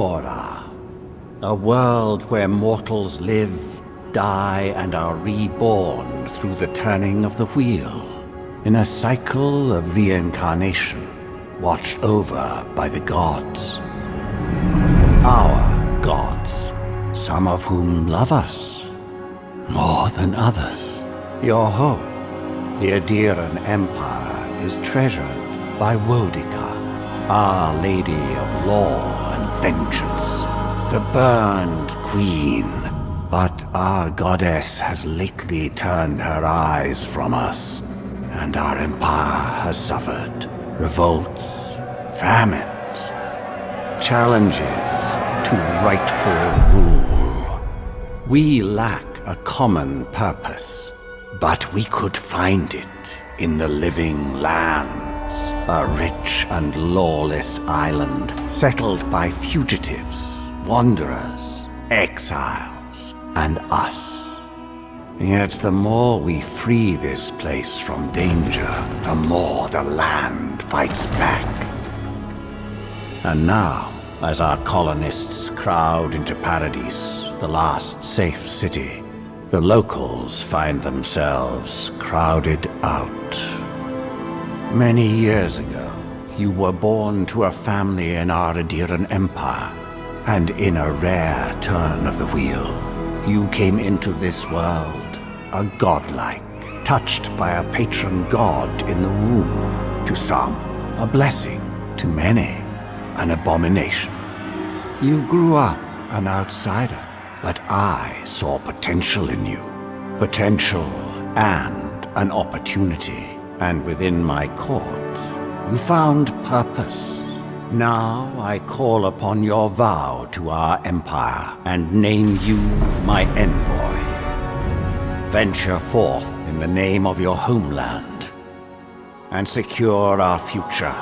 Aura. A world where mortals live, die, and are reborn through the turning of the wheel, in a cycle of reincarnation, watched over by the gods. Our gods, some of whom love us more than others. Your home, the Adiran Empire, is treasured by Wodica, Our Lady of Law and Vengeance, the Burned Queen. But our goddess has lately turned her eyes from us, and our empire has suffered revolts, famines, challenges to rightful rule. We lack a common purpose, but we could find it in the Living Lands, a rich and lawless island settled by fugitives, wanderers, exiles, and us. Yet the more we free this place from danger, the more the land fights back. And now, as our colonists crowd into Paradise, the last safe city, the locals find themselves crowded out. Many years ago, you were born to a family in our Adiran Empire, and in a rare turn of the wheel, you came into this world, a godlike, touched by a patron god in the womb. To some, a blessing; to many, an abomination. You grew up an outsider, but I saw potential in you. Potential and an opportunity. And within my court, you found purpose. Now I call upon your vow to our empire and name you my envoy. Venture forth in the name of your homeland and secure our future.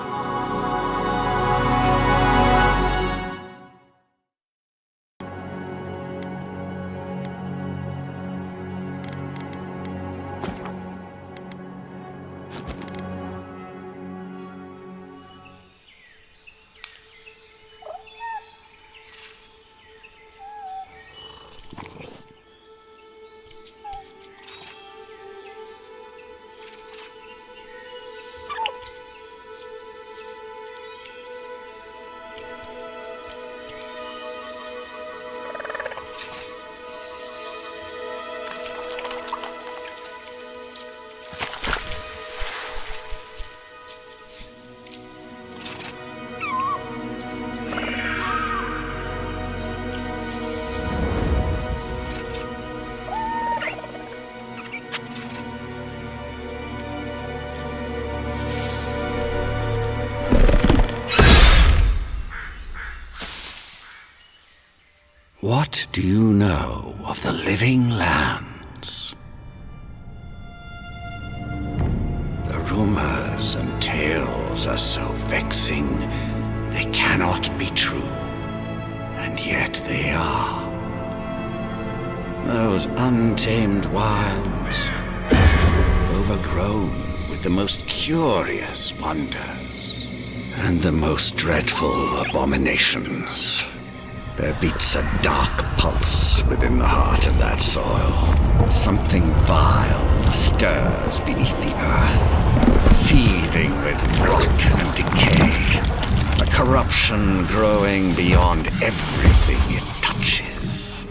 What do you know of the Living Lands? The rumors and tales are so vexing, they cannot be true, and yet they are. Those untamed wilds, overgrown with the most curious wonders, and the most dreadful abominations. There beats a dark pulse within the heart of that soil. Something vile stirs beneath the earth, seething with rot and decay. A corruption growing beyond everything it touches.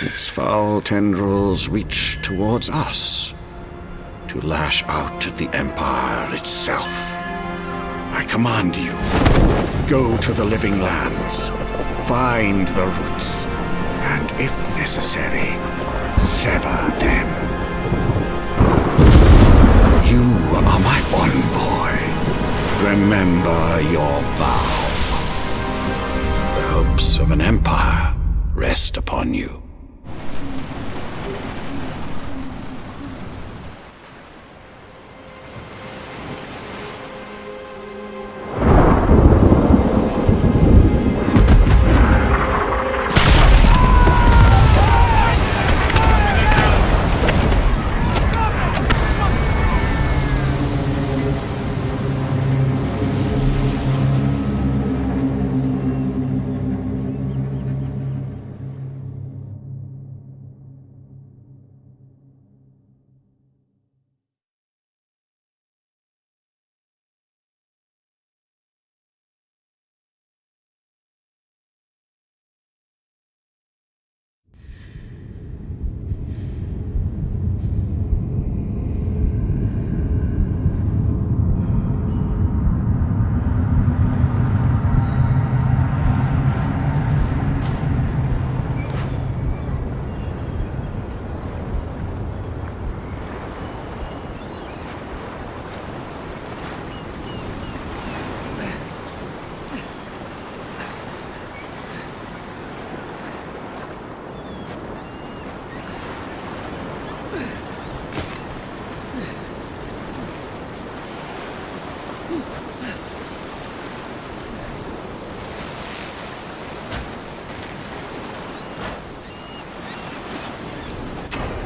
Its foul tendrils reach towards us, to lash out at the Empire itself. I command you, go to the Living Lands, find the roots, and if necessary, sever them. You are my one boy. Remember your vow. The hopes of an empire rest upon you.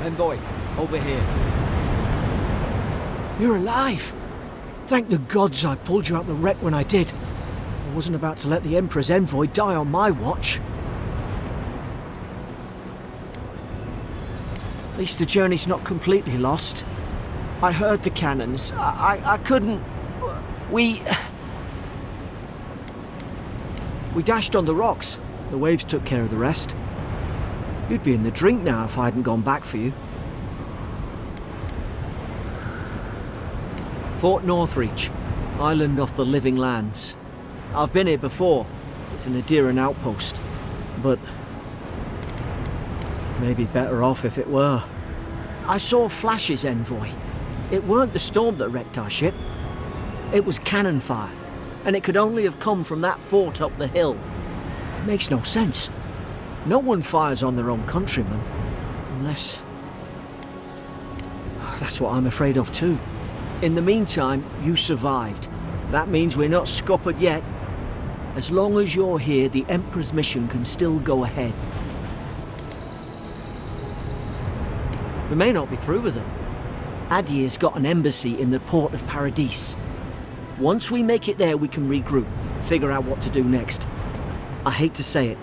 Envoy, over here. You're alive! Thank the gods I pulled you out the wreck when I did. I wasn't about to let the Emperor's envoy die on my watch. At least the journey's not completely lost. I heard the cannons. I couldn't... We dashed on the rocks. The waves took care of the rest. You'd be in the drink now if I hadn't gone back for you. Fort Northreach, island off the Living Lands. I've been here before. It's an Adieran outpost. But maybe better off if it were. I saw flashes, Envoy. It weren't the storm that wrecked our ship. It was cannon fire, and it could only have come from that fort up the hill. It makes no sense. No one fires on their own countrymen, unless... That's what I'm afraid of too. In the meantime, you survived. That means we're not scuppered yet. As long as you're here, the Emperor's mission can still go ahead. We may not be through with it. Adir's got an embassy in the port of Paradis. Once we make it there, we can regroup, figure out what to do next. I hate to say it,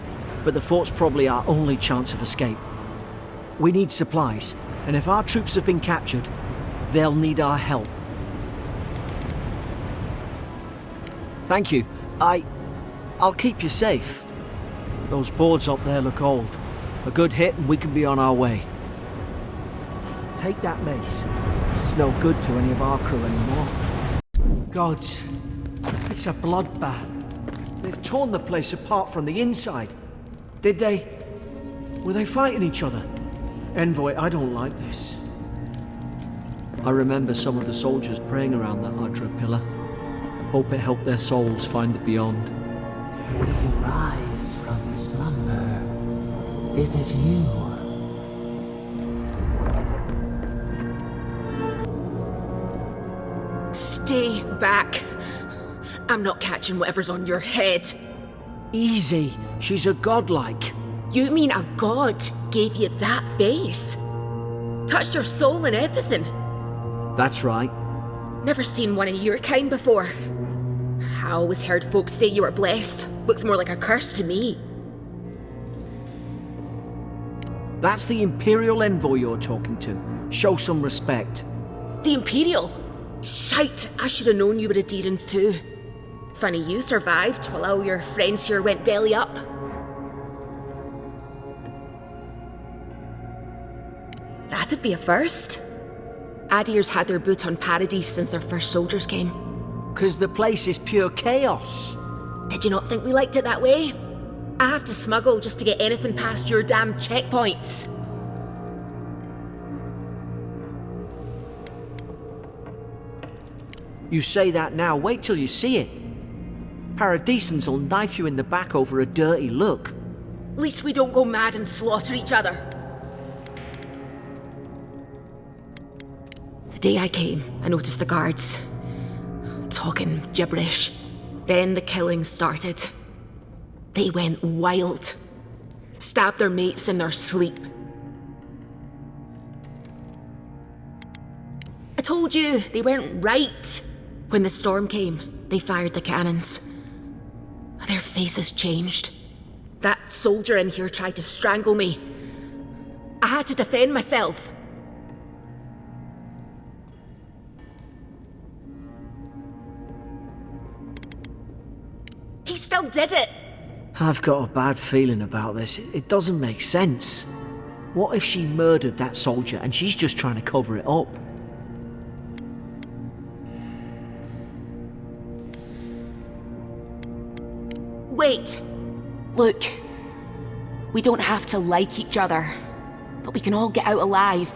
but the fort's probably our only chance of escape. We need supplies, and if our troops have been captured, they'll need our help. Thank you. I'll keep you safe. Those boards up there look old. A good hit and we can be on our way. Take that mace. It's no good to any of our crew anymore. Gods, it's a bloodbath. They've torn the place apart from the inside. Did they? Were they fighting each other? Envoy, I don't like this. I remember some of the soldiers praying around that Adra pillar. Hope it helped their souls find the beyond. We rise from slumber. Is it you? Stay back. I'm not catching whatever's on your head. Easy. She's a godlike. You mean a god gave you that face? Touched your soul and everything? That's right. Never seen one of your kind before. I always heard folks say you were blessed. Looks more like a curse to me. That's the Imperial Envoy you're talking to. Show some respect. The Imperial? Shite, I should have known you were Adherans too. Funny you survived while all your friends here went belly up. That'd be a first. Adir's had their boot on Paradis since their first soldiers came. 'Cause the place is pure chaos. Did you not think we liked it that way? I have to smuggle just to get anything past your damn checkpoints. You say that now, wait till you see it. Paradisans will knife you in the back over a dirty look. At least we don't go mad and slaughter each other. The day I came, I noticed the guards talking gibberish. Then the killing started. They went wild. Stabbed their mates in their sleep. I told you, they weren't right. When the storm came, they fired the cannons. Their faces changed. That soldier in here tried to strangle me. I had to defend myself. He still did it. I've got a bad feeling about this. It doesn't make sense. What if she murdered that soldier and she's just trying to cover it up? Wait. Look. We don't have to like each other, but we can all get out alive.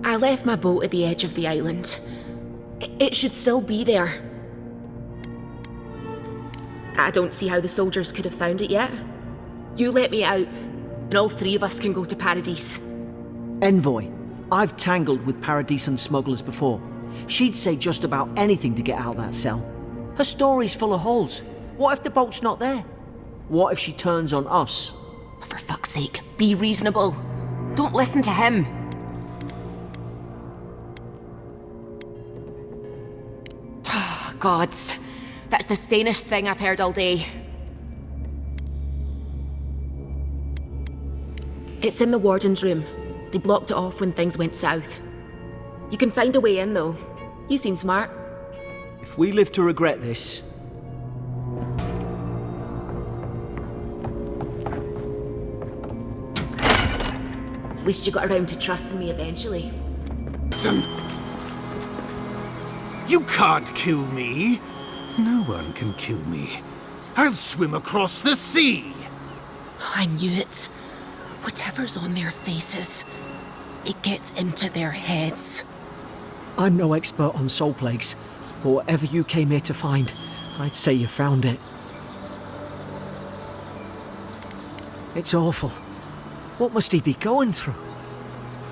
I left my boat at the edge of the island. It should still be there. I don't see how the soldiers could have found it yet. You let me out, and all three of us can go to Paradis. Envoy, I've tangled with Paradisan smugglers before. She'd say just about anything to get out of that cell. Her story's full of holes. What if the boat's not there? What if she turns on us? For fuck's sake, be reasonable. Don't listen to him. Gods, that's the sanest thing I've heard all day. It's in the warden's room. They blocked it off when things went south. You can find a way in, though. You seem smart. If we live to regret this... At least you got around to trusting me eventually. Listen. You can't kill me. No one can kill me. I'll swim across the sea. I knew it. Whatever's on their faces, it gets into their heads. I'm no expert on soul plagues, but whatever you came here to find, I'd say you found it. It's awful. What must he be going through?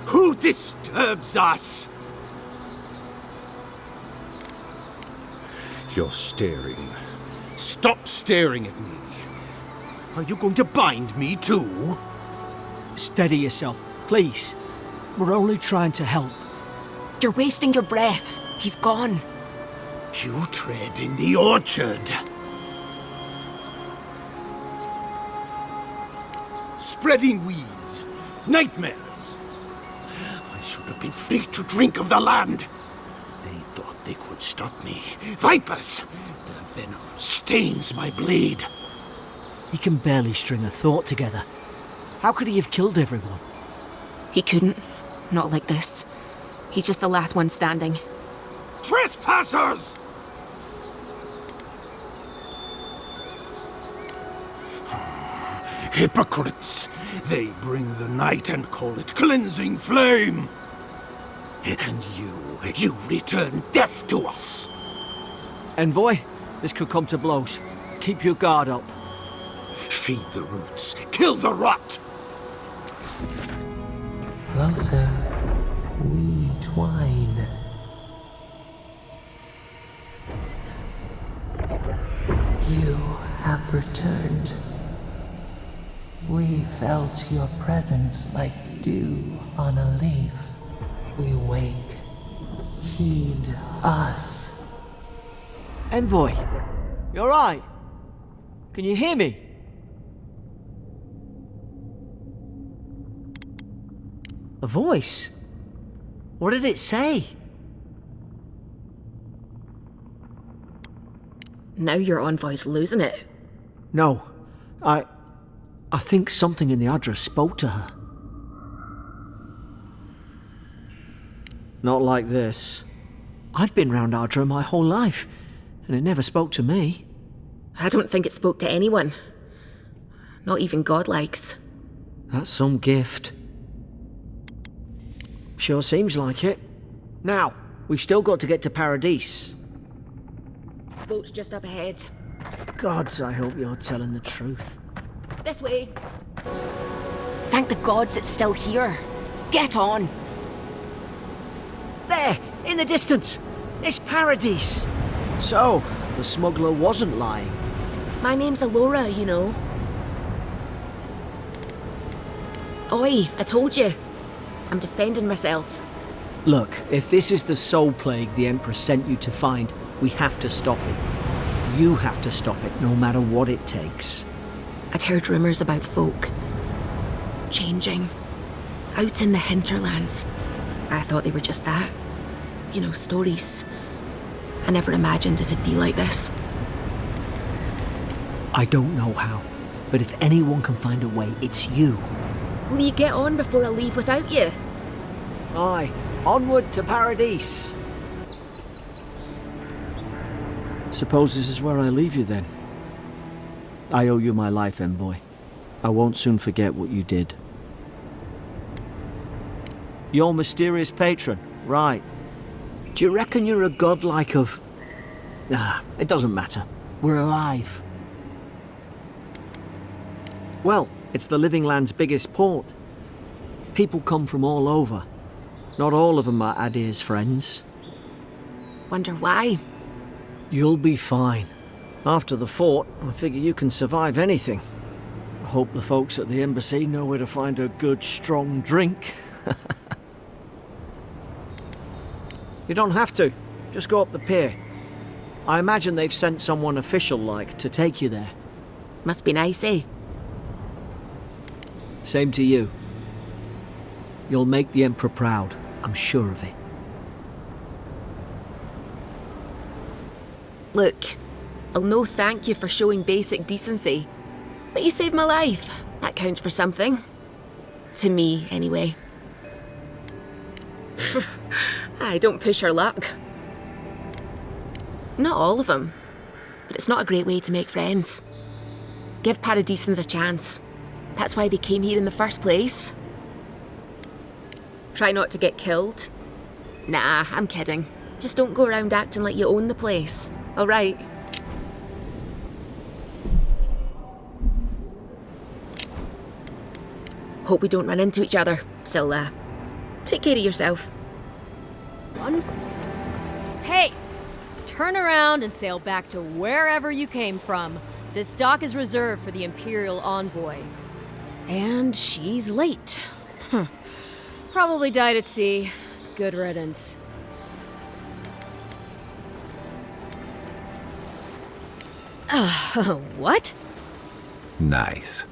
Who disturbs us? You're staring. Stop staring at me. Are you going to bind me too? Steady yourself, please. We're only trying to help. You're wasting your breath. He's gone. You tread in the orchard. Spreading weeds. Nightmares. I should have been free to drink of the land. They thought they could stop me. Vipers! Their venom stains my blade. He can barely string a thought together. How could he have killed everyone? He couldn't. Not like this. He's just the last one standing. Trespassers! Hypocrites! They bring the night and call it cleansing flame! And you return death to us! Envoy, this could come to blows. Keep your guard up. Feed the roots, kill the rot! Closer, we twine. You have returned. We felt your presence like dew on a leaf. We wake. Heed us. Envoy, you alright? Can you hear me? A voice? What did it say? Now your envoy's losing it. No, I think something in the address spoke to her. Not like this. I've been round Ardra my whole life, and it never spoke to me. I don't think it spoke to anyone. Not even godlikes. That's some gift. Sure seems like it. Now, we've still got to get to Paradise. Boat's just up ahead. Gods, I hope you're telling the truth. This way. Thank the gods it's still here. Get on. There, in the distance. It's Paradise. So, the smuggler wasn't lying. My name's Alora, you know. Oi, I told you. I'm defending myself. Look, if this is the soul plague the Empress sent you to find, we have to stop it. You have to stop it, no matter what it takes. I'd heard rumours about folk changing out in the hinterlands. I thought they were just that. You know, stories. I never imagined it'd be like this. I don't know how, but if anyone can find a way, it's you. Will you get on before I leave without you? Aye, onward to Paradise. Suppose this is where I leave you then. I owe you my life, Envoy. I won't soon forget what you did. Your mysterious patron, right. Do you reckon you're a godlike of... it doesn't matter. We're alive. Well, it's the Living Land's biggest port. People come from all over. Not all of them are Adir's friends. Wonder why? You'll be fine. After the fort, I figure you can survive anything. I hope the folks at the embassy know where to find a good, strong drink. You don't have to. Just go up the pier. I imagine they've sent someone official-like to take you there. Must be nice, eh? Same to you. You'll make the Emperor proud. I'm sure of it. Look, I'll no thank you for showing basic decency. But you saved my life. That counts for something. To me, anyway. I don't push her luck. Not all of them, but it's not a great way to make friends. Give Paradisans a chance. That's why they came here in the first place. Try not to get killed. Nah, I'm kidding. Just don't go around acting like you own the place, alright? Hope we don't run into each other. Still, take care of yourself. Hey! Turn around and sail back to wherever you came from. This dock is reserved for the Imperial Envoy. And she's late. Probably died at sea. Good riddance. What? Nice.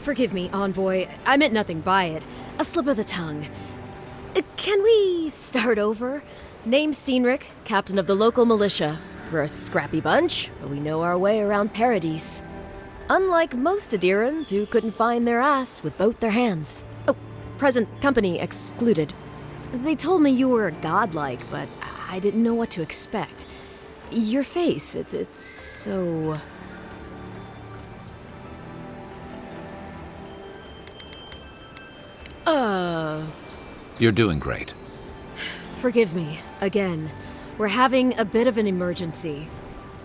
Forgive me, Envoy. I meant nothing by it. A slip of the tongue. Can we start over? Name's Cynric, captain of the local militia. We're a scrappy bunch, but we know our way around Paradise. Unlike most Adirans who couldn't find their ass with both their hands. Oh, present company excluded. They told me you were godlike, but I didn't know what to expect. Your face, it's so... You're doing great. Forgive me, again. We're having a bit of an emergency.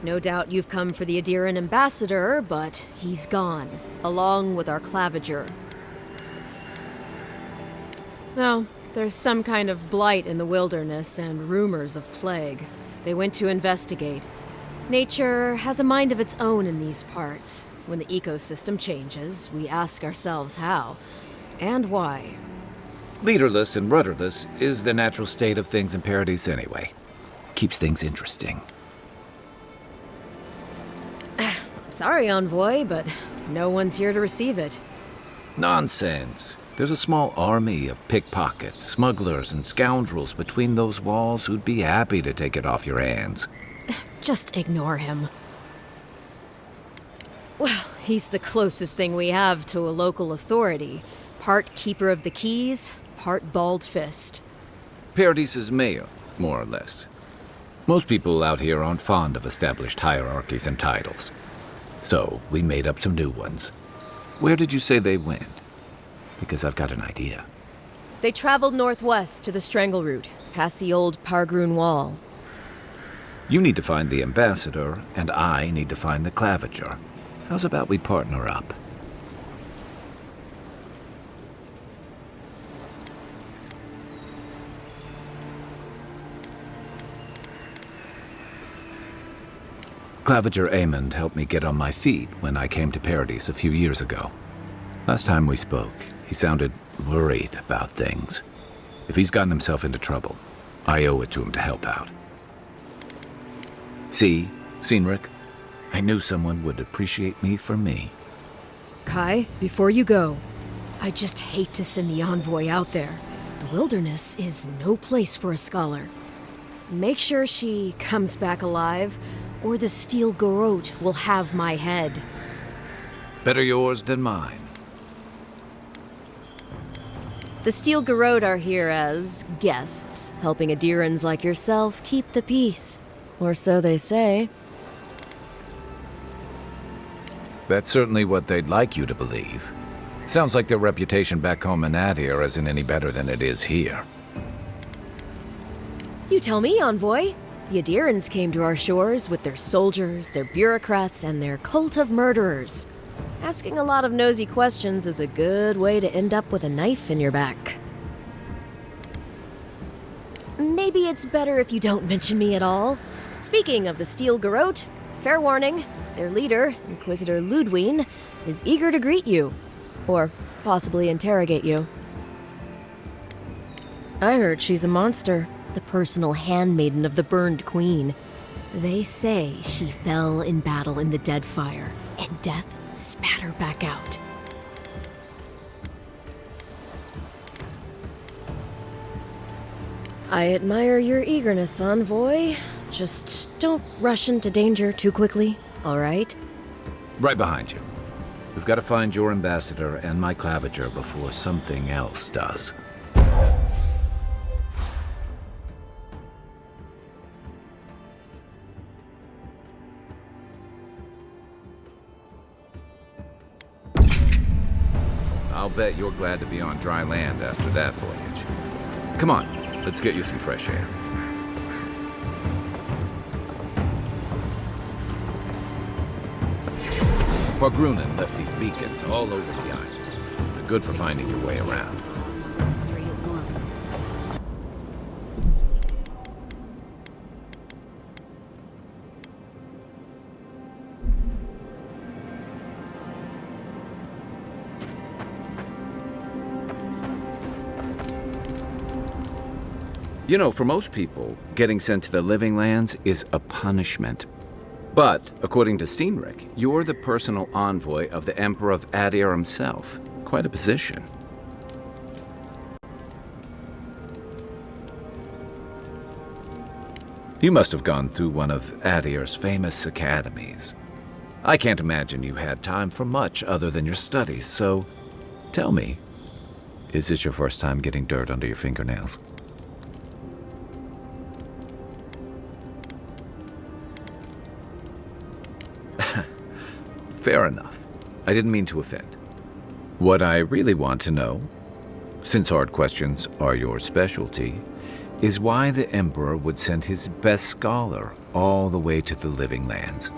No doubt you've come for the Adiran ambassador, but he's gone, along with our claviger. No, there's some kind of blight in the wilderness and rumors of plague. They went to investigate. Nature has a mind of its own in these parts. When the ecosystem changes, we ask ourselves how, and why. Leaderless and rudderless is the natural state of things in Paradise anyway. Keeps things interesting. Sorry, Envoy, but no one's here to receive it. Nonsense. There's a small army of pickpockets, smugglers, and scoundrels between those walls who'd be happy to take it off your hands. Just ignore him. Well, he's the closest thing we have to a local authority. Part keeper of the keys, part bald fist. Paradise's mayor, more or less. Most people out here aren't fond of established hierarchies and titles. So, we made up some new ones. Where did you say they went? Because I've got an idea. They traveled northwest to the Strangle Route, past the old Pargroon Wall. You need to find the ambassador, and I need to find the claviger. How's about we partner up? Claviger Amond helped me get on my feet when I came to Paradise a few years ago. Last time we spoke, he sounded worried about things. If he's gotten himself into trouble, I owe it to him to help out. See, Cynric, I knew someone would appreciate me for me. Kai, before you go, I just hate to send the envoy out there. The wilderness is no place for a scholar. Make sure she comes back alive, or the steel garrote will have my head. Better yours than mine. The steel garrote are here as guests, helping Adirans like yourself keep the peace. Or so they say. That's certainly what they'd like you to believe. Sounds like their reputation back home in Adir isn't any better than it is here. You tell me, Envoy. The Adirans came to our shores with their soldiers, their bureaucrats, and their cult of murderers. Asking a lot of nosy questions is a good way to end up with a knife in your back. Maybe it's better if you don't mention me at all. Speaking of the Steel Garrote, fair warning, their leader, Inquisitor Ludwine, is eager to greet you. Or possibly interrogate you. I heard she's a monster, the personal handmaiden of the Burned Queen. They say she fell in battle in the Deadfire, and death spat her back out. I admire your eagerness, Envoy. Just don't rush into danger too quickly, all right? Right behind you. We've got to find your ambassador and my claviger before something else does. I'll bet you're glad to be on dry land after that voyage. Come on, let's get you some fresh air. Pargrunen left these beacons all over the island. They're good for finding your way around. You know, for most people, getting sent to the Living Lands is a punishment. But, according to Cynric, you're the personal envoy of the Emperor of Adir himself. Quite a position. You must have gone through one of Adir's famous academies. I can't imagine you had time for much other than your studies, so tell me, is this your first time getting dirt under your fingernails? Fair enough. I didn't mean to offend. What I really want to know, since hard questions are your specialty, is why the Emperor would send his best scholar all the way to the Living Lands.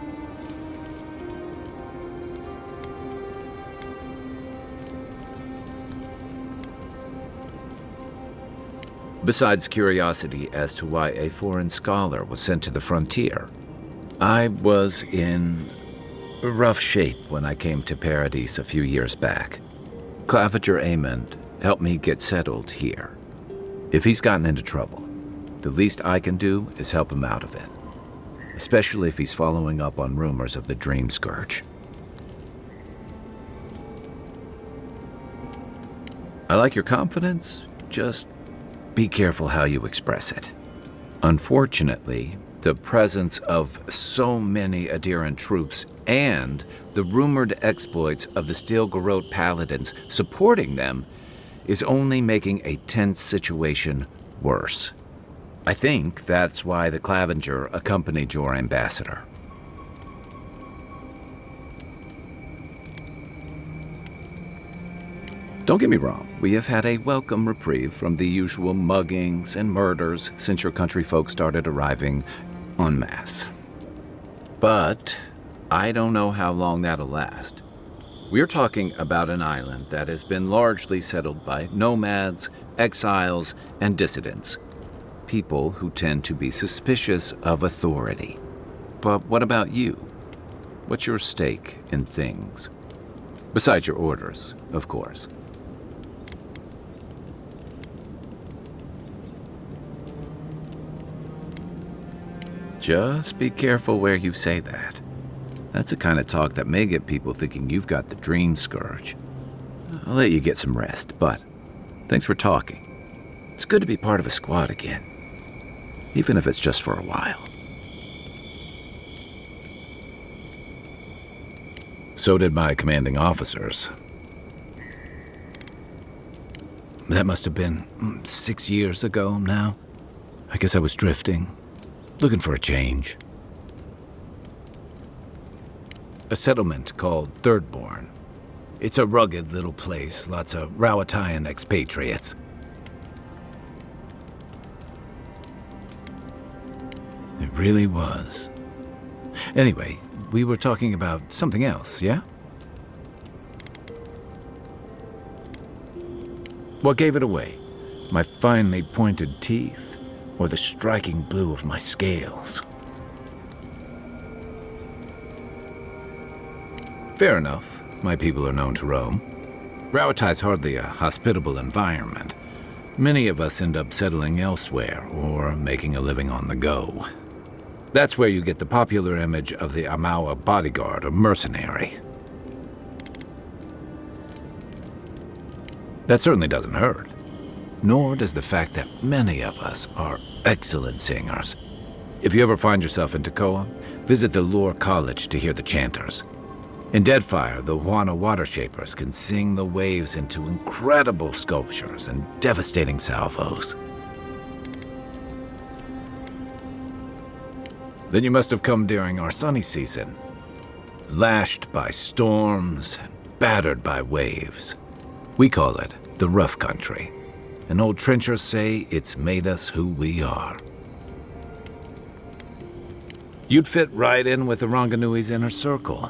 Besides curiosity as to why a foreign scholar was sent to the frontier, I was in rough shape when I came to Paradise a few years back. Claviger Amond helped me get settled here. If he's gotten into trouble, the least I can do is help him out of it. Especially if he's following up on rumors of the Dream Scourge. I like your confidence, just be careful how you express it. Unfortunately, the presence of so many Adiran troops and the rumored exploits of the Steel Garrote paladins supporting them is only making a tense situation worse. I think that's why the Claviger accompanied your ambassador. Don't get me wrong, we have had a welcome reprieve from the usual muggings and murders since your country folk started arriving en masse. But I don't know how long that'll last. We're talking about an island that has been largely settled by nomads, exiles, and dissidents. People who tend to be suspicious of authority. But what about you? What's your stake in things? Besides your orders, of course. Just be careful where you say that. That's the kind of talk that may get people thinking you've got the Dream Scourge. I'll let you get some rest, but thanks for talking. It's good to be part of a squad again, even if it's just for a while. So did my commanding officers. That must have been 6 years ago now. I guess I was drifting, looking for a change. A settlement called Thirdborn. It's a rugged little place, lots of Rawatayan expatriates. It really was. Anyway, we were talking about something else, yeah? What gave it away? My finely pointed teeth, or the striking blue of my scales? Fair enough. My people are known to roam. Rawatai's hardly a hospitable environment. Many of us end up settling elsewhere or making a living on the go. That's where you get the popular image of the Amawa bodyguard or mercenary. That certainly doesn't hurt. Nor does the fact that many of us are excellent singers. If you ever find yourself in Tekoa, visit the Lore College to hear the chanters. In Deadfire, the Huana water shapers can sing the waves into incredible sculptures and devastating salvos. Then you must have come during our sunny season, lashed by storms and battered by waves. We call it the rough country, and old trenchers say it's made us who we are. You'd fit right in with the Ranganui's inner circle.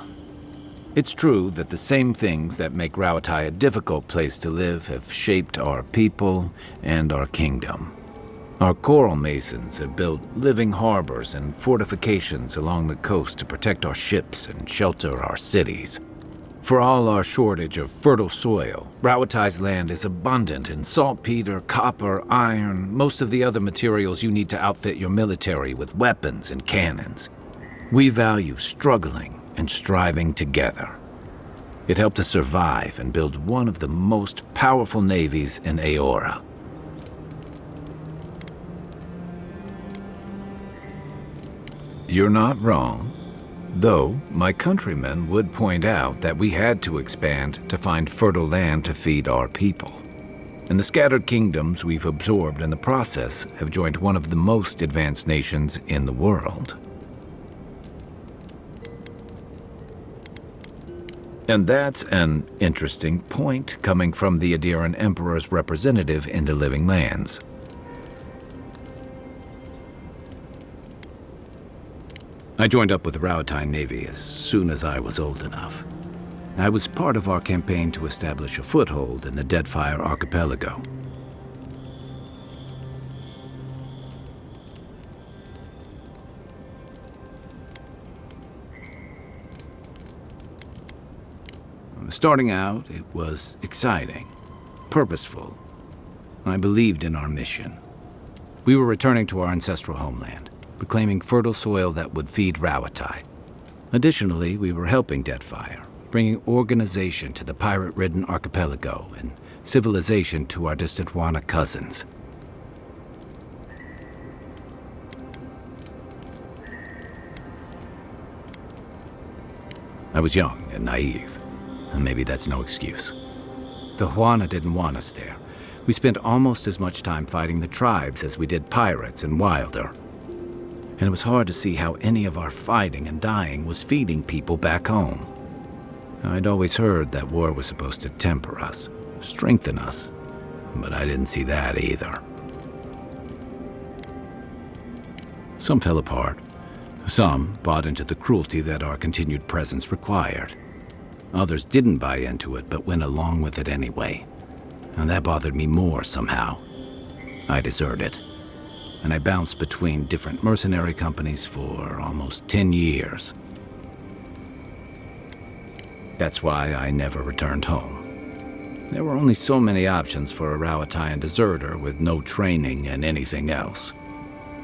It's true that the same things that make Rawatai a difficult place to live have shaped our people and our kingdom. Our coral masons have built living harbors and fortifications along the coast to protect our ships and shelter our cities. For all our shortage of fertile soil, Rawatai's land is abundant in saltpeter, copper, iron, most of the other materials you need to outfit your military with weapons and cannons. We value struggling and striving together. It helped us survive and build one of the most powerful navies in Aora. You're not wrong, though my countrymen would point out that we had to expand to find fertile land to feed our people. And the scattered kingdoms we've absorbed in the process have joined one of the most advanced nations in the world. And that's an interesting point coming from the Adiran Emperor's representative in the Living Lands. I joined up with the Rawatai Navy as soon as I was old enough. I was part of our campaign to establish a foothold in the Deadfire Archipelago. Starting out, it was exciting, purposeful. I believed in our mission. We were returning to our ancestral homeland, reclaiming fertile soil that would feed Rawatai. Additionally, we were helping Deadfire, bringing organization to the pirate-ridden archipelago and civilization to our distant Huana cousins. I was young and naive. And maybe that's no excuse. The Huana didn't want us there. We spent almost as much time fighting the tribes as we did pirates and Wilder. And it was hard to see how any of our fighting and dying was feeding people back home. I'd always heard that war was supposed to temper us, strengthen us, but I didn't see that either. Some fell apart. Some bought into the cruelty that our continued presence required. Others didn't buy into it, but went along with it anyway. And that bothered me more somehow. I deserted. And I bounced between different mercenary companies for almost 10 years. That's why I never returned home. There were only so many options for a Rawataian deserter with no training and anything else.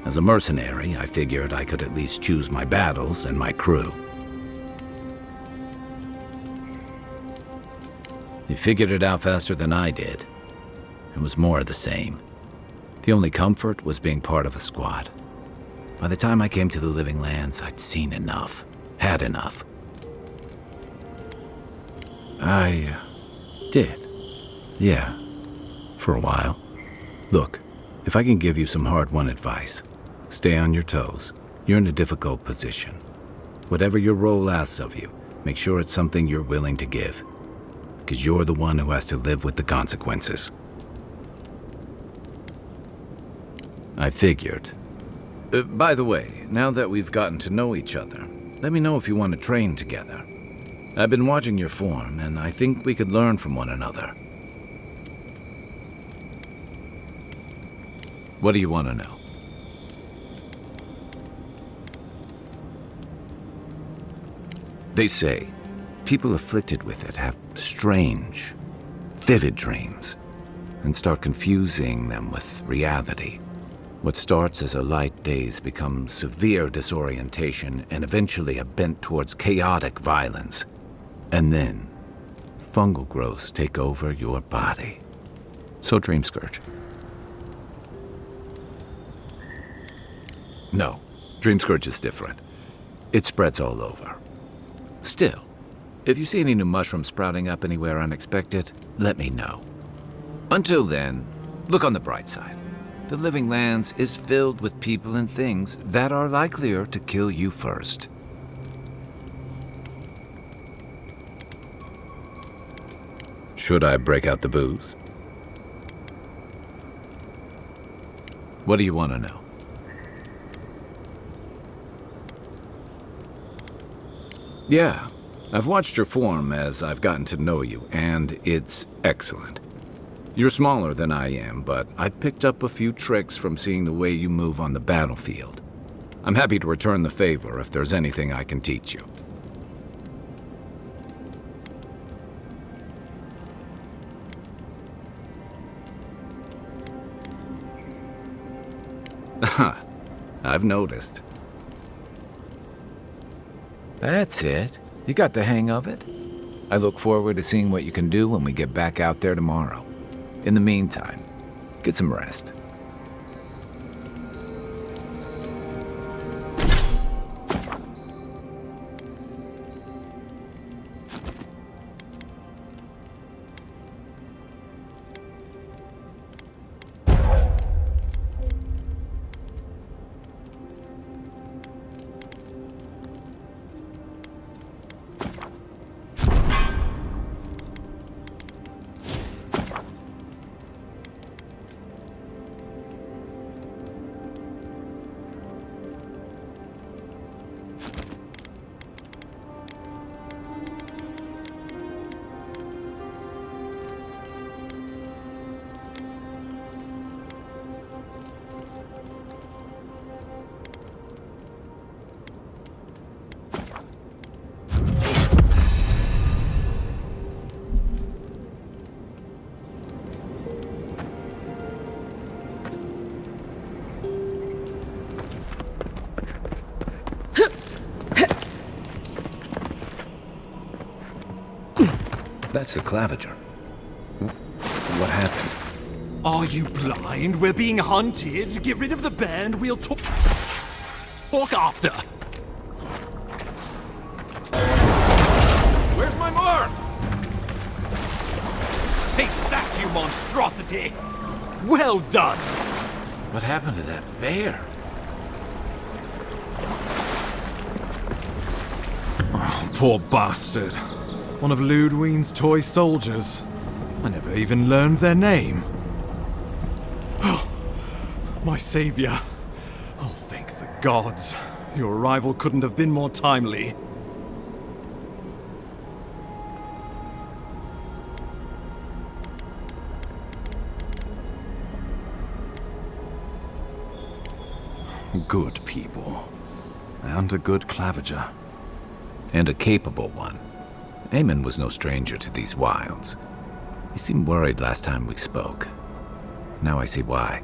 As a mercenary, I figured I could at least choose my battles and my crew. He figured it out faster than I did. It was more of the same. The only comfort was being part of a squad. By the time I came to the Living Lands, I'd seen enough. Had enough. I did. Yeah. For a while. Look, if I can give you some hard-won advice, stay on your toes. You're in a difficult position. Whatever your role asks of you, make sure it's something you're willing to give. Because you're the one who has to live with the consequences. I figured. By the way, now that we've gotten to know each other, let me know if you want to train together. I've been watching your form, and I think we could learn from one another. What do you want to know? They say, People afflicted with it have strange, vivid dreams and start confusing them with reality. What starts as a light daze becomes severe disorientation and eventually a bent towards chaotic violence. And then, fungal growths take over your body. So Dream Scourge. No, Dream Scourge is different. It spreads all over. Still, if you see any new mushrooms sprouting up anywhere unexpected, let me know. Until then, look on the bright side. The Living Lands is filled with people and things that are likelier to kill you first. Should I break out the booze? What do you want to know? Yeah, I've watched your form as I've gotten to know you, and it's excellent. You're smaller than I am, but I picked up a few tricks from seeing the way you move on the battlefield. I'm happy to return the favor if there's anything I can teach you. I've noticed. That's it. You got the hang of it. I look forward to seeing what you can do when we get back out there tomorrow. In the meantime, get some rest. That's the Clavager. What happened? Are you blind? We're being hunted. Get rid of the bear and we'll talk after. Where's my mark? Take that, you monstrosity! Well done! What happened to that bear? Oh, poor bastard. One of Ludwine's toy soldiers. I never even learned their name. Oh, my savior. Oh, thank the gods. Your arrival couldn't have been more timely. Good people. And a good Clavager. And a capable one. Eamon was no stranger to these wilds. He seemed worried last time we spoke. Now I see why.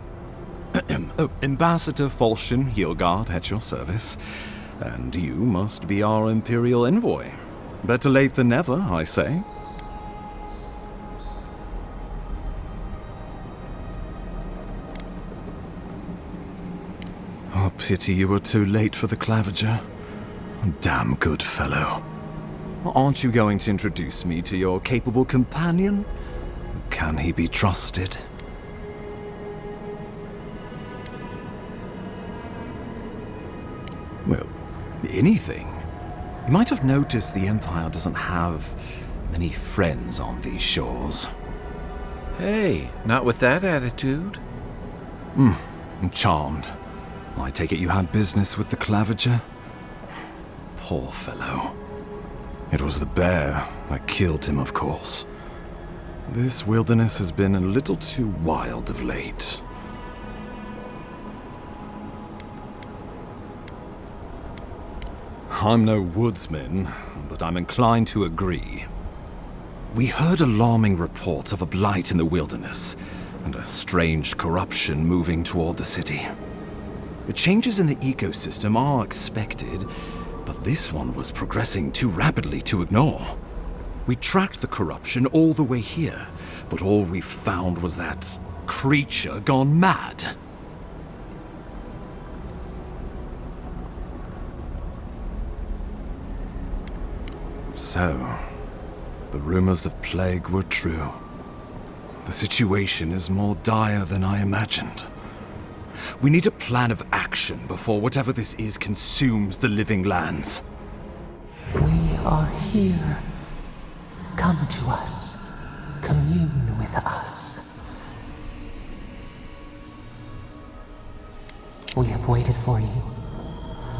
Ambassador Falchion Heelguard at your service. And you must be our Imperial envoy. Better late than never, I say. Oh, pity you were too late for the Clavager. Damn good fellow. Aren't you going to introduce me to your capable companion? Can he be trusted? Well, anything. You might have noticed the Empire doesn't have many friends on these shores. Hey, not with that attitude. I'm charmed. I take it you had business with the Clavager? Poor fellow. It was the bear that killed him, of course. This wilderness has been a little too wild of late. I'm no woodsman, but I'm inclined to agree. We heard alarming reports of a blight in the wilderness, and a strange corruption moving toward the city. The changes in the ecosystem are expected, but this one was progressing too rapidly to ignore. We tracked the corruption all the way here, but all we found was that creature gone mad. So, the rumors of plague were true. The situation is more dire than I imagined. We need a plan of action before whatever this is consumes the living lands. We are here. Come to us. Commune with us. We have waited for you.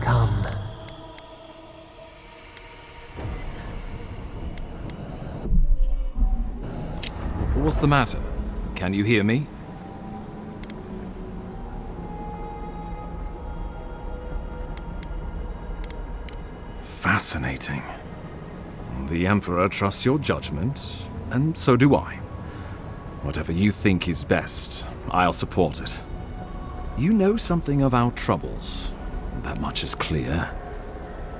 Come. What's the matter? Can you hear me? Fascinating. The Emperor trusts your judgment, and so do I. Whatever you think is best, I'll support it. You know something of our troubles. That much is clear.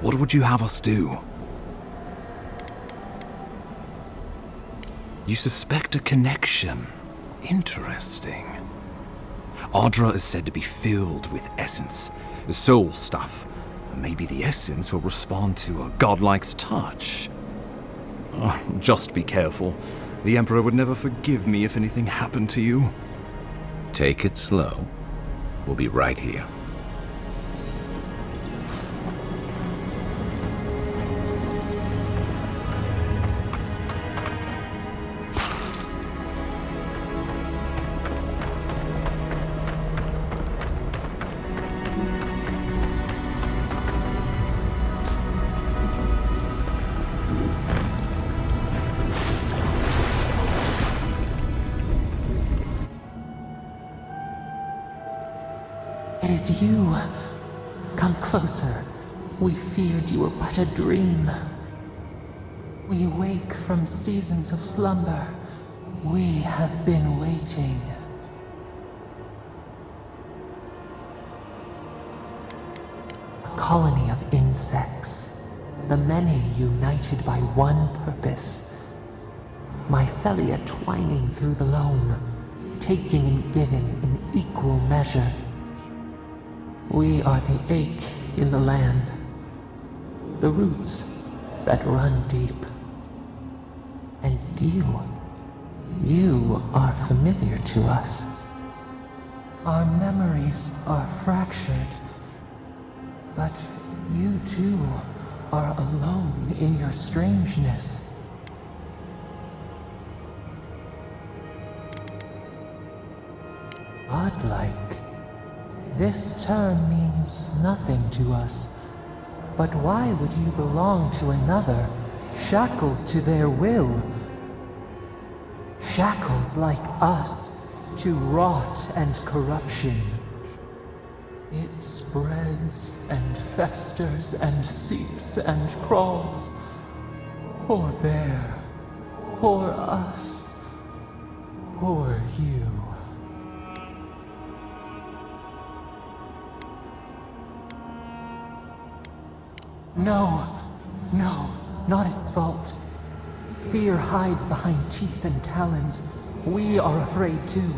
What would you have us do? You suspect a connection. Interesting. Ardra is said to be filled with essence, soul stuff. Maybe the essence will respond to a godlike's touch. Oh, just be careful. The Emperor would never forgive me if anything happened to you. Take it slow. We'll be right here. It is you. Come closer. We feared you were but a dream. We wake from seasons of slumber. We have been waiting. A colony of insects. The many united by one purpose. Mycelia twining through the loam, taking and giving in equal measure. We are the ache in the land, the roots that run deep. And you are familiar to us. Our memories are fractured, but you too are alone in your strangeness. Godlike. This term means nothing to us. But why would you belong to another, shackled to their will? Shackled like us to rot and corruption. It spreads and festers and seeps and crawls. Poor bear. Poor us. Poor you. No, not its fault. Fear hides behind teeth and talons. We are afraid too.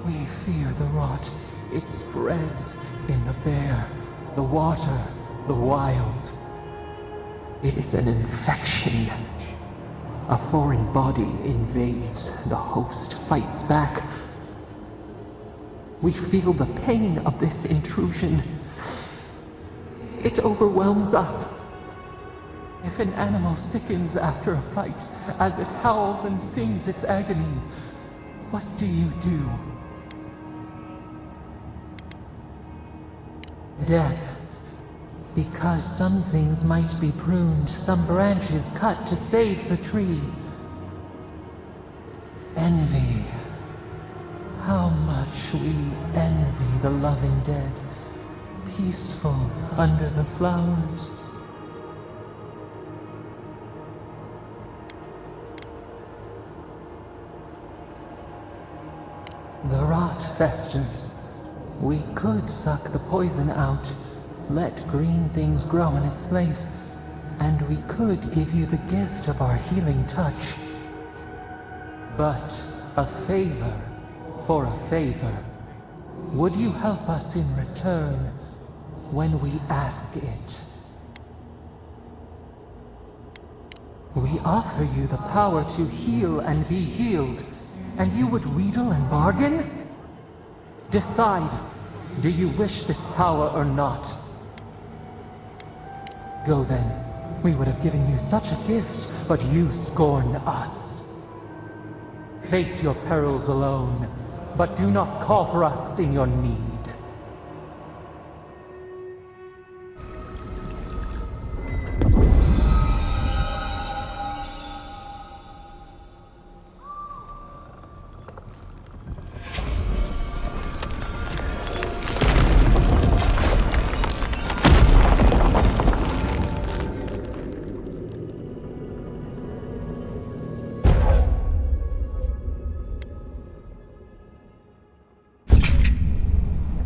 We fear the rot. It spreads in the bear, the water, the wild. It is an infection. A foreign body invades, the host fights back. We feel the pain of this intrusion. It overwhelms us. If an animal sickens after a fight, as it howls and sings its agony, what do you do? Death. Because some things might be pruned, some branches cut to save the tree. Envy. How much we envy the loving dead. peaceful under the flowers. The rot festers. We could suck the poison out, let green things grow in its place, and we could give you the gift of our healing touch. But a favor for a favor. Would you help us in return when we ask it? We offer you the power to heal and be healed, and you would wheedle and bargain? Decide, do you wish this power or not? Go then. We would have given you such a gift, but you scorn us. Face your perils alone, but do not call for us in your need.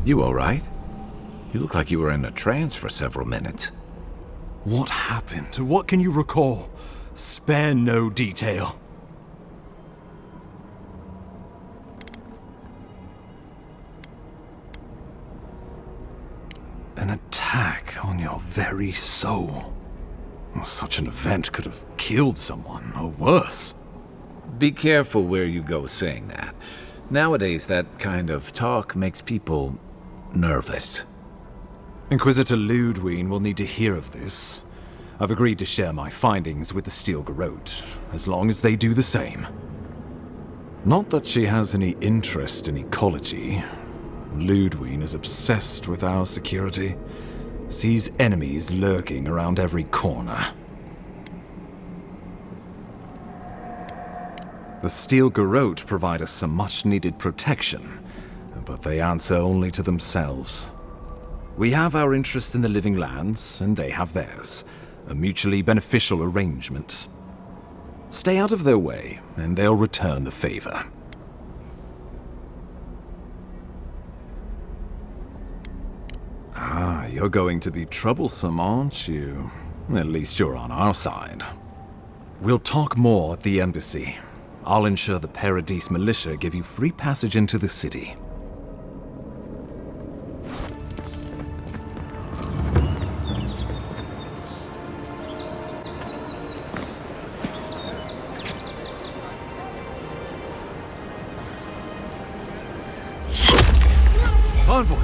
You all right? You look like you were in a trance for several minutes. What happened? What can you recall? Spare no detail. An attack on your very soul. Such an event could have killed someone, or worse. Be careful where you go saying that. Nowadays, that kind of talk makes people nervous. Inquisitor Ludwine will need to hear of this. I've agreed to share my findings with the Steel Garrote, as long as they do the same. Not that she has any interest in ecology. Ludwine is obsessed with our security, sees enemies lurking around every corner. The Steel Garrote provide us some much-needed protection, but they answer only to themselves. We have our interest in the living lands, and they have theirs. A mutually beneficial arrangement. Stay out of their way, and they'll return the favor. Ah, you're going to be troublesome, aren't you? At least you're on our side. We'll talk more at the embassy. I'll ensure the Paradise militia give you free passage into the city. Envoy!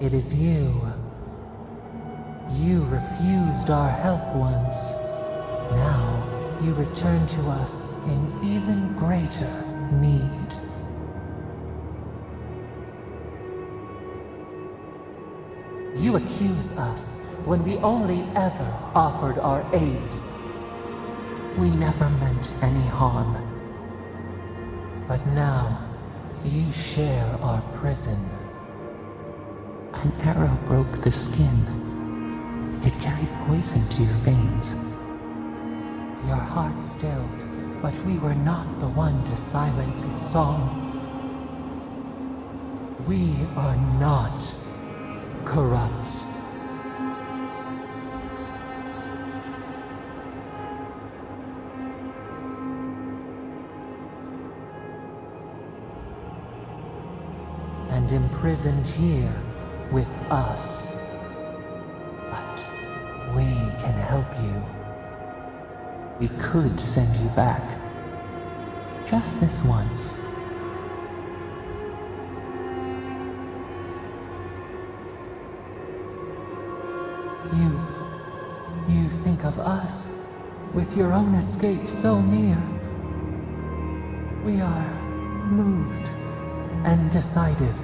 It is you. You refused our help once. Now, you return to us in even greater need. You accuse us when we only ever offered our aid. We never meant any harm. But now, you share our prison. An arrow broke the skin. It carried poison to your veins. Your heart stilled, but we were not the one to silence its song. We are not corrupt. and imprisoned here with us. But we can help you. We could send you back. Just this once. You think of us with your own escape so near. We are moved and decided.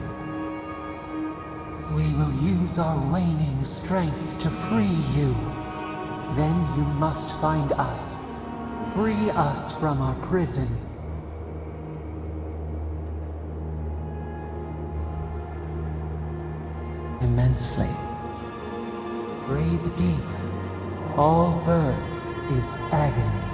We will use our waning strength to free you. Then you must find us. Free us from our prison. Immensely. Breathe deep. All birth is agony.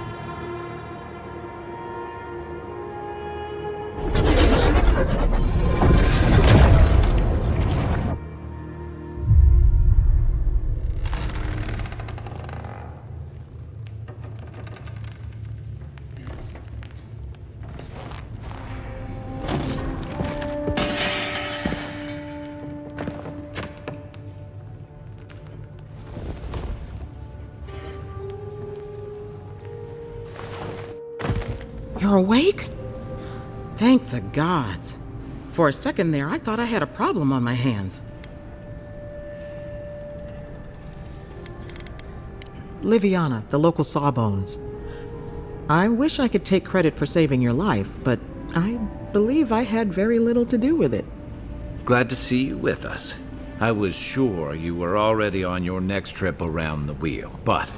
You're awake? Thank the gods. For a second there, I thought I had a problem on my hands. Liviana, the local Sawbones. I wish I could take credit for saving your life, but I believe I had very little to do with it. Glad to see you with us. I was sure you were already on your next trip around the wheel, but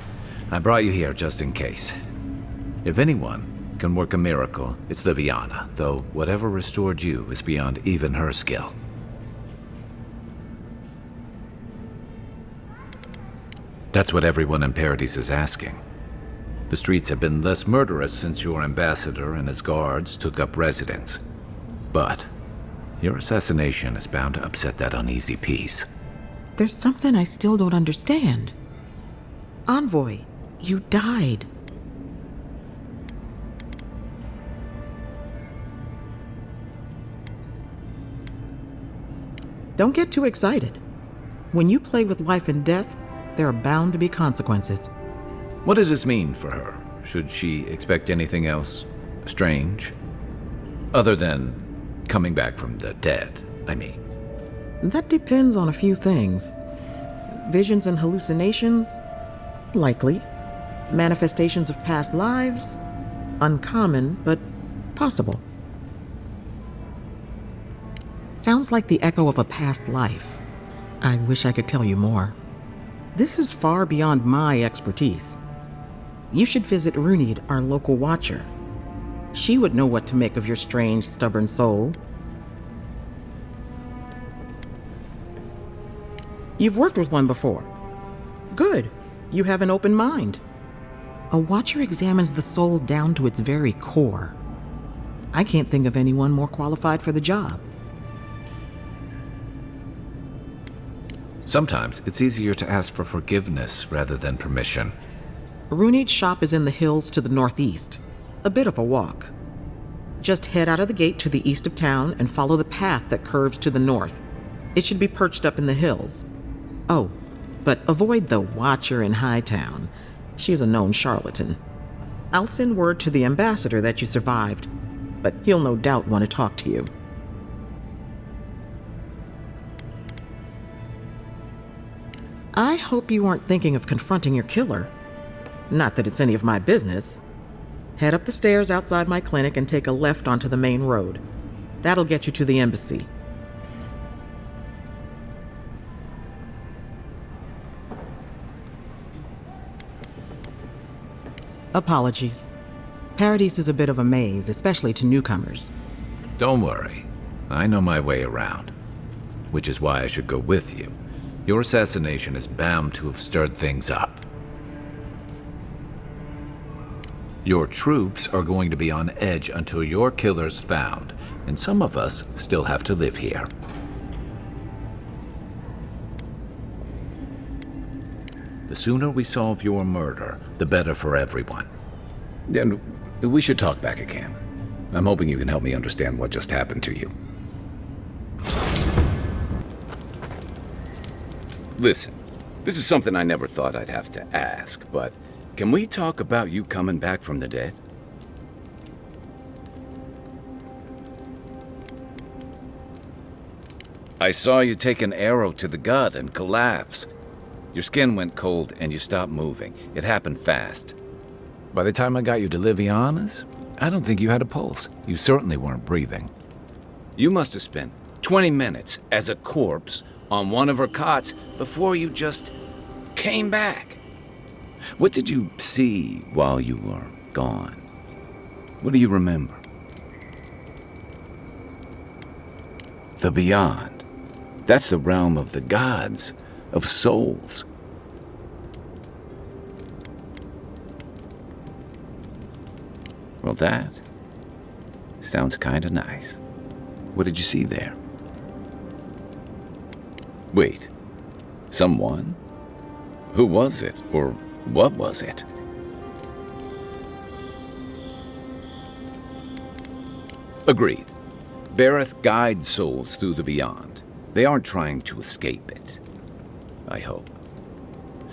I brought you here just in case. If anyone can work a miracle, it's Liviana, though whatever restored you is beyond even her skill. That's what everyone in Paradise is asking. The streets have been less murderous since your ambassador and his guards took up residence. But your assassination is bound to upset that uneasy peace. There's something I still don't understand. Envoy, you died. Don't get too excited. When you play with life and death, there are bound to be consequences. What does this mean for her? Should she expect anything else strange? Other than coming back from the dead, I mean. That depends on a few things. Visions and hallucinations? Likely. Manifestations of past lives? Uncommon, but possible. Sounds like the echo of a past life. I wish I could tell you more. This is far beyond my expertise. You should visit Runid, our local watcher. She would know what to make of your strange, stubborn soul. You've worked with one before. Good. You have an open mind. A watcher examines the soul down to its very core. I can't think of anyone more qualified for the job. Sometimes it's easier to ask for forgiveness rather than permission. Runid's shop is in the hills to the northeast. A bit of a walk. Just head out of the gate to the east of town and follow the path that curves to the north. It should be perched up in the hills. Oh, but avoid the Watcher in Hightown. She's a known charlatan. I'll send word to the ambassador that you survived, but he'll no doubt want to talk to you. I hope you aren't thinking of confronting your killer. Not that it's any of my business. Head up the stairs outside my clinic and take a left onto the main road. That'll get you to the embassy. Apologies. Paradise is a bit of a maze, especially to newcomers. Don't worry. I know my way around. Which is why I should go with you. Your assassination is bound to have stirred things up. Your troops are going to be on edge until your killer's found, and some of us still have to live here. The sooner we solve your murder, the better for everyone. And we should talk back again. I'm hoping you can help me understand what just happened to you. Listen, this is something I never thought I'd have to ask, but can we talk about you coming back from the dead? I saw you take an arrow to the gut and collapse. Your skin went cold and you stopped moving. It happened fast. By the time I got you to Liviana's, I don't think you had a pulse. You certainly weren't breathing. You must have spent 20 minutes as a corpse on one of her cots before you just came back. What did you see while you were gone? What do you remember? The beyond. That's the realm of the gods, of souls. Well, that sounds kinda nice. What did you see there? Wait, someone? Who was it, or what was it? Agreed. Bareth guides souls through the beyond. They aren't trying to escape it. I hope.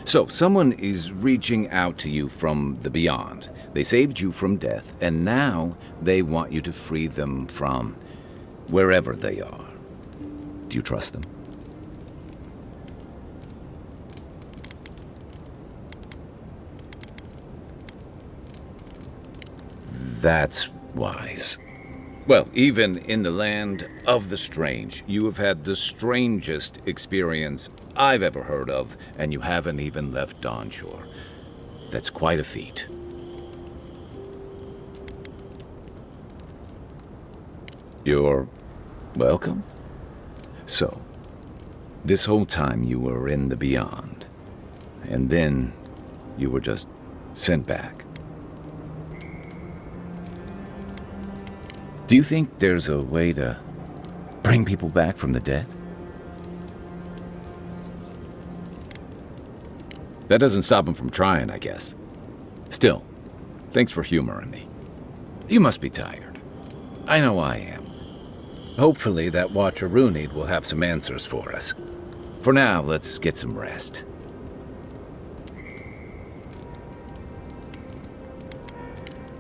So, someone is reaching out to you from the beyond. They saved you from death, and now they want you to free them from wherever they are. Do you trust them? That's wise. Well, even in the land of the strange, you have had the strangest experience I've ever heard of, and you haven't even left Dawnshore. That's quite a feat. You're welcome. So, this whole time you were in the beyond, and then you were just sent back. Do you think there's a way to bring people back from the dead? That doesn't stop them from trying, I guess. Still, thanks for humoring me. You must be tired. I know I am. Hopefully that Watcher Runid will have some answers for us. For now, let's get some rest.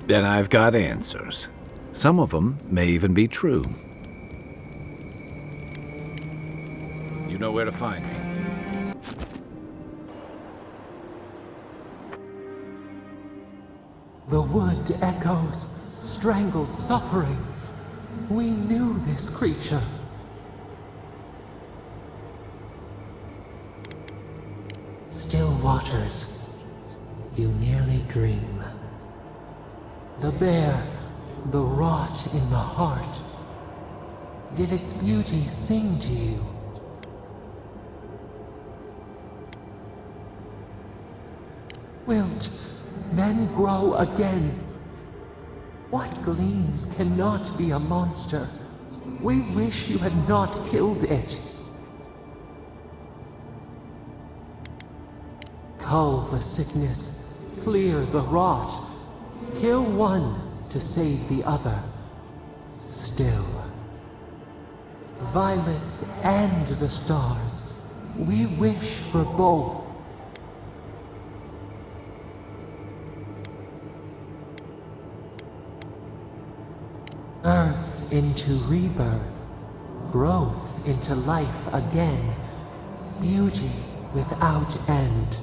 And I've got answers. Some of them may even be true. You know where to find me. The wood echoes, strangled suffering. We knew this creature. Still waters, you nearly dream. The bear, the rot in the heart. Did its beauty sing to you? Wilt, then grow again. What gleams cannot be a monster? We wish you had not killed it. Cull the sickness, clear the rot, kill one to save the other. Still, violets and the stars, we wish for both. Earth into rebirth, growth into life again, beauty without end.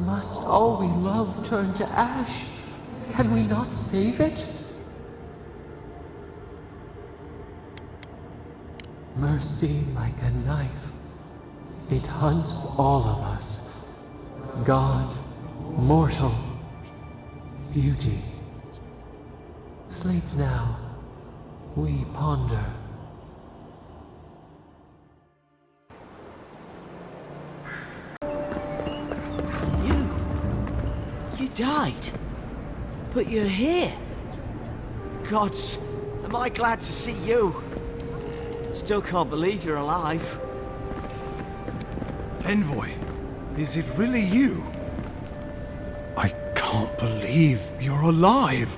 Must all we love turn to ash? Can we not save it? Mercy like a knife, it hunts all of us. God, mortal, beauty. Sleep now, we ponder. You died. But you're here. Gods, am I glad to see you. Still can't believe you're alive. Envoy, is it really you? I can't believe you're alive.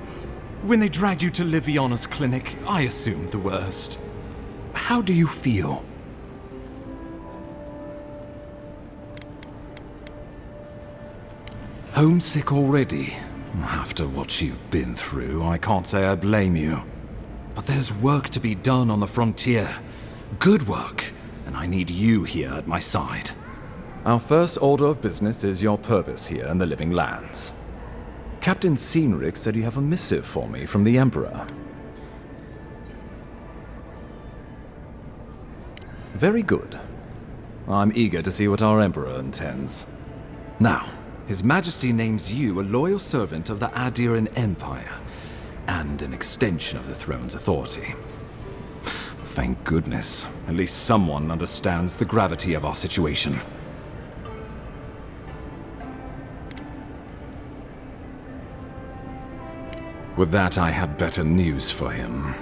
When they dragged you to Liviana's clinic, I assumed the worst. How do you feel? Homesick already? After what you've been through, I can't say I blame you. But there's work to be done on the frontier. Good work, and I need you here at my side. Our first order of business is your purpose here in the Living Lands. Captain Cynric said you have a missive for me from the Emperor. Very good. I'm eager to see what our Emperor intends. Now, His Majesty names you a loyal servant of the Adiran Empire, and an extension of the throne's authority. Thank goodness. At least someone understands the gravity of our situation. With that, I had better news for him.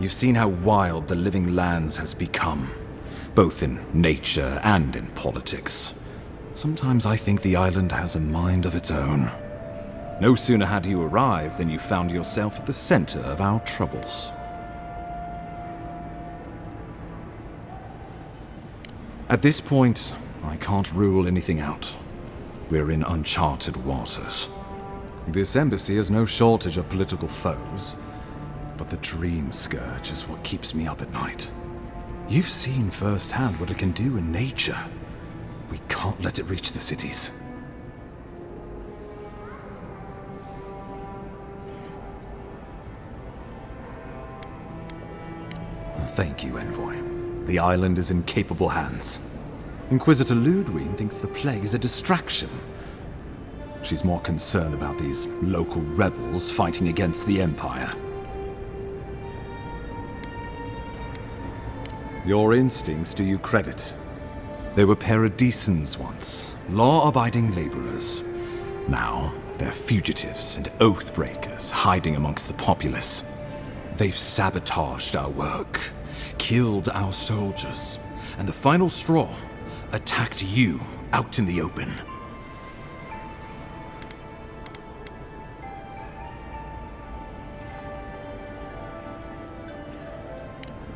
You've seen how wild the Living Lands has become, both in nature and in politics. Sometimes I think the island has a mind of its own. No sooner had you arrived than you found yourself at the center of our troubles. At this point, I can't rule anything out. We're in uncharted waters. This embassy has no shortage of political foes, but the Dream Scourge is what keeps me up at night. You've seen firsthand what it can do in nature. We can't let it reach the cities. Thank you, Envoy. The island is in capable hands. Inquisitor Ludwig thinks the plague is a distraction. She's more concerned about these local rebels fighting against the Empire. Your instincts do you credit. They were paradisans once, law-abiding laborers. Now, they're fugitives and oath-breakers hiding amongst the populace. They've sabotaged our work, killed our soldiers, and the final straw, attacked you out in the open.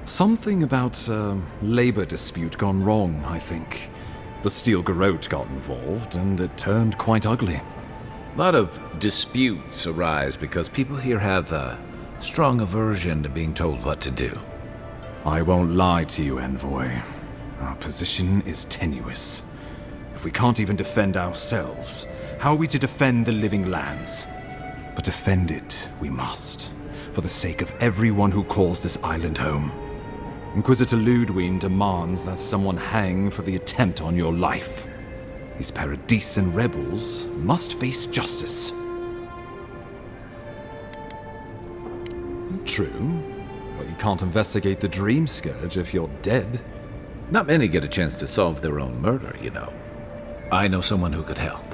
Something about a labor dispute gone wrong, I think. The Steel Garrote got involved, and it turned quite ugly. A lot of disputes arise because people here have a strong aversion to being told what to do. I won't lie to you, Envoy. Our position is tenuous. If we can't even defend ourselves, how are we to defend the Living Lands? But defend it we must, for the sake of everyone who calls this island home. Inquisitor Ludwig demands that someone hang for the attempt on your life. These Paradisan rebels must face justice. True, but you can't investigate the Dream Scourge if you're dead. Not many get a chance to solve their own murder, you know. I know someone who could help.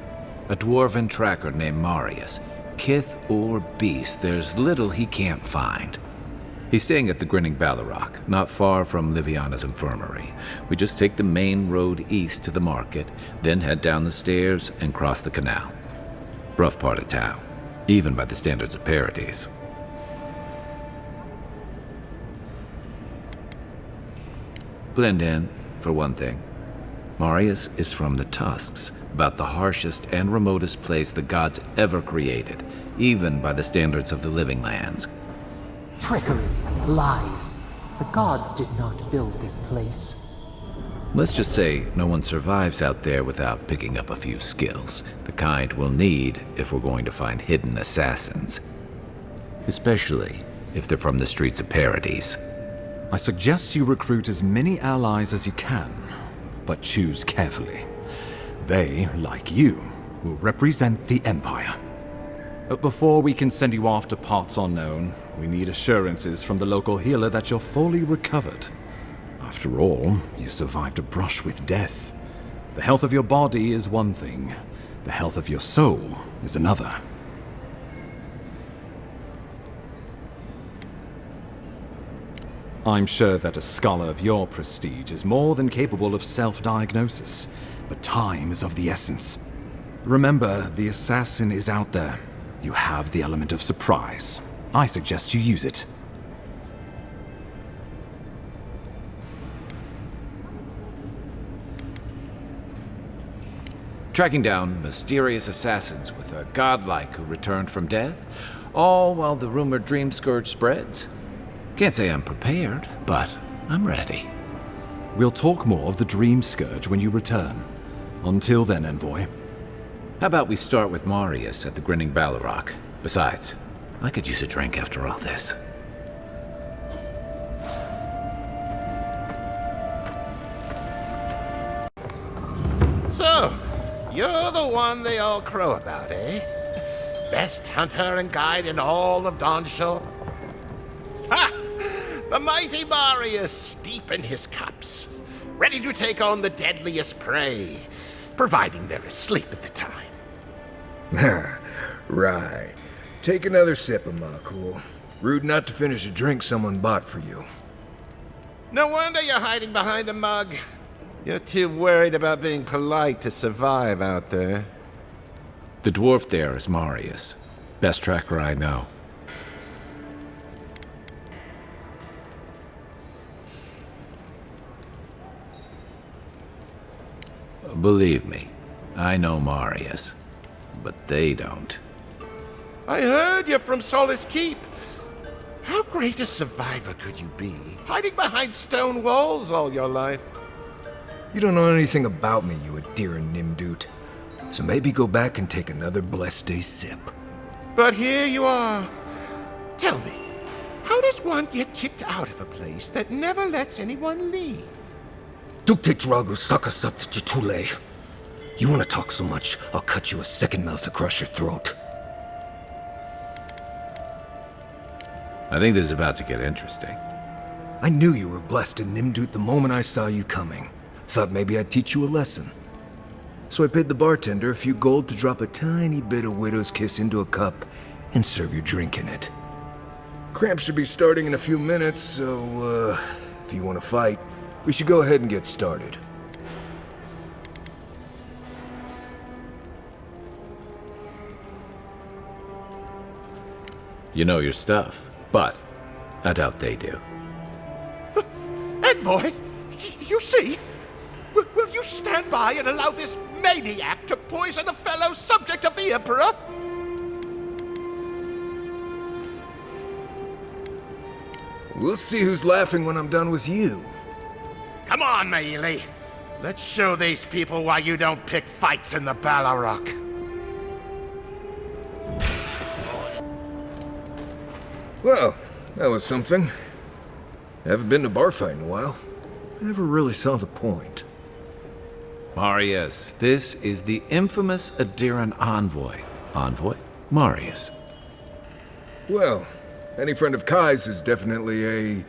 A dwarven tracker named Marius. Kith or beast, there's little he can't find. He's staying at the Grinning Ballarrock, not far from Liviana's infirmary. We just take the main road east to the market, then head down the stairs and cross the canal. Rough part of town, even by the standards of Paradise. Blend in, for one thing. Marius is from the Tusks, about the harshest and remotest place the gods ever created, even by the standards of the Living Lands. Trickery, lies. The gods did not build this place. Let's just say no one survives out there without picking up a few skills, the kind we'll need if we're going to find hidden assassins. Especially if they're from the streets of Paradise. I suggest you recruit as many allies as you can, but choose carefully. They, like you, will represent the Empire. But before we can send you off to parts unknown, we need assurances from the local healer that you're fully recovered. After all, you survived a brush with death. The health of your body is one thing. The health of your soul is another. I'm sure that a scholar of your prestige is more than capable of self-diagnosis, but time is of the essence. Remember, the assassin is out there. You have the element of surprise. I suggest you use it. tracking down mysterious assassins with a godlike who returned from death, all while the rumored Dream Scourge spreads. Can't say I'm prepared, but I'm ready. We'll talk more of the Dream Scourge when you return. Until then, Envoy. How about we start with Marius at the Grinning Balrog? Besides, I could use a drink after all this. So, you're the one they all crow about, eh? Best hunter and guide in all of Dawnshore? Ha! The mighty Marius, deep in his cups, ready to take on the deadliest prey, providing they're asleep at the time. Right. Take another sip of my cool. Rude not to finish a drink someone bought for you. No wonder you're hiding behind a mug. You're too worried about being polite to survive out there. The dwarf there is Marius. Best tracker I know. Believe me, I know Marius, but they don't. I heard you're from Solace Keep. How great a survivor could you be, hiding behind stone walls all your life? You don't know anything about me, you Adira Nimdut. So maybe go back and take another blessed day sip. But here you are. Tell me, how does one get kicked out of a place that never lets anyone leave? Duktetragu sakasat jitule. You want to talk so much, I'll cut you a second mouth across your throat. I think this is about to get interesting. I knew you were blessed in Nimdut the moment I saw you coming. Thought maybe I'd teach you a lesson. So I paid the bartender a few gold to drop a tiny bit of Widow's Kiss into a cup and serve your drink in it. Cramps should be starting in a few minutes, so, if you want to fight, we should go ahead and get started. You know your stuff, but I doubt they do. Envoy, you see? Will you stand by and allow this maniac to poison a fellow subject of the Emperor? We'll see who's laughing when I'm done with you. Come on, Maili. Let's show these people why you don't pick fights in the Balrog. Well, that was something. Haven't been to bar fight in a while. Never really saw the point. Marius, this is the infamous Adiran envoy. Envoy? Marius. Well, any friend of Kai's is definitely a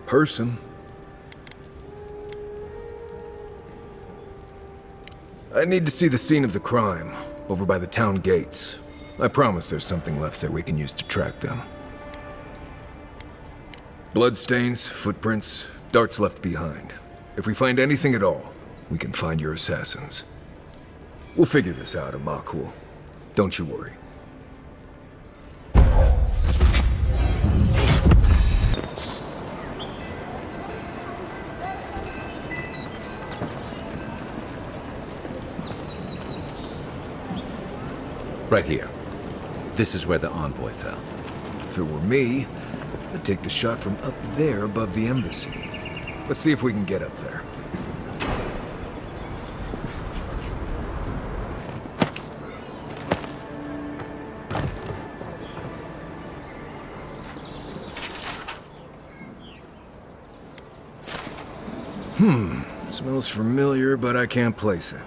person. I need to see the scene of the crime, over by the town gates. I promise there's something left there we can use to track them. Bloodstains, footprints, darts left behind. If we find anything at all, we can find your assassins. We'll figure this out, Amakul. Don't you worry. Right here. This is where the envoy fell. If it were me, I'd take the shot from up there above the embassy. Let's see if we can get up there. Smells familiar, but I can't place it.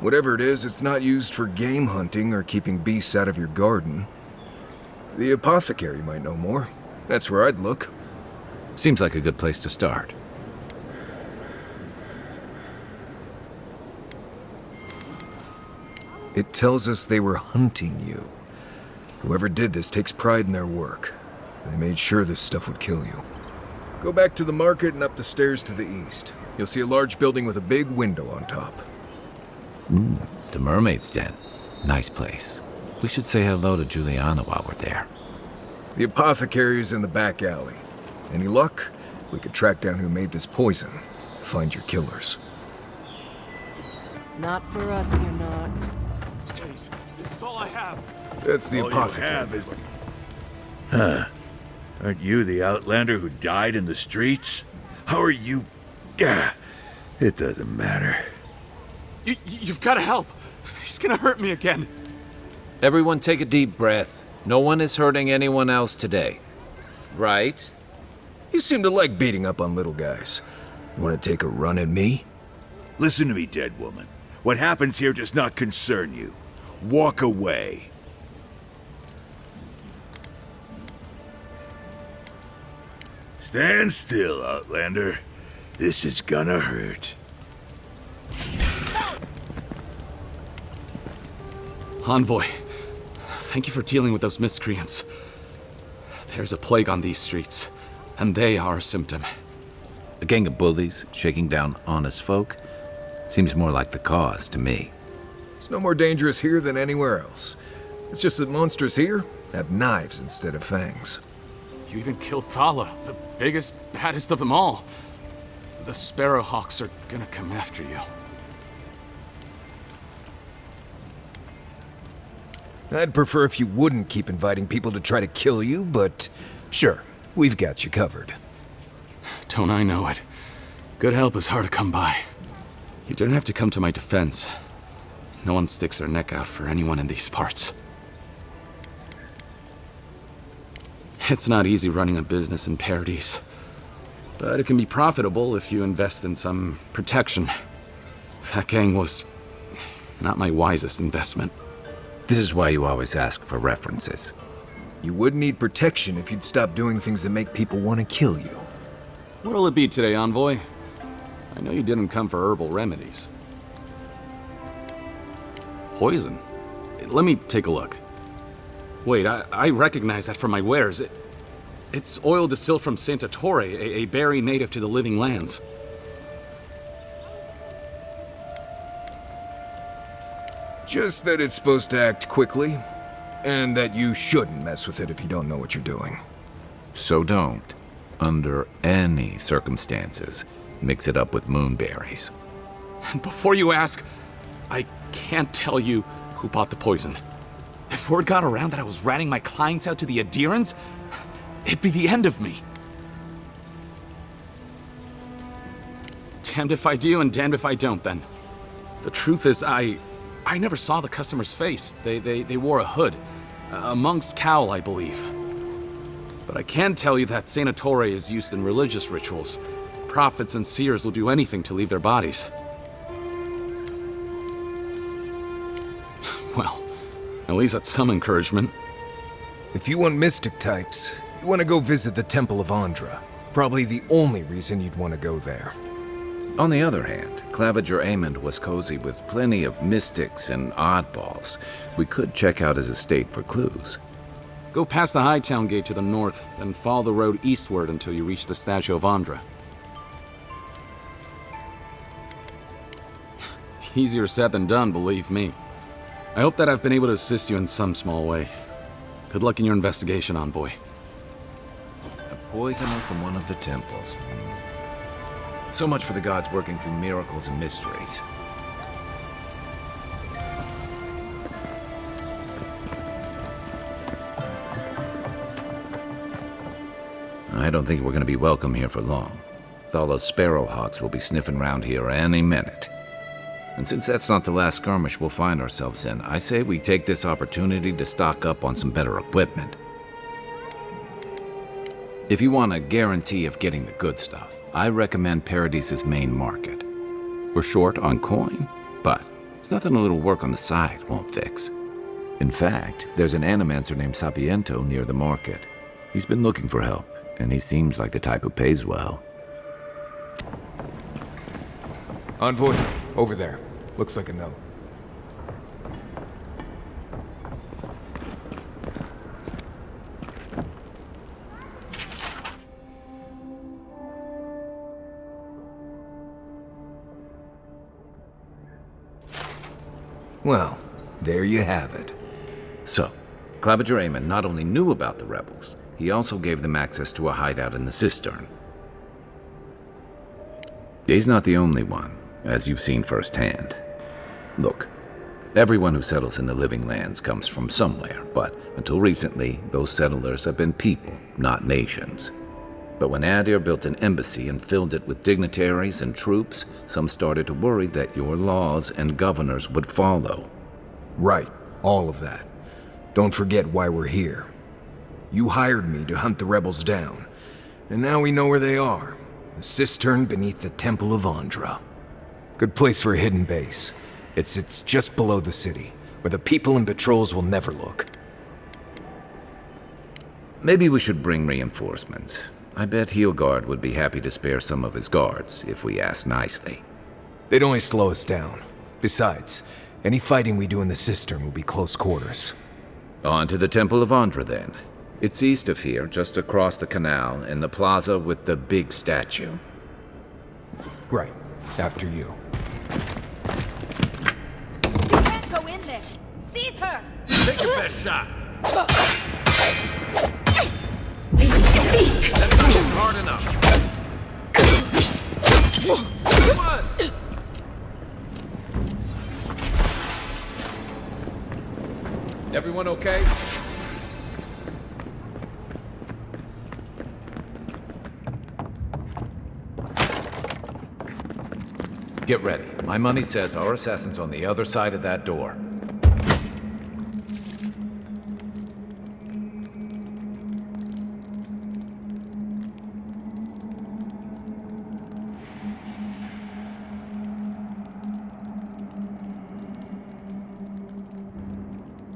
Whatever it is, it's not used for game hunting or keeping beasts out of your garden. The apothecary might know more. That's where I'd look. Seems like a good place to start. It tells us they were hunting you. Whoever did this takes pride in their work. They made sure this stuff would kill you. Go back to the market and up the stairs to the east. You'll see a large building with a big window on top. The Mermaid's Den. Nice place. We should say hello to Juliana while we're there. The apothecary is in the back alley. Any luck? We could track down who made this poison. Find your killers. Not for us, you're not. Please, this is all I have. That's the All you apothecary. have is... Huh. Aren't you the outlander who died in the streets? How are you... Gah. It doesn't matter. You've got to help. He's gonna hurt me again. Everyone take a deep breath. No one is hurting anyone else today. Right? You seem to like beating up on little guys. Want to take a run at me? Listen to me, dead woman. What happens here does not concern you. Walk away. Stand still, Outlander. This is gonna hurt. Envoy, thank you for dealing with those miscreants. There's a plague on these streets, and they are a symptom. A gang of bullies shaking down honest folk? Seems more like the cause to me. It's no more dangerous here than anywhere else. It's just that monsters here have knives instead of fangs. You even killed Thala, the biggest, baddest of them all. The Sparrowhawks are gonna come after you. I'd prefer if you wouldn't keep inviting people to try to kill you, but sure, we've got you covered. Don't I know it? Good help is hard to come by. You don't have to come to my defense. No one sticks their neck out for anyone in these parts. It's not easy running a business in Paradise, but it can be profitable if you invest in some protection. That gang was not my wisest investment. This is why you always ask for references. You would need protection if you'd stop doing things that make people want to kill you. What'll it be today, Envoy? I know you didn't come for herbal remedies. Poison? Let me take a look. Wait, I recognize that from my wares. It's oil distilled from Santa Torre, a berry native to the Living Lands. Just that it's supposed to act quickly, and that you shouldn't mess with it if you don't know what you're doing. So don't, under any circumstances, mix it up with moonberries. And before you ask, I can't tell you who bought the poison. If word got around that I was ratting my clients out to the Adherents, it'd be the end of me. Damned if I do and damned if I don't, then. The truth is, I never saw the customer's face. They wore a hood. A monk's cowl, I believe. But I can tell you that Santa Torre is used in religious rituals. Prophets and seers will do anything to leave their bodies. Well, at least that's some encouragement. If you want mystic types, you want to go visit the Temple of Andra. Probably the only reason you'd want to go there. On the other hand, Claviger Amond was cozy with plenty of mystics and oddballs. We could check out his estate for clues. Go past the Hightown Gate to the north, then follow the road eastward until you reach the statue of Andra. Easier said than done, believe me. I hope that I've been able to assist you in some small way. Good luck in your investigation, Envoy. A poisoner from one of the temples. So much for the gods working through miracles and mysteries. I don't think we're going to be welcome here for long. Thalla's Sparrowhawks will be sniffing around here any minute. And since that's not the last skirmish we'll find ourselves in, I say we take this opportunity to stock up on some better equipment. If you want a guarantee of getting the good stuff, I recommend Paradise's main market. We're short on coin, but it's nothing a little work on the side won't fix. In fact, there's an animancer named Sapiento near the market. He's been looking for help, and he seems like the type who pays well. Envoy, over there. Looks like a note. Well, there you have it. So, Claviger Amon not only knew about the rebels, he also gave them access to a hideout in the cistern. He's not the only one, as you've seen firsthand. Look, everyone who settles in the living lands comes from somewhere, but until recently, those settlers have been people, not nations. But when Adir built an embassy and filled it with dignitaries and troops, some started to worry that your laws and governors would follow. Right, all of that. Don't forget why we're here. You hired me to hunt the rebels down, and now we know where they are. The cistern beneath the Temple of Andra. Good place for a hidden base. It sits just below the city, where the people and patrols will never look. Maybe we should bring reinforcements. I bet Heelguard would be happy to spare some of his guards, if we ask nicely. They'd only slow us down. Besides, any fighting we do in the cistern will be close quarters. On to the Temple of Andra, then. It's east of here, just across the canal, in the plaza with the big statue. Right. After you. You can't go in there! Seize her! Take your best shot. Seek! That's not hard enough. Come on! Everyone okay? Get ready. My money says our assassin's on the other side of that door.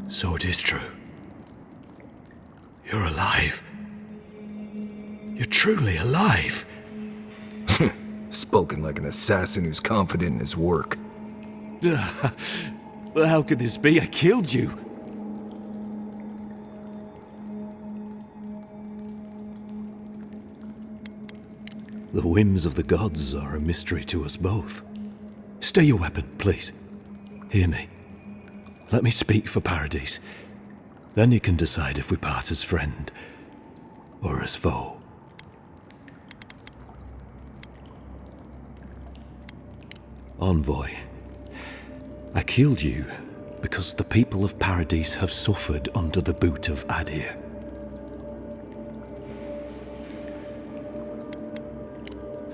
So it is true. You're alive. You're truly alive. Spoken like an assassin who's confident in his work. Well, how could this be? I killed you. The whims of the gods are a mystery to us both. Stay your weapon, please. Hear me. Let me speak for Paradise. Then you can decide if we part as friend or as foe. Envoy, I killed you because the people of Paradise have suffered under the boot of Adir.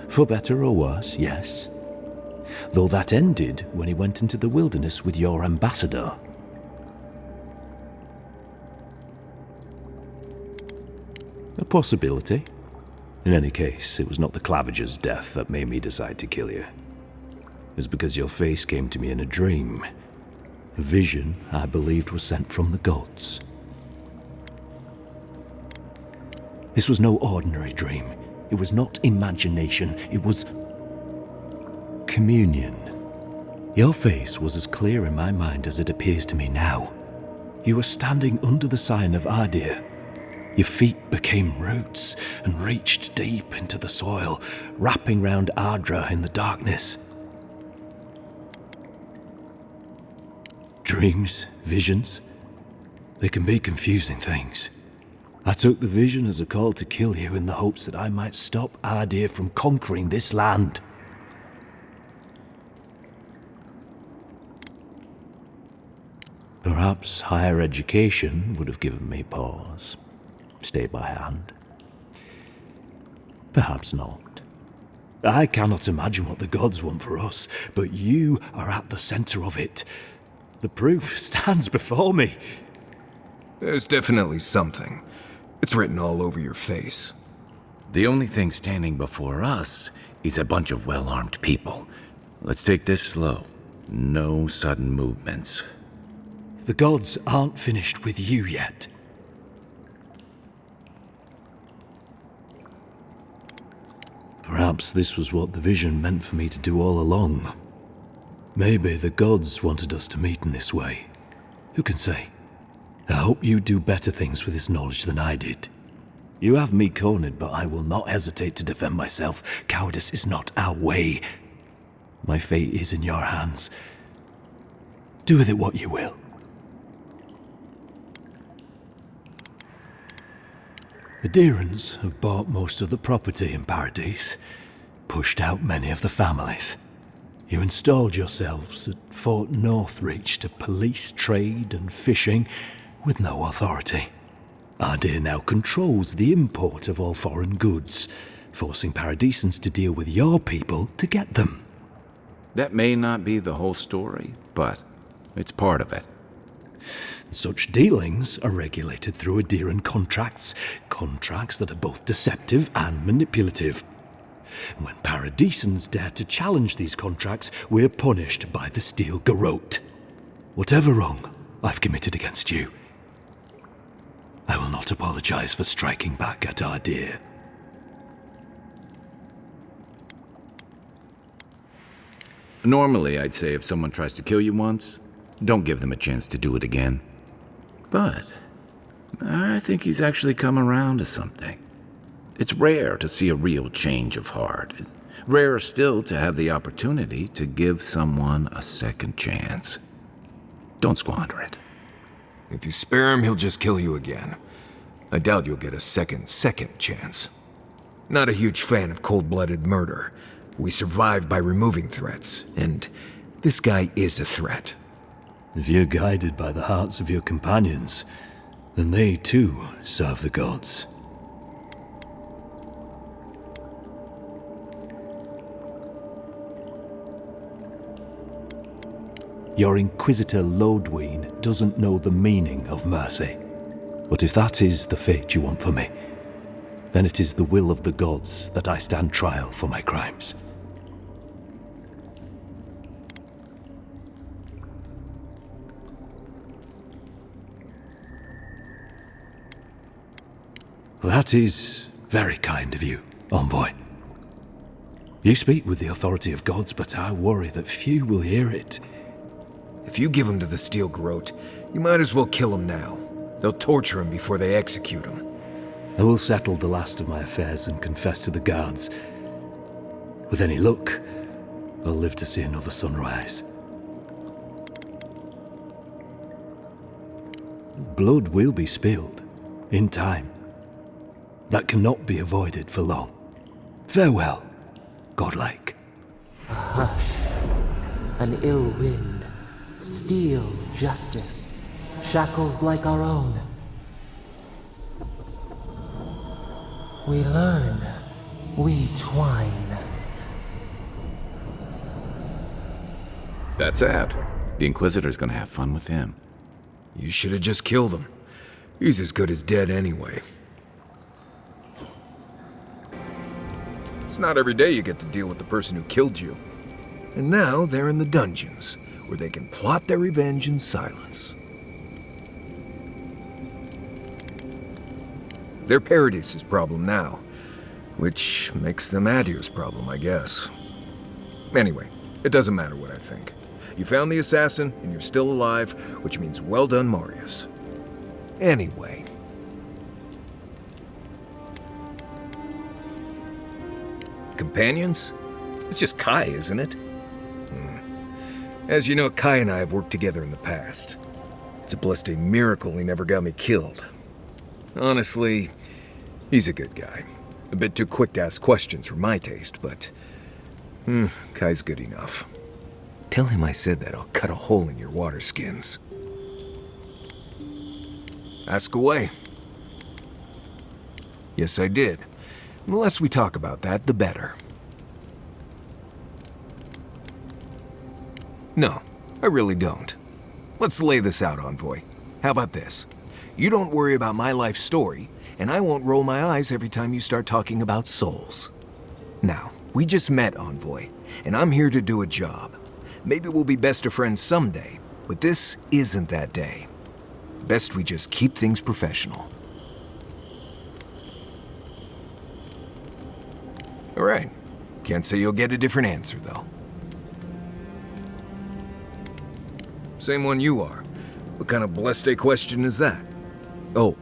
For better or worse, yes. Though that ended when he went into the wilderness with your ambassador. A possibility. In any case, it was not the Clavager's death that made me decide to kill you. It was because your face came to me in a dream. A vision I believed was sent from the gods. This was no ordinary dream. It was not imagination. It was communion. Your face was as clear in my mind as it appears to me now. You were standing under the sign of Adir. Your feet became roots and reached deep into the soil, wrapping round Ardra in the darkness. Dreams, visions, they can be confusing things. I took the vision as a call to kill you in the hopes that I might stop Adir from conquering this land. Perhaps higher education would have given me pause. Stay by hand. Perhaps not. I cannot imagine what the gods want for us, but you are at the center of it. The proof stands before me. There's definitely something. It's written all over your face. The only thing standing before us is a bunch of well-armed people. Let's take this slow. No sudden movements. The gods aren't finished with you yet. Perhaps this was what the vision meant for me to do all along. Maybe the gods wanted us to meet in this way. Who can say? I hope you do better things with this knowledge than I did. You have me cornered, but I will not hesitate to defend myself. Cowardice is not our way. My fate is in your hands. Do with it what you will. The Deerans have bought most of the property in Paradise, pushed out many of the families. You installed yourselves at Fort Northreach to police trade and fishing with no authority. Ardea now controls the import of all foreign goods, forcing Paradisans to deal with your people to get them. That may not be the whole story, but it's part of it. Such dealings are regulated through Aderan contracts that are both deceptive and manipulative. When Paradisans dare to challenge these contracts, we're punished by the Steel Garrote. Whatever wrong I've committed against you, I will not apologize for striking back at Ardea. Normally, I'd say if someone tries to kill you once, don't give them a chance to do it again. But I think he's actually come around to something. It's rare to see a real change of heart. Rarer still to have the opportunity to give someone a second chance. Don't squander it. If you spare him, he'll just kill you again. I doubt you'll get a second chance. Not a huge fan of cold-blooded murder. We survive by removing threats, and this guy is a threat. If you're guided by the hearts of your companions, then they too serve the gods. Your Inquisitor Lodween doesn't know the meaning of mercy. But if that is the fate you want for me, then it is the will of the gods that I stand trial for my crimes. That is very kind of you, Envoy. You speak with the authority of gods, but I worry that few will hear it. If you give him to the Steel Garrote, you might as well kill him now. They'll torture him before they execute him. I will settle the last of my affairs and confess to the guards. With any luck, I'll live to see another sunrise. Blood will be spilled, in time. That cannot be avoided for long. Farewell, godlike. A hush, an ill wind, steel justice, shackles like our own. We learn, we twine. That's sad. The Inquisitor's gonna have fun with him. You should have just killed him. He's as good as dead anyway. It's not every day you get to deal with the person who killed you. And now they're in the dungeons, where they can plot their revenge in silence. They're Paradis's problem now, which makes them Adir's problem, I guess. Anyway, it doesn't matter what I think. You found the assassin, and you're still alive, which means well done, Marius. Anyway. Companions? It's just Kai, isn't it? As you know, Kai and I have worked together in the past. It's a blessed miracle he never got me killed. Honestly, he's a good guy. A bit too quick to ask questions for my taste, but... Kai's good enough. Tell him I said that I'll cut a hole in your water skins. Ask away. Yes, I did. The less we talk about that, the better. No, I really don't. Let's lay this out, Envoy. How about this? You don't worry about my life story, and I won't roll my eyes every time you start talking about souls. Now, we just met, Envoy, and I'm here to do a job. Maybe we'll be best of friends someday, but this isn't that day. Best we just keep things professional. All right. Can't say you'll get a different answer, though. Same one you are. What kind of blessed question is that? Oh,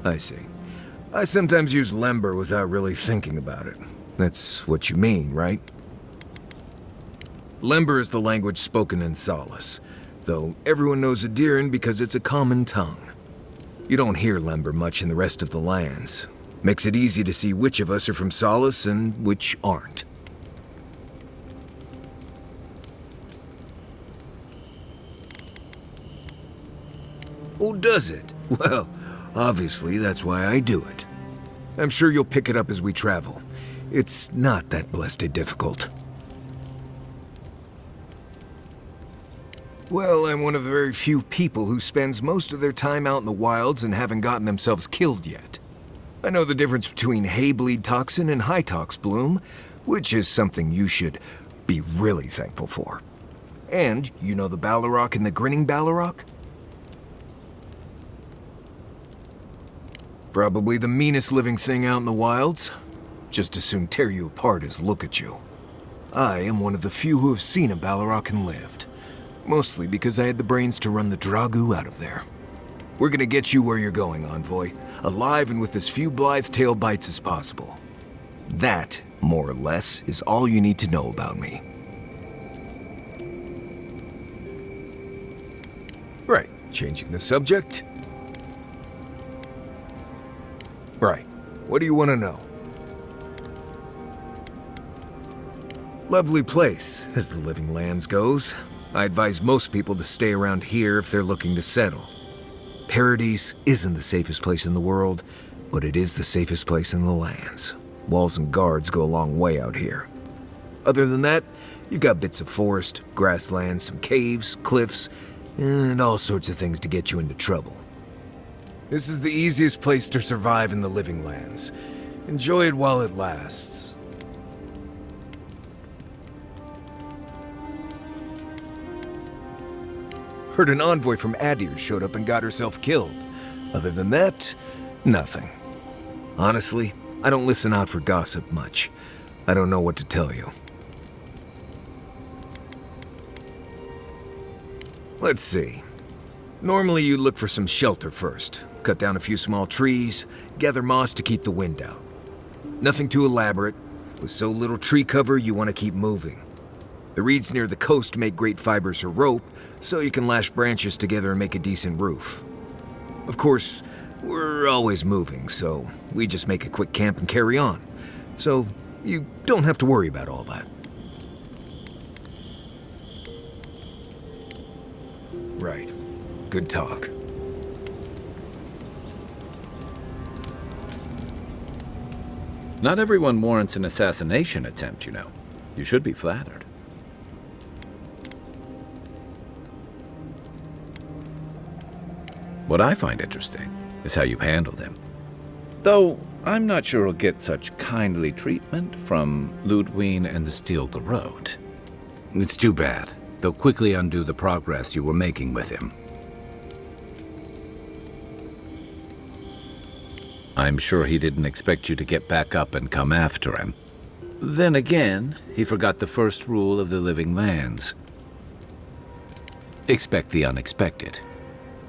I see. I sometimes use Lember without really thinking about it. That's what you mean, right? Lember is the language spoken in Solace, though everyone knows Adiran because it's a common tongue. You don't hear Lember much in the rest of the lands. Makes it easy to see which of us are from Solace and which aren't. Oh, does it? Well, obviously that's why I do it. I'm sure you'll pick it up as we travel. It's not that blessed difficult. Well, I'm one of the very few people who spends most of their time out in the wilds and haven't gotten themselves killed yet. I know the difference between hay bleed toxin and high tox bloom, which is something you should be really thankful for. And you know the Ballarok and the grinning Ballarok? Probably the meanest living thing out in the wilds. Just as soon tear you apart as look at you. I am one of the few who have seen a Ballarok and lived. Mostly because I had the brains to run the Dragu out of there. We're gonna get you where you're going, Envoy. Alive and with as few blithe tail bites as possible. That, more or less, is all you need to know about me. Right, changing the subject. Right, what do you want to know? Lovely place, as the Living Lands goes. I advise most people to stay around here if they're looking to settle. Paradise isn't the safest place in the world, but it is the safest place in the lands. Walls and guards go a long way out here. Other than that, you've got bits of forest, grasslands, some caves, cliffs, and all sorts of things to get you into trouble. This is the easiest place to survive in the Living Lands. Enjoy it while it lasts. Heard an envoy from Adir showed up and got herself killed. Other than that, nothing. Honestly, I don't listen out for gossip much. I don't know what to tell you. Let's see. Normally you look for some shelter first. Cut down a few small trees, gather moss to keep the wind out. Nothing too elaborate. With so little tree cover, you want to keep moving. The reeds near the coast make great fibers for rope, so you can lash branches together and make a decent roof. Of course, we're always moving, so we just make a quick camp and carry on. So you don't have to worry about all that. Right. Good talk. Not everyone warrants an assassination attempt, you know. You should be flattered. What I find interesting is how you handled him. Though, I'm not sure he'll get such kindly treatment from Ludwig and the Steel Garrote. It's too bad. They'll quickly undo the progress you were making with him. I'm sure he didn't expect you to get back up and come after him. Then again, he forgot the first rule of the Living Lands. Expect the unexpected.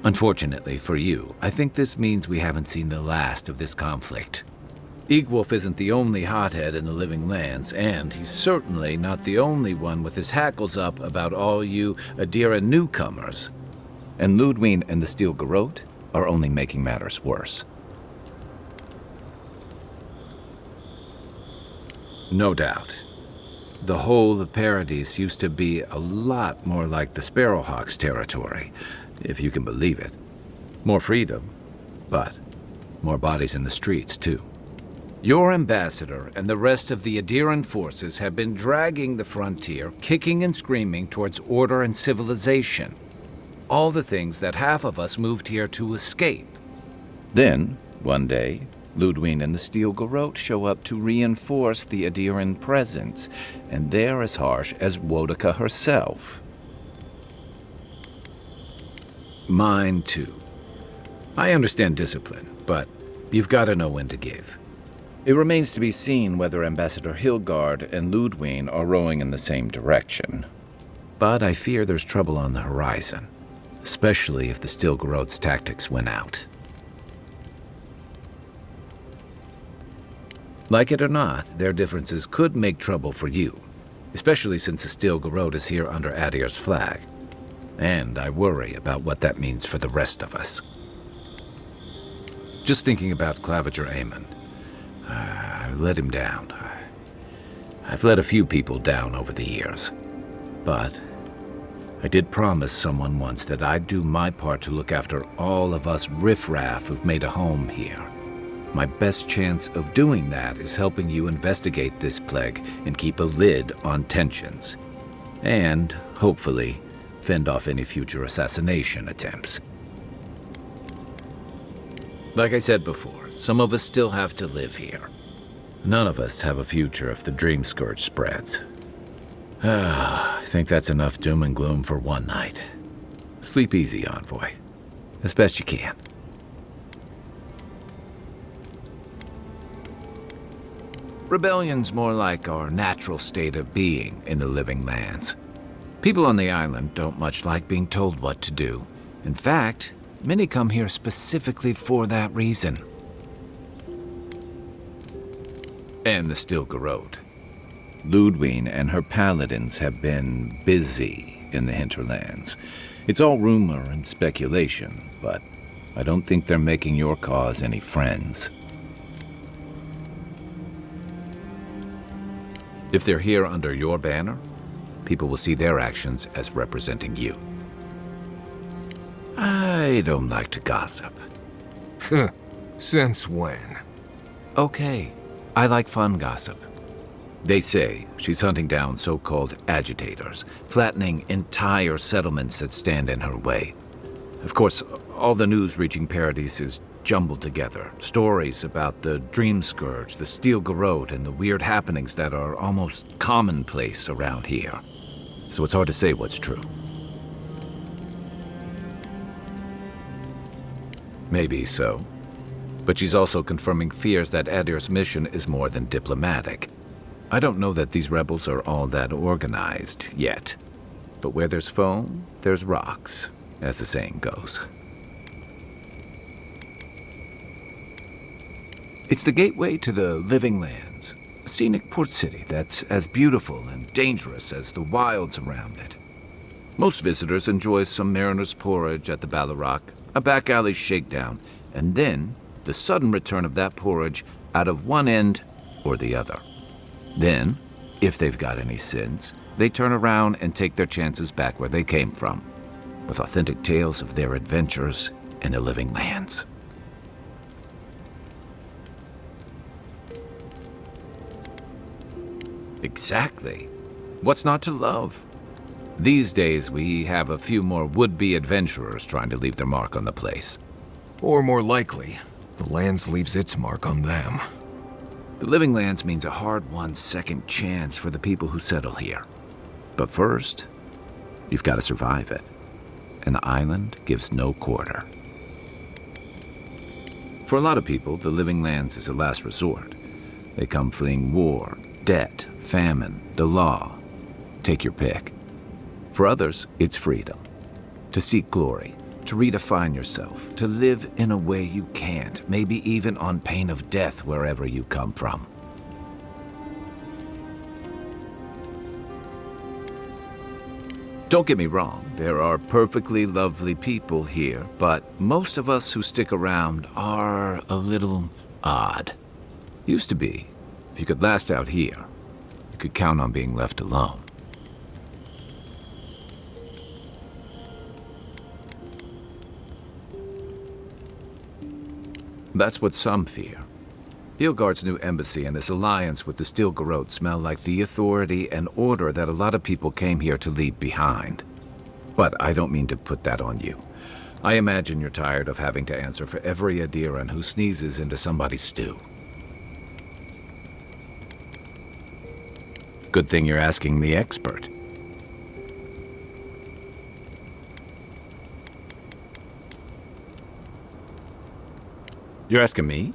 Unfortunately for you, I think this means we haven't seen the last of this conflict. Eagwolf isn't the only hothead in the Living Lands, and he's certainly not the only one with his hackles up about all you Adira newcomers. And Ludwig and the Steel Garrote are only making matters worse. No doubt. The whole of Paradise used to be a lot more like the Sparrowhawks' territory, if you can believe it. More freedom, but more bodies in the streets, too. Your ambassador and the rest of the Adiran forces have been dragging the frontier, kicking and screaming towards order and civilization. All the things that half of us moved here to escape. Then, one day, Ludwig and the Steel Garrote show up to reinforce the Adiran presence, and they're as harsh as Wodika herself. Mine, too. I understand discipline, but you've got to know when to give. It remains to be seen whether Ambassador Hilgard and Ludwig are rowing in the same direction. But I fear there's trouble on the horizon, especially if the Steel Garrote's tactics win out. Like it or not, their differences could make trouble for you, especially since the Steel Garrote is here under Adir's flag. And I worry about what that means for the rest of us. Just thinking about Claviger Amon. I let him down. I've let a few people down over the years. But I did promise someone once that I'd do my part to look after all of us riffraff who've made a home here. My best chance of doing that is helping you investigate this plague and keep a lid on tensions. And, hopefully, fend off any future assassination attempts. Like I said before, some of us still have to live here. None of us have a future if the Dream Scourge spreads. I think that's enough doom and gloom for one night. Sleep easy, Envoy. As best you can. Rebellion's more like our natural state of being in the living lands. People on the island don't much like being told what to do. In fact, many come here specifically for that reason. And the Stilgarrote. Ludwine and her paladins have been busy in the hinterlands. It's all rumor and speculation, but I don't think they're making your cause any friends. If they're here under your banner, people will see their actions as representing you. I don't like to gossip. Since when? Okay, I like fun gossip. They say she's hunting down so-called agitators, flattening entire settlements that stand in her way. Of course, all the news reaching Paradis is jumbled together. Stories about the Dream Scourge, the Stilgarrote, and the weird happenings that are almost commonplace around here. So it's hard to say what's true. Maybe so. But she's also confirming fears that Adir's mission is more than diplomatic. I don't know that these rebels are all that organized yet. But where there's foam, there's rocks, as the saying goes. It's the gateway to the living lands, a scenic port city that's as beautiful and dangerous as the wilds around it. Most visitors enjoy some mariner's porridge at the Ballarrock, a back alley shakedown, and then the sudden return of that porridge out of one end or the other. Then, if they've got any sins, they turn around and take their chances back where they came from, with authentic tales of their adventures in the living lands. Exactly. What's not to love? These days, we have a few more would-be adventurers trying to leave their mark on the place. Or more likely, the lands leaves its mark on them. The living lands means a hard-won second chance for the people who settle here. But first, you've got to survive it. And the island gives no quarter. For a lot of people, the living lands is a last resort. They come fleeing war, debt, famine, the law. Take your pick. For others, it's freedom. To seek glory, to redefine yourself, to live in a way you can't, maybe even on pain of death wherever you come from. Don't get me wrong, there are perfectly lovely people here, but most of us who stick around are a little odd. Used to be. If you could last out here, you could count on being left alone. That's what some fear. Hilgard's new embassy and his alliance with the Stilgarrote smell like the authority and order that a lot of people came here to leave behind. But I don't mean to put that on you. I imagine you're tired of having to answer for every Adiran who sneezes into somebody's stew. Good thing you're asking the expert. You're asking me?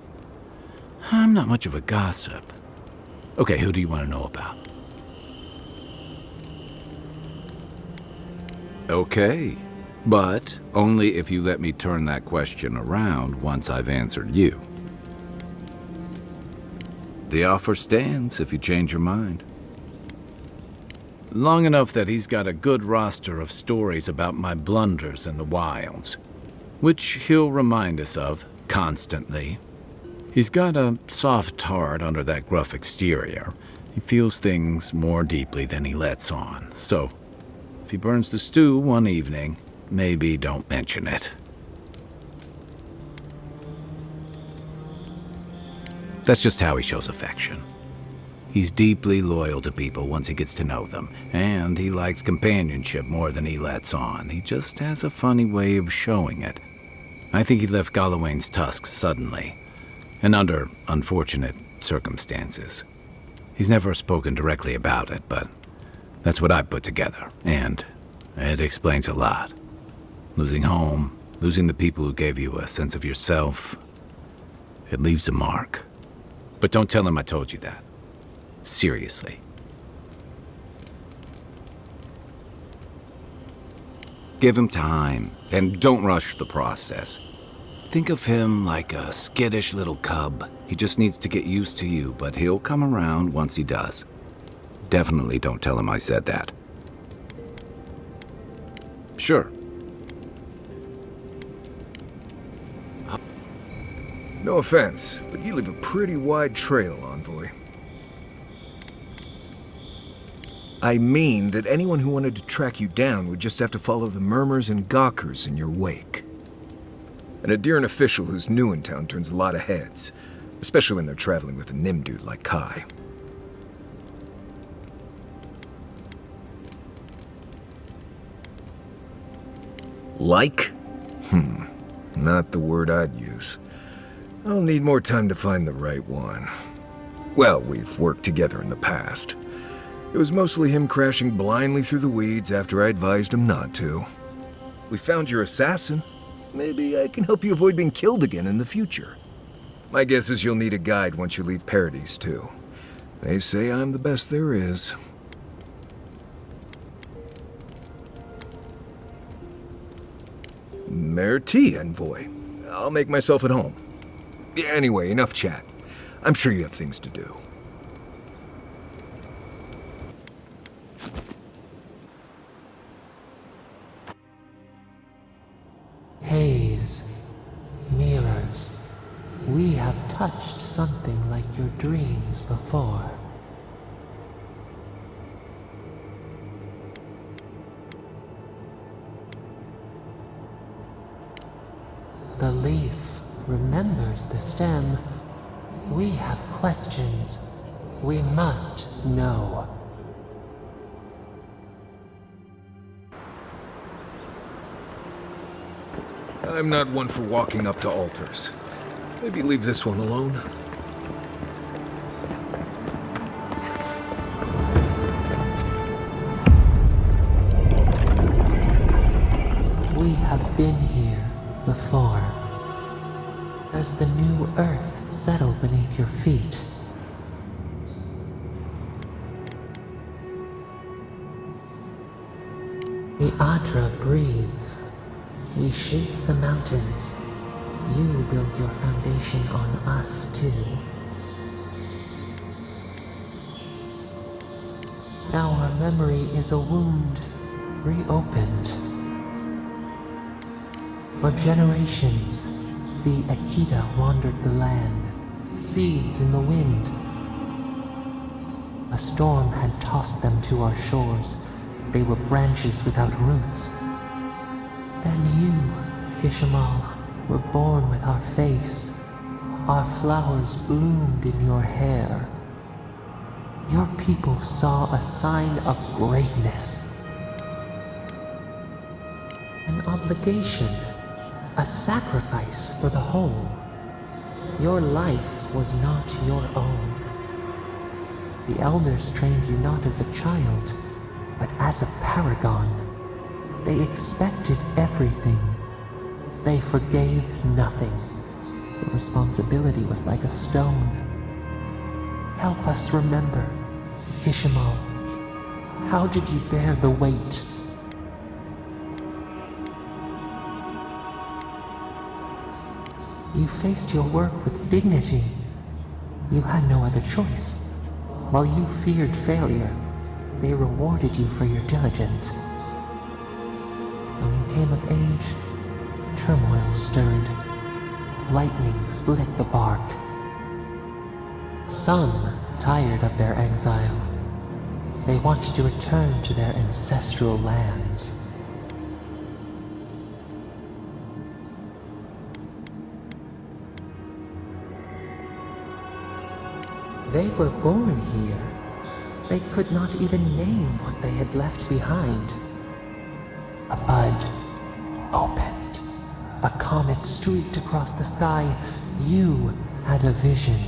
I'm not much of a gossip. Okay, who do you want to know about? Okay, but only if you let me turn that question around once I've answered you. The offer stands if you change your mind. Long enough that he's got a good roster of stories about my blunders in the wilds, which he'll remind us of constantly. He's got a soft heart under that gruff exterior. He feels things more deeply than he lets on, so If he burns the stew one evening, maybe don't mention it. That's just how he shows affection. He's deeply loyal to people once he gets to know them, and he likes companionship more than he lets on. He just has a funny way of showing it. I think he left Gallowayne's tusks suddenly, and under unfortunate circumstances. He's never spoken directly about it, but that's what I put together, and it explains a lot. Losing home, losing the people who gave you a sense of yourself, it leaves a mark. But don't tell him I told you that. Seriously. Give him time, and don't rush the process. Think of him like a skittish little cub. He just needs to get used to you, but he'll come around once he does. Definitely don't tell him I said that. Sure. No offense, but you leave a pretty wide trail, Envoy. I mean that anyone who wanted to track you down would just have to follow the murmurs and gawkers in your wake. An Adiran official who's new in town turns a lot of heads, especially when they're traveling with a Nimdude like Kai. Like? Not the word I'd use. I'll need more time to find the right one. Well, we've worked together in the past. It was mostly him crashing blindly through the weeds after I advised him not to. We found your assassin. Maybe I can help you avoid being killed again in the future. My guess is you'll need a guide once you leave Paradise, too. They say I'm the best there is. Merci, Envoy. I'll make myself at home. Anyway, enough chat. I'm sure you have things to do. Haze, mirrors, we have touched something like your dreams before. The leaf remembers the stem. We have questions. We must know. I'm not one for walking up to altars. Maybe leave this one alone. We have been here before. Does the new earth settle beneath your feet? The Adra breathes. We shape the mountains. You build your foundation on us, too. Now our memory is a wound, reopened. For generations, the Akita wandered the land, seeds in the wind. A storm had tossed them to our shores. They were branches without roots. Then you, Kishimal, were born with our face. Our flowers bloomed in your hair. Your people saw a sign of greatness. An obligation, a sacrifice for the whole. Your life was not your own. The elders trained you not as a child, but as a paragon. They expected everything. They forgave nothing. The responsibility was like a stone. Help us remember, Kishimal. How did you bear the weight? You faced your work with dignity. You had no other choice. While you feared failure, they rewarded you for your diligence. When you came of age, turmoil stirred. Lightning split the bark. Some tired of their exile. They wanted to return to their ancestral lands. They were born here. They could not even name what they had left behind. A bud opened. A comet streaked across the sky. You had a vision.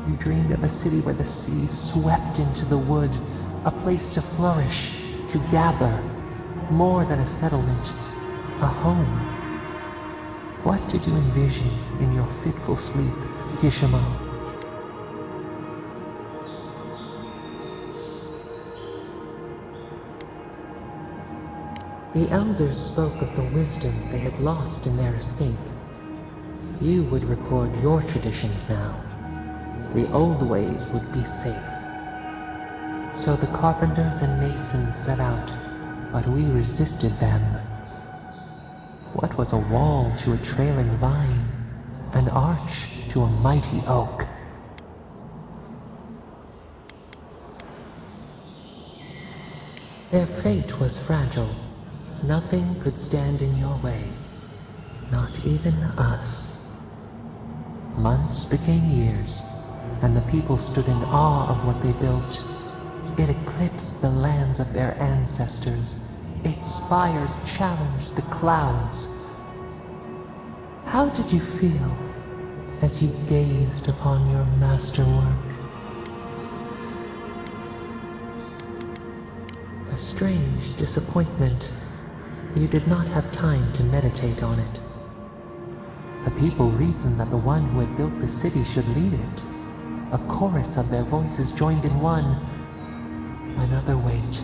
You dreamed of a city where the sea swept into the wood, a place to flourish, to gather, more than a settlement, a home. What did you envision in your fitful sleep, Kishimo? The elders spoke of the wisdom they had lost in their escape. You would record your traditions now. The old ways would be safe. So the carpenters and masons set out, but we resisted them. What was a wall to a trailing vine? An arch to a mighty oak? Their fate was fragile. Nothing could stand in your way. Not even us. Months became years, and the people stood in awe of what they built. It eclipsed the lands of their ancestors. Its spires challenged the clouds. How did you feel as you gazed upon your masterwork? A strange disappointment. You did not have time to meditate on it. The people reasoned that the one who had built the city should lead it. A chorus of their voices joined in one. Another wait.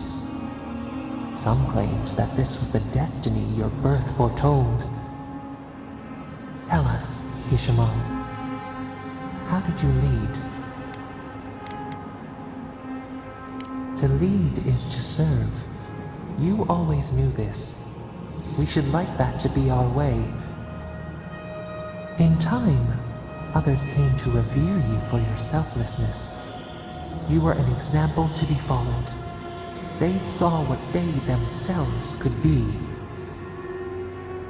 Some claimed that this was the destiny your birth foretold. Tell us, Kishimo, how did you lead? To lead is to serve. You always knew this. We should like that to be our way. In time, others came to revere you for your selflessness. You were an example to be followed. They saw what they themselves could be.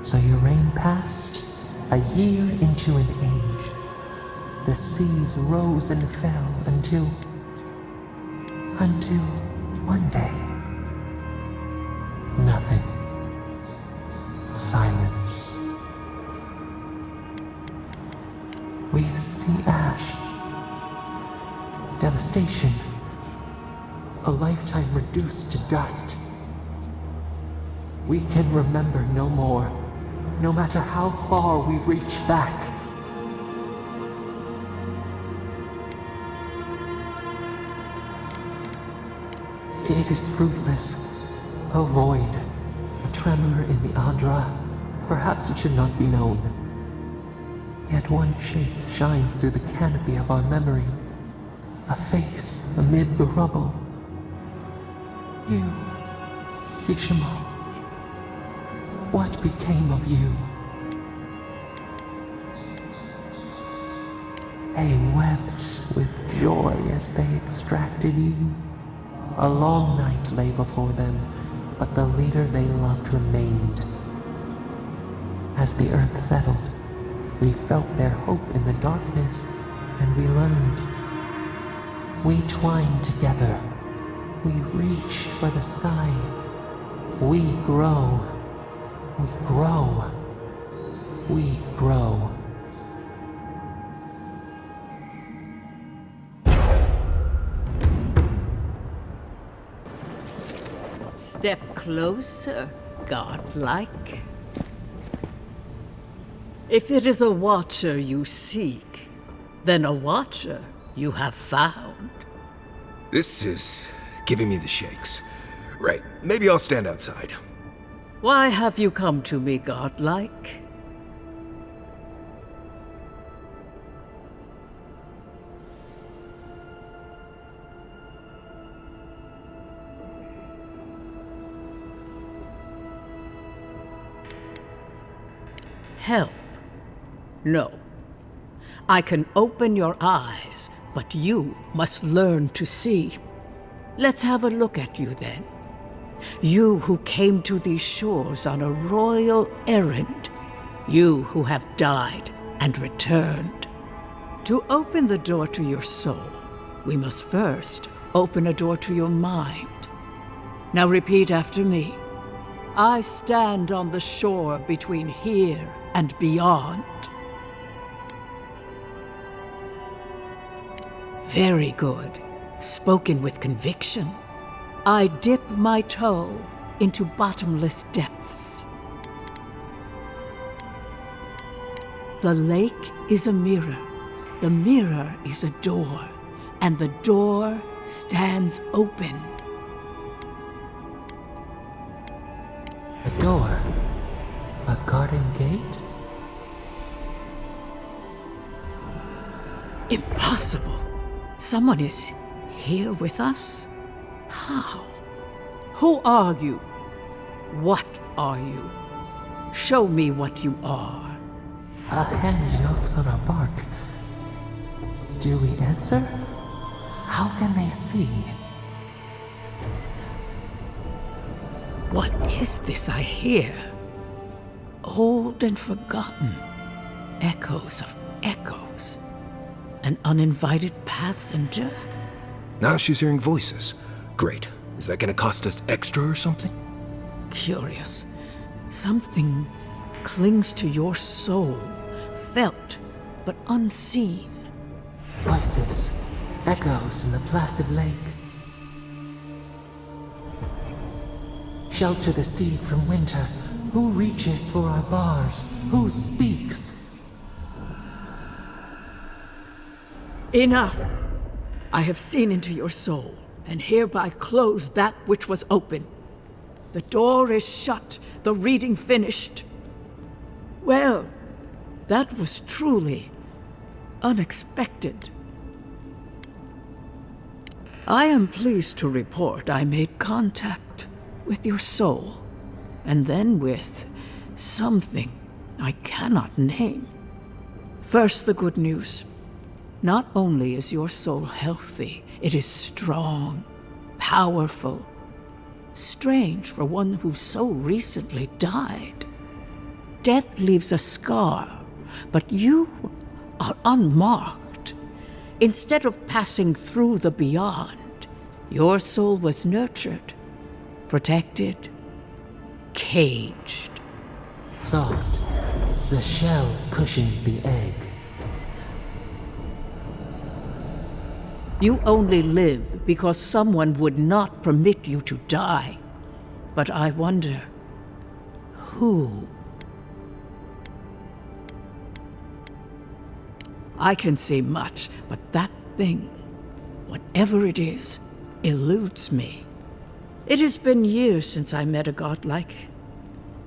So your reign passed, a year into an age. The seas rose and fell until one day, nothing. Silence. We see ash. Devastation. A lifetime reduced to dust. We can remember no more, no matter how far we reach back. It is fruitless. A void. A tremor in the Adra. Perhaps it should not be known. Yet one shape shines through the canopy of our memory. A face amid the rubble. You, Kishimo. What became of you? They wept with joy as they extracted you. A long night lay before them, but the leader they loved remained. As the earth settled, we felt their hope in the darkness, and we learned. We twine together. We reach for the sky. We grow. We grow. We grow. Step closer, godlike. If it is a watcher you seek, then a watcher you have found. This is giving me the shakes. Right, maybe I'll stand outside. Why have you come to me, godlike? Help? No. I can open your eyes, but you must learn to see. Let's have a look at you then. You who came to these shores on a royal errand. You who have died and returned. To open the door to your soul, we must first open a door to your mind. Now repeat after me. I stand on the shore between here and beyond. Very good. Spoken with conviction. I dip my toe into bottomless depths. The lake is a mirror. The mirror is a door. And the door stands open. A door? A garden gate? Impossible. Someone is here with us? How? Who are you? What are you? Show me what you are. A hand knocks on our bark. Do we answer? How can they see? What is this I hear? Old and forgotten. Echoes of echoes. An uninvited passenger? Now she's hearing voices. Great. Is that gonna cost us extra or something? Curious. Something clings to your soul, felt but unseen. Voices, echoes in the placid lake. Shelter the seed from winter. Who reaches for our bars? Who speaks? Enough! I have seen into your soul, and hereby close that which was open. The door is shut, the reading finished. Well, that was truly unexpected. I am pleased to report I made contact with your soul, and then with something I cannot name. First, the good news. Not only is your soul healthy, it is strong, powerful. Strange for one who so recently died. Death leaves a scar, but you are unmarked. Instead of passing through the beyond, your soul was nurtured, protected, caged. Soft. The shell cushions the egg. You only live because someone would not permit you to die. But I wonder, who? I can say much, but that thing, whatever it is, eludes me. It has been years since I met a godlike.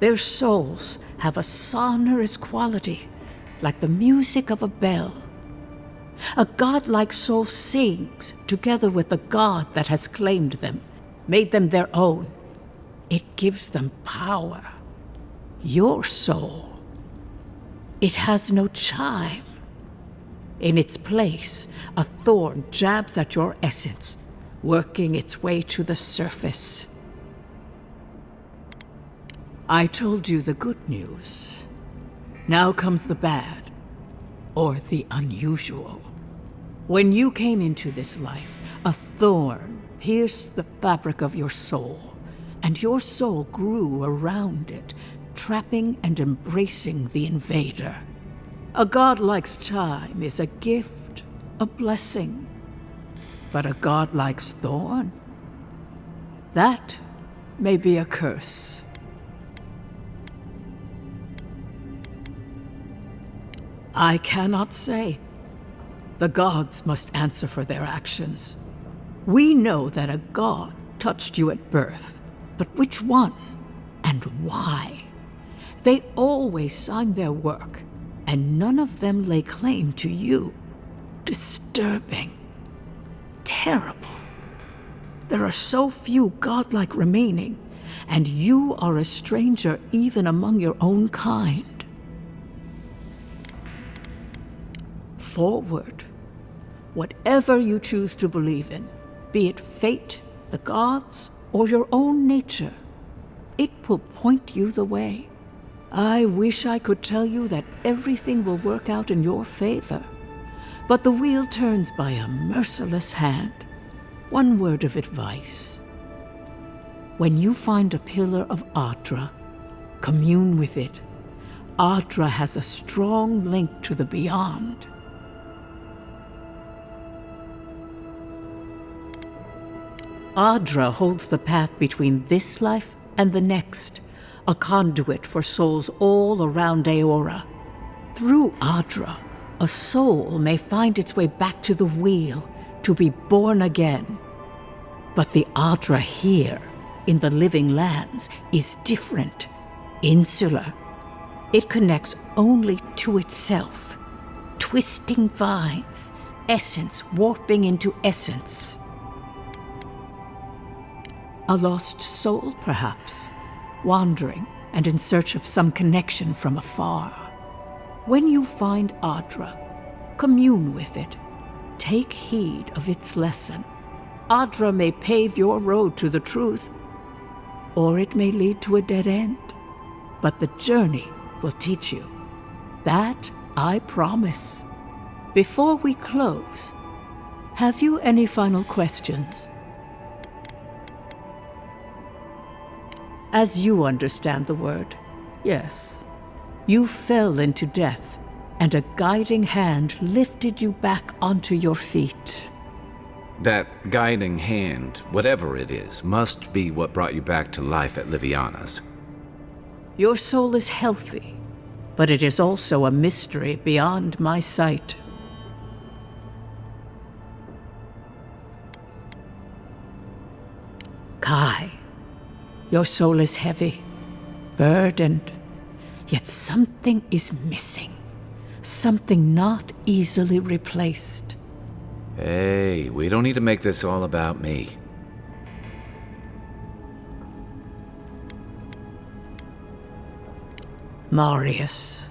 Their souls have a sonorous quality, like the music of a bell. A godlike soul sings together with the god that has claimed them, made them their own. It gives them power. Your soul, it has no chime. In its place, a thorn jabs at your essence, working its way to the surface. I told you the good news. Now comes the bad, or the unusual. When you came into this life, a thorn pierced the fabric of your soul, and your soul grew around it, trapping and embracing the invader. A godlike's chime is a gift, a blessing. But a godlike's thorn? That may be a curse. I cannot say. The gods must answer for their actions. We know that a god touched you at birth, but which one and why? They always signed their work, and none of them lay claim to you. Disturbing. Terrible. There are so few godlike remaining, and you are a stranger even among your own kind. Forward. Whatever you choose to believe in, be it fate, the gods, or your own nature. It will point you the way. I wish I could tell you that everything will work out in your favor. But the wheel turns by a merciless hand. One word of advice. When you find a pillar of Ardra, commune with it. Ardra has a strong link to the beyond. Ardra holds the path between this life and the next, a conduit for souls all around Aora. Through Ardra, a soul may find its way back to the wheel to be born again. But the Ardra here, in the living lands, is different, insular. It connects only to itself, twisting vines, essence warping into essence. A lost soul, perhaps, wandering and in search of some connection from afar. When you find Ardra, commune with it. Take heed of its lesson. Ardra may pave your road to the truth, or it may lead to a dead end. But the journey will teach you. That I promise. Before we close, have you any final questions? As you understand the word, yes. You fell into death, and a guiding hand lifted you back onto your feet. That guiding hand, whatever it is, must be what brought you back to life at Liviana's. Your soul is healthy, but it is also a mystery beyond my sight. Kai, your soul is heavy, burdened, yet something is missing. Something not easily replaced. Hey, we don't need to make this all about me. Marius,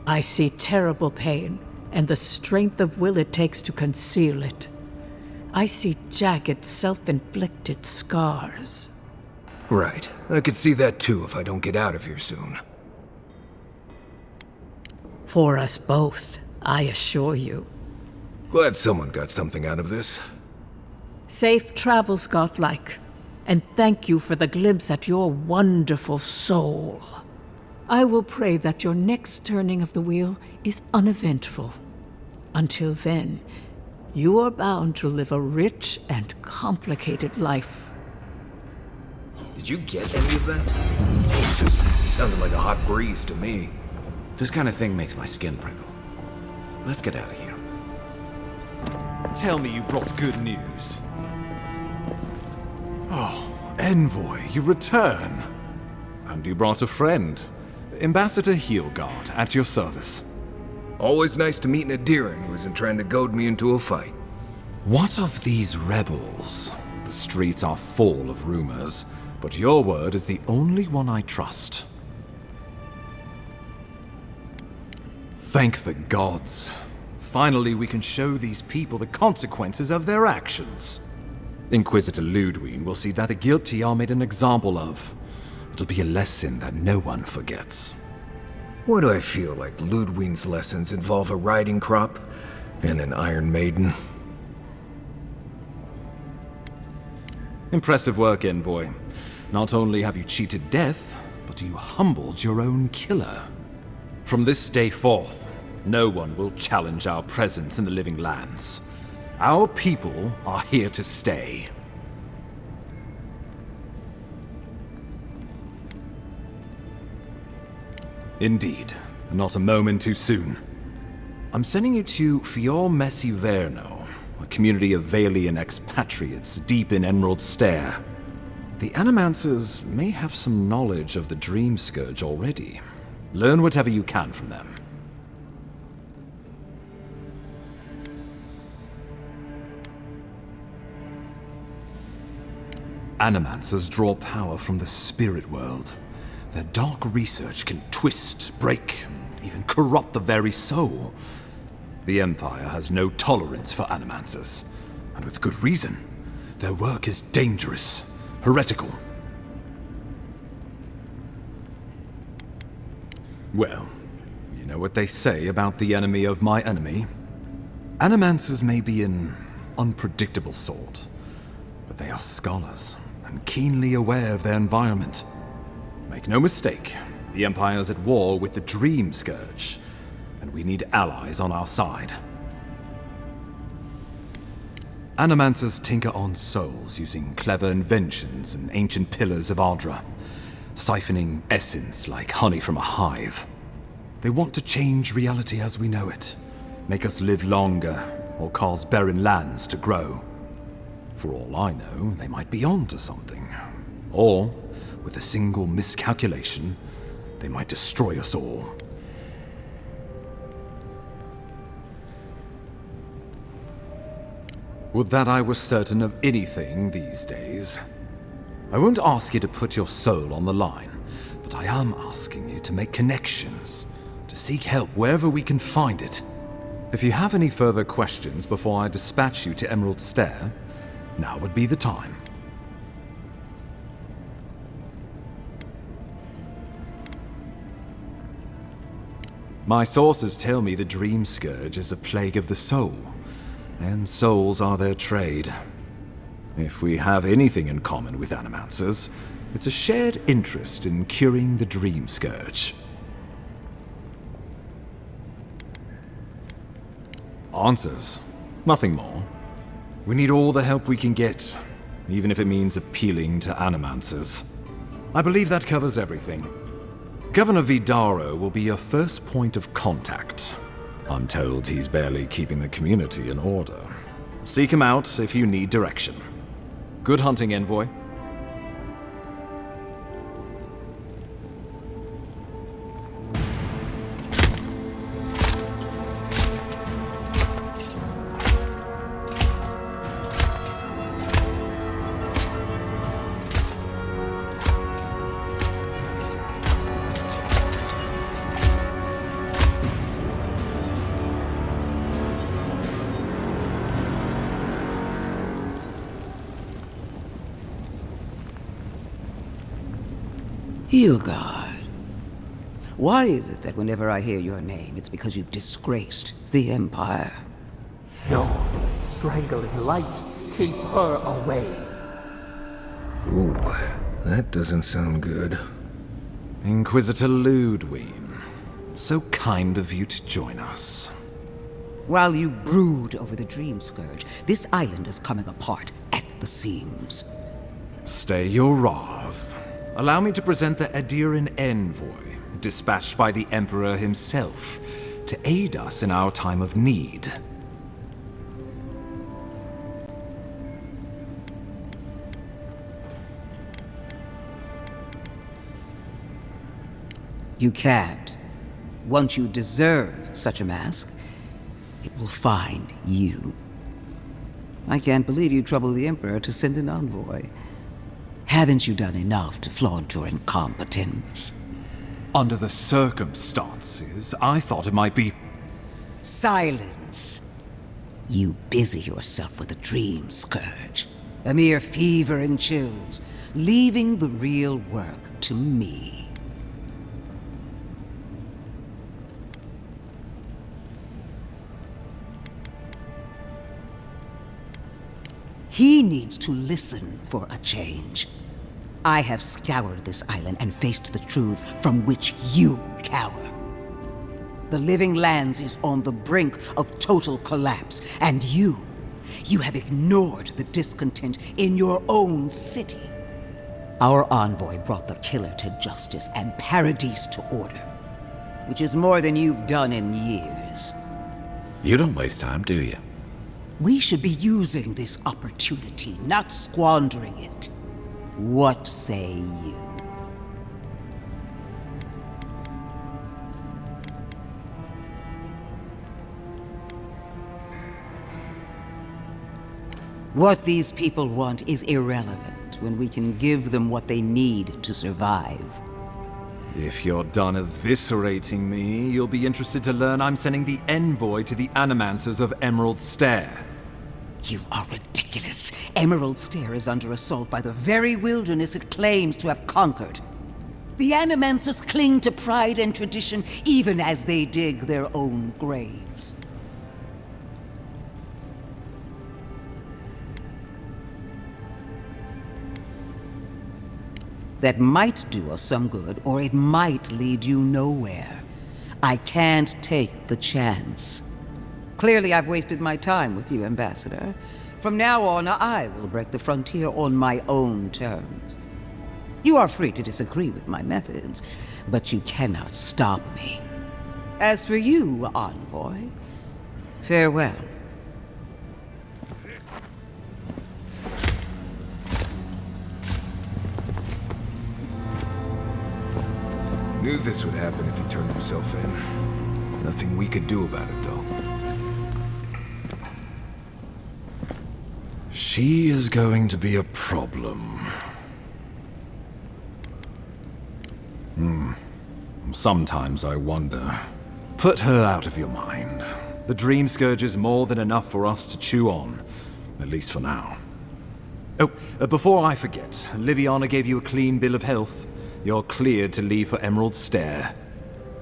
I see terrible pain and the strength of will it takes to conceal it. I see jagged, self-inflicted scars. Right. I could see that too if I don't get out of here soon. For us both, I assure you. Glad someone got something out of this. Safe travels, godlike, and thank you for the glimpse at your wonderful soul. I will pray that your next turning of the wheel is uneventful. Until then, you are bound to live a rich and complicated life. Did you get any of that? It just sounded like a hot breeze to me. This kind of thing makes my skin prickle. Let's get out of here. Tell me you brought good news. Oh, Envoy, you return. And you brought a friend. Ambassador Heelguard, at your service. Always nice to meet an Adiran who isn't trying to goad me into a fight. What of these rebels? The streets are full of rumors, but your word is the only one I trust. Thank the gods. Finally, we can show these people the consequences of their actions. Inquisitor Ludwine will see that the guilty are made an example of. It'll be a lesson that no one forgets. Why do I feel like Ludwine's lessons involve a riding crop and an Iron Maiden? Impressive work, Envoy. Not only have you cheated death, but you humbled your own killer. From this day forth, no one will challenge our presence in the living lands. Our people are here to stay. Indeed, not a moment too soon. I'm sending you to Fior Messi Verno, a community of Valian expatriates deep in Emerald Stair. The Animancers may have some knowledge of the Dream Scourge already. Learn whatever you can from them. Animancers draw power from the spirit world. Their dark research can twist, break, even corrupt the very soul. The Empire has no tolerance for Animancers, and with good reason. Their work is dangerous, heretical. Well, you know what they say about the enemy of my enemy? Animancers may be an unpredictable sort, but they are scholars and keenly aware of their environment. Make no mistake, the Empire's at war with the Dream Scourge, and we need allies on our side. Animancers tinker on souls using clever inventions and ancient pillars of Ardra, siphoning essence like honey from a hive. They want to change reality as we know it, make us live longer, or cause barren lands to grow. For all I know, they might be on to something. Or, with a single miscalculation, they might destroy us all. Would that I were certain of anything these days. I won't ask you to put your soul on the line, but I am asking you to make connections, to seek help wherever we can find it. If you have any further questions before I dispatch you to Emerald Stair, now would be the time. My sources tell me the Dream Scourge is a plague of the soul, and souls are their trade. If we have anything in common with Animancers, it's a shared interest in curing the Dream Scourge. Answers. Nothing more. We need all the help we can get, even if it means appealing to Animancers. I believe that covers everything. Governor Vidaro will be your first point of contact. I'm told he's barely keeping the community in order. Seek him out if you need direction. Good hunting, Envoy. Hilgard. Why is it that whenever I hear your name, it's because you've disgraced the Empire? No, strangling light. Keep her away. Ooh, that doesn't sound good. Inquisitor Ludwig, so kind of you to join us. While you brood over the Dream Scourge, this island is coming apart at the seams. Stay your wrath. Allow me to present the Adiran Envoy, dispatched by the Emperor himself, to aid us in our time of need. You can't. Once you deserve such a mask, it will find you. I can't believe you troubled the Emperor to send an envoy. Haven't you done enough to flaunt your incompetence? Under the circumstances, I thought it might be... Silence. You busy yourself with a Dream Scourge. A mere fever and chills, leaving the real work to me. He needs to listen for a change. I have scoured this island and faced the truths from which you cower. The Living Lands is on the brink of total collapse, and you have ignored the discontent in your own city. Our envoy brought the killer to justice and Paradise to order, which is more than you've done in years. You don't waste time, do you? We should be using this opportunity, not squandering it. What say you? What these people want is irrelevant when we can give them what they need to survive. If you're done eviscerating me, you'll be interested to learn I'm sending the envoy to the Animancers of Emerald Stair. You are ridiculous. Emerald Stair is under assault by the very wilderness it claims to have conquered. The Animancers cling to pride and tradition even as they dig their own graves. That might do us some good, or it might lead you nowhere. I can't take the chance. Clearly, I've wasted my time with you, Ambassador. From now on, I will break the frontier on my own terms. You are free to disagree with my methods, but you cannot stop me. As for you, Envoy, farewell. Knew this would happen if he turned himself in. Nothing we could do about it, though. She is going to be a problem. Sometimes I wonder. Put her out of your mind. The Dream Scourge is more than enough for us to chew on. At least for now. Oh, before I forget, Liviana gave you a clean bill of health. You're cleared to leave for Emerald Stair.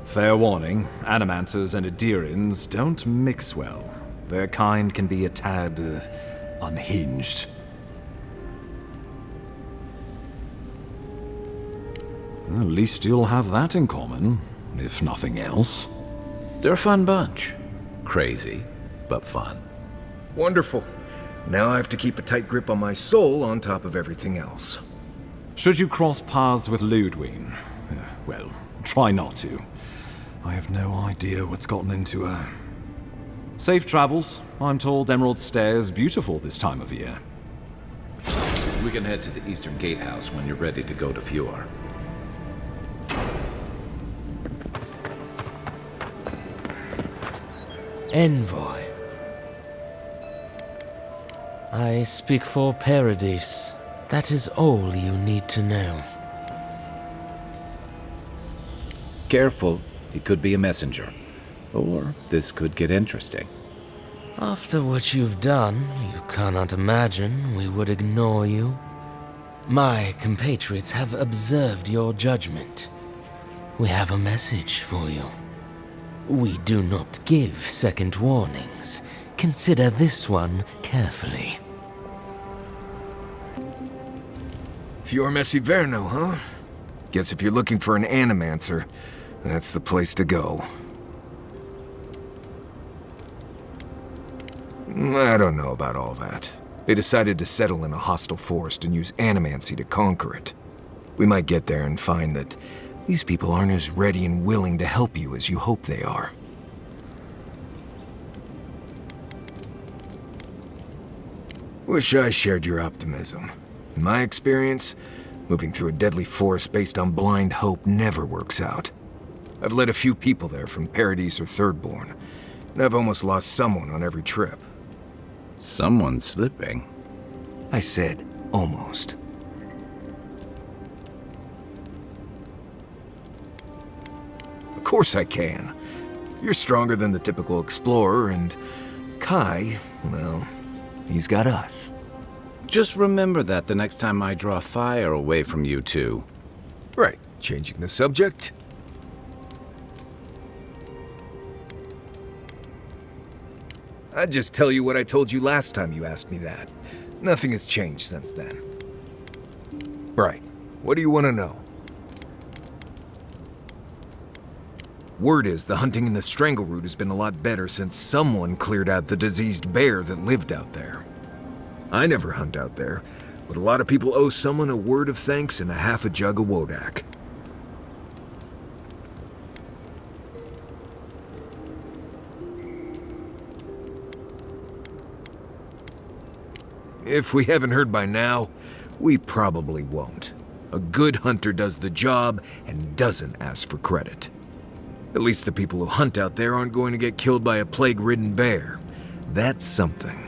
Fair warning, Animancers and Adirans don't mix well. Their kind can be a tad, unhinged. At least you'll have that in common, if nothing else. They're a fun bunch. Crazy, but fun. Wonderful. Now I have to keep a tight grip on my soul on top of everything else. Should you cross paths with Ludwig, well, try not to. I have no idea what's gotten into her. Safe travels. I'm told Emerald Stair is beautiful this time of year. We can head to the Eastern Gatehouse when you're ready to go to Fjord. Envoy. I speak for Paradise. That is all you need to know. Careful, he could be a messenger. Or this could get interesting. After what you've done, you cannot imagine we would ignore you. My compatriots have observed your judgment. We have a message for you. We do not give second warnings. Consider this one carefully. Fjord Messiverno, huh? Guess if you're looking for an Animancer, that's the place to go. I don't know about all that. They decided to settle in a hostile forest and use animancy to conquer it. We might get there and find that these people aren't as ready and willing to help you as you hope they are. Wish I shared your optimism. In my experience, moving through a deadly forest based on blind hope never works out. I've led a few people there from Paradise or Thirdborn, and I've almost lost someone on every trip. Someone's slipping. I said almost. Of course I can. You're stronger than the typical explorer, and Kai, well, he's got us. Just remember that the next time I draw fire away from you two. Right, changing the subject. I'd just tell you what I told you last time you asked me that. Nothing has changed since then. Right, what do you want to know? Word is the hunting in the Strangle Root has been a lot better since someone cleared out the diseased bear that lived out there. I never hunt out there, but a lot of people owe someone a word of thanks and a half a jug of Wodak. If we haven't heard by now, we probably won't. A good hunter does the job and doesn't ask for credit. At least the people who hunt out there aren't going to get killed by a plague-ridden bear. That's something.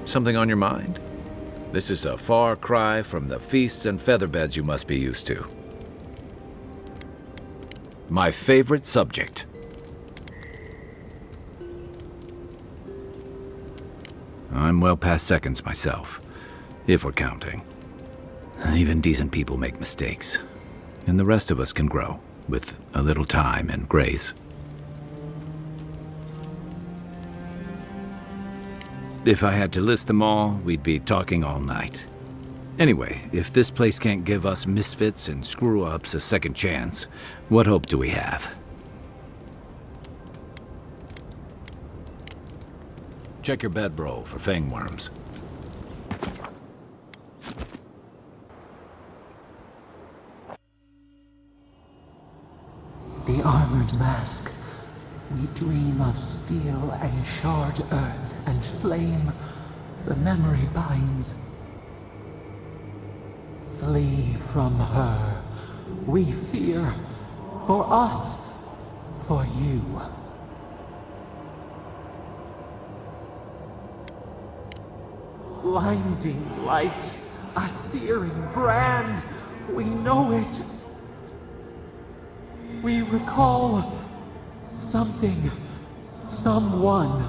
Something on your mind? This is a far cry from the feasts and featherbeds you must be used to. My favorite subject. I'm well past seconds myself, if we're counting. Even decent people make mistakes, and the rest of us can grow, with a little time and grace. If I had to list them all, we'd be talking all night. Anyway, if this place can't give us misfits and screw-ups a second chance, what hope do we have? Check your bedroll for fangworms. The armored mask. We dream of steel and charred earth and flame. The memory binds. Flee from her. We fear. For us. For you. Blinding light. A searing brand. We know it. We recall something, someone.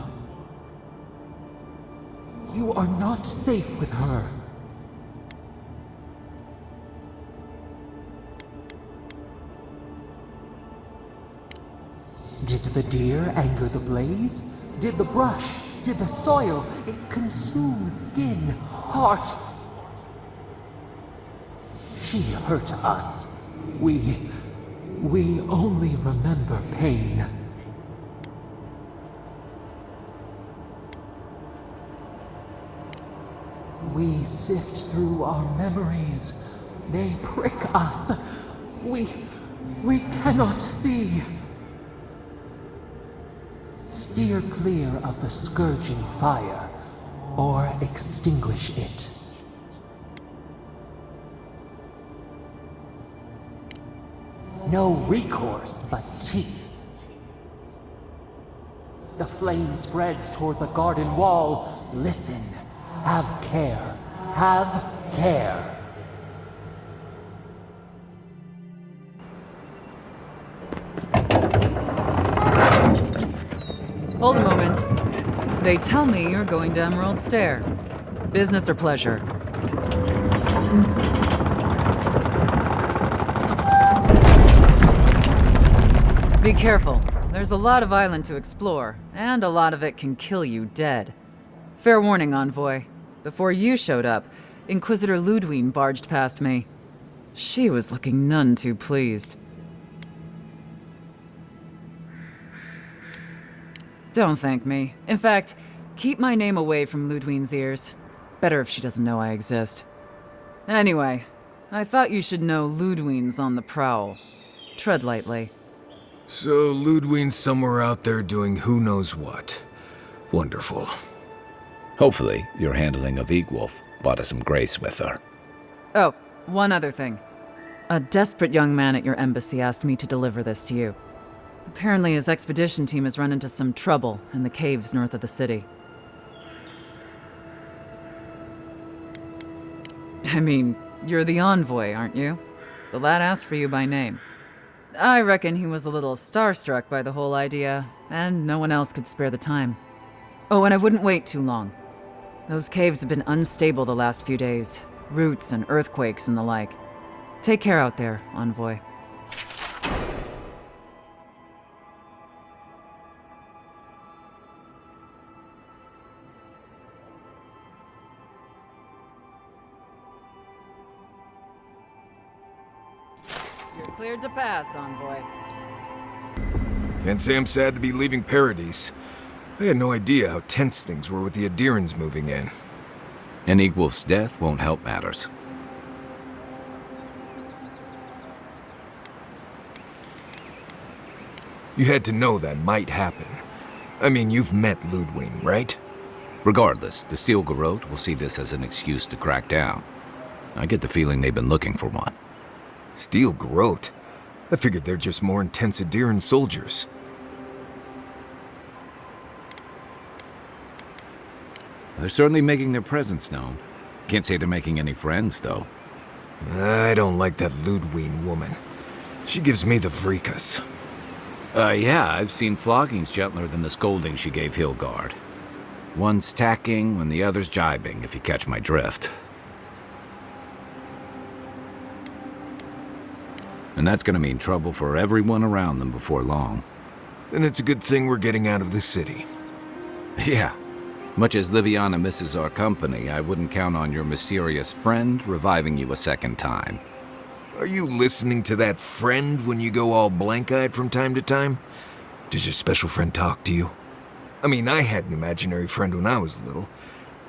You are not safe with her. Did the deer anger the blaze? Did the brush? Did the soil? It consumes skin, heart. She hurt us. We only remember pain. We sift through our memories. They prick us. We cannot see. Steer clear of the scourging fire, or extinguish it. No recourse but teeth. The flame spreads toward the garden wall. Listen. Have care. Have care. Hold a moment. They tell me you're going to Emerald Stair. Business or pleasure? Be careful. There's a lot of island to explore, and a lot of it can kill you dead. Fair warning, Envoy. Before you showed up, Inquisitor Ludwine barged past me. She was looking none too pleased. Don't thank me. In fact, keep my name away from Ludwine's ears. Better if she doesn't know I exist. Anyway, I thought you should know Ludwine's on the prowl. Tread lightly. So Ludwine's somewhere out there doing who knows what. Wonderful. Hopefully, your handling of Egwolf brought us some grace with her. Oh, one other thing. A desperate young man at your embassy asked me to deliver this to you. Apparently his expedition team has run into some trouble in the caves north of the city. I mean, you're the envoy, aren't you? The lad asked for you by name. I reckon he was a little starstruck by the whole idea, and no one else could spare the time. Oh, and I wouldn't wait too long. Those caves have been unstable the last few days. Roots and earthquakes and the like. Take care out there, Envoy. You're cleared to pass, Envoy. Can't say I'm sad to be leaving Paradise. I had no idea how tense things were with the Adirans moving in. And Egwolf's death won't help matters. You had to know that might happen. I mean, you've met Ludwine, right? Regardless, the Steel Garrote will see this as an excuse to crack down. I get the feeling they've been looking for one. Steel Garrote? I figured they're just more intense Adiran soldiers. They're certainly making their presence known. Can't say they're making any friends, though. I don't like that Ludwine woman. She gives me the freakus. Yeah, I've seen floggings gentler than the scolding she gave Hillguard. One's tacking when the other's jibing, if you catch my drift. And that's gonna mean trouble for everyone around them before long. Then it's a good thing we're getting out of the city. Yeah. Much as Liviana misses our company, I wouldn't count on your mysterious friend reviving you a second time. Are you listening to that friend when you go all blank-eyed from time to time? Does your special friend talk to you? I mean, I had an imaginary friend when I was little,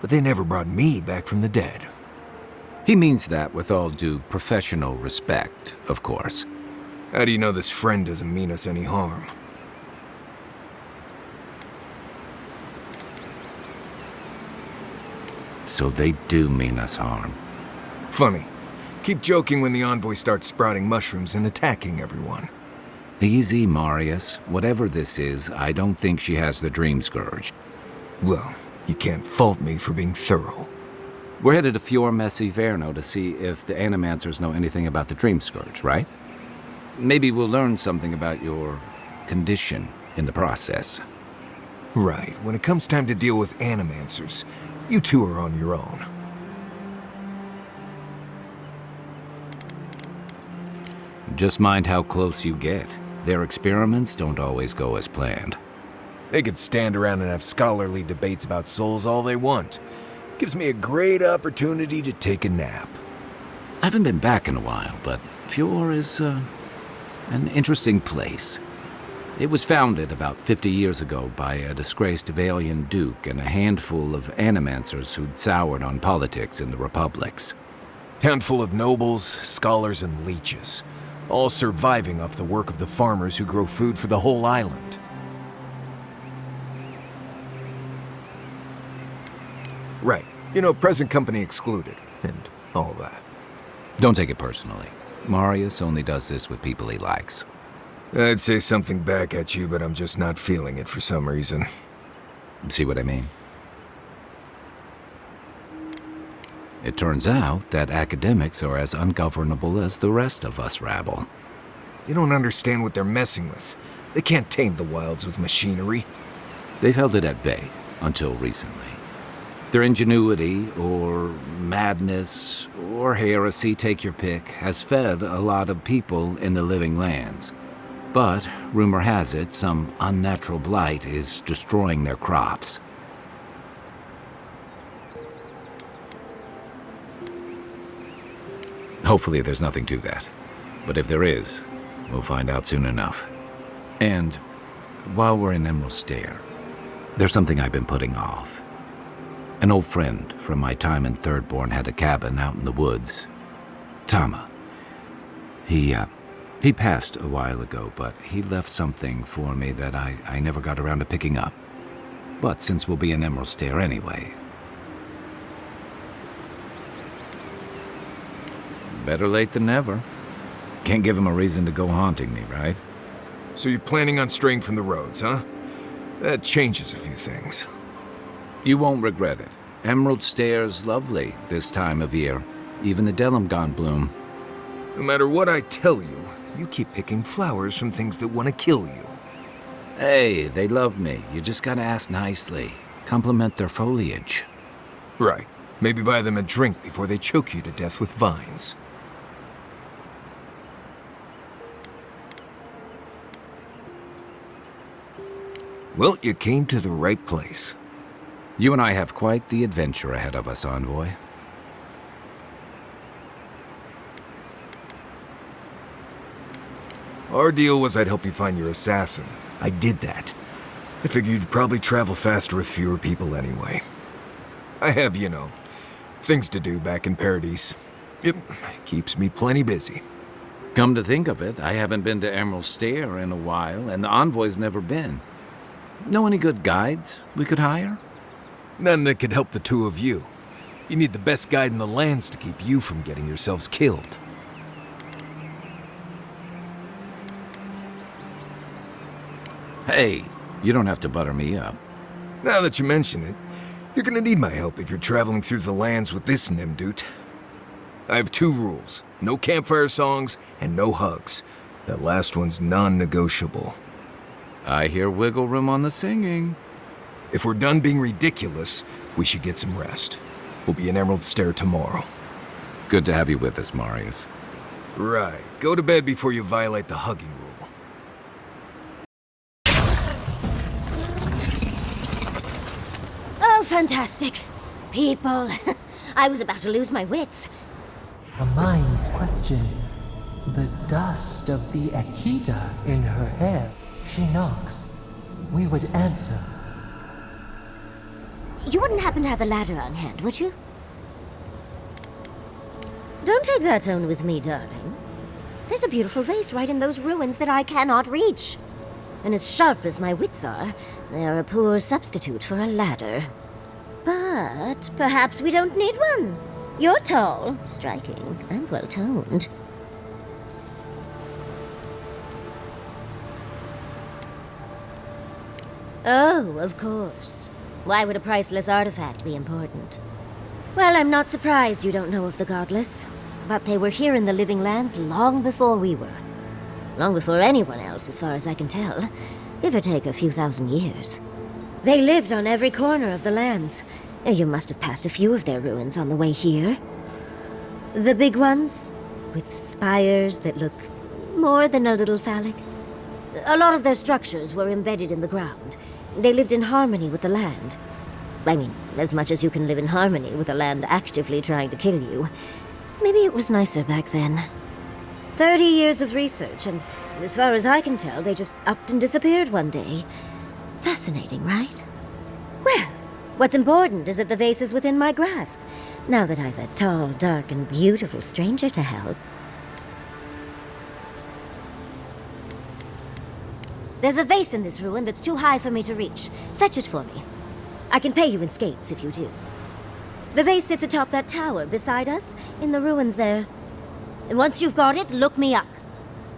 but they never brought me back from the dead. He means that with all due professional respect, of course. How do you know this friend doesn't mean us any harm? So they do mean us harm. Funny. Keep joking when the envoy starts sprouting mushrooms and attacking everyone. Easy, Marius. Whatever this is, I don't think she has the Dream Scourge. Well, you can't fault me for being thorough. We're headed to Fior Messi Verno to see if the Animancers know anything about the Dream Scourge, right? Maybe we'll learn something about your condition in the process. Right. When it comes time to deal with Animancers, you two are on your own. Just mind how close you get. Their experiments don't always go as planned. They could stand around and have scholarly debates about souls all they want. Gives me a great opportunity to take a nap. I haven't been back in a while, but Fior is an interesting place. It was founded about 50 years ago by a disgraced Valian duke and a handful of animancers who'd soured on politics in the republics. Town full of nobles, scholars, and leeches, all surviving off the work of the farmers who grow food for the whole island. Right. You know, present company excluded, and all that. Don't take it personally. Marius only does this with people he likes. I'd say something back at you, but I'm just not feeling it for some reason. See what I mean? It turns out that academics are as ungovernable as the rest of us rabble. You don't understand what they're messing with. They can't tame the wilds with machinery. They've held it at bay, until recently. Their ingenuity, or madness, or heresy, take your pick, has fed a lot of people in the living lands. But, rumor has it, some unnatural blight is destroying their crops. Hopefully there's nothing to that. But if there is, we'll find out soon enough. And, while we're in Emerald Stair, there's something I've been putting off. An old friend from my time in Thirdborn had a cabin out in the woods. Tama. He passed a while ago, but he left something for me that I never got around to picking up. But since we'll be in Emerald Stair anyway... Better late than never. Can't give him a reason to go haunting me, right? So you're planning on straying from the roads, huh? That changes a few things. You won't regret it. Emerald Stair's lovely this time of year. Even the Delimgon bloom. No matter what I tell you, you keep picking flowers from things that want to kill you. Hey, they love me. You just gotta ask nicely. Compliment their foliage. Right. Maybe buy them a drink before they choke you to death with vines. Well, you came to the right place. You and I have quite the adventure ahead of us, Envoy. Our deal was I'd help you find your assassin. I did that. I figured you'd probably travel faster with fewer people anyway. I have, you know, things to do back in Paradise. It keeps me plenty busy. Come to think of it, I haven't been to Emerald Stair in a while, and the Envoy's never been. Know any good guides we could hire? None that could help the two of you. You need the best guide in the lands to keep you from getting yourselves killed. Hey, you don't have to butter me up. Now that you mention it, you're gonna need my help if you're traveling through the lands with this Nimdut. I have 2 rules. No campfire songs and no hugs. That last one's non-negotiable. I hear wiggle room on the singing. If we're done being ridiculous, we should get some rest. We'll be in Emerald Stair tomorrow. Good to have you with us, Marius. Right. Go to bed before you violate the hugging rule. Oh, fantastic. People. I was about to lose my wits. A mind's question. The dust of the Akita in her hair. She knocks. We would answer. You wouldn't happen to have a ladder on hand, would you? Don't take that tone with me, darling. There's a beautiful vase right in those ruins that I cannot reach. And as sharp as my wits are, they are a poor substitute for a ladder. But perhaps we don't need one. You're tall, striking, and well-toned. Oh, of course. Why would a priceless artifact be important? Well, I'm not surprised you don't know of the Godless. But they were here in the Living Lands long before we were. Long before anyone else, as far as I can tell. Give or take a few thousand years. They lived on every corner of the lands. You must have passed a few of their ruins on the way here. The big ones, with spires that look more than a little phallic. A lot of their structures were embedded in the ground. They lived in harmony with the land. I mean, as much as you can live in harmony with the land actively trying to kill you. Maybe it was nicer back then. 30 years of research, and as far as I can tell, they just upped and disappeared one day. Fascinating, right? Well, what's important is that the vase is within my grasp, now that I've a tall, dark, and beautiful stranger to help. There's a vase in this ruin that's too high for me to reach. Fetch it for me. I can pay you in skates if you do. The vase sits atop that tower beside us, in the ruins there. And once you've got it, look me up.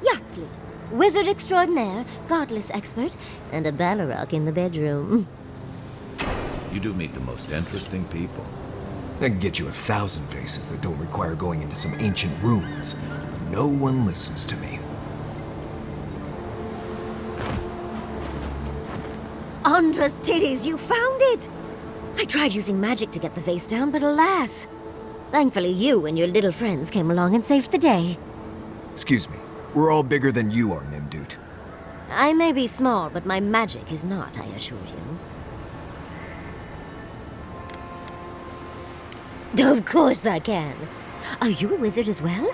Yatsley, wizard extraordinaire, godless expert, and a Balrog in the bedroom. You do meet the most interesting people. I can get you 1,000 vases that don't require going into some ancient ruins. But no one listens to me. Andra's titties, you found it! I tried using magic to get the vase down, but alas. Thankfully, you and your little friends came along and saved the day. Excuse me. We're all bigger than you are, Nimdut. I may be small, but my magic is not, I assure you. Of course I can. Are you a wizard as well?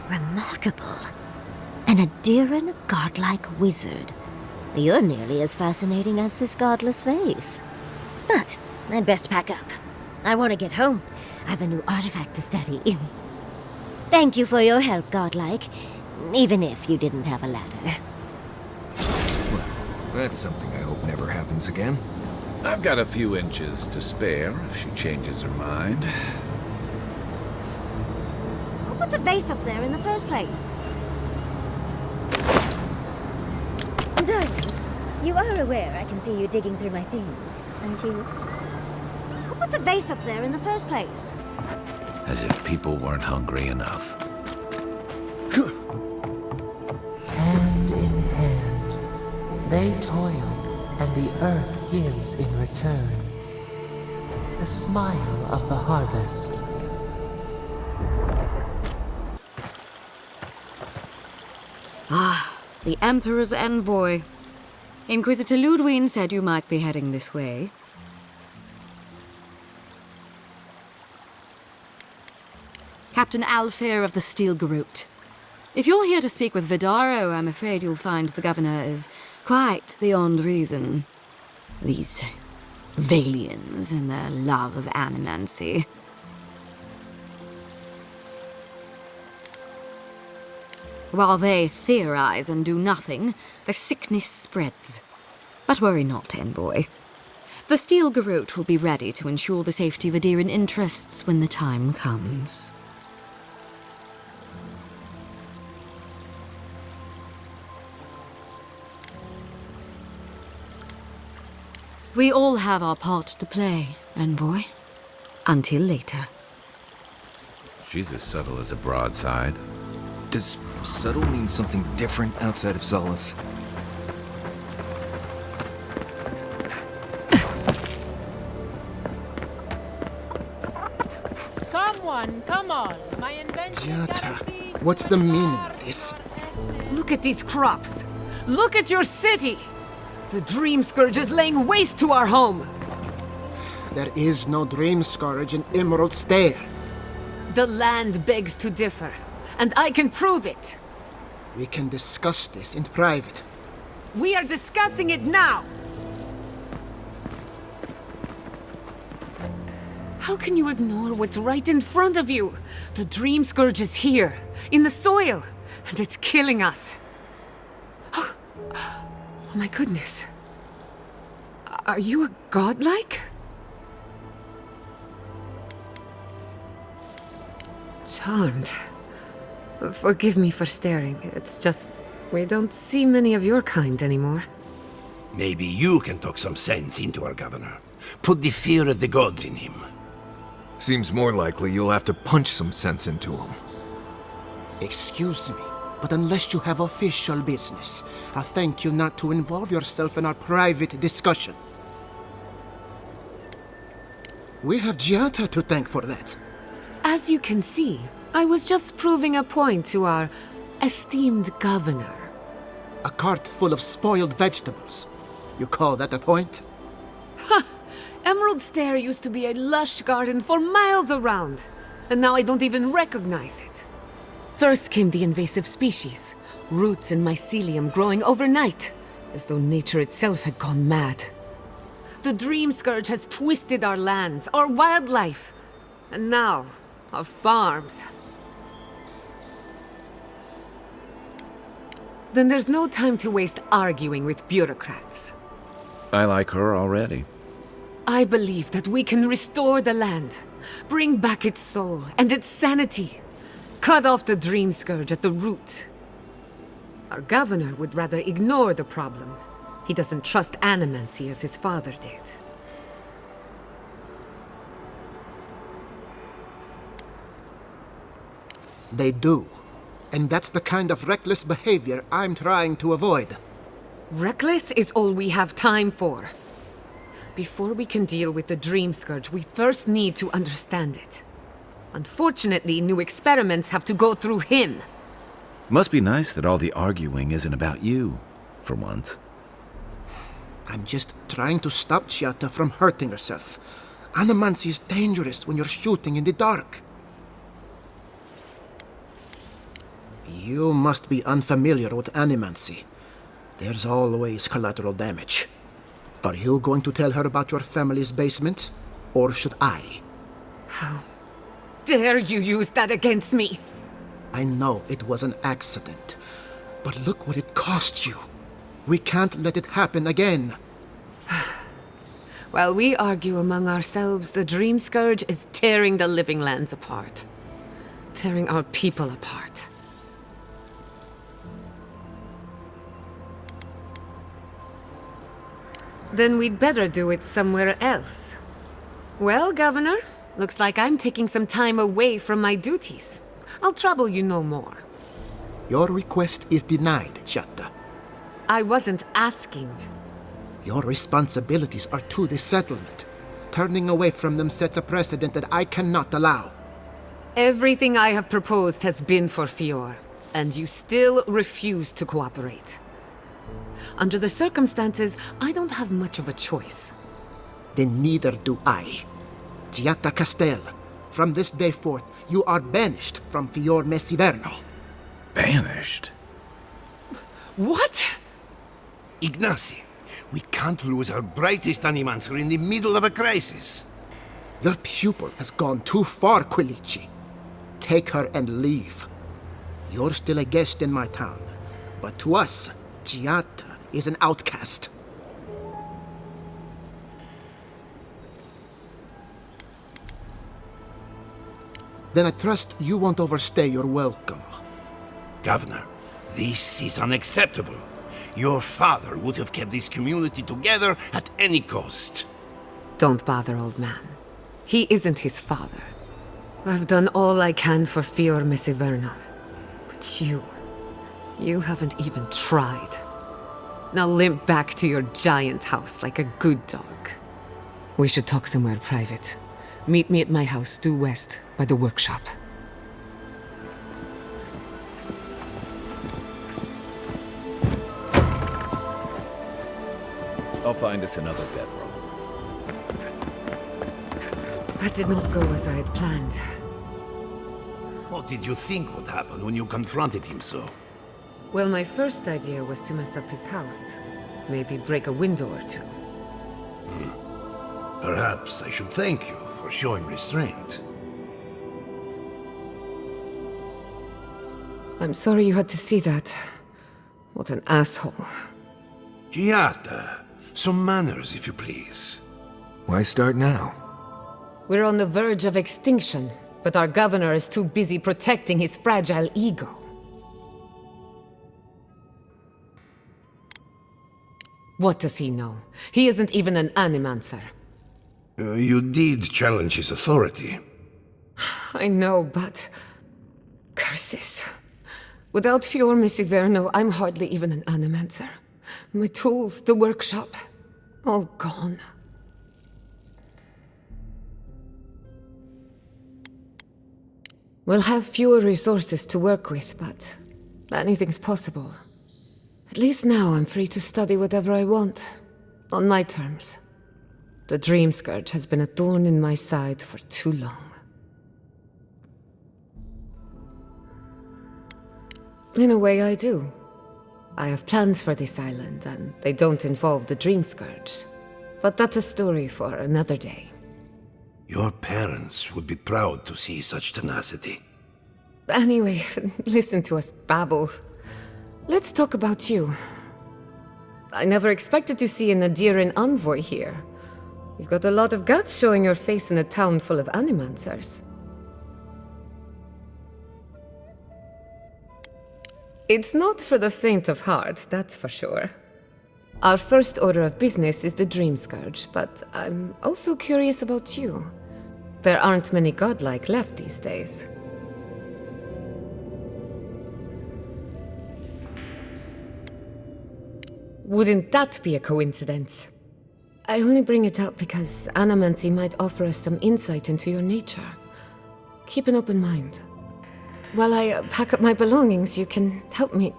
Remarkable. An Adiran godlike wizard. You're nearly as fascinating as this godless vase. But I'd best pack up. I want to get home. I have a new artifact to study. Thank you for your help, godlike. Even if you didn't have a ladder. Well, that's something I hope never happens again. I've got a few inches to spare if she changes her mind. Who put the vase up there in the first place? Darling, you are aware I can see you digging through my things, aren't you? Who put the vase up there in the first place? As if people weren't hungry enough. Hand in hand, they toil, and the earth gives in return. The smile of the harvest. Ah, the Emperor's envoy. Inquisitor Ludwine said you might be heading this way. Captain Alfair of the Steel Garrote. If you're here to speak with Vidaro, I'm afraid you'll find the governor is quite beyond reason. These Valians and their love of animancy. While they theorize and do nothing, the sickness spreads. But worry not, envoy. The Steel Garrote will be ready to ensure the safety of Adiran interests when the time comes. We all have our part to play, envoy. Until later. She's as subtle as a broadside. Does subtle mean something different outside of Solace? come on. My invention. Giata, what's the meaning of this? Look at these crops. Look at your city. The Dream Scourge is laying waste to our home. There is no Dream Scourge in Emerald Stair. The land begs to differ, and I can prove it. We can discuss this in private. We are discussing it now. How can you ignore what's right in front of you? The Dream Scourge is here, in the soil, and it's killing us. Oh my goodness. Are you a godlike? Charmed. Forgive me for staring. It's just, we don't see many of your kind anymore. Maybe you can talk some sense into our governor. Put the fear of the gods in him. Seems more likely you'll have to punch some sense into him. Excuse me, but unless you have official business, I'll thank you not to involve yourself in our private discussion. We have Giata to thank for that. As you can see, I was just proving a point to our esteemed governor. A cart full of spoiled vegetables. You call that a point? Ha! Emerald Stair used to be a lush garden for miles around, and now I don't even recognize it. First came the invasive species, roots and mycelium growing overnight, as though nature itself had gone mad. The Dream Scourge has twisted our lands, our wildlife, and now our farms. Then there's no time to waste arguing with bureaucrats. I like her already. I believe that we can restore the land, bring back its soul and its sanity, cut off the Dream Scourge at the root. Our governor would rather ignore the problem. He doesn't trust animancy as his father did. They do. And that's the kind of reckless behavior I'm trying to avoid. Reckless is all we have time for. Before we can deal with the Dream Scourge, we first need to understand it. Unfortunately, new experiments have to go through him. Must be nice that all the arguing isn't about you, for once. I'm just trying to stop Giata from hurting herself. Animancy is dangerous when you're shooting in the dark. You must be unfamiliar with animancy. There's always collateral damage. Are you going to tell her about your family's basement? Or should I? How dare you use that against me? I know it was an accident. But look what it cost you. We can't let it happen again. While we argue among ourselves, the Dream Scourge is tearing the living lands apart. Tearing our people apart. Then we'd better do it somewhere else. Well, Governor, looks like I'm taking some time away from my duties. I'll trouble you no more. Your request is denied, Giata. I wasn't asking. Your responsibilities are to the settlement. Turning away from them sets a precedent that I cannot allow. Everything I have proposed has been for Fior, and you still refuse to cooperate. Under the circumstances, I don't have much of a choice. Then neither do I. Giata Castel, from this day forth, you are banished from Fior Mesiverno. Banished? What? Ignacy, we can't lose our brightest animancer in the middle of a crisis. Your pupil has gone too far, Quilici. Take her and leave. You're still a guest in my town, but to us, Giata is an outcast. Then I trust you won't overstay your welcome. Governor, this is unacceptable. Your father would have kept this community together at any cost. Don't bother, old man. He isn't his father. I've done all I can for Fior Mesiverno. But you haven't even tried. Now limp back to your giant house like a good dog. We should talk somewhere private. Meet me at my house due west, by the workshop. I'll find us another bedroom. That did not go as I had planned. What did you think would happen when you confronted him so? Well, my first idea was to mess up his house. Maybe break a window or two. Perhaps I should thank you for showing restraint. I'm sorry you had to see that. What an asshole. Giata, some manners, if you please. Why start now? We're on the verge of extinction, but our governor is too busy protecting his fragile ego. What does he know? He isn't even an animancer. You did challenge his authority. I know, but... curses. Without Fior Messiverno, I'm hardly even an animancer. My tools, the workshop, all gone. We'll have fewer resources to work with, but anything's possible. At least now I'm free to study whatever I want, on my terms. The Dream Scourge has been a thorn in my side for too long. In a way, I do. I have plans for this island, and they don't involve the Dream Scourge. But that's a story for another day. Your parents would be proud to see such tenacity. Anyway, listen to us babble. Let's talk about you. I never expected to see an Adiran envoy here. You've got a lot of guts showing your face in a town full of animancers. It's not for the faint of heart, that's for sure. Our first order of business is the Dream Scourge, but I'm also curious about you. There aren't many godlike left these days. Wouldn't that be a coincidence? I only bring it up because Animancy might offer us some insight into your nature. Keep an open mind. While I pack up my belongings, you can help me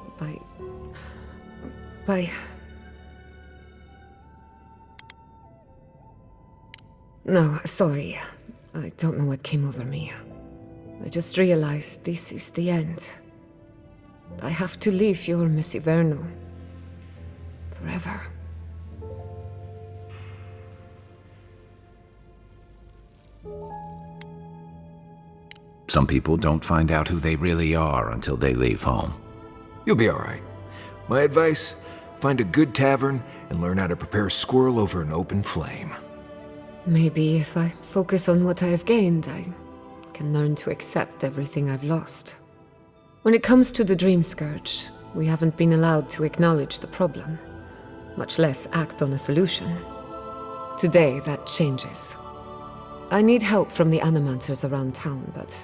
by... No, sorry. I don't know what came over me. I just realized this is the end. I have to leave your Messiverno. Forever. Some people don't find out who they really are until they leave home. You'll be all right. My advice, find a good tavern and learn how to prepare squirrel over an open flame. Maybe if I focus on what I have gained, I can learn to accept everything I've lost. When it comes to the Dream Scourge, we haven't been allowed to acknowledge the problem, much less act on a solution. Today, that changes. I need help from the animancers around town, but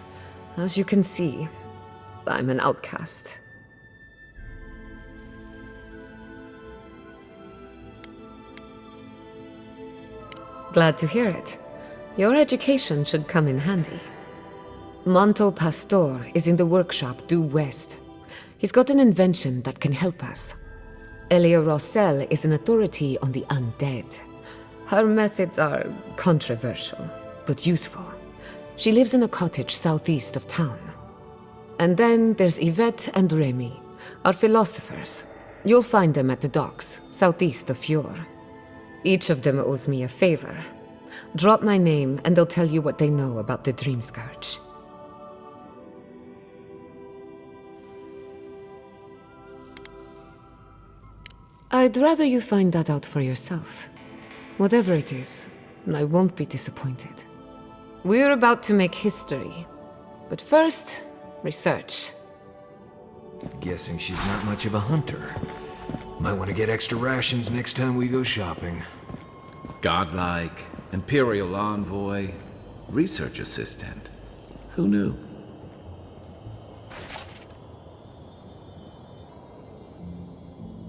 as you can see, I'm an outcast. Glad to hear it. Your education should come in handy. Monto Pastor is in the workshop due west. He's got an invention that can help us. Elia Rossell is an authority on the undead. Her methods are controversial, but useful. She lives in a cottage southeast of town. And then there's Yvette and Remy, our philosophers. You'll find them at the docks, southeast of Fjord. Each of them owes me a favor. Drop my name and they'll tell you what they know about the Dream Scourge. I'd rather you find that out for yourself. Whatever it is, I won't be disappointed. We're about to make history. But first, research. Guessing she's not much of a hunter. Might want to get extra rations next time we go shopping. Godlike, Imperial Envoy, Research Assistant. Who knew?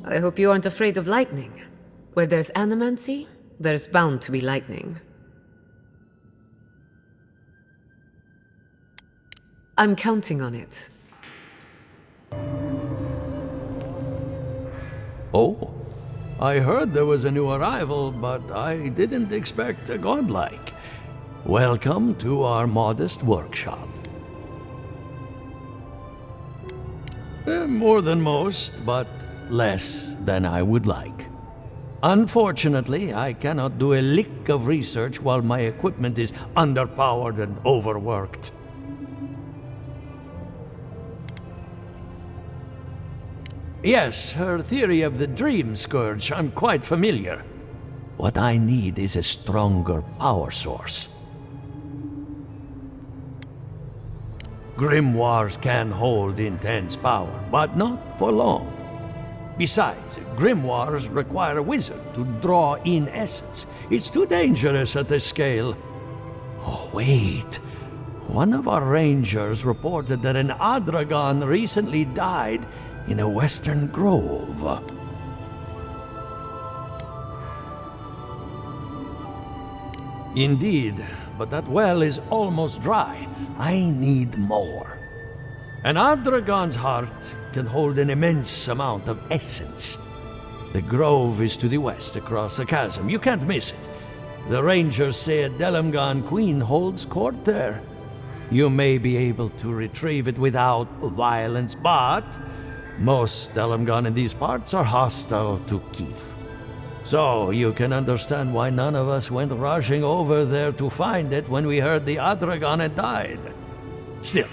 I hope you aren't afraid of lightning. Where there's animancy, there's bound to be lightning. I'm counting on it. Oh, I heard there was a new arrival, but I didn't expect a godlike. Welcome to our modest workshop. More than most, but less than I would like. Unfortunately, I cannot do a lick of research while my equipment is underpowered and overworked. Yes, her theory of the dream scourge, I'm quite familiar. What I need is a stronger power source. Grimoires can hold intense power, but not for long. Besides, grimoires require a wizard to draw in essence. It's too dangerous at this scale. Oh, wait. One of our rangers reported that an Adragon recently died in a western grove. Indeed, but that well is almost dry. I need more. An Adragon's heart can hold an immense amount of essence. The grove is to the west across the chasm. You can't miss it. The rangers say a Delamgan queen holds court there. You may be able to retrieve it without violence, but most Delamgan in these parts are hostile to Keith. So you can understand why none of us went rushing over there to find it when we heard the Adragon had died. Still,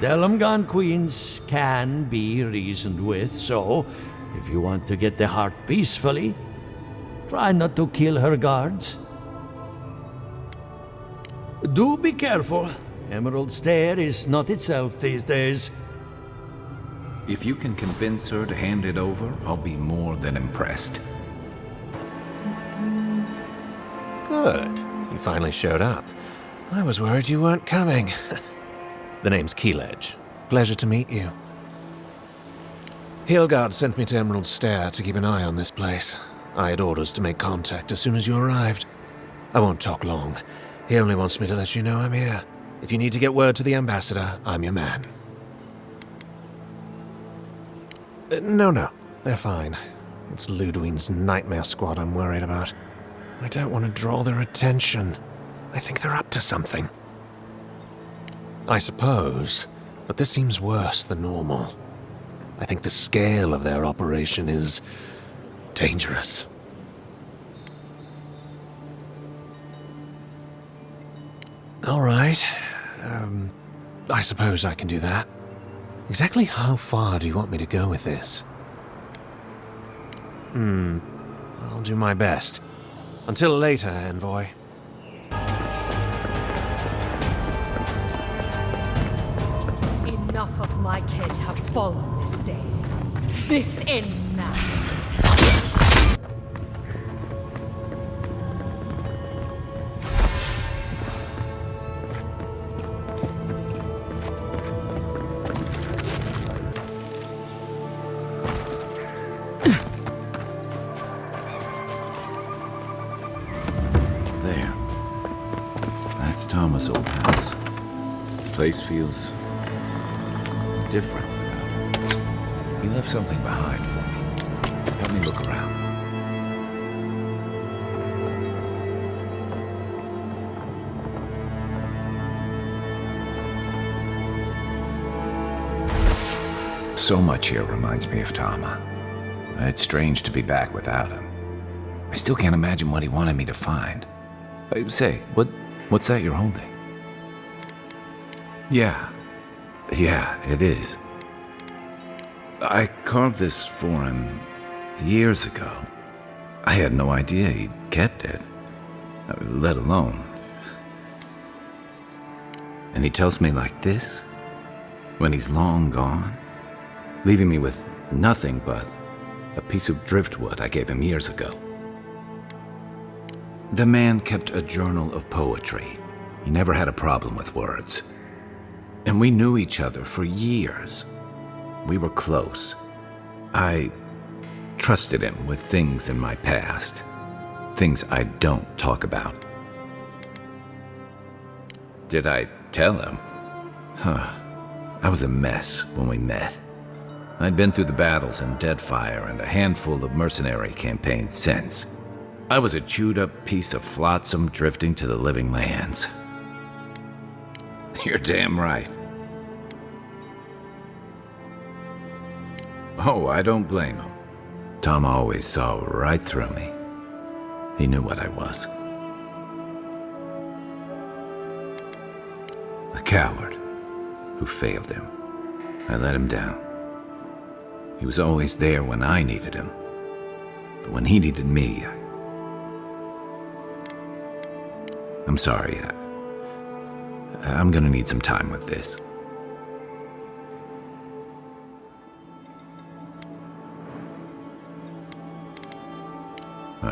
Delamgan queens can be reasoned with, so if you want to get the heart peacefully, try not to kill her guards. Do be careful. Emerald Stair is not itself these days. If you can convince her to hand it over, I'll be more than impressed. Good. You finally showed up. I was worried you weren't coming. The name's Keeledge. Pleasure to meet you. Hilgard sent me to Emerald Stair to keep an eye on this place. I had orders to make contact as soon as you arrived. I won't talk long. He only wants me to let you know I'm here. If you need to get word to the ambassador, I'm your man. No, they're fine. It's Ludwine's nightmare squad I'm worried about. I don't want to draw their attention. I think they're up to something. I suppose, but this seems worse than normal. I think the scale of their operation is dangerous. All right. I suppose I can do that. Exactly how far do you want me to go with this? I'll do my best. Until later, envoy. Enough of my kin have fallen this day. This ends now. There. That's Thomas' old house. Place feels different without him. He left something behind for me. Help me look around. So much here reminds me of Tama. It's strange to be back without him. I still can't imagine what he wanted me to find. Say, what's that you're holding? Yeah, it is. I carved this for him years ago. I had no idea he'd kept it, let alone. And he tells me like this, when he's long gone, leaving me with nothing but a piece of driftwood I gave him years ago. The man kept a journal of poetry. He never had a problem with words. And we knew each other for years. We were close. I trusted him with things in my past. Things I don't talk about. Did I tell him? I was a mess when we met. I'd been through the battles in Deadfire and a handful of mercenary campaigns since. I was a chewed-up piece of flotsam drifting to the living lands. You're damn right. Oh, I don't blame him. Tom always saw right through me. He knew what I was. A coward who failed him. I let him down. He was always there when I needed him. But when he needed me, I'm sorry. I'm gonna need some time with this.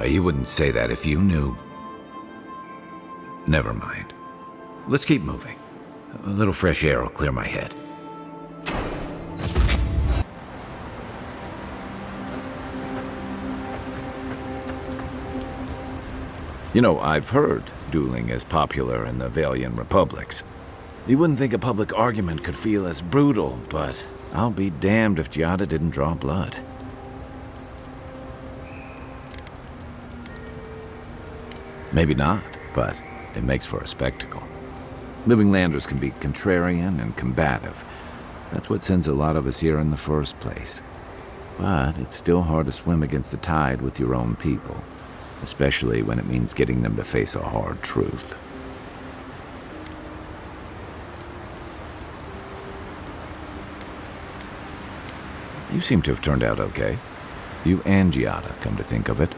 You wouldn't say that if you knew. Never mind. Let's keep moving. A little fresh air will clear my head. You know, I've heard dueling is popular in the Valian republics. You wouldn't think a public argument could feel as brutal, but I'll be damned if Giada didn't draw blood. Maybe not, but it makes for a spectacle. Living Landers can be contrarian and combative. That's what sends a lot of us here in the first place. But it's still hard to swim against the tide with your own people, especially when it means getting them to face a hard truth. You seem to have turned out okay. You and Giada, come to think of it.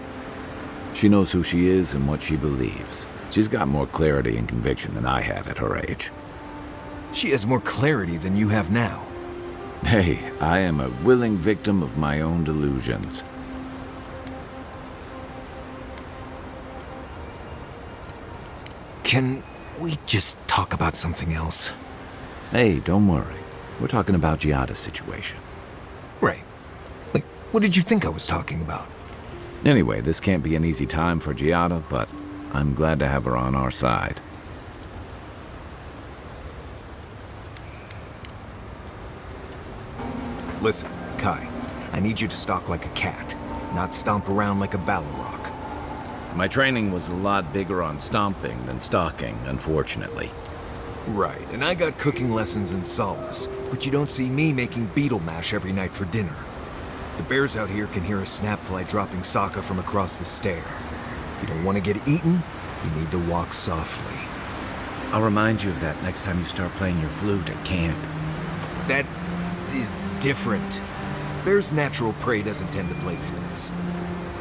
She knows who she is and what she believes. She's got more clarity and conviction than I had at her age. She has more clarity than you have now. Hey, I am a willing victim of my own delusions. Can we just talk about something else? Hey, don't worry. We're talking about Giada's situation. Right. Like, what did you think I was talking about? Anyway, this can't be an easy time for Giada, but I'm glad to have her on our side. Listen, Kai, I need you to stalk like a cat, not stomp around like a Balrog. My training was a lot bigger on stomping than stalking, unfortunately. Right, and I got cooking lessons in solace, but you don't see me making beetle mash every night for dinner. The bears out here can hear a snapfly dropping Sokka from across the stair. You don't want to get eaten, you need to walk softly. I'll remind you of that next time you start playing your flute at camp. That is different. Bear's natural prey doesn't tend to play flutes.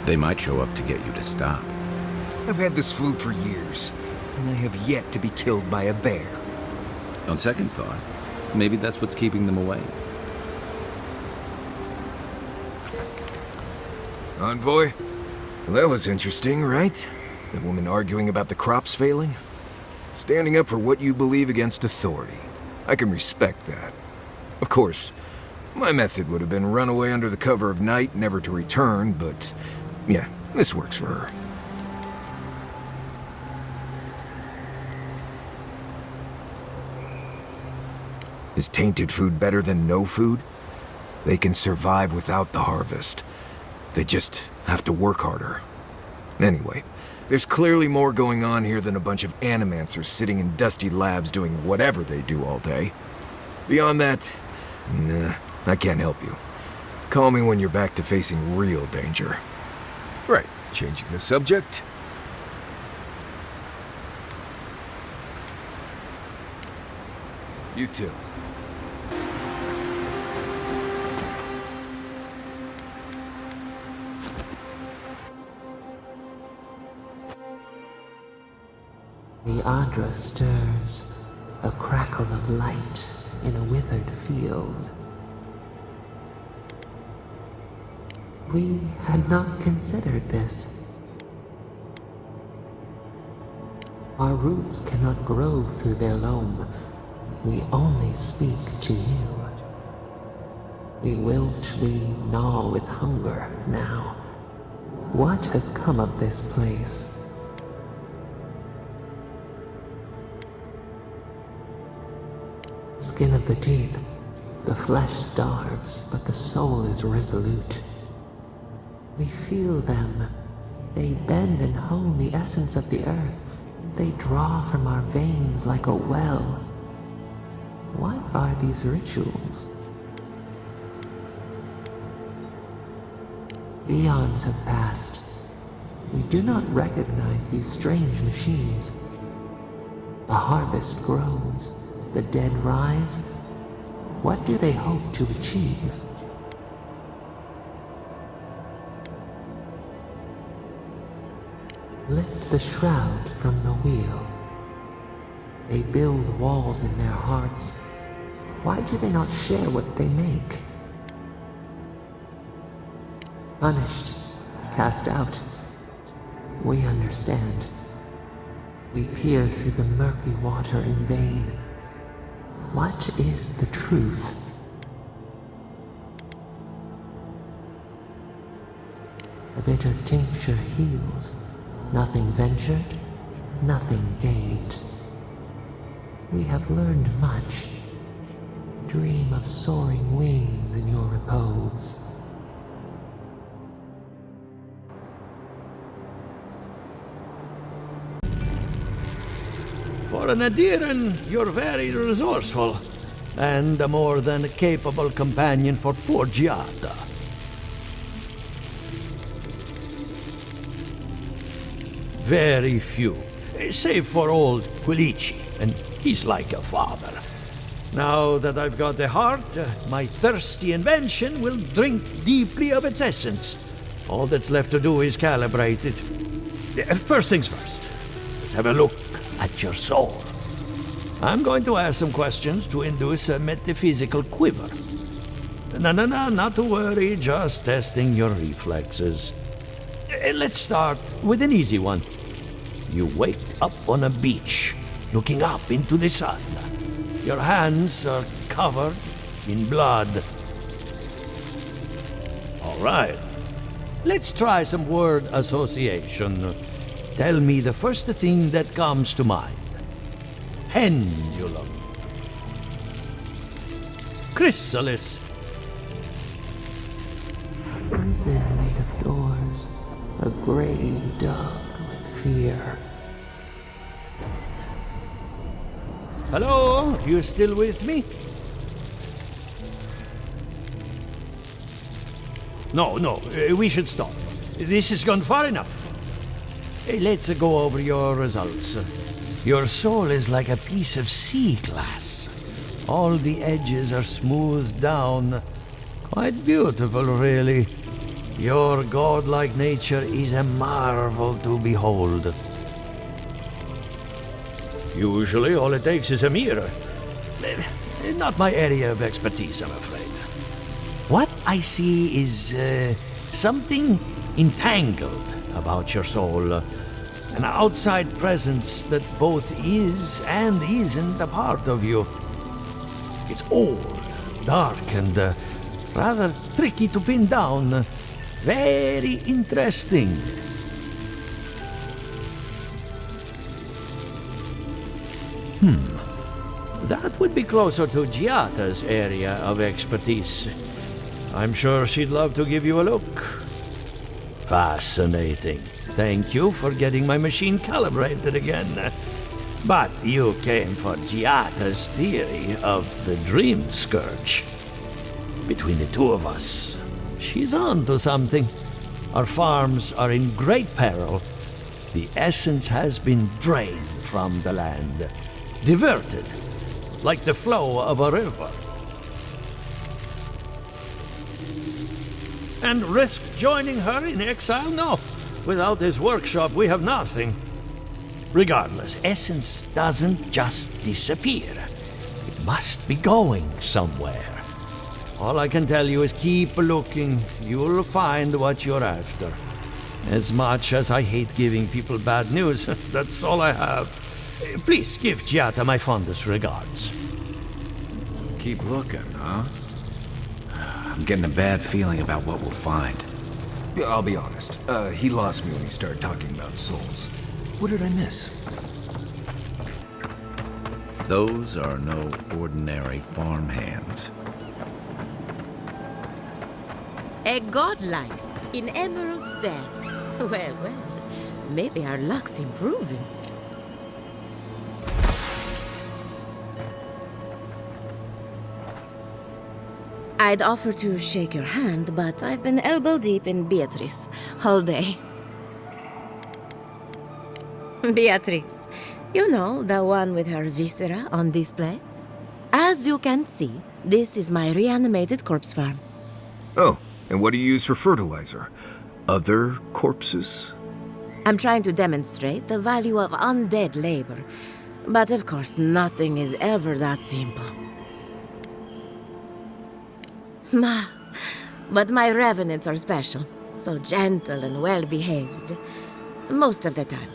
They might show up to get you to stop. I've had this flute for years, and I have yet to be killed by a bear. On second thought, maybe that's what's keeping them away. Envoy? Well, that was interesting, right? The woman arguing about the crops failing? Standing up for what you believe against authority. I can respect that. Of course, my method would have been run away under the cover of night, never to return, but yeah, this works for her. Is tainted food better than no food? They can survive without the harvest. They just have to work harder. Anyway, there's clearly more going on here than a bunch of animancers sitting in dusty labs doing whatever they do all day. Beyond that, nah, I can't help you. Call me when you're back to facing real danger. Right, changing the subject. You too. The Adra stirs, a crackle of light in a withered field. We had not considered this. Our roots cannot grow through their loam. We only speak to you. We wilt, we gnaw with hunger now. What has come of this place? skin of the teeth. The flesh starves, but the soul is resolute. We feel them. They bend and hone the essence of the earth. They draw from our veins like a well. What are these rituals? Eons have passed. We do not recognize these strange machines. The harvest grows, the dead rise. What do they hope to achieve? Lift the shroud from the wheel. They build walls in their hearts. Why do they not share what they make? Punished, cast out. We understand. We peer through the murky water in vain. What is the truth? The bitter tincture heals. Nothing ventured, nothing gained. We have learned much. Dream of soaring wings in your repose. For an Adiran, you're very resourceful, and a more than capable companion for poor Giada. Very few, save for old Quilici, and he's like a father. Now that I've got the heart, my thirsty invention will drink deeply of its essence. All that's left to do is calibrate it. First things first, let's have a look at your soul. I'm going to ask some questions to induce a metaphysical quiver. No, not to worry, just testing your reflexes. Let's start with an easy one. You wake up on a beach, looking up into the sun. Your hands are covered in blood. All right. Let's try some word association. Tell me the first thing that comes to mind. Pendulum. Chrysalis. A prison made of doors. A grave dug with fear. Hello? You still with me? No, we should stop. This has gone far enough. Let's go over your results. Your soul is like a piece of sea glass. All the edges are smoothed down. Quite beautiful, really. Your godlike nature is a marvel to behold. Usually, all it takes is a mirror. Not my area of expertise, I'm afraid. What I see is something entangled about your soul. An outside presence that both is and isn't a part of you. It's old, dark, and rather tricky to pin down. Very interesting. That would be closer to Giata's area of expertise. I'm sure she'd love to give you a look. Fascinating. Thank you for getting my machine calibrated again. But you came for Giata's theory of the dream scourge. Between the two of us, she's on to something. Our farms are in great peril. The essence has been drained from the land, diverted, like the flow of a river. And risk joining her in exile? No. Without this workshop, we have nothing. Regardless, essence doesn't just disappear. It must be going somewhere. All I can tell you is keep looking. You'll find what you're after. As much as I hate giving people bad news, that's all I have. Please give Giata my fondest regards. Keep looking, huh? I'm getting a bad feeling about what we'll find. Yeah, I'll be honest. He lost me when he started talking about souls. What did I miss? Those are no ordinary farm hands. A godlike in emeralds there. Well, well, maybe our luck's improving. I'd offer to shake your hand, but I've been elbow deep in Beatrice all day. Beatrice, you know, the one with her viscera on display? As you can see, this is my reanimated corpse farm. Oh, and what do you use for fertilizer? Other corpses? I'm trying to demonstrate the value of undead labor. But of course, nothing is ever that simple. But my revenants are special. So gentle and well-behaved. Most of the time.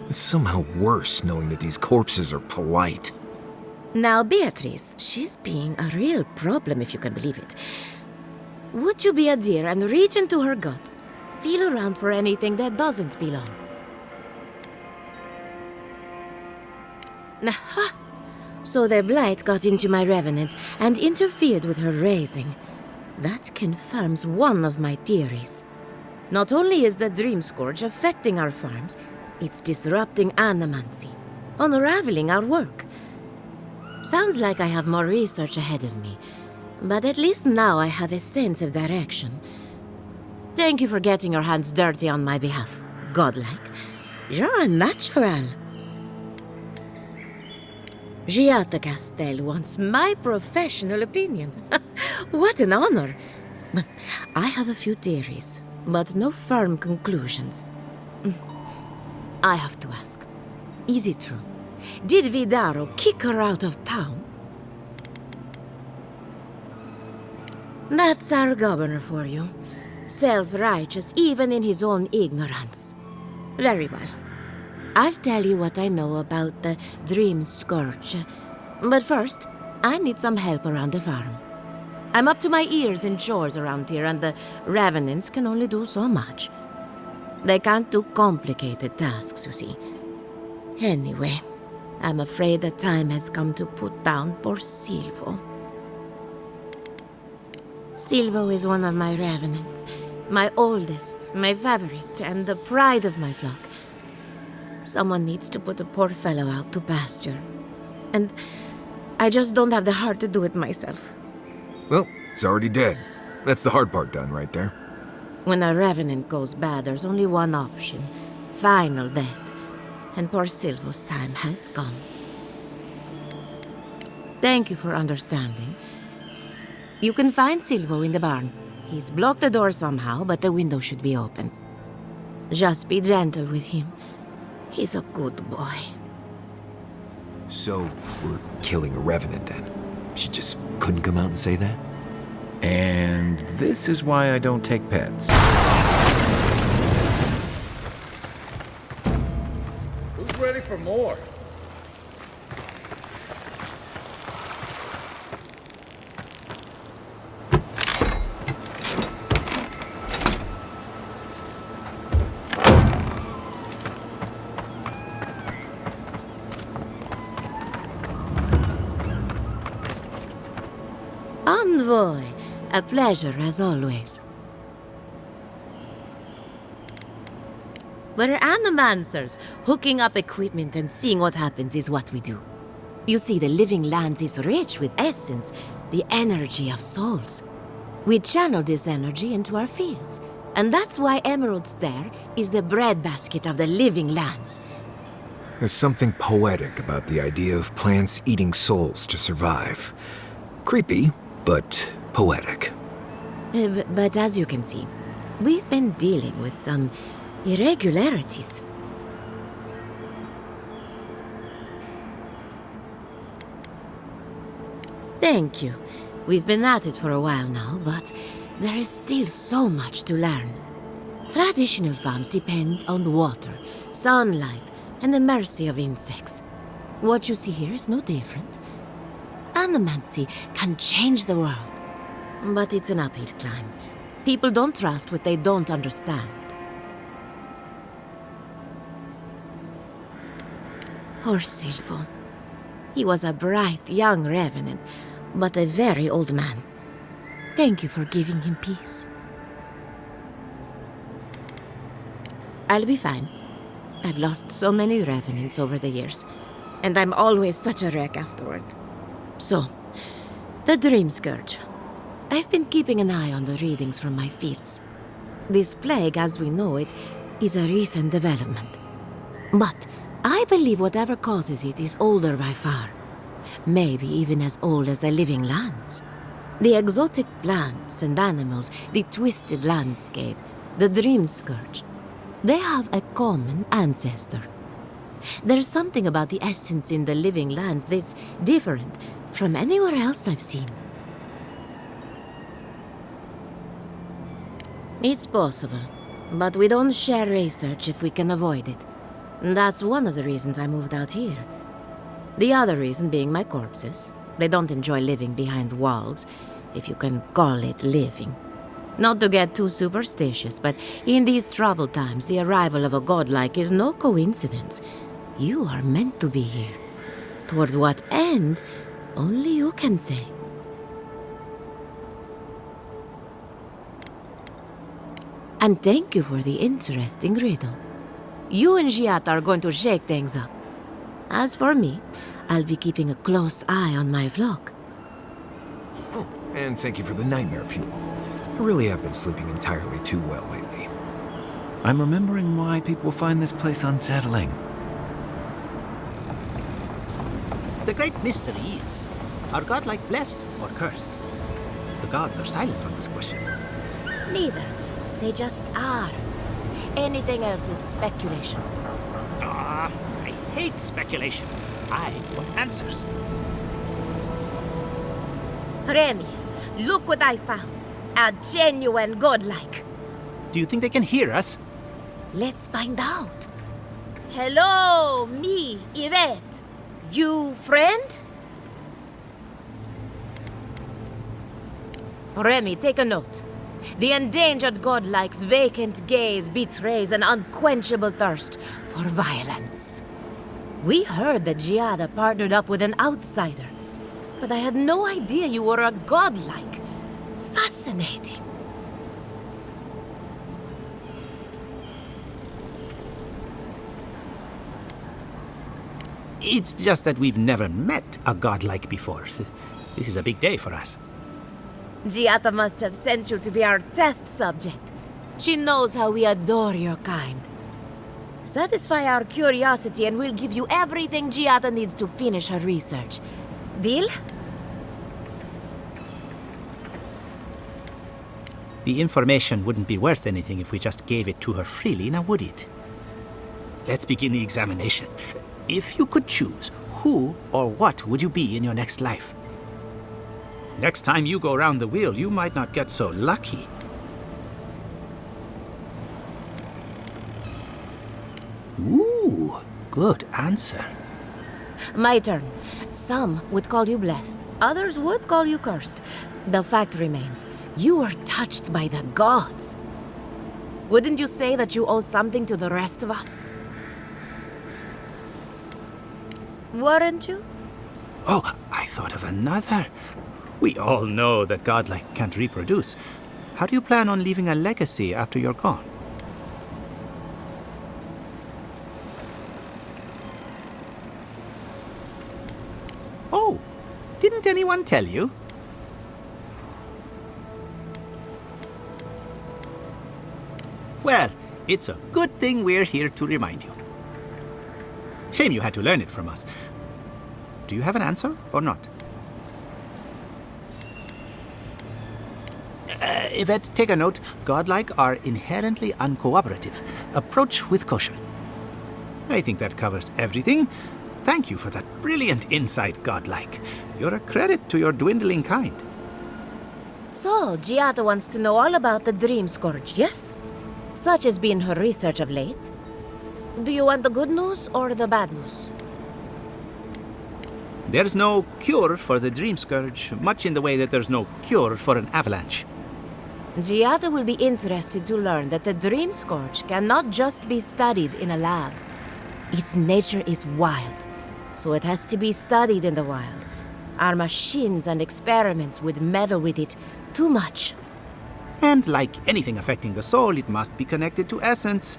It's somehow worse knowing that these corpses are polite. Now, Beatrice, she's being a real problem, if you can believe it. Would you be a dear and reach into her guts? Feel around for anything that doesn't belong. Aha! So the blight got into my revenant and interfered with her raising. That confirms one of my theories. Not only is the Dream Scourge affecting our farms, it's disrupting animancy, unraveling our work. Sounds like I have more research ahead of me, but at least now I have a sense of direction. Thank you for getting your hands dirty on my behalf, godlike. You're a natural. Giata Castel wants my professional opinion. What an honor. I have a few theories, but no firm conclusions. I have to ask, is it true? Did Vidaro kick her out of town? That's our governor for you. Self-righteous even in his own ignorance. Very well. I'll tell you what I know about the Dream Scourge. But first, I need some help around the farm. I'm up to my ears in chores around here, and the Revenants can only do so much. They can't do complicated tasks, you see. Anyway, I'm afraid the time has come to put down poor Silvo. Silvo is one of my Revenants. My oldest, my favorite, and the pride of my flock. Someone needs to put the poor fellow out to pasture. And I just don't have the heart to do it myself. Well, it's already dead. That's the hard part done right there. When a revenant goes bad, there's only one option. Final death. And poor Silvo's time has come. Thank you for understanding. You can find Silvo in the barn. He's blocked the door somehow, but the window should be open. Just be gentle with him. He's a good boy. So, we're killing a revenant then? She just couldn't come out and say that? And this is why I don't take pets. Who's ready for more? Envoy, a pleasure as always. We're animancers. Hooking up equipment and seeing what happens is what we do. You see, the living lands is rich with essence, the energy of souls. We channel this energy into our fields, and that's why Emerald's there is the breadbasket of the living lands. There's something poetic about the idea of plants eating souls to survive. Creepy, but poetic. But as you can see, we've been dealing with some irregularities. Thank you. We've been at it for a while now, but there is still so much to learn. Traditional farms depend on water, sunlight, and the mercy of insects. What you see here is no different. Animancy can change the world, but it's an uphill climb. People don't trust what they don't understand. Poor Silvo. He was a bright young revenant, but a very old man. Thank you for giving him peace. I'll be fine. I've lost so many revenants over the years, and I'm always such a wreck afterward. So, the Dream Scourge. I've been keeping an eye on the readings from my fields. This plague, as we know it, is a recent development. But I believe whatever causes it is older by far. Maybe even as old as the living lands. The exotic plants and animals, the twisted landscape, the Dream Scourge. They have a common ancestor. There's something about the essence in the living lands that's different from anywhere else I've seen. It's possible, but we don't share research if we can avoid it. That's one of the reasons I moved out here. The other reason being my corpses. They don't enjoy living behind walls, if you can call it living. Not to get too superstitious, but in these troubled times, the arrival of a godlike is no coincidence. You are meant to be here. Toward what end, only you can say. And thank you for the interesting riddle. You and Giat are going to shake things up. As for me, I'll be keeping a close eye on my flock. Oh, and thank you for the nightmare fuel. I really have been sleeping entirely too well lately. I'm remembering why people find this place unsettling. The great mystery is, are godlike blessed or cursed? The gods are silent on this question. Neither. They just are. Anything else is speculation. I hate speculation. I want answers. Remy, look what I found. A genuine godlike. Do you think they can hear us? Let's find out. Hello, me, Yvette. You friend? Remy, take a note. The endangered godlike's vacant gaze betrays an unquenchable thirst for violence. We heard that Giada partnered up with an outsider, but I had no idea you were a godlike. Fascinating. It's just that we've never met a godlike before. This is a big day for us. Giata must have sent you to be our test subject. She knows how we adore your kind. Satisfy our curiosity and we'll give you everything Giata needs to finish her research. Deal? The information wouldn't be worth anything if we just gave it to her freely, now would it? Let's begin the examination. If you could choose, who or what would you be in your next life? Next time you go around the wheel, you might not get so lucky. Ooh, good answer. My turn. Some would call you blessed. Others would call you cursed. The fact remains, you were touched by the gods. Wouldn't you say that you owe something to the rest of us? Weren't you? Oh, I thought of another. We all know that godlike can't reproduce. How do you plan on leaving a legacy after you're gone? Oh, didn't anyone tell you? Well, it's a good thing we're here to remind you. Shame you had to learn it from us. Do you have an answer or not? Yvette, take a note. Godlike are inherently uncooperative. Approach with caution. I think that covers everything. Thank you for that brilliant insight, Godlike. You're a credit to your dwindling kind. So, Giata wants to know all about the Dream Scourge, yes? Such has been her research of late. Do you want the good news or the bad news? There's no cure for the Dream Scourge, much in the way that there's no cure for an avalanche. Giada will be interested to learn that the Dream Scourge cannot just be studied in a lab. Its nature is wild, so it has to be studied in the wild. Our machines and experiments would meddle with it too much. And like anything affecting the soul, it must be connected to essence.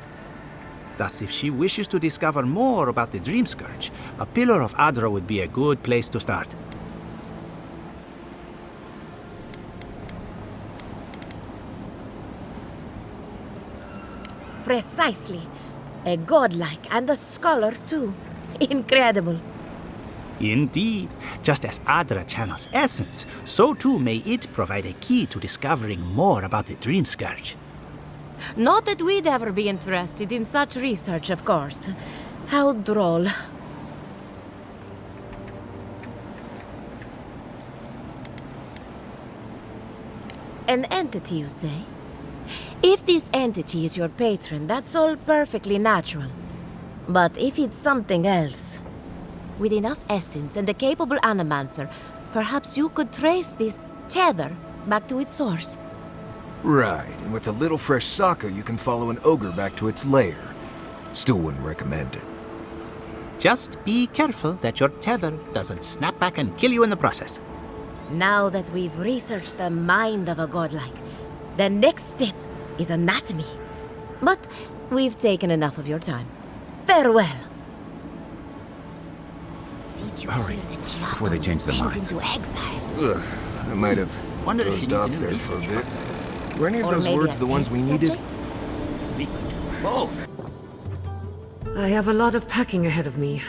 Thus, if she wishes to discover more about the Dream Scourge, a Pillar of Adra would be a good place to start. Precisely. A godlike and a scholar, too. Incredible. Indeed. Just as Adra channels essence, so too may it provide a key to discovering more about the Dream Scourge. Not that we'd ever be interested in such research, of course. How droll. An entity, you say? If this entity is your patron, that's all perfectly natural. But if it's something else, with enough essence and a capable animancer, perhaps you could trace this tether back to its source. Right, and with a little fresh sake, you can follow an ogre back to its lair. Still wouldn't recommend it. Just be careful that your tether doesn't snap back and kill you in the process. Now that we've researched the mind of a godlike, the next step is anatomy. But we've taken enough of your time. Farewell. Hurry, before they change their minds. Into exile. Ugh, I might have Wonder if she dozed off needs a new there for a research bit. Were any of Or those maybe words a the ones test we needed? subject? We could do both. I have a lot of packing ahead of me,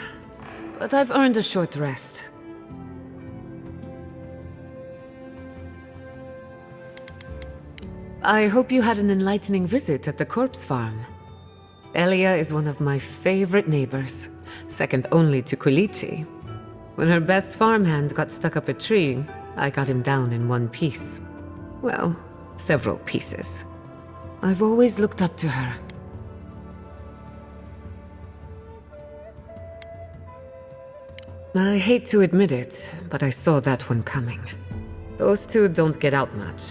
but I've earned a short rest. I hope you had an enlightening visit at the corpse farm. Elia is one of my favorite neighbors, second only to Quilici. When her best farmhand got stuck up a tree, I got him down in one piece. Well, several pieces. I've always looked up to her. I hate to admit it, but I saw that one coming. Those two don't get out much.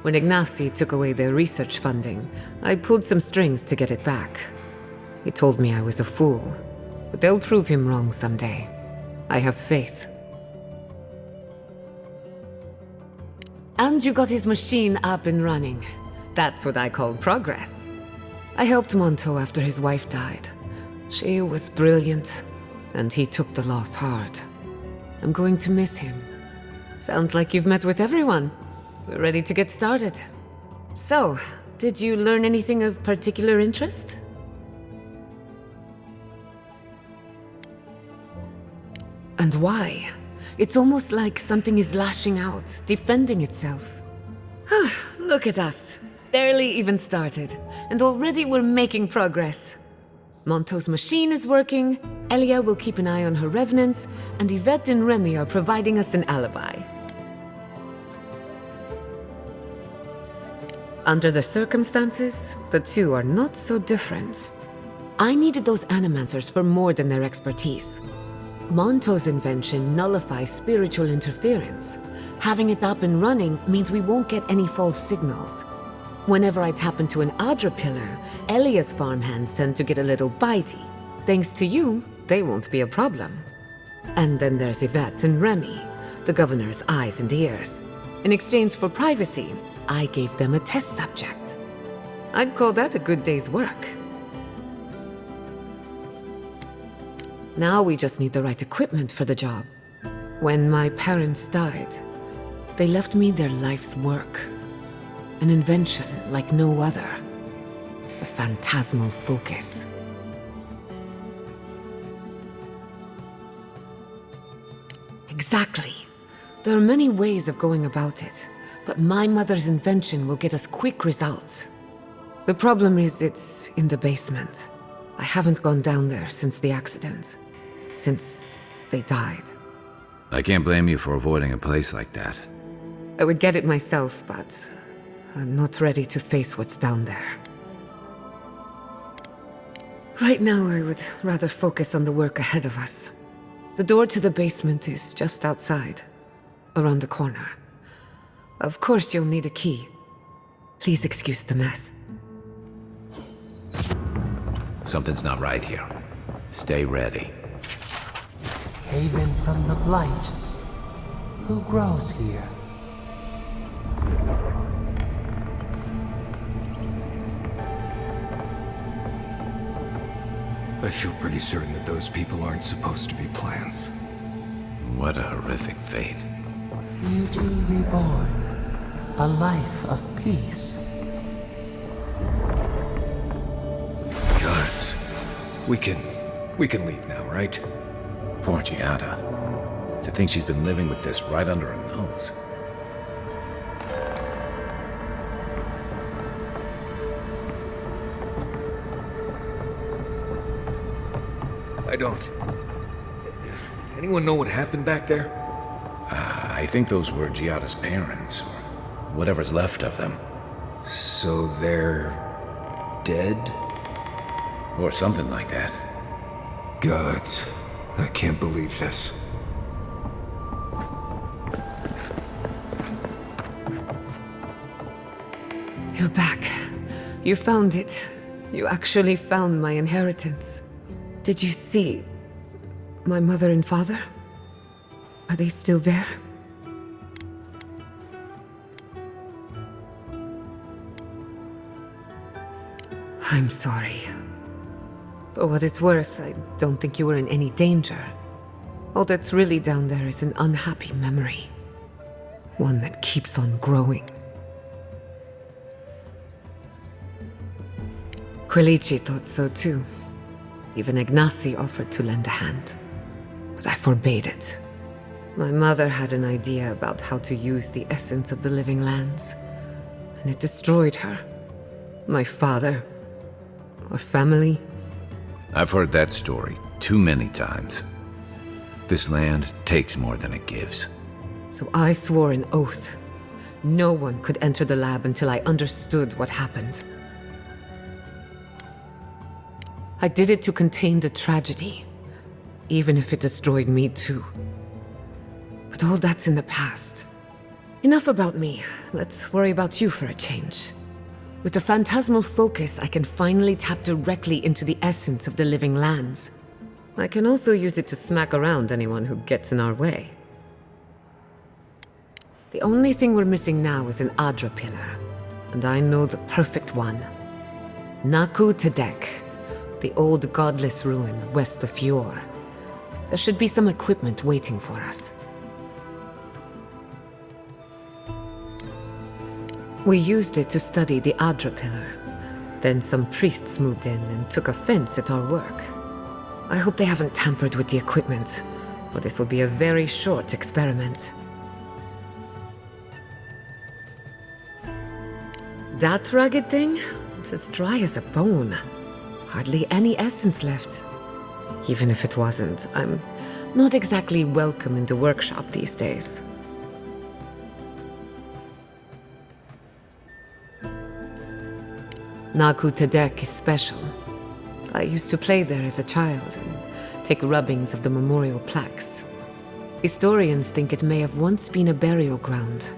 When Ignacy took away their research funding, I pulled some strings to get it back. He told me I was a fool, but they'll prove him wrong someday. I have faith. And you got his machine up and running. That's what I call progress. I helped Monto after his wife died. She was brilliant, and he took the loss hard. I'm going to miss him. Sounds like you've met with everyone. We're ready to get started. So, did you learn anything of particular interest? And why? It's almost like something is lashing out, defending itself. Look at us. Barely even started, and already we're making progress. Monto's machine is working, Elia will keep an eye on her revenants, and Yvette and Remy are providing us an alibi. Under the circumstances, the two are not so different. I needed those animancers for more than their expertise. Monto's invention nullifies spiritual interference. Having it up and running means we won't get any false signals. Whenever I tap into an Adra pillar, Elia's farmhands tend to get a little bitey. Thanks to you, they won't be a problem. And then there's Yvette and Remy, the governor's eyes and ears. In exchange for privacy, I gave them a test subject. I'd call that a good day's work. Now we just need the right equipment for the job. When my parents died, they left me their life's work. An invention like no other. The phantasmal focus. Exactly. There are many ways of going about it, but my mother's invention will get us quick results. The problem is it's in the basement. I haven't gone down there since the accident. Since they died. I can't blame you for avoiding a place like that. I would get it myself, but I'm not ready to face what's down there. Right now, I would rather focus on the work ahead of us. The door to the basement is just outside, around the corner. Of course, you'll need a key. Please excuse the mess. Something's not right here. Stay ready. Haven from the Blight. Who grows here? I feel pretty certain that those people aren't supposed to be plants. What a horrific fate. Beauty reborn. A life of peace. Gods. We can leave now, right? Poor Giada. To think she's been living with this right under her nose. I don't. Anyone know what happened back there? I think those were Giada's parents, or whatever's left of them. So they're dead? Or something like that. Gods. I can't believe this. You're back. You found it. You actually found my inheritance. Did you see my mother and father? Are they still there? I'm sorry. For what it's worth, I don't think you were in any danger. All that's really down there is an unhappy memory. One that keeps on growing. Quilici thought so too. Even Ignacy offered to lend a hand. But I forbade it. My mother had an idea about how to use the essence of the living lands. And it destroyed her. My father. Our family. I've heard that story too many times. This land takes more than it gives. So I swore an oath. No one could enter the lab until I understood what happened. I did it to contain the tragedy, even if it destroyed me too. But all that's in the past. Enough about me. Let's worry about you for a change. With the phantasmal focus, I can finally tap directly into the essence of the living lands. I can also use it to smack around anyone who gets in our way. The only thing we're missing now is an Adra pillar, and I know the perfect one. Naku Tedek, the old godless ruin west of Fjord. There should be some equipment waiting for us. We used it to study the Adra pillar. Then some priests moved in and took offense at our work. I hope they haven't tampered with the equipment, or this will be a very short experiment. That rugged thing? It's as dry as a bone. Hardly any essence left. Even if it wasn't, I'm not exactly welcome in the workshop these days. Naku Tedek is special. I used to play there as a child and take rubbings of the memorial plaques. Historians think it may have once been a burial ground,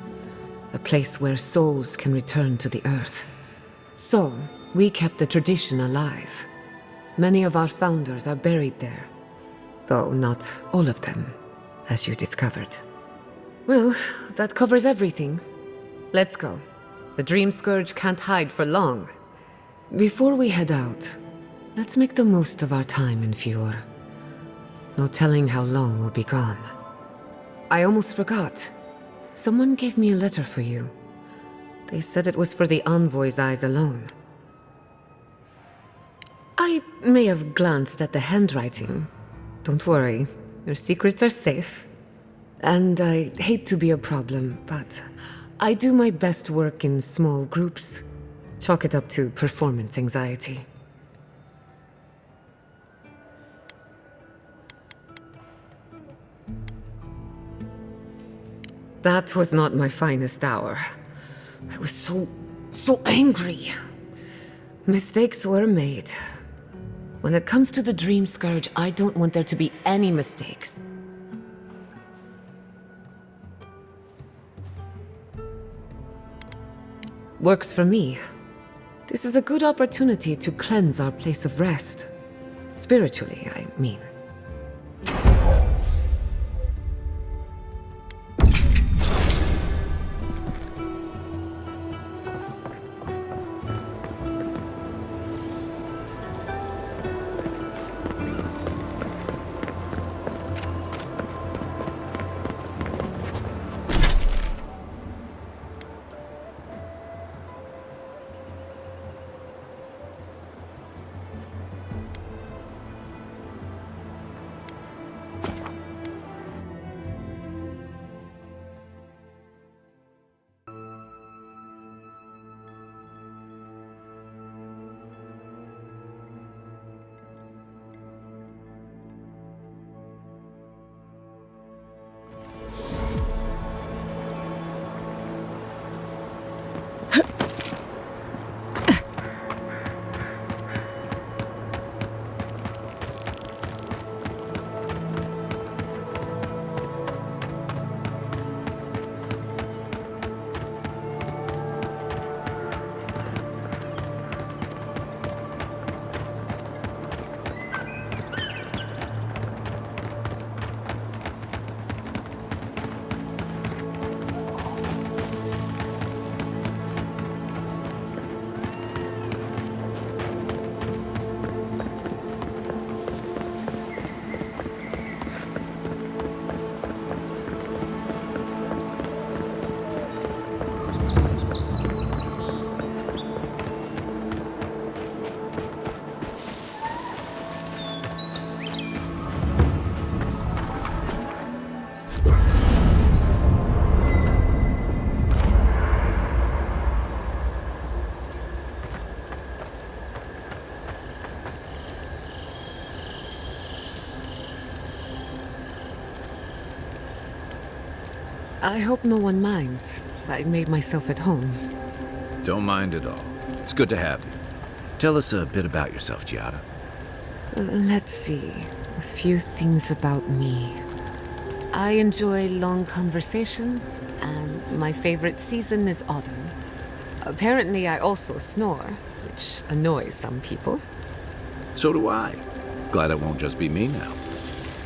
a place where souls can return to the earth. So, we kept the tradition alive. Many of our founders are buried there, though not all of them, as you discovered. Well, that covers everything. Let's go. The Dream Scourge can't hide for long. Before we head out, let's make the most of our time in Fjord. No telling how long we'll be gone. I almost forgot. Someone gave me a letter for you. They said it was for the Envoy's eyes alone. I may have glanced at the handwriting. Don't worry, your secrets are safe. And I hate to be a problem, but I do my best work in small groups. Chalk it up to performance anxiety. That was not my finest hour. I was so angry. Mistakes were made. When it comes to the Dream Scourge, I don't want there to be any mistakes. Works for me. This is a good opportunity to cleanse our place of rest. Spiritually, I mean. I hope no one minds. I made myself at home. Don't mind at all. It's good to have you. Tell us a bit about yourself, Giada. Let's see. A few things about me. I enjoy long conversations, and my favorite season is autumn. Apparently, I also snore, which annoys some people. So do I. Glad it won't just be me now.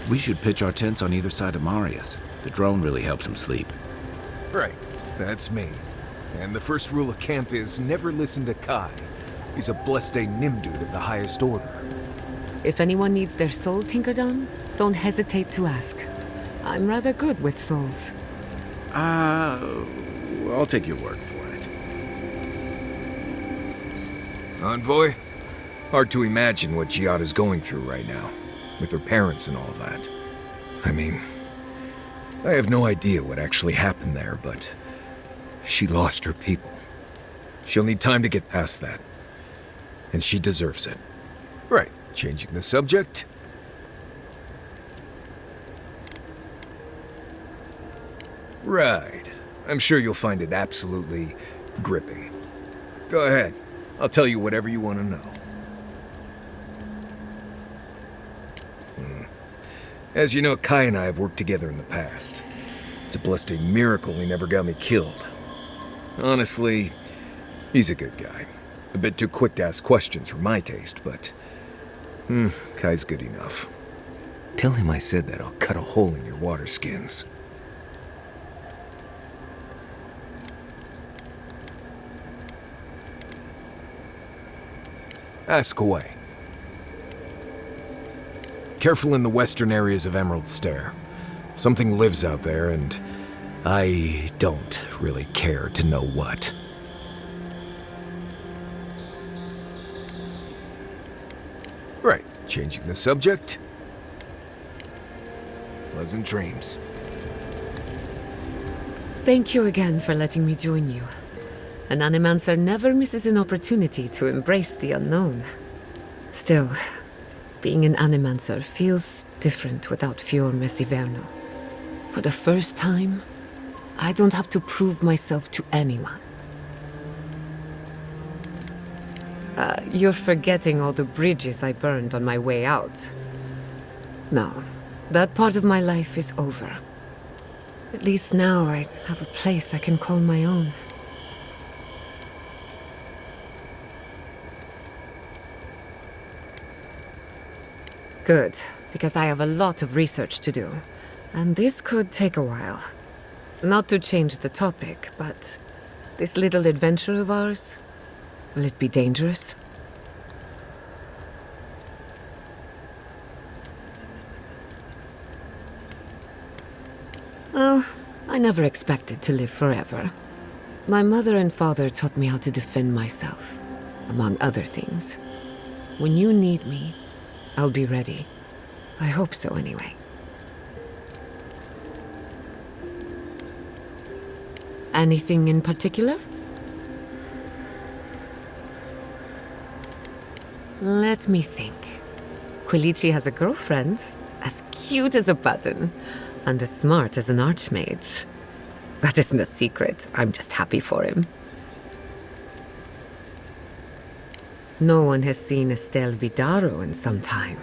We should pitch our tents on either side of Marius. The drone really helps him sleep. Right, that's me. And the first rule of camp is never listen to Kai. He's a blessed Nimdude of the highest order. If anyone needs their soul tinkered on, don't hesitate to ask. I'm rather good with souls. I'll take your word for it. Envoy? Hard to imagine what Giada's going through right now, with her parents and all that. I mean, I have no idea what actually happened there, but she lost her people. She'll need time to get past that. And she deserves it. Right, changing the subject. Right. I'm sure you'll find it absolutely gripping. Go ahead. I'll tell you whatever you want to know. As you know, Kai and I have worked together in the past. It's a blessed miracle he never got me killed. Honestly, he's a good guy. A bit too quick to ask questions for my taste, but... Kai's good enough. Tell him I said that I'll cut a hole in your water skins. Ask away. Careful in the western areas of Emerald Stair. Something lives out there, and I don't really care to know what. Right, changing the subject. Pleasant dreams. Thank you again for letting me join you. An Animancer never misses an opportunity to embrace the unknown. Still, being an Animancer feels different without Fior Messiverno. For the first time, I don't have to prove myself to anyone. You're forgetting all the bridges I burned on my way out. No, that part of my life is over. At least now I have a place I can call my own. Good, because I have a lot of research to do, and this could take a while. Not to change the topic, but this little adventure of ours, will it be dangerous? Well, I never expected to live forever. My mother and father taught me how to defend myself, among other things. When you need me, I'll be ready. I hope so, anyway. Anything in particular? Let me think. Quilici has a girlfriend, as cute as a button, and as smart as an archmage. That isn't a secret. I'm just happy for him. No one has seen Estelle Vidaro in some time,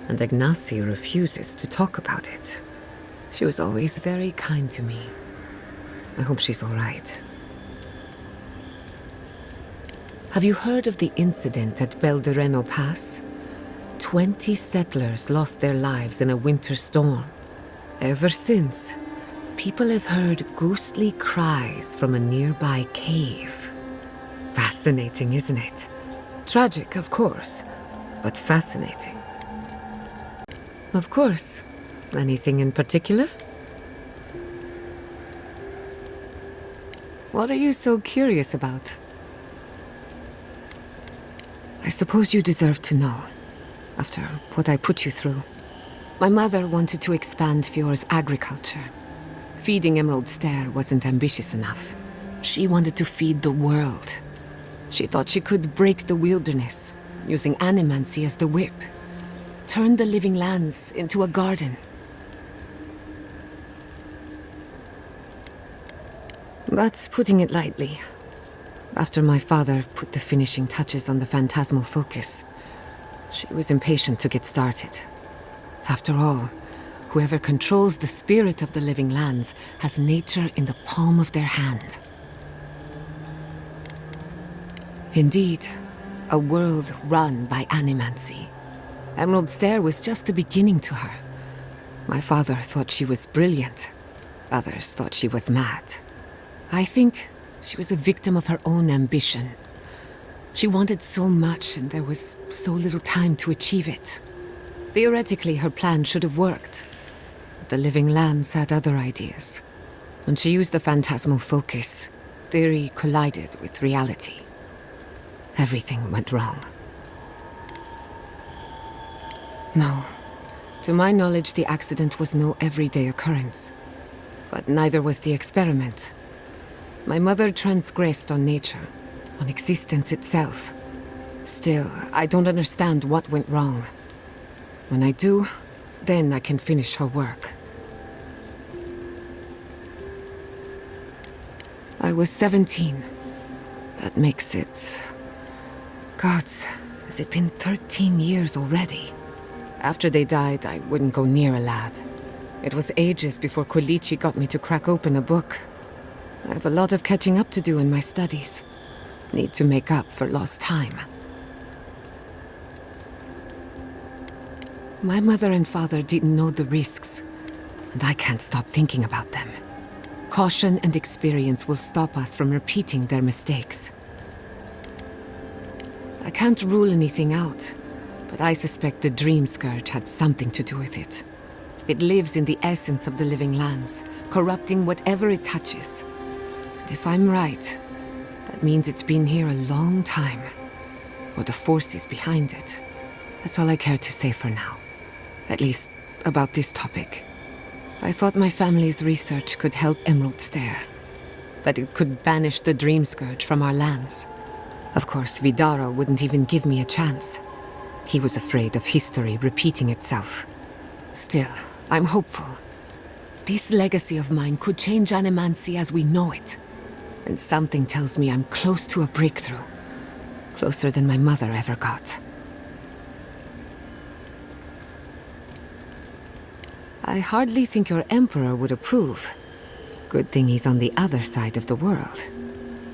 and Ignacy refuses to talk about it. She was always very kind to me. I hope she's all right. Have you heard of the incident at Beldereno Pass? 20 settlers lost their lives in a winter storm. Ever since, people have heard ghostly cries from a nearby cave. Fascinating, isn't it? Tragic, of course, but fascinating. Of course. Anything in particular? What are you so curious about? I suppose you deserve to know, after what I put you through. My mother wanted to expand Fior's agriculture. Feeding Emerald Stair wasn't ambitious enough. She wanted to feed the world. She thought she could break the wilderness, using animancy as the whip. Turn the living lands into a garden. That's putting it lightly. After my father put the finishing touches on the phantasmal focus, she was impatient to get started. After all, whoever controls the spirit of the living lands has nature in the palm of their hand. Indeed, a world run by animancy. Emerald Stair was just the beginning to her. My father thought she was brilliant. Others thought she was mad. I think she was a victim of her own ambition. She wanted so much, and there was so little time to achieve it. Theoretically, her plan should have worked. But the living lands had other ideas. When she used the phantasmal focus, theory collided with reality. Everything went wrong. No. To my knowledge, the accident was no everyday occurrence. But neither was the experiment. My mother transgressed on nature, on existence itself. Still, I don't understand what went wrong. When I do, then I can finish her work. I was 17. That makes it... Gods, has it been 13 years already? After they died, I wouldn't go near a lab. It was ages before Quilici got me to crack open a book. I have a lot of catching up to do in my studies. Need to make up for lost time. My mother and father didn't know the risks, and I can't stop thinking about them. Caution and experience will stop us from repeating their mistakes. I can't rule anything out, but I suspect the Dream Scourge had something to do with it. It lives in the essence of the living lands, corrupting whatever it touches. And if I'm right, that means it's been here a long time. Or the forces behind it. That's all I care to say for now. At least, about this topic. I thought my family's research could help Emerald Stair. That it could banish the Dream Scourge from our lands. Of course, Vidaro wouldn't even give me a chance. He was afraid of history repeating itself. Still, I'm hopeful. This legacy of mine could change animancy as we know it. And something tells me I'm close to a breakthrough. Closer than my mother ever got. I hardly think your Emperor would approve. Good thing he's on the other side of the world.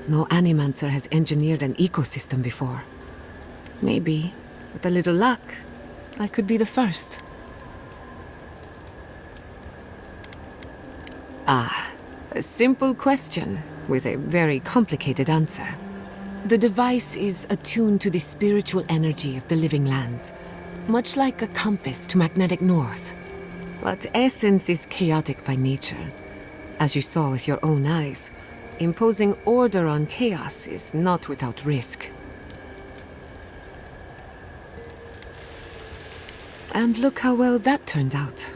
No Animancer has engineered an ecosystem before. Maybe, with a little luck, I could be the first. Ah, a simple question with a very complicated answer. The device is attuned to the spiritual energy of the living lands, much like a compass to magnetic north. But essence is chaotic by nature. As you saw with your own eyes, imposing order on chaos is not without risk. And look how well that turned out.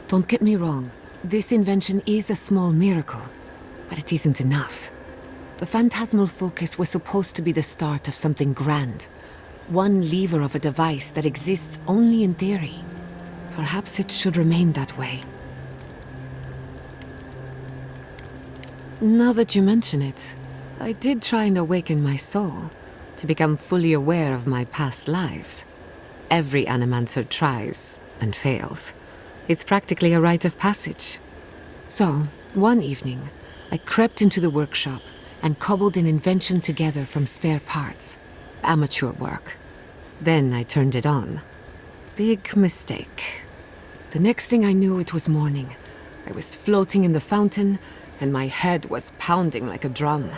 Don't get me wrong, this invention is a small miracle, but it isn't enough. The phantasmal focus was supposed to be the start of something grand. One lever of a device that exists only in theory. Perhaps it should remain that way. Now that you mention it, I did try and awaken my soul, to become fully aware of my past lives. Every Animancer tries, and fails. It's practically a rite of passage. So, one evening, I crept into the workshop and cobbled an invention together from spare parts. Amateur work. Then I turned it on. Big mistake. The next thing I knew, it was morning. I was floating in the fountain, and my head was pounding like a drum.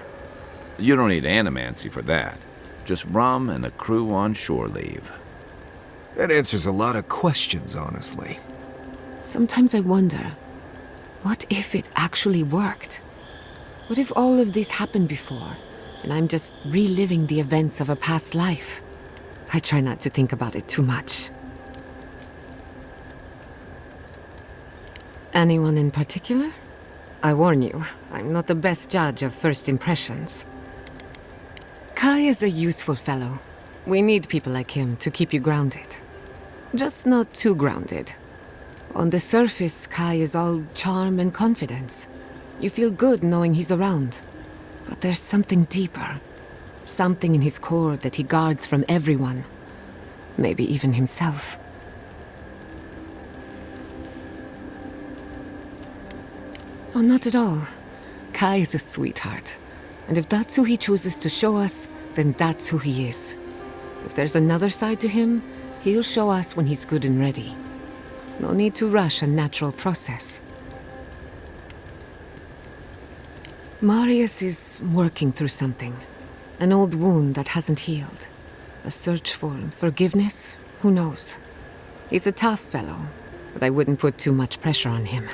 You don't need animancy for that. Just rum and a crew on shore leave. That answers a lot of questions, honestly. Sometimes I wonder, what if it actually worked? What if all of this happened before, and I'm just reliving the events of a past life? I try not to think about it too much. Anyone in particular? I warn you, I'm not the best judge of first impressions. Kai is a useful fellow. We need people like him to keep you grounded. Just not too grounded. On the surface, Kai is all charm and confidence. You feel good knowing he's around. But there's something deeper. Something in his core that he guards from everyone. Maybe even himself. Oh, not at all. Kai is a sweetheart. And if that's who he chooses to show us, then that's who he is. If there's another side to him, he'll show us when he's good and ready. No need to rush a natural process. Marius is working through something. An old wound that hasn't healed. A search for forgiveness? Who knows? He's a tough fellow, but I wouldn't put too much pressure on him.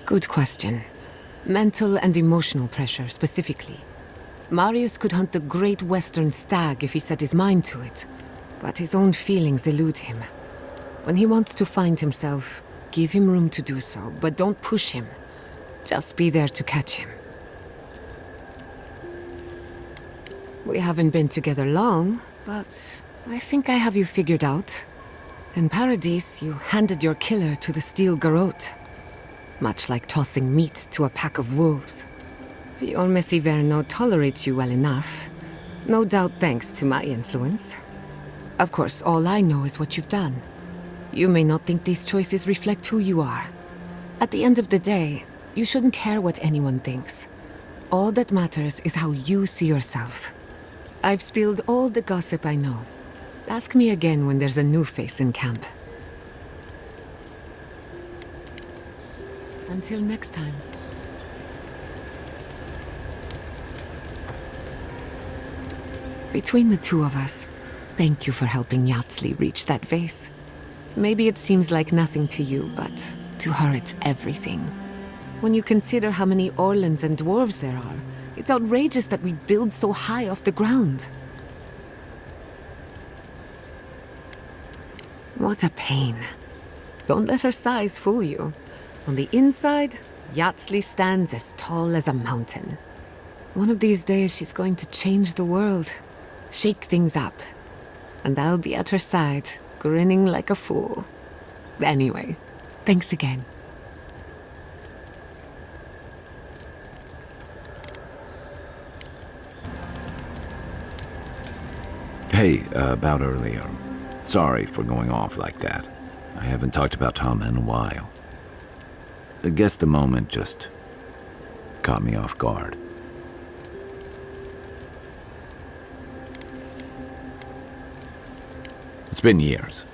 Good question. Mental and emotional pressure, specifically. Marius could hunt the great western stag if he set his mind to it, but his own feelings elude him. When he wants to find himself, give him room to do so, but don't push him. Just be there to catch him. We haven't been together long, but I think I have you figured out. In Paradise, you handed your killer to the steel garrote. Much like tossing meat to a pack of wolves. Your Messiverno tolerates you well enough. No doubt thanks to my influence. Of course, all I know is what you've done. You may not think these choices reflect who you are. At the end of the day, you shouldn't care what anyone thinks. All that matters is how you see yourself. I've spilled all the gossip I know. Ask me again when there's a new face in camp. Until next time. Between the two of us, thank you for helping Yatsli reach that vase. Maybe it seems like nothing to you, but to her it's everything. When you consider how many Orlans and dwarves there are, it's outrageous that we build so high off the ground. What a pain. Don't let her size fool you. On the inside, Yatsli stands as tall as a mountain. One of these days she's going to change the world, shake things up. And I'll be at her side, grinning like a fool. Anyway, thanks again. Hey, about earlier. Sorry for going off like that. I haven't talked about Tom in a while. I guess the moment just caught me off guard. It's been years.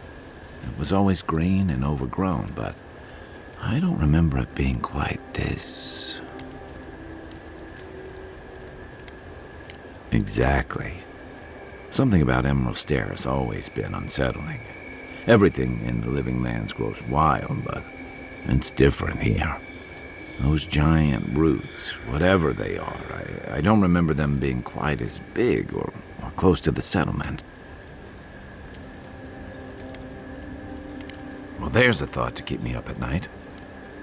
It was always green and overgrown, but I don't remember it being quite this. Exactly. Something about Emerald Stair has always been unsettling. Everything in the living lands grows wild, but it's different here. Those giant roots, whatever they are, I don't remember them being quite as big or close to the settlement. Well, there's a thought to keep me up at night.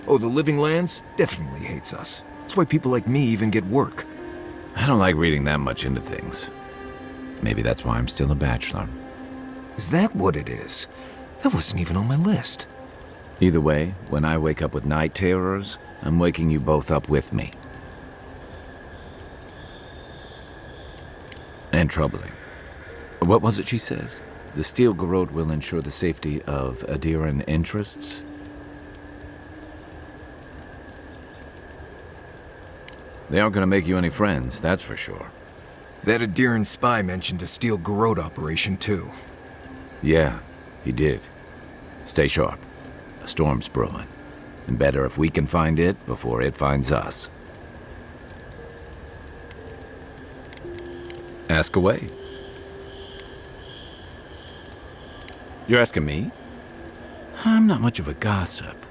Oh, the Living Lands definitely hates us. That's why people like me even get work. I don't like reading that much into things. Maybe that's why I'm still a bachelor. Is that what it is? That wasn't even on my list. Either way, when I wake up with night terrors, I'm waking you both up with me. And troubling. What was it she said? The steel garrote will ensure the safety of Adiran interests? They aren't going to make you any friends, that's for sure. That Adiran spy mentioned a steel garrote operation, too. Yeah, he did. Stay sharp. A storm's brewing. And better if we can find it before it finds us. Ask away. You're asking me? I'm not much of a gossip.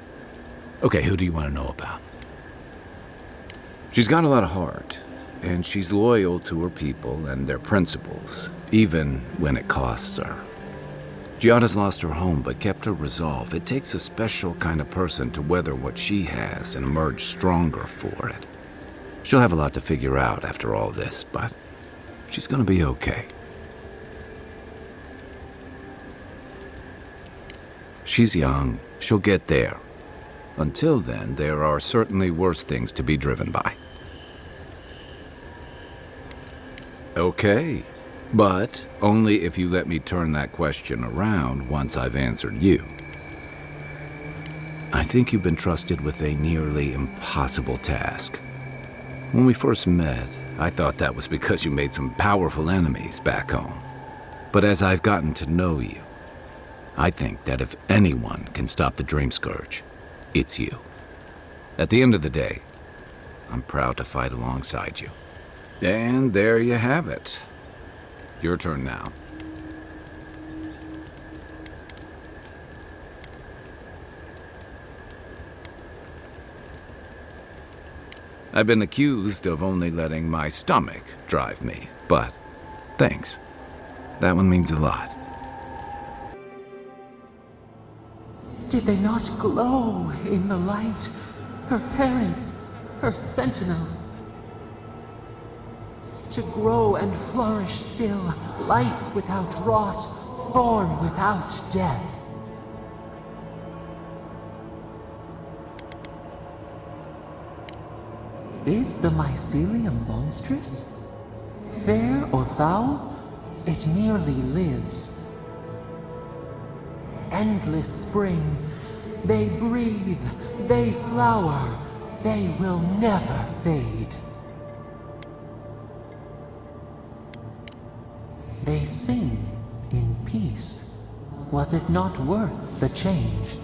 Okay, who do you want to know about? She's got a lot of heart, and she's loyal to her people and their principles, even when it costs her. Giada's lost her home, but kept her resolve. It takes a special kind of person to weather what she has and emerge stronger for it. She'll have a lot to figure out after all this, but she's gonna be okay. She's young. She'll get there. Until then, there are certainly worse things to be driven by. Okay, but only if you let me turn that question around once I've answered you. I think you've been trusted with a nearly impossible task. When we first met, I thought that was because you made some powerful enemies back home. But as I've gotten to know you, I think that if anyone can stop the Dream Scourge, it's you. At the end of the day, I'm proud to fight alongside you. And there you have it. Your turn now. I've been accused of only letting my stomach drive me, but thanks. That one means a lot. Did they not glow in the light? Her parents, her sentinels. To grow and flourish still, life without rot, form without death. Is the mycelium monstrous? Fair or foul, it merely lives. Endless spring, they breathe, they flower, they will never fade. They sing in peace. Was it not worth the change?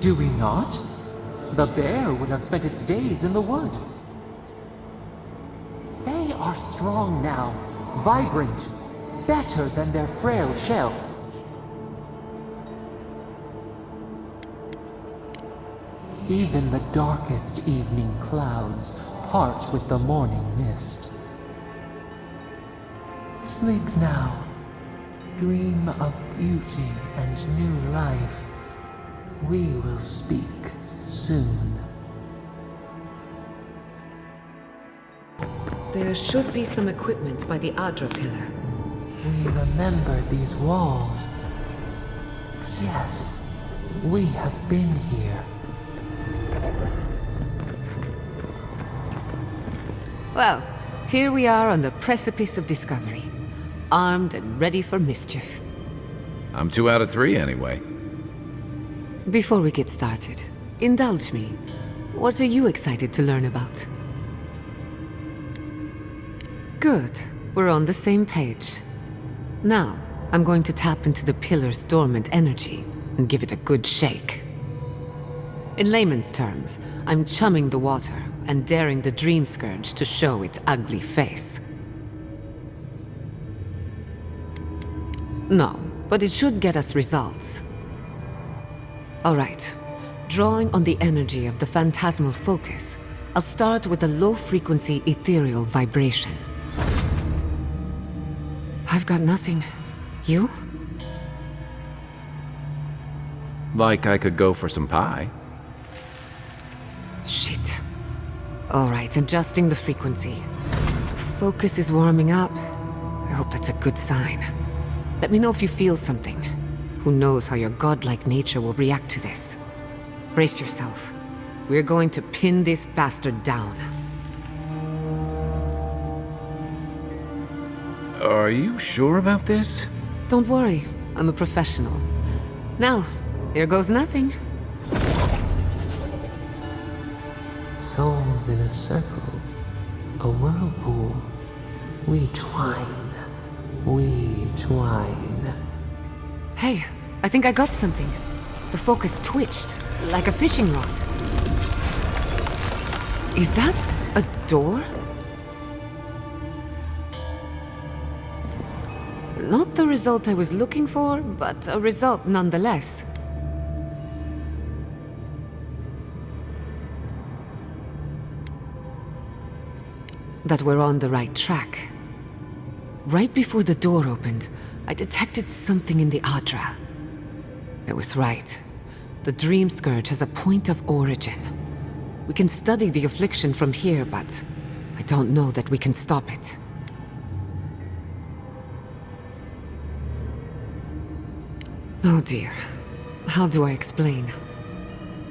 Do we not? The bear would have spent its days in the wood. They are strong now, vibrant, better than their frail shells. Even the darkest evening clouds part with the morning mist. Sleep now. Dream of beauty and new life. We will speak soon. There should be some equipment by the Adra pillar. We remember these walls. Yes, we have been here. Well, here we are on the precipice of discovery, armed and ready for mischief. I'm 2 out of 3 anyway. Before we get started, indulge me. What are you excited to learn about? Good. We're on the same page. Now, I'm going to tap into the pillar's dormant energy and give it a good shake. In layman's terms, I'm chumming the water and daring the Dream Scourge to show its ugly face. No, but it should get us results. All right. Drawing on the energy of the phantasmal focus, I'll start with a low-frequency ethereal vibration. I've got nothing. You? Like I could go for some pie. Shit. All right, adjusting the frequency. The focus is warming up. I hope that's a good sign. Let me know if you feel something. Who knows how your godlike nature will react to this? Brace yourself. We're going to pin this bastard down. Are you sure about this? Don't worry, I'm a professional. Now, here goes nothing. Souls in a circle, a whirlpool. We twine, we twine. Hey, I think I got something. The focus twitched, like a fishing rod. Is that a door? Not the result I was looking for, but a result nonetheless. That we're on the right track. Right before the door opened, I detected something in the Adra. I was right. The Dream Scourge has a point of origin. We can study the affliction from here, but I don't know that we can stop it. Oh dear. How do I explain?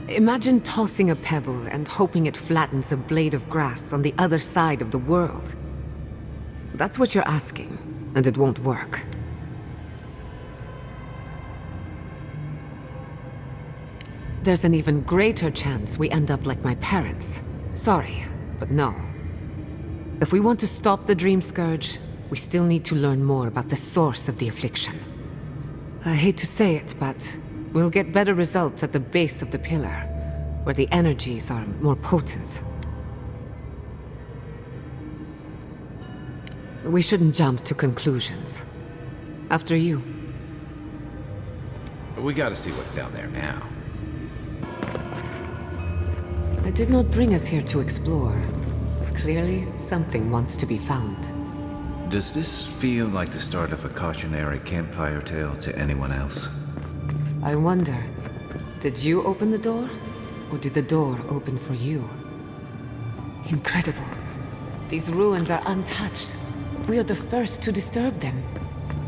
Imagine tossing a pebble and hoping it flattens a blade of grass on the other side of the world. That's what you're asking, and it won't work. There's an even greater chance we end up like my parents. Sorry, but no. If we want to stop the Dream Scourge, we still need to learn more about the source of the affliction. I hate to say it, but we'll get better results at the base of the pillar, where the energies are more potent. We shouldn't jump to conclusions. After you. We gotta see what's down there now. I did not bring us here to explore. Clearly, something wants to be found. Does this feel like the start of a cautionary campfire tale to anyone else? I wonder, did you open the door? Or did the door open for you? Incredible. These ruins are untouched. We are the first to disturb them.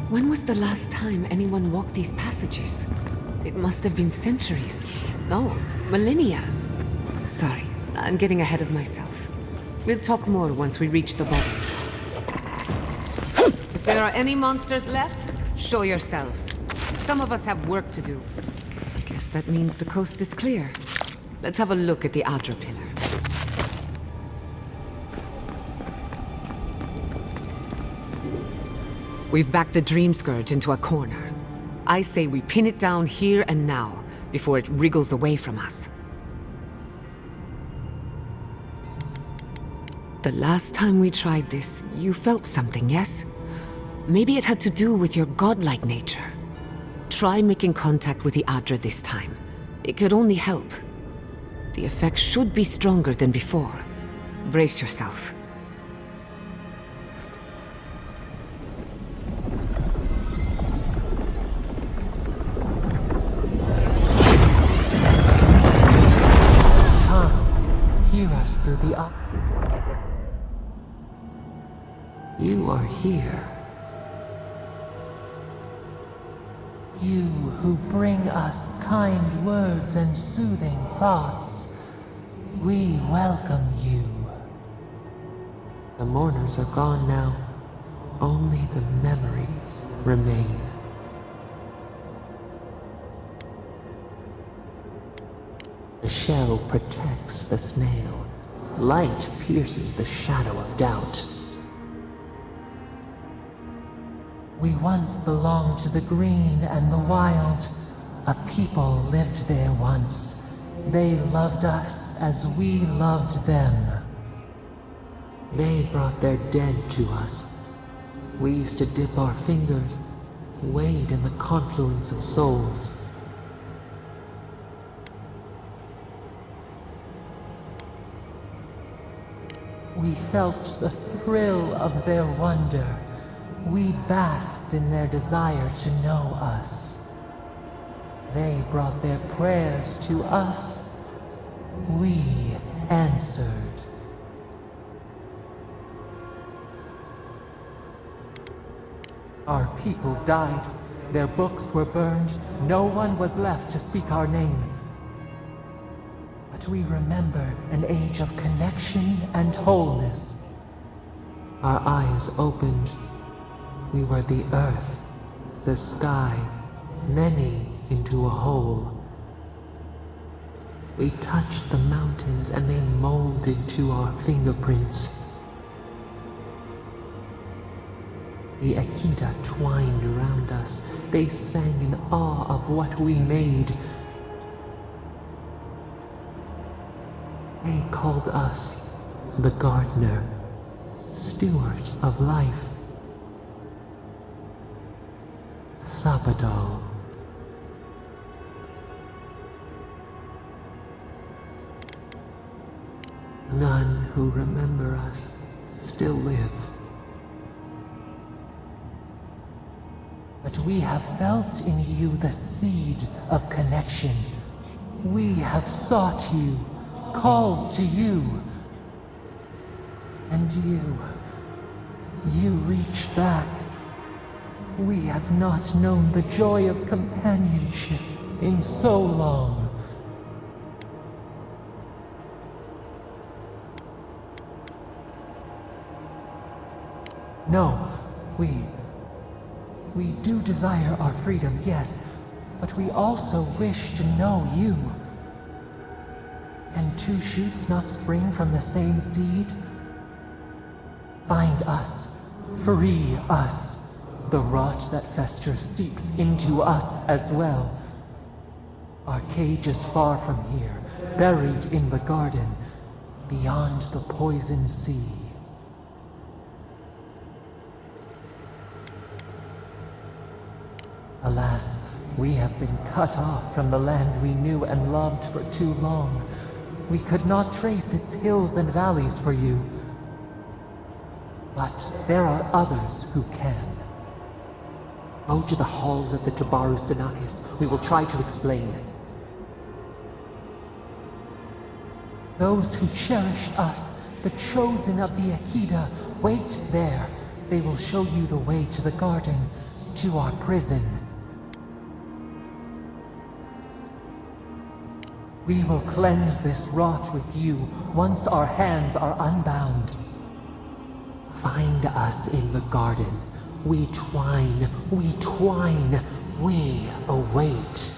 When was the last time anyone walked these passages? It must have been centuries. No, millennia. Sorry, I'm getting ahead of myself. We'll talk more once we reach the bottom. If there are any monsters left, show yourselves. Some of us have work to do. I guess that means the coast is clear. Let's have a look at the Adra pillar. We've backed the Dream Scourge into a corner. I say we pin it down here and now, before it wriggles away from us. The last time we tried this, you felt something, yes? Maybe it had to do with your godlike nature. Try making contact with the Adra this time. It could only help. The effect should be stronger than before. Brace yourself. Hear us through the You are here. You who bring us kind words and soothing thoughts. We welcome you. The mourners are gone now. Only the memories remain. The shell protects the snail. Light pierces the shadow of doubt. We once belonged to the green and the wild. A people lived there once. They loved us as we loved them. They brought their dead to us. We used to dip our fingers, wade in the confluence of souls. We felt the thrill of their wonder. We basked in their desire to know us. They brought their prayers to us. We answered. Our people died. Their books were burned. No one was left to speak our name. But we remember an age of connection and wholeness. Our eyes opened. We were the earth, the sky, many into a whole. We touched the mountains and they molded to our fingerprints. The Akita twined around us. They sang in awe of what we made. They called us the gardener, steward of life. Sabadal. None who remember us still live. But we have felt in you the seed of connection. We have sought you, called to you. And you reach back. We have not known the joy of companionship in so long. No, we do desire our freedom, yes, but we also wish to know you. Can two shoots not spring from the same seed? Find us, free us. The rot that festers seeps into us as well. Our cage is far from here, buried in the garden, beyond the poison sea. Alas, we have been cut off from the land we knew and loved for too long. We could not trace its hills and valleys for you. But there are others who can. Go to the halls of the Tabaru Sinakis. We will try to explain. Those who cherish us, the chosen of the Akida, wait there. They will show you the way to the garden, to our prison. We will cleanse this rot with you once our hands are unbound. Find us in the garden. We twine, we await.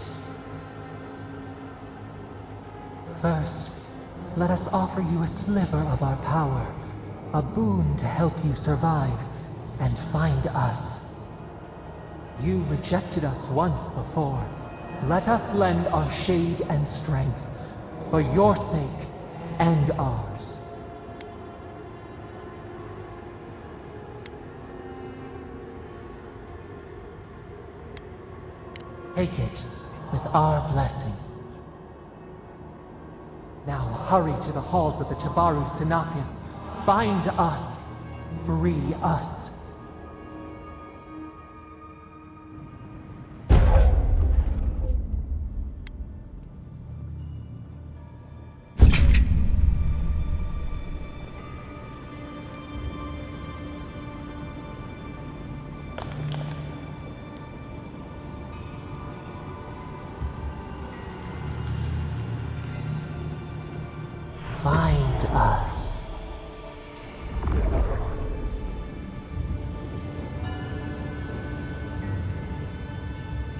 First, let us offer you a sliver of our power, a boon to help you survive and find us. You rejected us once before. Let us lend our shade and strength, for your sake and ours. Take it with our blessing. Now hurry to the halls of the Tabaru Sinakis. Bind us. Free us. Find us.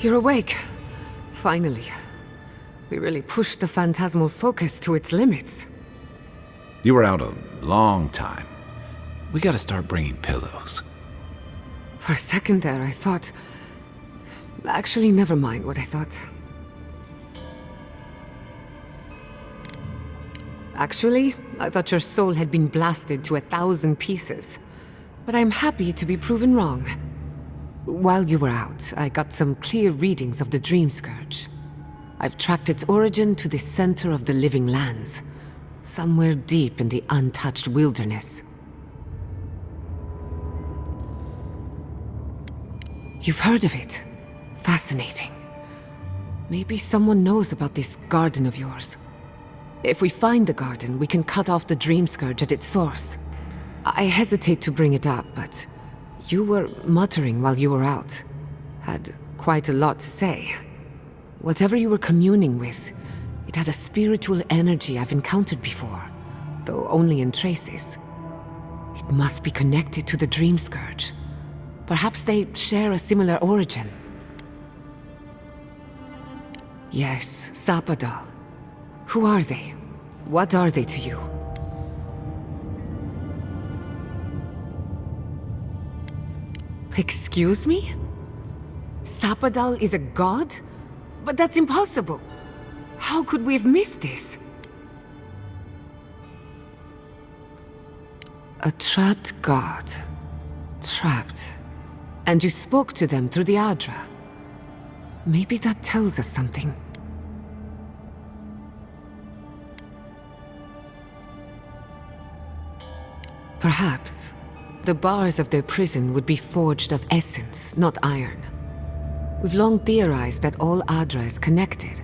You're awake. Finally. We really pushed the phantasmal focus to its limits. You were out a long time. We gotta start bringing pillows. For a second there, I thought... Actually, never mind what I thought. Actually, I thought your soul had been blasted to 1,000 pieces. But I'm happy to be proven wrong. While you were out, I got some clear readings of the Dream Scourge. I've tracked its origin to the center of the Living Lands, somewhere deep in the untouched wilderness. You've heard of it. Fascinating. Maybe someone knows about this garden of yours. If we find the garden, we can cut off the Dream Scourge at its source. I hesitate to bring it up, but you were muttering while you were out. Had quite a lot to say. Whatever you were communing with, it had a spiritual energy I've encountered before, though only in traces. It must be connected to the Dream Scourge. Perhaps they share a similar origin. Yes, Sapadal. Who are they? What are they to you? Excuse me? Sapadal is a god? But that's impossible. How could we have missed this? A trapped god. Trapped. And you spoke to them through the Adra. Maybe that tells us something. Perhaps the bars of their prison would be forged of essence, not iron. We've long theorized that all Adra is connected,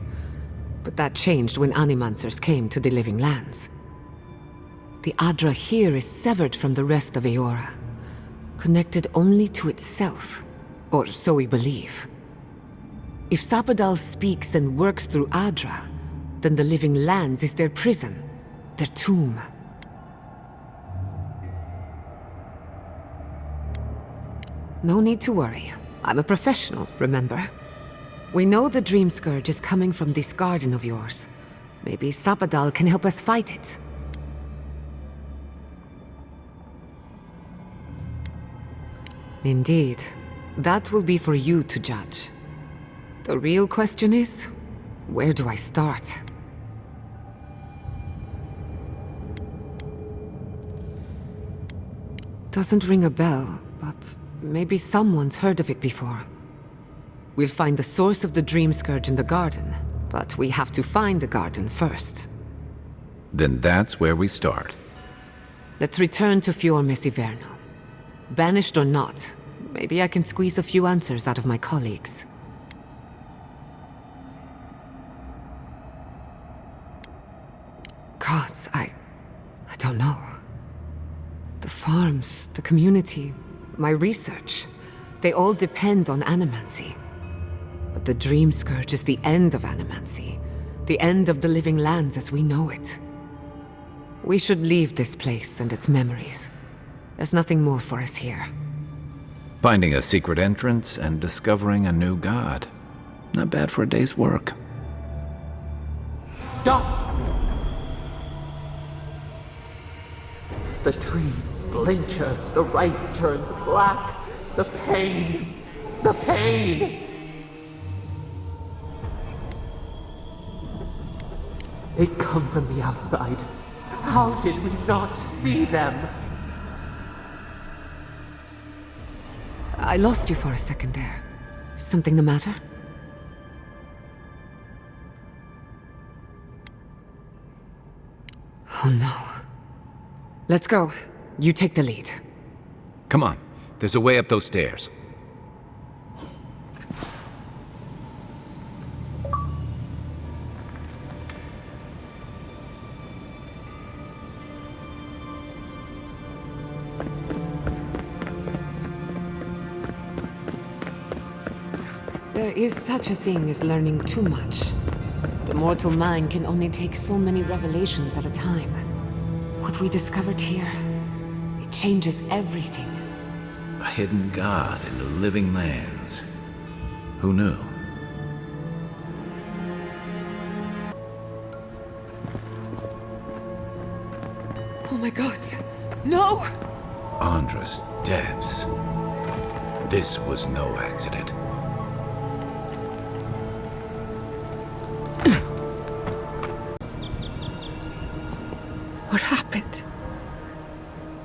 but that changed when Animancers came to the Living Lands. The Adra here is severed from the rest of Eora, connected only to itself. Or so we believe. If Sapadal speaks and works through Adra, then the Living Lands is their prison, their tomb. No need to worry. I'm a professional, remember? We know the Dream Scourge is coming from this garden of yours. Maybe Sapadal can help us fight it. Indeed. That will be for you to judge. The real question is, where do I start? Doesn't ring a bell, but maybe someone's heard of it before. We'll find the source of the Dream Scourge in the garden, but we have to find the garden first. Then that's where we start. Let's return to Fior Mesiverno. Banished or not, maybe I can squeeze a few answers out of my colleagues. Gods, I don't know. The farms, the community, my research, they all depend on animancy. But the Dream Scourge is the end of animancy, the end of the Living Lands as we know it. We should leave this place and its memories. There's nothing more for us here. Finding a secret entrance and discovering a new god. Not bad for a day's work. Stop! The trees splinter, the rice turns black. The pain! The pain! They come from the outside. How did we not see them? I lost you for a second there. Something the matter? Oh no. Let's go. You take the lead. Come on, there's a way up those stairs. There is such a thing as learning too much. The mortal mind can only take so many revelations at a time. What we discovered here, it changes everything. A hidden god in the Living Lands. Who knew? Oh my god, no! Andra's deaths. This was no accident. What happened?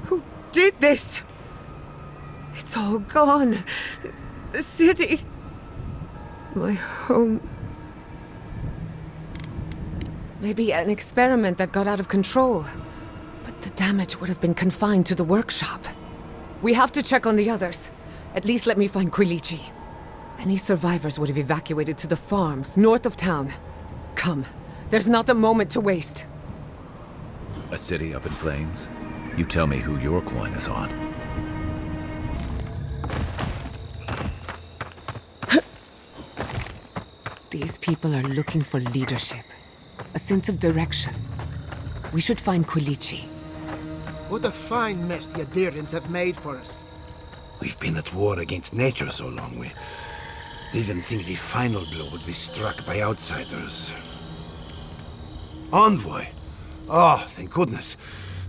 Who did this? It's all gone. The city. My home. Maybe an experiment that got out of control. But the damage would have been confined to the workshop. We have to check on the others. At least let me find Quilici. Any survivors would have evacuated to the farms north of town. Come, there's not a moment to waste. A city up in flames? You tell me who your coin is on. These people are looking for leadership. A sense of direction. We should find Quilici. What a fine mess the Adirans have made for us. We've been at war against nature so long, we didn't think the final blow would be struck by outsiders. Envoy! Oh, thank goodness.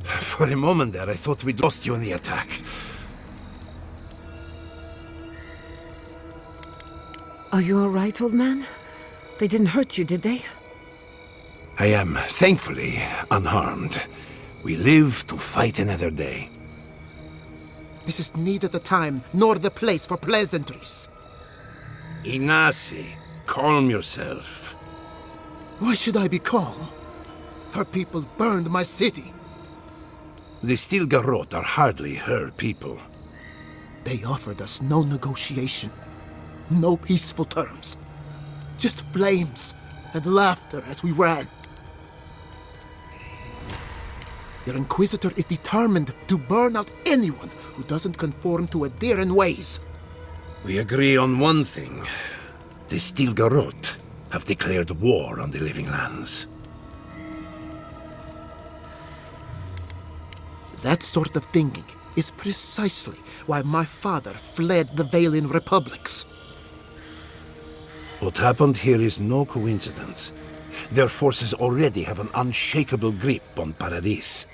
For a moment there, I thought we'd lost you in the attack. Are you all right, old man? They didn't hurt you, did they? I am, thankfully, unharmed. We live to fight another day. This is neither the time nor the place for pleasantries. Inasi, calm yourself. Why should I be calm? Her people burned my city. The Stilgarrot are hardly her people. They offered us no negotiation, no peaceful terms. Just flames and laughter as we ran. Their Inquisitor is determined to burn out anyone who doesn't conform to Adiran ways. We agree on one thing. The Stilgarot have declared war on the Living Lands. That sort of thinking is precisely why my father fled the Valian republics. What happened here is no coincidence. Their forces already have an unshakable grip on Paradis.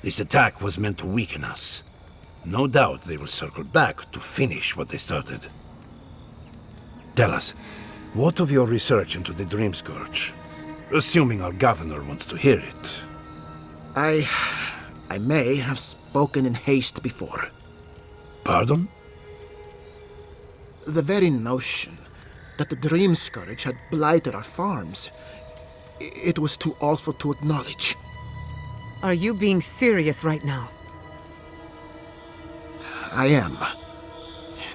This attack was meant to weaken us. No doubt they will circle back to finish what they started. Tell us, what of your research into the Dream Scourge? Assuming our governor wants to hear it. I may have spoken in haste before. Pardon? The very notion that the Dream Scourge had blighted our farms, it was too awful to acknowledge. Are you being serious right now? I am.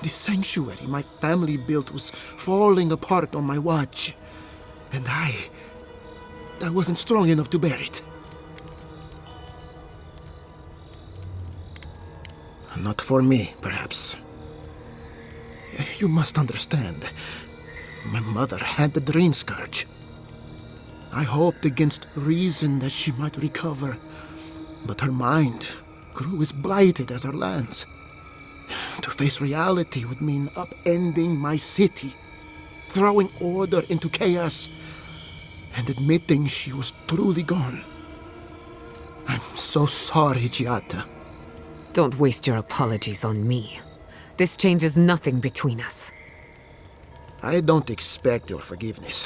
The sanctuary my family built was falling apart on my watch, and I wasn't strong enough to bear it. Not for me, perhaps. You must understand. My mother had the Dream Scourge. I hoped against reason that she might recover, but her mind grew as blighted as her lands. To face reality would mean upending my city, throwing order into chaos, and admitting she was truly gone. I'm so sorry, Giata. Don't waste your apologies on me. This changes nothing between us. I don't expect your forgiveness,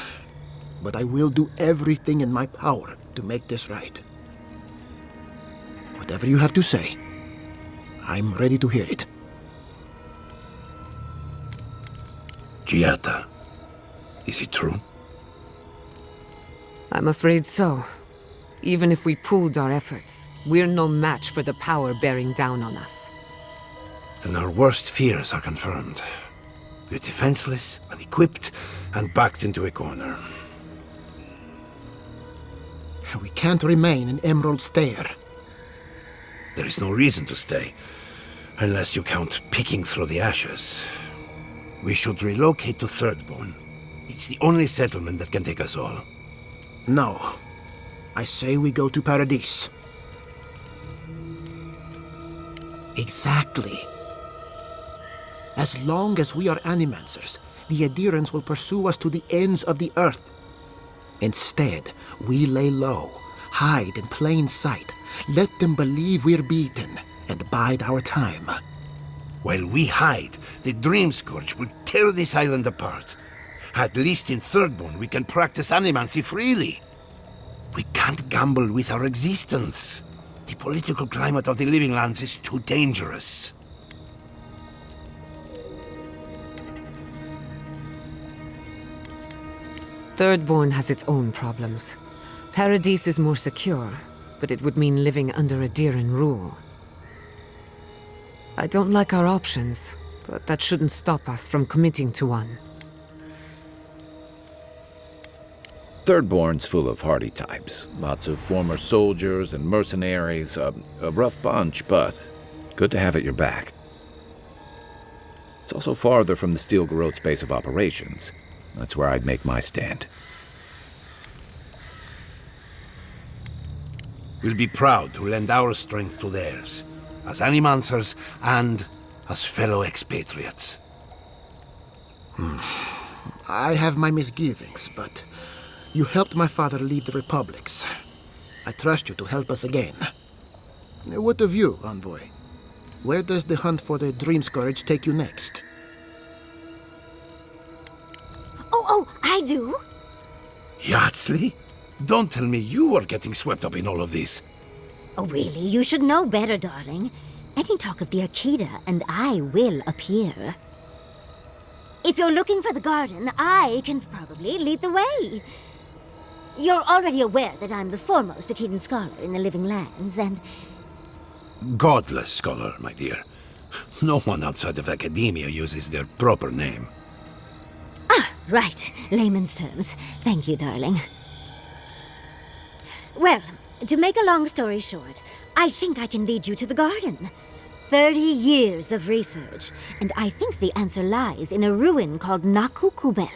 but I will do everything in my power to make this right. Whatever you have to say, I'm ready to hear it. Giata, is it true? I'm afraid so. Even if we pooled our efforts, we're no match for the power bearing down on us. Then our worst fears are confirmed. We're defenseless, unequipped, and backed into a corner. We can't remain in Emerald Stair. There is no reason to stay, unless you count picking through the ashes. We should relocate to Thirdborn. It's the only settlement that can take us all. No. I say we go to Paradis. Exactly. As long as we are animancers, the adherents will pursue us to the ends of the earth. Instead, we lay low, hide in plain sight, let them believe we're beaten, and bide our time. While we hide, the Dream Scourge will tear this island apart. At least in Thirdborn, we can practice animancy freely. We can't gamble with our existence. The political climate of the Living Lands is too dangerous. Thirdborn has its own problems. Paradis is more secure, but it would mean living under a Diran rule. I don't like our options, but that shouldn't stop us from committing to one. Thirdborn's full of hardy types. Lots of former soldiers and mercenaries. A rough bunch, but good to have at your back. It's also farther from the Stilgarot's base of operations. That's where I'd make my stand. We'll be proud to lend our strength to theirs, as animancers and as fellow expatriates. I have my misgivings, but you helped my father leave the republics. I trust you to help us again. What of you, Envoy? Where does the hunt for the Dream Scourge take you next? Oh, I do. Yardsley? Don't tell me you are getting swept up in all of this. Oh, really? You should know better, darling. Any talk of the Akita, and I will appear. If you're looking for the garden, I can probably lead the way. You're already aware that I'm the foremost Akitan scholar in the Living Lands, and... Godless scholar, my dear. No one outside of academia uses their proper name. Right. Layman's terms. Thank you, darling. Well, to make a long story short, I think I can lead you to the garden. 30 years of research, and I think the answer lies in a ruin called Naku Kubel,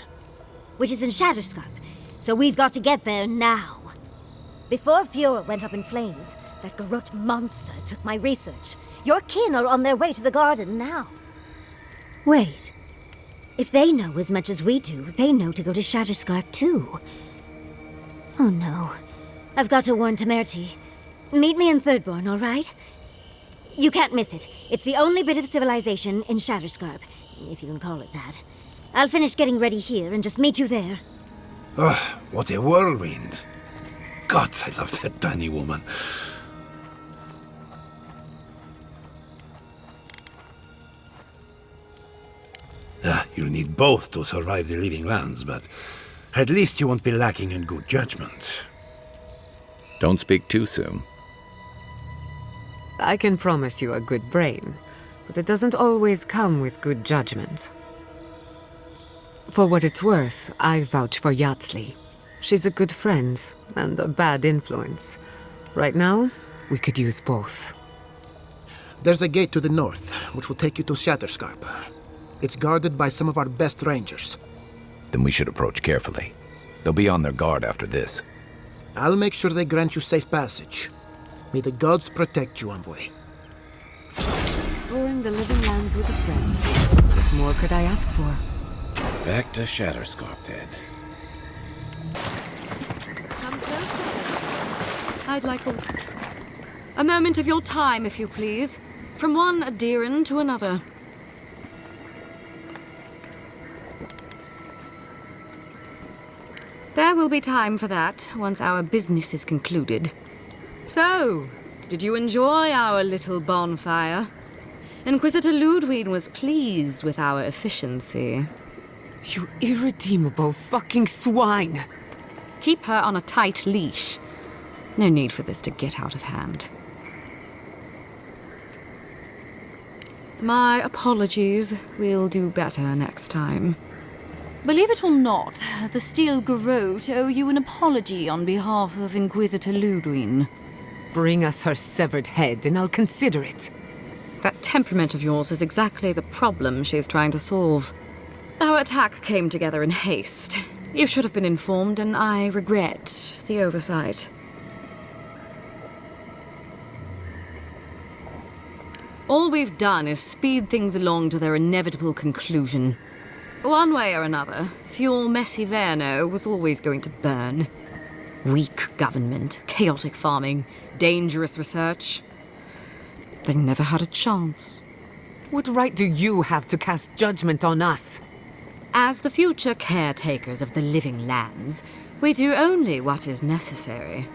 which is in Shatterscarp. So we've got to get there now. Before Fiora went up in flames, that Garrote monster took my research. Your kin are on their way to the garden now. Wait. If they know as much as we do, they know to go to Shatterscarp too. Oh no. I've got to warn Temerity. Meet me in Thirdborn, all right? You can't miss it. It's the only bit of civilization in Shatterscarp, if you can call it that. I'll finish getting ready here and just meet you there. Oh, what a whirlwind. God, I love that tiny woman. You'll need both to survive the Living Lands, but at least you won't be lacking in good judgment. Don't speak too soon. I can promise you a good brain, but it doesn't always come with good judgment. For what it's worth, I vouch for Yatsley. She's a good friend and a bad influence. Right now, we could use both. There's a gate to the north, which will take you to Shatterscarp. It's guarded by some of our best rangers. Then we should approach carefully. They'll be on their guard after this. I'll make sure they grant you safe passage. May the gods protect you, envoy. Exploring the Living Lands with a friend. What more could I ask for? Back to Shatterscarp, then. Come closer. I'd like a moment of your time, if you please. From one Adiran to another. There will be time for that once our business is concluded. So, did you enjoy our little bonfire? Inquisitor Ludwig was pleased with our efficiency. You irredeemable fucking swine! Keep her on a tight leash. No need for this to get out of hand. My apologies. We'll do better next time. Believe it or not, the Steel Garrote owe you an apology on behalf of Inquisitor Ludwig. Bring us her severed head and I'll consider it. That temperament of yours is exactly the problem she's trying to solve. Our attack came together in haste. You should have been informed, and I regret the oversight. All we've done is speed things along to their inevitable conclusion. One way or another, Fuel Messiverno was always going to burn. Weak government, chaotic farming, dangerous research. They never had a chance. What right do you have to cast judgment on us? As the future caretakers of the Living Lands, we do only what is necessary.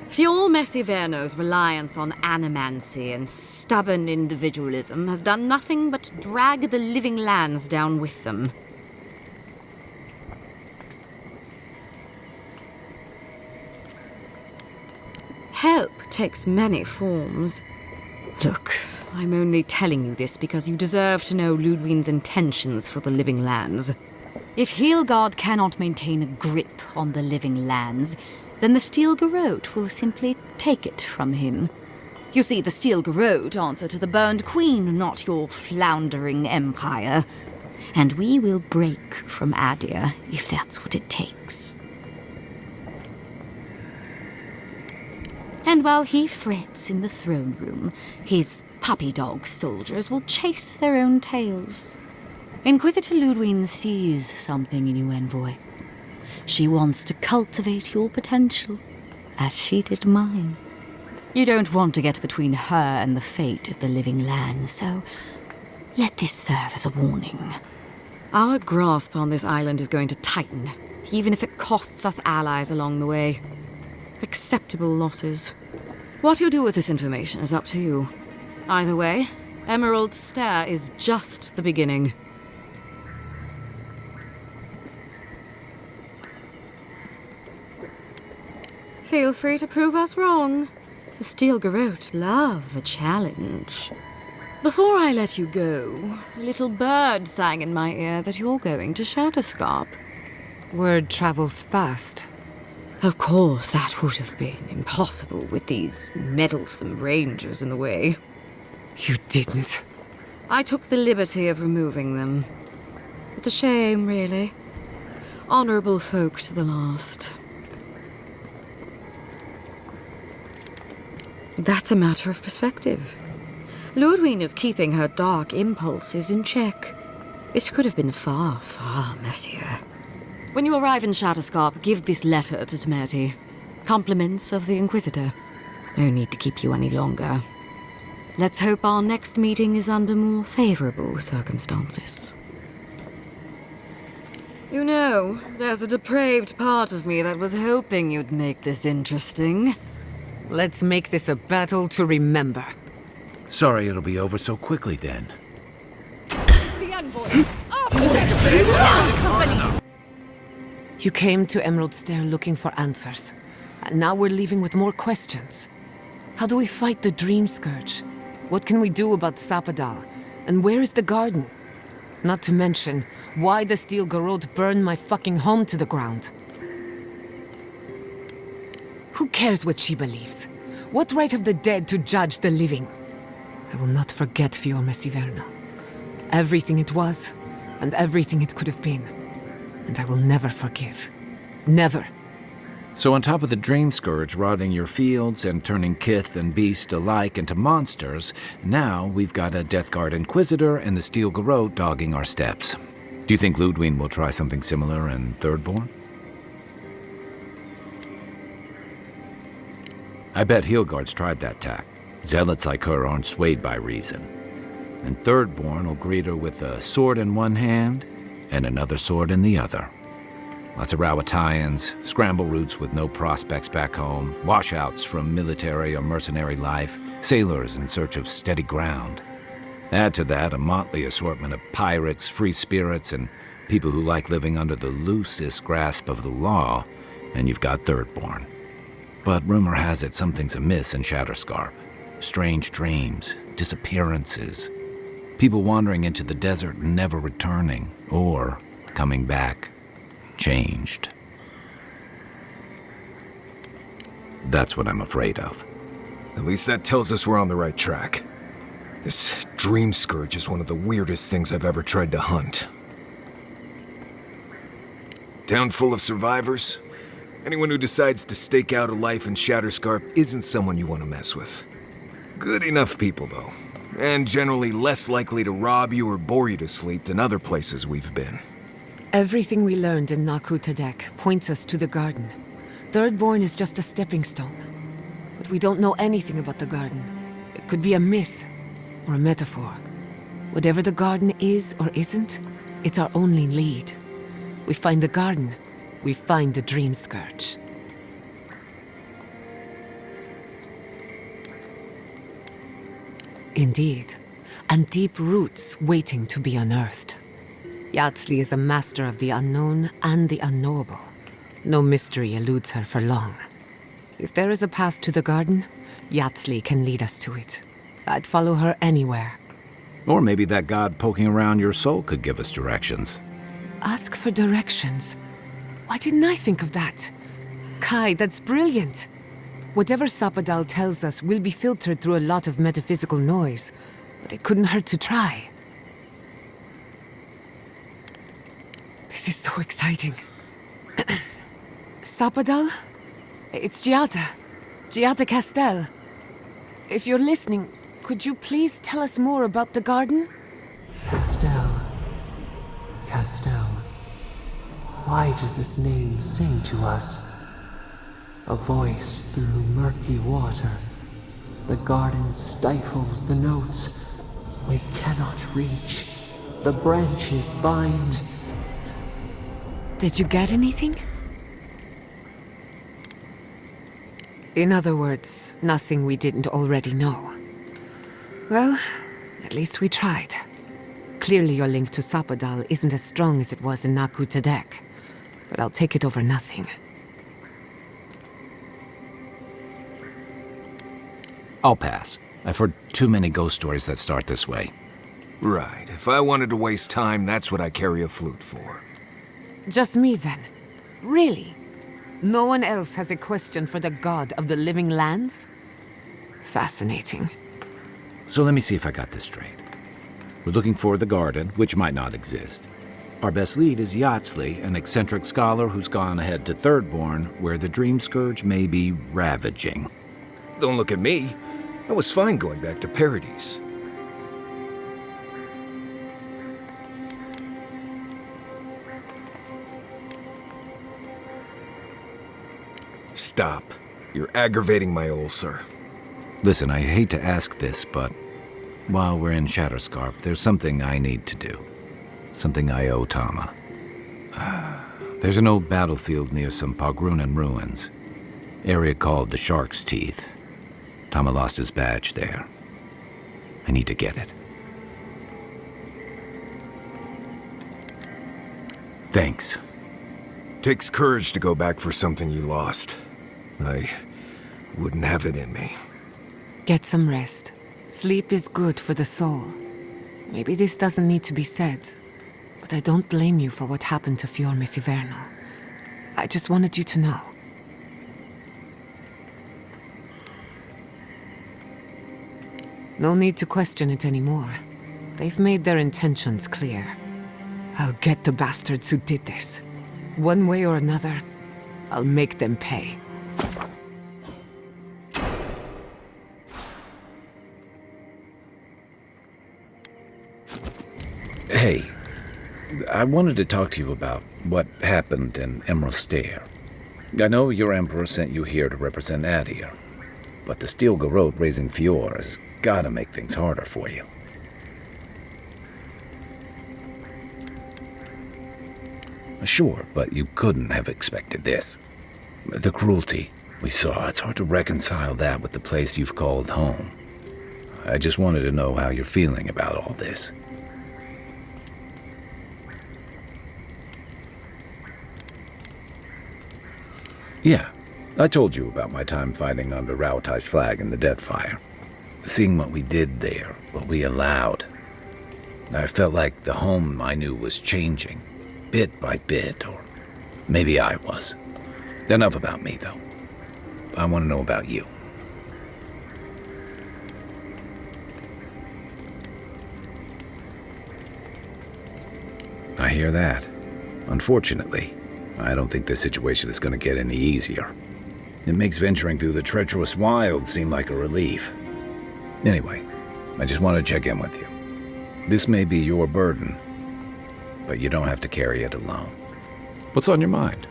Fuel Messiverno's reliance on animancy and stubborn individualism has done nothing but drag the Living Lands down with them. Help takes many forms. Look, I'm only telling you this because you deserve to know Ludwig's intentions for the Living Lands. If Heelgard cannot maintain a grip on the Living Lands, then the Steel Garrote will simply take it from him. You see, the Steel Garrote answer to the Burned Queen, not your floundering empire. And we will break from Adir if that's what it takes. And while he frets in the throne room, his puppy dog soldiers will chase their own tails. Inquisitor Ludwig sees something in you, envoy. She wants to cultivate your potential, as she did mine. You don't want to get between her and the fate of the Living Lands, so let this serve as a warning. Our grasp on this island is going to tighten, even if it costs us allies along the way. Acceptable losses. What you do with this information is up to you. Either way, Emerald Stair is just the beginning. Feel free to prove us wrong. The Steel Garrote love a challenge. Before I let you go, a little bird sang in my ear that you're going to Shatterscarp. Word travels fast. Of course, that would have been impossible with these meddlesome rangers in the way. You didn't. I took the liberty of removing them. It's a shame, really. Honorable folk to the last. That's a matter of perspective. Ludwig is keeping her dark impulses in check. It could have been far, far messier. When you arrive in Shatterscarp, give this letter to Temerity. Compliments of the Inquisitor. No need to keep you any longer. Let's hope our next meeting is under more favorable circumstances. You know, there's a depraved part of me that was hoping you'd make this interesting. Let's make this a battle to remember. Sorry it'll be over so quickly then. The envoy! You came to Emerald Stair looking for answers. And now we're leaving with more questions. How do we fight the Dream Scourge? What can we do about Sapadal? And where is the garden? Not to mention, why the Steel Garrote burned my fucking home to the ground. Who cares what she believes? What right have the dead to judge the living? I will not forget Fiorma Siverna. Everything it was, and everything it could have been. And I will never forgive. Never. So on top of the Dream Scourge rotting your fields and turning kith and beast alike into monsters, now we've got a Deathguard Inquisitor and the Steel Garrote dogging our steps. Do you think Ludwig will try something similar in Thirdborn? I bet Heelguard's tried that tack. Zealots like her aren't swayed by reason. And Thirdborn will greet her with a sword in one hand and another sword in the other. Lots of Rawatayans, scramble routes with no prospects back home, washouts from military or mercenary life, sailors in search of steady ground. Add to that a motley assortment of pirates, free spirits, and people who like living under the loosest grasp of the law, and you've got Thirdborn. But rumor has it something's amiss in Shatterscarp. Strange dreams, disappearances, people wandering into the desert and never returning, or coming back changed. That's what I'm afraid of. At least that tells us we're on the right track. This Dream Scourge is one of the weirdest things I've ever tried to hunt. Town full of survivors. Anyone who decides to stake out a life in Shatterscarp isn't someone you want to mess with. Good enough people, though. And generally less likely to rob you or bore you to sleep than other places we've been. Everything we learned in Nakutadek points us to the garden. Thirdborn is just a stepping stone. But we don't know anything about the garden. It could be a myth or a metaphor. Whatever the garden is or isn't, it's our only lead. We find the garden, we find the Dream Scourge. Indeed, and deep roots waiting to be unearthed. Yatsley is a master of the unknown and the unknowable. No mystery eludes her for long. If there is a path to the garden, Yatsley can lead us to it. I'd follow her anywhere. Or maybe that god poking around your soul could give us directions. Ask for directions. Why didn't I think of that? Kai, that's brilliant. Whatever Sapadal tells us will be filtered through a lot of metaphysical noise, but it couldn't hurt to try. This is so exciting. Sapadal? It's Giada. Giada Castel. If you're listening, could you please tell us more about the garden? Castel. Castel. Why does this name sing to us? A voice through murky water. The garden stifles the notes. We cannot reach. The branches bind. Did you get anything? In other words, nothing we didn't already know. Well, at least we tried. Clearly your link to Sapadal isn't as strong as it was in Nakutadek, but I'll take it over nothing. I'll pass. I've heard too many ghost stories that start this way. Right. If I wanted to waste time, that's what I carry a flute for. Just me, then? Really? No one else has a question for the god of the living lands? Fascinating. So let me see if I got this straight. We're looking for the garden, which might not exist. Our best lead is Yatsley, an eccentric scholar who's gone ahead to Thirdborn, where the Dream Scourge may be ravaging. Don't look at me. I was fine going back to Paradise. Stop. You're aggravating my ulcer. Listen, I hate to ask this, but while we're in Shatterscarp, there's something I need to do. Something I owe Tama. There's an old battlefield near some Pogrunan ruins. Area called the Shark's Teeth. Tama lost his badge there. I need to get it. Thanks. Takes courage to go back for something you lost. I wouldn't have it in me. Get some rest. Sleep is good for the soul. Maybe this doesn't need to be said, but I don't blame you for what happened to Fior Messiverno. I just wanted you to know. No need to question it anymore. They've made their intentions clear. I'll get the bastards who did this. One way or another, I'll make them pay. Hey, I wanted to talk to you about what happened in Emerald Stair. I know your Emperor sent you here to represent Adir, but the Steel Garrote raising Fior has gotta make things harder for you. Sure, but you couldn't have expected this. The cruelty we saw, it's hard to reconcile that with the place you've called home. I just wanted to know how you're feeling about all this. Yeah, I told you about my time fighting under Raotai's flag in the Deadfire. Seeing what we did there, what we allowed. I felt like the home I knew was changing, bit by bit, or maybe I was. Enough about me, though. I want to know about you. I hear that. Unfortunately, I don't think this situation is going to get any easier. It makes venturing through the treacherous wild seem like a relief. Anyway, I just want to check in with you. This may be your burden, but you don't have to carry it alone. What's on your mind?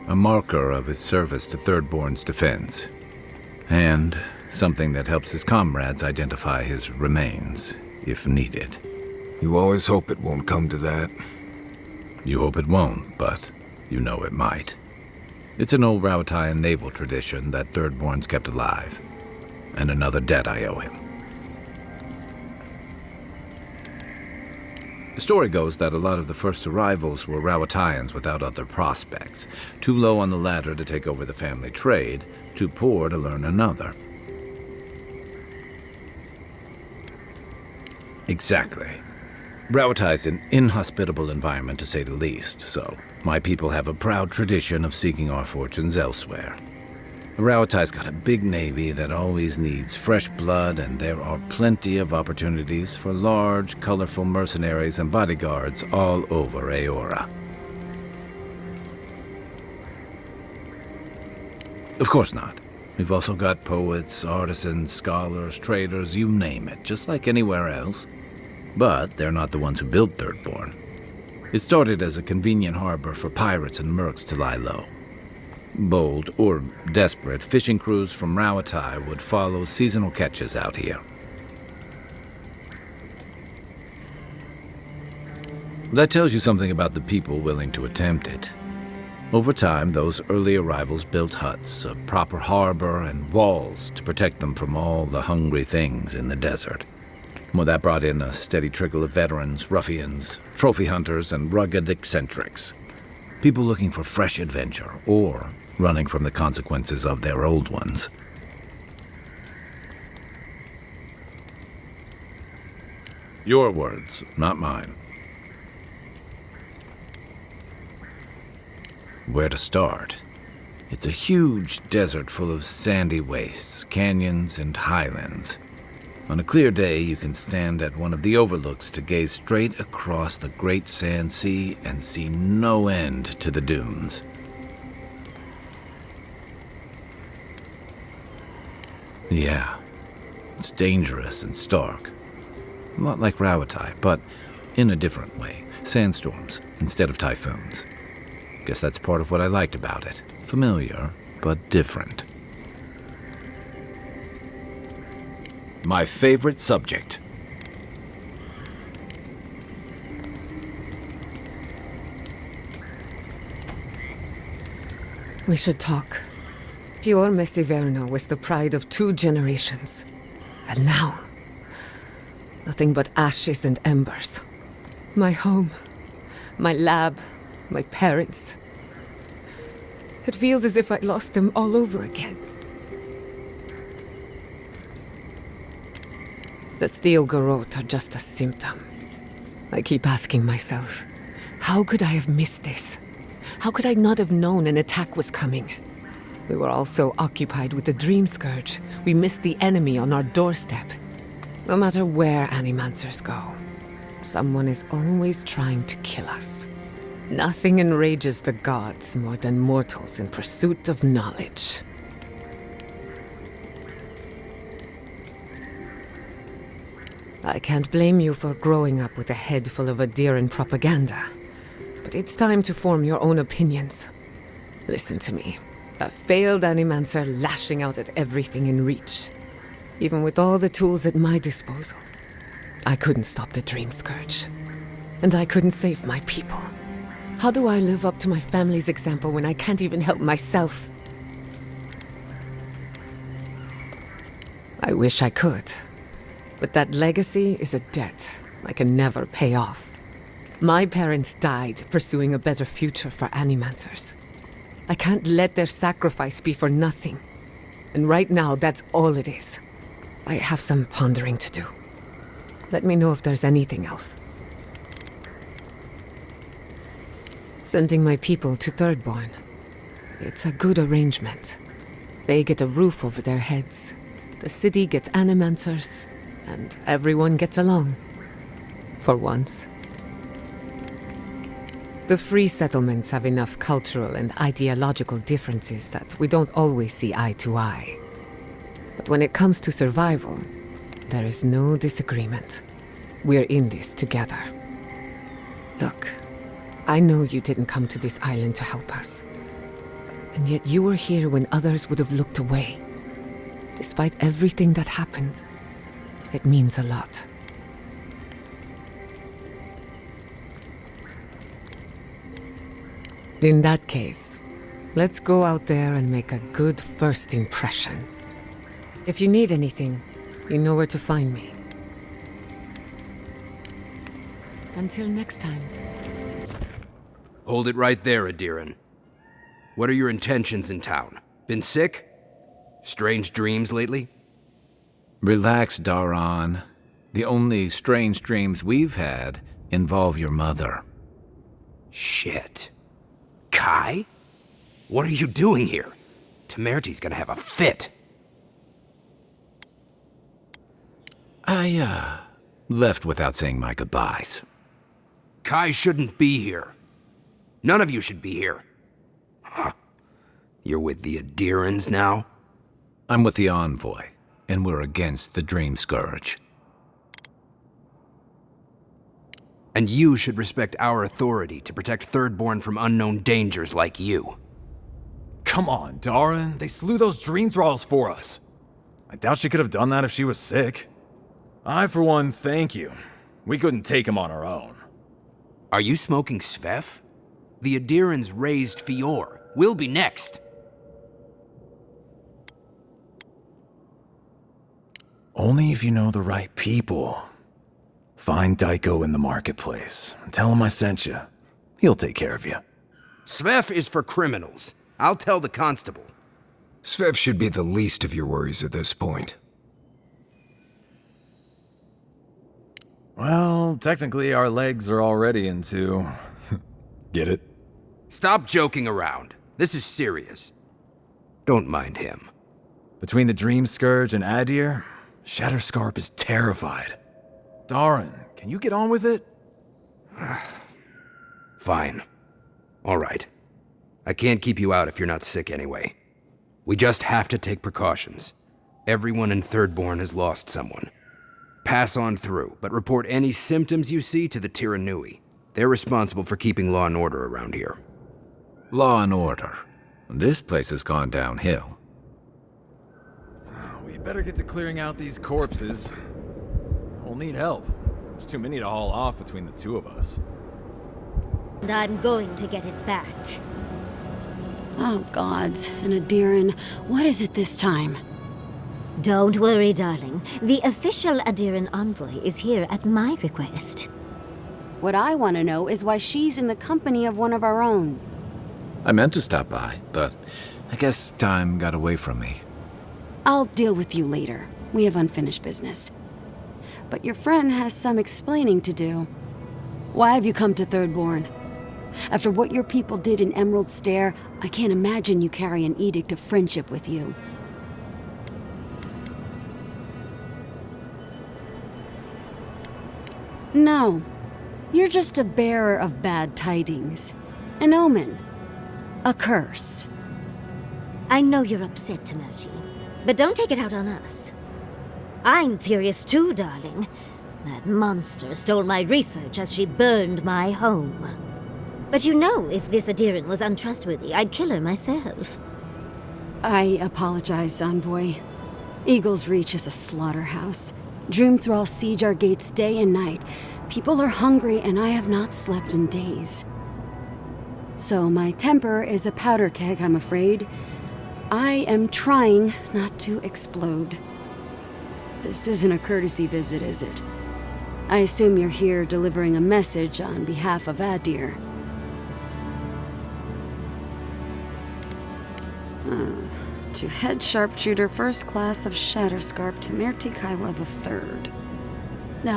A marker of his service to Thirdborn's defense, and something that helps his comrades identify his remains, if needed. You always hope it won't come to that. You hope it won't, but you know it might. It's an old Raotayan naval tradition that Thirdborn's kept alive, and another debt I owe him. The story goes that a lot of the first arrivals were Raotayans without other prospects, too low on the ladder to take over the family trade, too poor to learn another. Exactly. Raotai's an inhospitable environment, to say the least, so my people have a proud tradition of seeking our fortunes elsewhere. Raotai's got a big navy that always needs fresh blood, and there are plenty of opportunities for large, colorful mercenaries and bodyguards all over Aora. Of course not. We've also got poets, artisans, scholars, traders, you name it, just like anywhere else. But they're not the ones who built Thirdborn. It started as a convenient harbor for pirates and mercs to lie low. Bold, or desperate, fishing crews from Raotai would follow seasonal catches out here. That tells you something about the people willing to attempt it. Over time, those early arrivals built huts, a proper harbor, and walls to protect them from all the hungry things in the desert. Well, that brought in a steady trickle of veterans, ruffians, trophy hunters, and rugged eccentrics. People looking for fresh adventure, or running from the consequences of their old ones. Your words, not mine. Where to start? It's a huge desert full of sandy wastes, canyons, and highlands. On a clear day, you can stand at one of the overlooks to gaze straight across the great sand sea and see no end to the dunes. Yeah, it's dangerous and stark. A lot like Rawatai, but in a different way. Sandstorms instead of typhoons. Guess that's part of what I liked about it. Familiar, but different. My favorite subject. We should talk. Fior Messiverno was the pride of 2 generations. And now, nothing but ashes and embers. My home, my lab, my parents. It feels as if I lost them all over again. The steel garrote are just a symptom. I keep asking myself, how could I have missed this? How could I not have known an attack was coming? We were all so occupied with the Dream Scourge, we missed the enemy on our doorstep. No matter where Animancers go, someone is always trying to kill us. Nothing enrages the gods more than mortals in pursuit of knowledge. I can't blame you for growing up with a head full of Adiran propaganda. But it's time to form your own opinions. Listen to me. A failed Animancer lashing out at everything in reach. Even with all the tools at my disposal, I couldn't stop the Dream Scourge. And I couldn't save my people. How do I live up to my family's example when I can't even help myself? I wish I could. But that legacy is a debt I can never pay off. My parents died pursuing a better future for Animancers. I can't let their sacrifice be for nothing. And right now, that's all it is. I have some pondering to do. Let me know if there's anything else. Sending my people to Thirdborn. It's a good arrangement. They get a roof over their heads. The city gets Animancers. And everyone gets along. For once. The free settlements have enough cultural and ideological differences that we don't always see eye to eye. But when it comes to survival, there is no disagreement. We're in this together. Look, I know you didn't come to this island to help us. And yet you were here when others would have looked away. Despite everything that happened, it means a lot. In that case, let's go out there and make a good first impression. If you need anything, you know where to find me. Until next time. Hold it right there, Adiran. What are your intentions in town? Been sick? Strange dreams lately? Relax, Daran. The only strange dreams we've had involve your mother. Shit. Kai? What are you doing here? Temerty's gonna have a fit. I, left without saying my goodbyes. Kai shouldn't be here. None of you should be here. Huh. You're with the Adirans now? I'm with the Envoy, and we're against the Dream Scourge. And you should respect our authority to protect Thirdborn from unknown dangers like you. Come on, Daran. They slew those dream thralls for us. I doubt she could have done that if she was sick. I, for one, thank you. We couldn't take him on our own. Are you smoking Svef? The Adirans raised Fior. We'll be next. Only if you know the right people. Find Daiko in the marketplace. Tell him I sent you. He'll take care of you. Svef is for criminals. I'll tell the constable. Svev should be the least of your worries at this point. Well, technically our legs are already into... Get it? Stop joking around. This is serious. Don't mind him. Between the Dream Scourge and Adir, Shatterscarp is terrified. Darren, can you get on with it? Fine. All right. I can't keep you out if you're not sick anyway. We just have to take precautions. Everyone in Thirdborn has lost someone. Pass on through, but report any symptoms you see to the Tiranui. They're responsible for keeping law and order around here. Law and order. This place has gone downhill. We better get to clearing out these corpses. We'll need help. There's too many to haul off between the two of us. And I'm going to get it back. Oh, gods. And Adiran, what is it this time? Don't worry, darling. The official Adiran envoy is here at my request. What I want to know is why she's in the company of one of our own. I meant to stop by, but I guess time got away from me. I'll deal with you later. We have unfinished business. But your friend has some explaining to do. Why have you come to Thirdborn? After what your people did in Emerald Stair, I can't imagine you carry an edict of friendship with you. No. You're just a bearer of bad tidings. An omen. A curse. I know you're upset, Timoti, but don't take it out on us. I'm furious too, darling. That monster stole my research as she burned my home. But you know, if this Adiran was untrustworthy, I'd kill her myself. I apologize, Envoy. Eagle's Reach is a slaughterhouse. Dreamthralls siege our gates day and night. People are hungry, and I have not slept in days. So my temper is a powder keg, I'm afraid. I am trying not to explode. This isn't a courtesy visit, is it? I assume you're here delivering a message on behalf of Adir. To Head Sharpshooter, First Class of Shatterscarp, Tamirti Kaiwa III.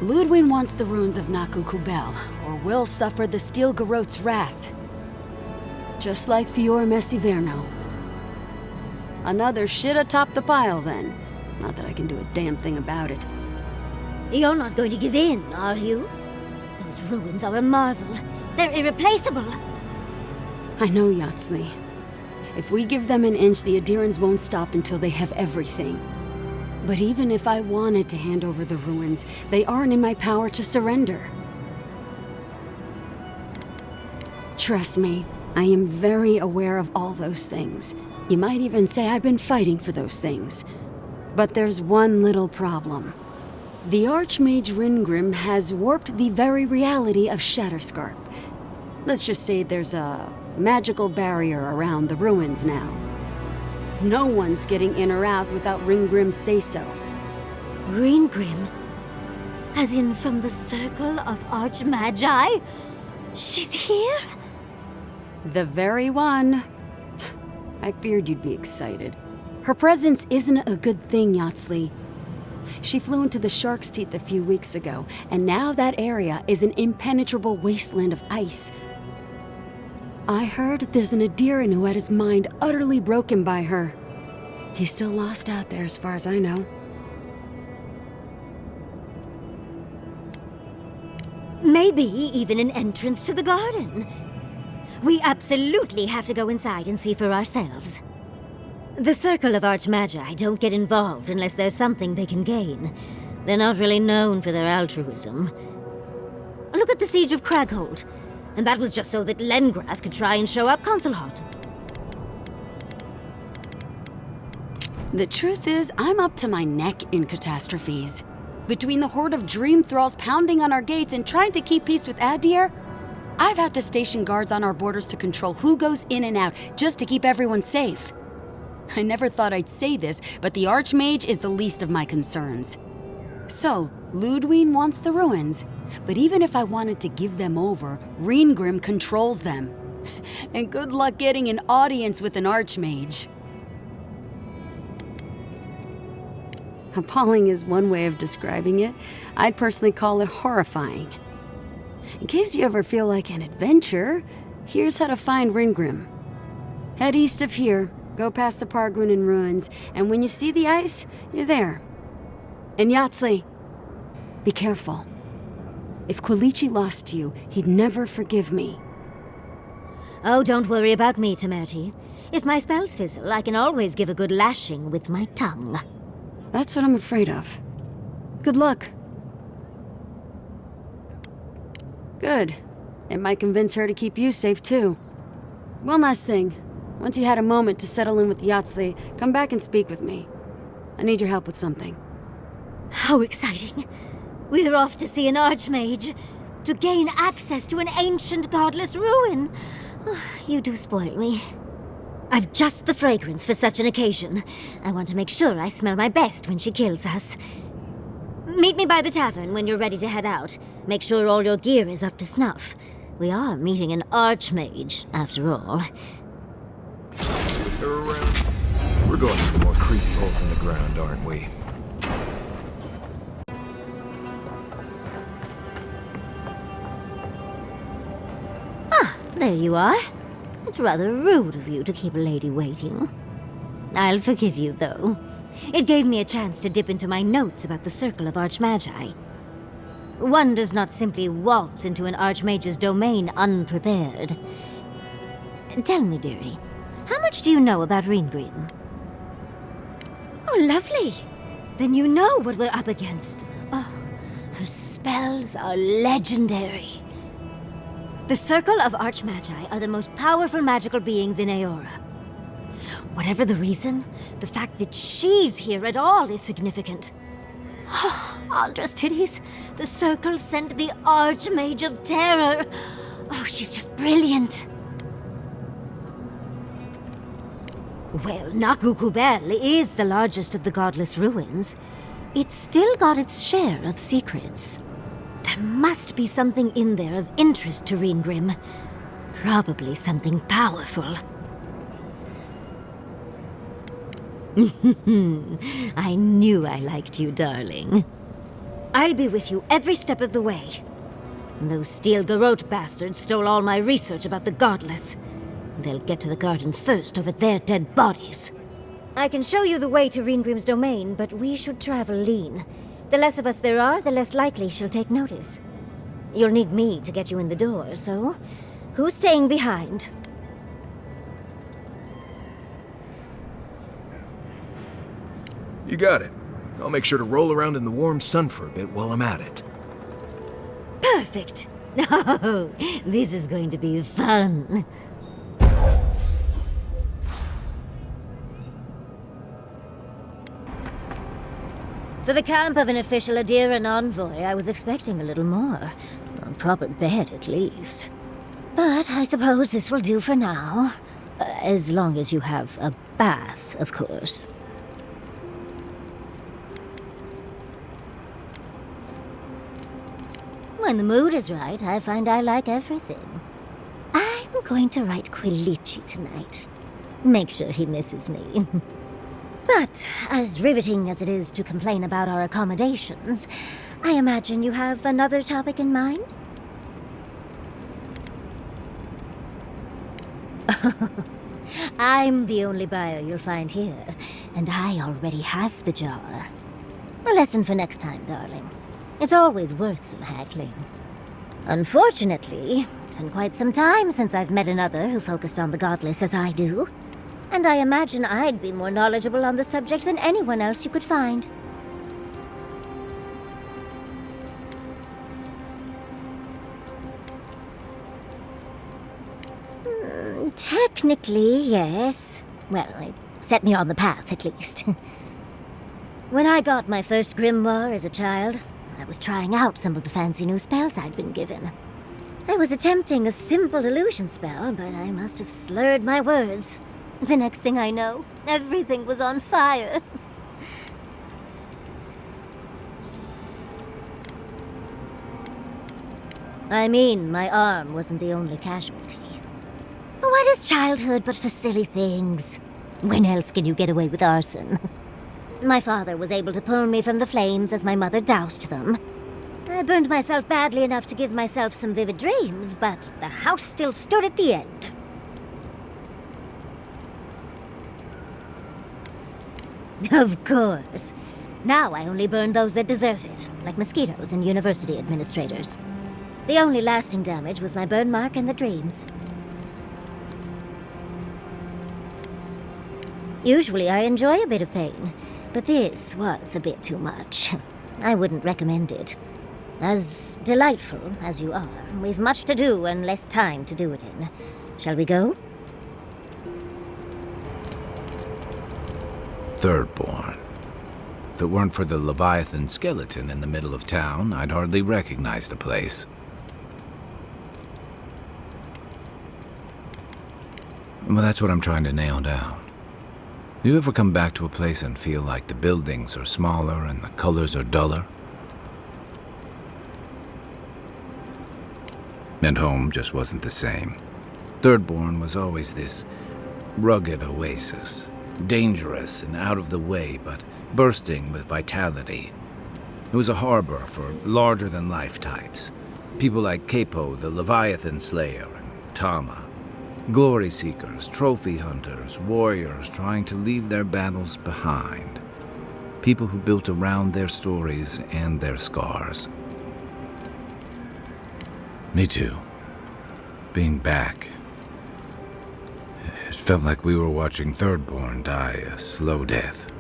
Ludwig wants the ruins of Naku Kubel, or will suffer the Steel Garrote's wrath. Just like Fior Messiverno. Another shit atop the pile, then. Not that I can do a damn thing about it. You're not going to give in, are you? Those ruins are a marvel. They're irreplaceable. I know, Yatsley. If we give them an inch, the Adirans won't stop until they have everything. But even if I wanted to hand over the ruins, they aren't in my power to surrender. Trust me, I am very aware of all those things. You might even say I've been fighting for those things. But there's one little problem. The Archmage Ringrim has warped the very reality of Shatterscarp. Let's just say there's a magical barrier around the ruins now. No one's getting in or out without Ringgrim's say-so. Ringgrim? As in from the Circle of Archmagi? She's here? The very one. I feared you'd be excited. Her presence isn't a good thing, Yatsley. She flew into the Shark's Teeth a few weeks ago, and now that area is an impenetrable wasteland of ice. I heard there's an Adiran who had his mind utterly broken by her. He's still lost out there as far as I know. Maybe even an entrance to the garden. We absolutely have to go inside and see for ourselves. The Circle of Archmagi don't get involved unless there's something they can gain. They're not really known for their altruism. Look at the Siege of Craghold. And that was just so that Lengrath could try and show up Consul hot. The truth is, I'm up to my neck in catastrophes. Between the horde of dream thralls pounding on our gates and trying to keep peace with Adir, I've had to station guards on our borders to control who goes in and out, just to keep everyone safe. I never thought I'd say this, but the Archmage is the least of my concerns. So, Ludwig wants the ruins, but even if I wanted to give them over, Ringgrim controls them. And good luck getting an audience with an Archmage. Appalling is one way of describing it. I'd personally call it horrifying. In case you ever feel like an adventure, here's how to find Ringgrim. Head east of here, go past the Pargrunin ruins, and when you see the ice, you're there. And Yahtzee, be careful. If Quilichi lost you, he'd never forgive me. Oh, don't worry about me, Temerti. If my spells fizzle, I can always give a good lashing with my tongue. That's what I'm afraid of. Good luck. Good. It might convince her to keep you safe, too. One last thing. Once you had a moment to settle in with Yahtzee, come back and speak with me. I need your help with something. How exciting. We're off to see an archmage. To gain access to an ancient godless ruin. Oh, you do spoil me. I've just the fragrance for such an occasion. I want to make sure I smell my best when she kills us. Meet me by the tavern when you're ready to head out. Make sure all your gear is up to snuff. We are meeting an archmage, after all. Is her around? We're going for more creepy holes in the ground, aren't we? Ah, there you are. It's rather rude of you to keep a lady waiting. I'll forgive you, though. It gave me a chance to dip into my notes about the Circle of Archmagi. One does not simply waltz into an archmage's domain unprepared. Tell me, dearie, how much do you know about Reengrim? Oh, lovely. Then you know what we're up against. Oh, her spells are legendary. The Circle of Archmagi are the most powerful magical beings in Eora. Whatever the reason, the fact that she's here at all is significant. Oh, Aldra's titties. The Circle sent the Archmage of Terror. Oh, she's just brilliant. Well, Nakukubel is the largest of the godless ruins. It's still got its share of secrets. There must be something in there of interest to Reengrim. Probably something powerful. I knew I liked you, darling. I'll be with you every step of the way. Those Steel Garrote bastards stole all my research about the Godless. They'll get to the garden first over their dead bodies. I can show you the way to Reengrim's domain, but we should travel lean. The less of us there are, the less likely she'll take notice. You'll need me to get you in the door, so who's staying behind? You got it. I'll make sure to roll around in the warm sun for a bit while I'm at it. Perfect. Oh, this is going to be fun. For the camp of an official Adiran envoy, I was expecting a little more. A proper bed, at least. But I suppose this will do for now. As long as you have a bath, of course. When the mood is right, I find I like everything. I'm going to write Quilichi tonight. Make sure he misses me. But, as riveting as it is to complain about our accommodations, I imagine you have another topic in mind? I'm the only buyer you'll find here, and I already have the jar. A lesson for next time, darling. It's always worth some haggling. Unfortunately, it's been quite some time since I've met another who focused on the Godless as I do. And I imagine I'd be more knowledgeable on the subject than anyone else you could find. Technically, yes. Well, it set me on the path, at least. When I got my first grimoire as a child, I was trying out some of the fancy new spells I'd been given. I was attempting a simple illusion spell, but I must have slurred my words. The next thing I know, everything was on fire. I mean, my arm wasn't the only casualty. What is childhood but for silly things? When else can you get away with arson? My father was able to pull me from the flames as my mother doused them. I burned myself badly enough to give myself some vivid dreams, but the house still stood at the end. Of course. Now I only burn those that deserve it, like mosquitoes and university administrators. The only lasting damage was my burn mark and the dreams. Usually I enjoy a bit of pain, but this was a bit too much. I wouldn't recommend it. As delightful as you are, we've much to do and less time to do it in. Shall we go? Thirdborn. If it weren't for the Leviathan skeleton in the middle of town, I'd hardly recognize the place. Well, that's what I'm trying to nail down. You ever come back to a place and feel like the buildings are smaller and the colors are duller? And home just wasn't the same. Thirdborn was always this rugged oasis, dangerous and out of the way, but bursting with vitality. It was a harbor for larger-than-life types. People like Capo, the Leviathan Slayer, and Tama. Glory seekers, trophy hunters, warriors trying to leave their battles behind. People who built around their stories and their scars. Me too. Being back. It felt like we were watching Thirdborn die a slow death.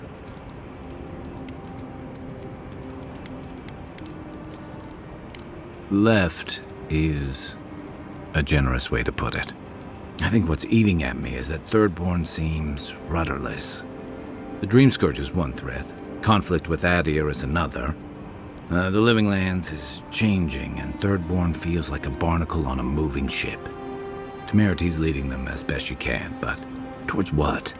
Left is a generous way to put it. I think what's eating at me is that Thirdborn seems rudderless. The Dream Scourge is one threat. Conflict with Adir is another. The Living Lands is changing, and Thirdborn feels like a barnacle on a moving ship. Temerity's leading them as best she can, but towards what?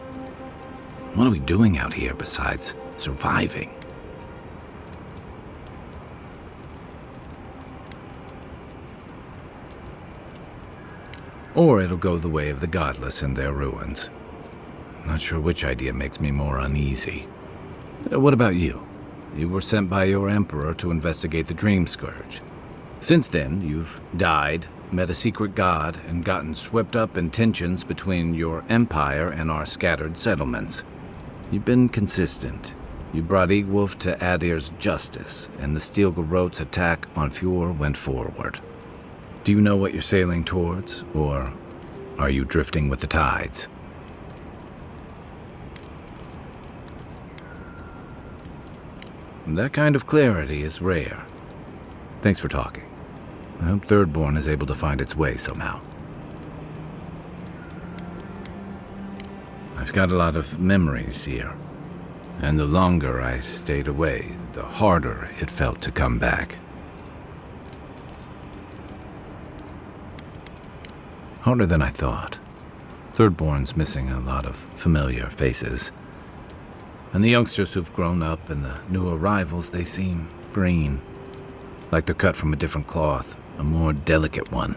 What are we doing out here besides surviving? Or it'll go the way of the godless and their ruins. Not sure which idea makes me more uneasy. What about you? You were sent by your emperor to investigate the Dream Scourge. Since then, you've died, met a secret god, and gotten swept up in tensions between your empire and our scattered settlements. You've been consistent. You brought Egwulf to Adir's justice, and the Steel Garrote's attack on Fjord went forward. Do you know what you're sailing towards, or are you drifting with the tides? That kind of clarity is rare. Thanks for talking. I hope Thirdborn is able to find its way somehow. I've got a lot of memories here, and the longer I stayed away, the harder it felt to come back. Harder than I thought. Thirdborn's missing a lot of familiar faces. And the youngsters who've grown up and the new arrivals, they seem green. Like they're cut from a different cloth, a more delicate one.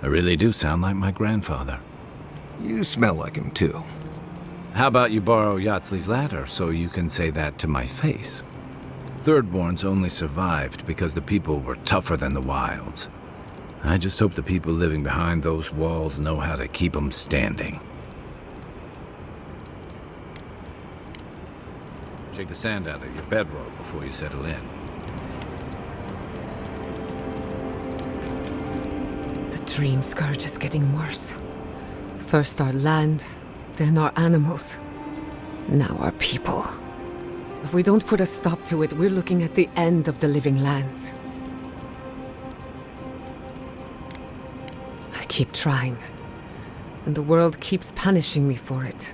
I really do sound like my grandfather. You smell like him, too. How about you borrow Yatsley's ladder so you can say that to my face? Thirdborns only survived because the people were tougher than the wilds. I just hope the people living behind those walls know how to keep them standing. Shake the sand out of your bedroll before you settle in. The Dream Scourge is getting worse. First our land, then our animals. Now our people. If we don't put a stop to it, we're looking at the end of the Living Lands. I keep trying, and the world keeps punishing me for it.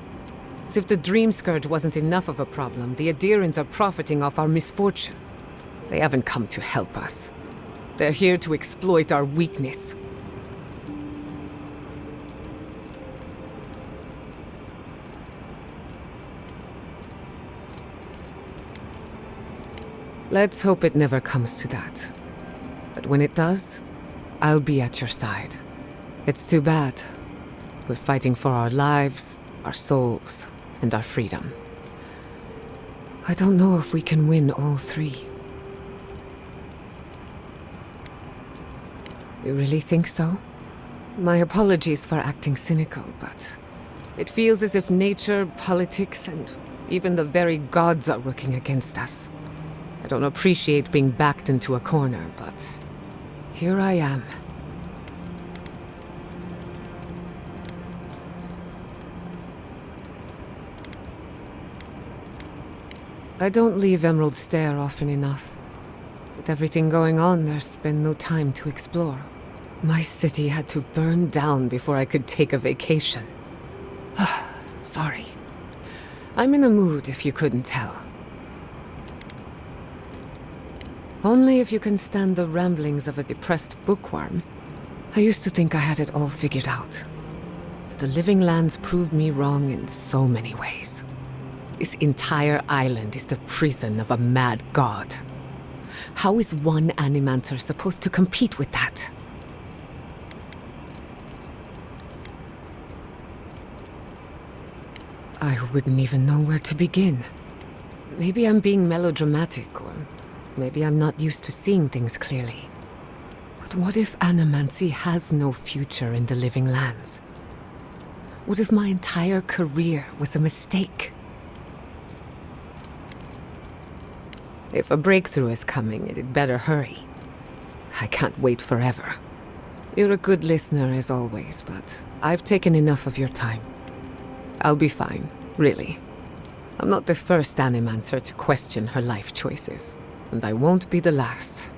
As if the Dream Scourge wasn't enough of a problem, the Adirans are profiting off our misfortune. They haven't come to help us. They're here to exploit our weakness. Let's hope it never comes to that. But when it does, I'll be at your side. It's too bad. We're fighting for our lives, our souls, and our freedom. I don't know if we can win all three. You really think so? My apologies for acting cynical, but it feels as if nature, politics, and even the very gods are working against us. I don't appreciate being backed into a corner, but here I am. I don't leave Emerald Stair often enough. With everything going on, there's been no time to explore. My city had to burn down before I could take a vacation. Sorry. I'm in a mood, if you couldn't tell. Only if you can stand the ramblings of a depressed bookworm. I used to think I had it all figured out. But the Living Lands proved me wrong in so many ways. This entire island is the prison of a mad god. How is one Animancer supposed to compete with that? I wouldn't even know where to begin. Maybe I'm being melodramatic, or maybe I'm not used to seeing things clearly. But what if Animancy has no future in the Living Lands? What if my entire career was a mistake? If a breakthrough is coming, it'd better hurry. I can't wait forever. You're a good listener as always, but I've taken enough of your time. I'll be fine, really. I'm not the first Animancer to question her life choices, and I won't be the last.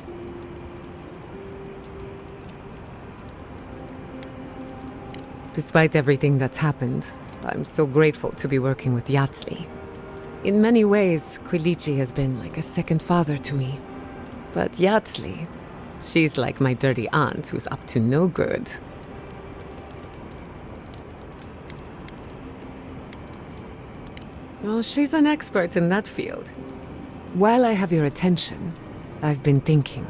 Despite everything that's happened, I'm so grateful to be working with Yatsley. In many ways, Quilichi has been like a second father to me. But Yatsley, she's like my dirty aunt who's up to no good. Oh, she's an expert in that field. While I have your attention, I've been thinking.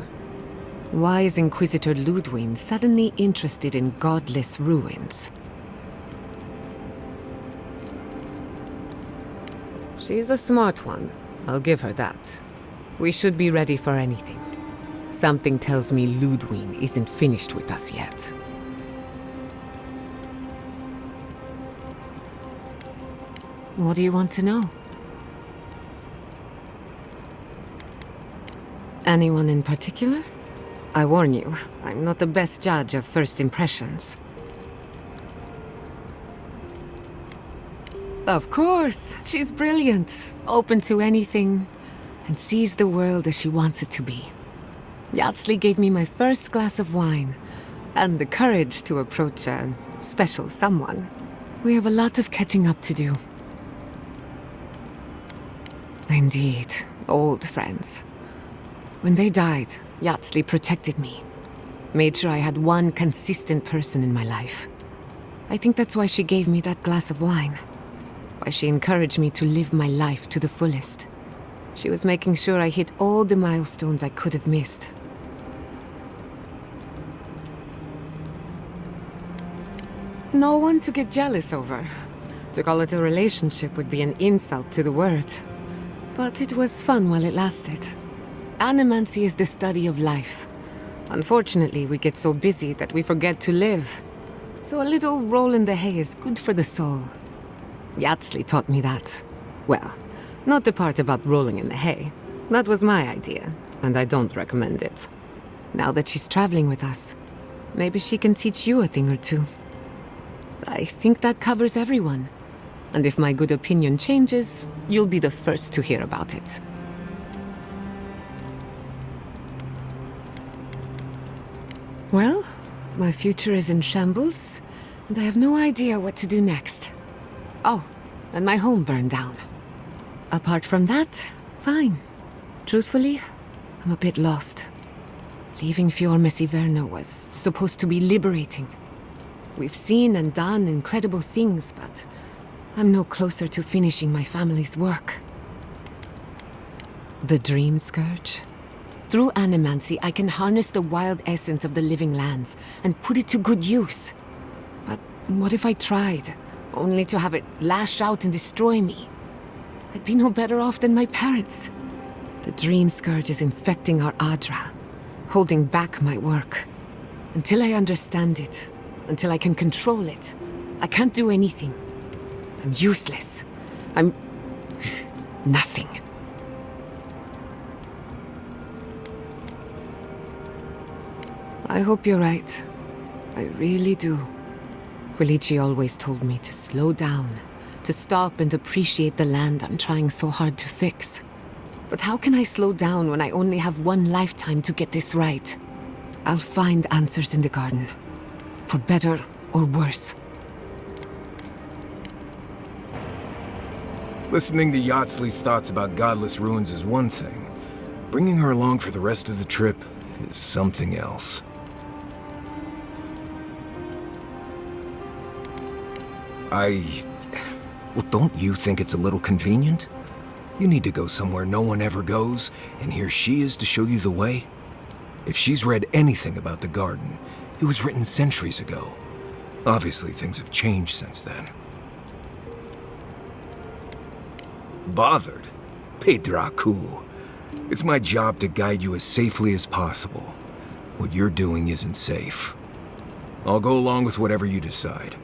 Why is Inquisitor Ludwig suddenly interested in godless ruins? She's a smart one. I'll give her that. We should be ready for anything. Something tells me Ludwig isn't finished with us yet. What do you want to know? Anyone in particular? I warn you, I'm not the best judge of first impressions. Of course, she's brilliant, open to anything, and sees the world as she wants it to be. Yatsley gave me my first glass of wine, and the courage to approach a special someone. We have a lot of catching up to do. Indeed, old friends. When they died, Yatsley protected me. Made sure I had one consistent person in my life. I think that's why she gave me that glass of wine. Why she encouraged me to live my life to the fullest. She was making sure I hit all the milestones I could have missed. No one to get jealous over. To call it a relationship would be an insult to the word. But it was fun while it lasted. Animancy is the study of life. Unfortunately, we get so busy that we forget to live. So a little roll in the hay is good for the soul. Yatsley taught me that. Well, not the part about rolling in the hay. That was my idea, and I don't recommend it. Now that she's traveling with us, maybe she can teach you a thing or two. I think that covers everyone. And if my good opinion changes, you'll be the first to hear about it. Well, my future is in shambles, and I have no idea what to do next. Oh, and my home burned down. Apart from that, fine. Truthfully, I'm a bit lost. Leaving Fior Messiverno was supposed to be liberating. We've seen and done incredible things, but I'm no closer to finishing my family's work. The Dream Scourge? Through Animancy, I can harness the wild essence of the Living Lands and put it to good use. But what if I tried, only to have it lash out and destroy me? I'd be no better off than my parents. The Dream Scourge is infecting our Adra, holding back my work. Until I understand it, until I can control it. I can't do anything. I'm useless. I'm... nothing. I hope you're right. I really do. Quilici always told me to slow down, to stop and appreciate the land I'm trying so hard to fix. But how can I slow down when I only have one lifetime to get this right? I'll find answers in the garden. For better or worse. Listening to Yatsley's thoughts about godless ruins is one thing. Bringing her along for the rest of the trip is something else. Well, don't you think it's a little convenient? You need to go somewhere no one ever goes, and here she is to show you the way? If she's read anything about the garden, it was written centuries ago. Obviously, things have changed since then. Bothered? Pedraku. It's my job to guide you as safely as possible. What you're doing isn't safe. I'll go along with whatever you decide.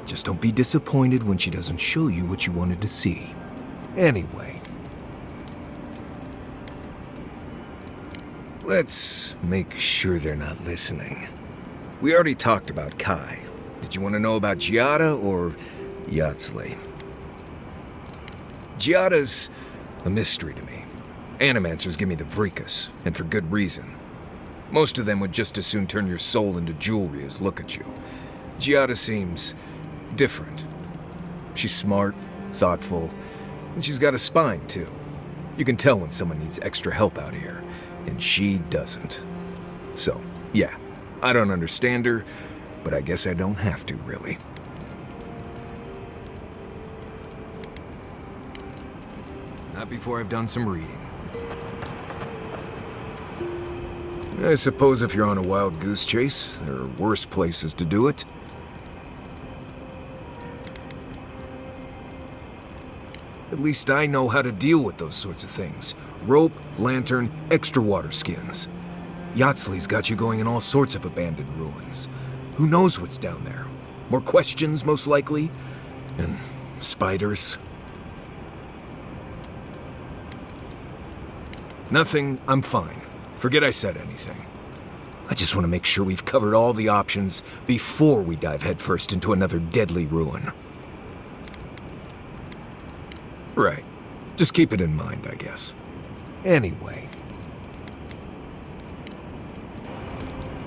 Just don't be disappointed when she doesn't show you what you wanted to see. Anyway. Let's make sure they're not listening. We already talked about Kai. Did you want to know about Giada or Yatsley? Giada's a mystery to me. Animancers give me the Vrikas, and for good reason. Most of them would just as soon turn your soul into jewelry as look at you. Giada seems different. She's smart, thoughtful, and she's got a spine, too. You can tell when someone needs extra help out here, and she doesn't. So, yeah, I don't understand her, but I guess I don't have to, really. Not before I've done some reading. I suppose if you're on a wild goose chase, there are worse places to do it. At least I know how to deal with those sorts of things. Rope, lantern, extra water skins. Yatsley's got you going in all sorts of abandoned ruins. Who knows what's down there? More questions, most likely. And spiders. Nothing, I'm fine. Forget I said anything. I just want to make sure we've covered all the options before we dive headfirst into another deadly ruin. Right. Just keep it in mind, I guess. Anyway.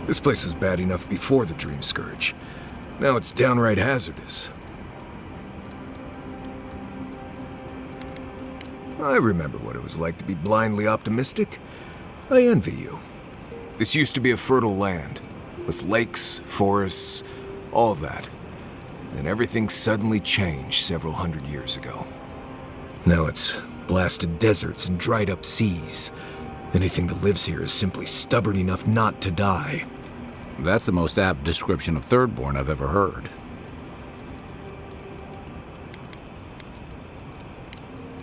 This place was bad enough before the Dream Scourge. Now it's downright hazardous. I remember what it was like to be blindly optimistic. I envy you. This used to be a fertile land, with lakes, forests, all of that. Then everything suddenly changed several hundred years ago. Now it's blasted deserts and dried up seas. Anything that lives here is simply stubborn enough not to die. That's the most apt description of Thirdborn I've ever heard.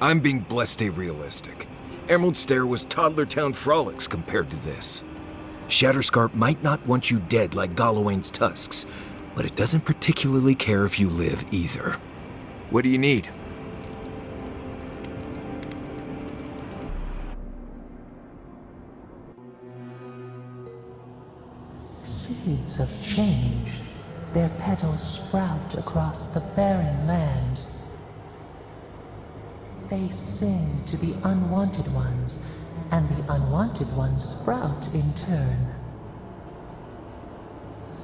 I'm being blessed realistic. Emerald Stair was Toddler Town frolics compared to this. Shatterscarp might not want you dead like Galawain's tusks, but it doesn't particularly care if you live either. What do you need? Seeds of change. Their petals sprout across the barren land. They sing to the unwanted ones, and the unwanted ones sprout in turn.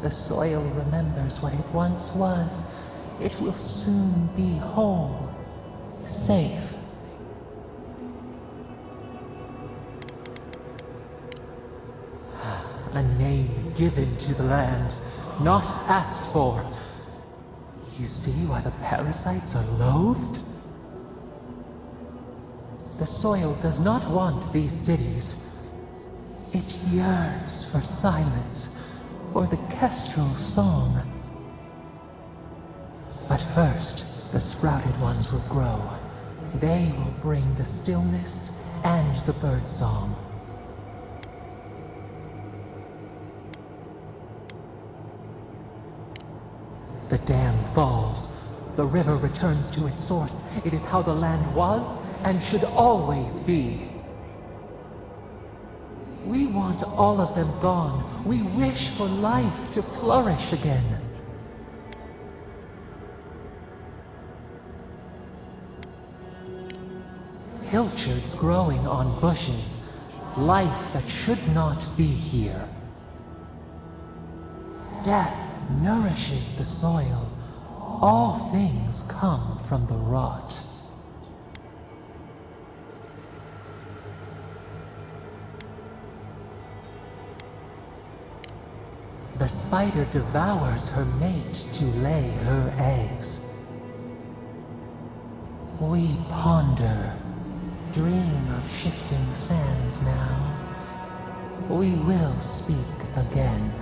The soil remembers what it once was. It will soon be whole, safe. A name given to the land, not asked for. You see why the parasites are loathed? The soil does not want these cities. It yearns for silence, for the kestrel song. But first, the sprouted ones will grow. They will bring the stillness and the bird song. falls, the river returns to its source. It is how the land was and should always be. We want all of them gone. We wish for life to flourish again. Pilchards growing on bushes. Life that should not be here. Death nourishes the soil. All things come from the rot. The spider devours her mate to lay her eggs. We ponder, dream of shifting sands now. We will speak again.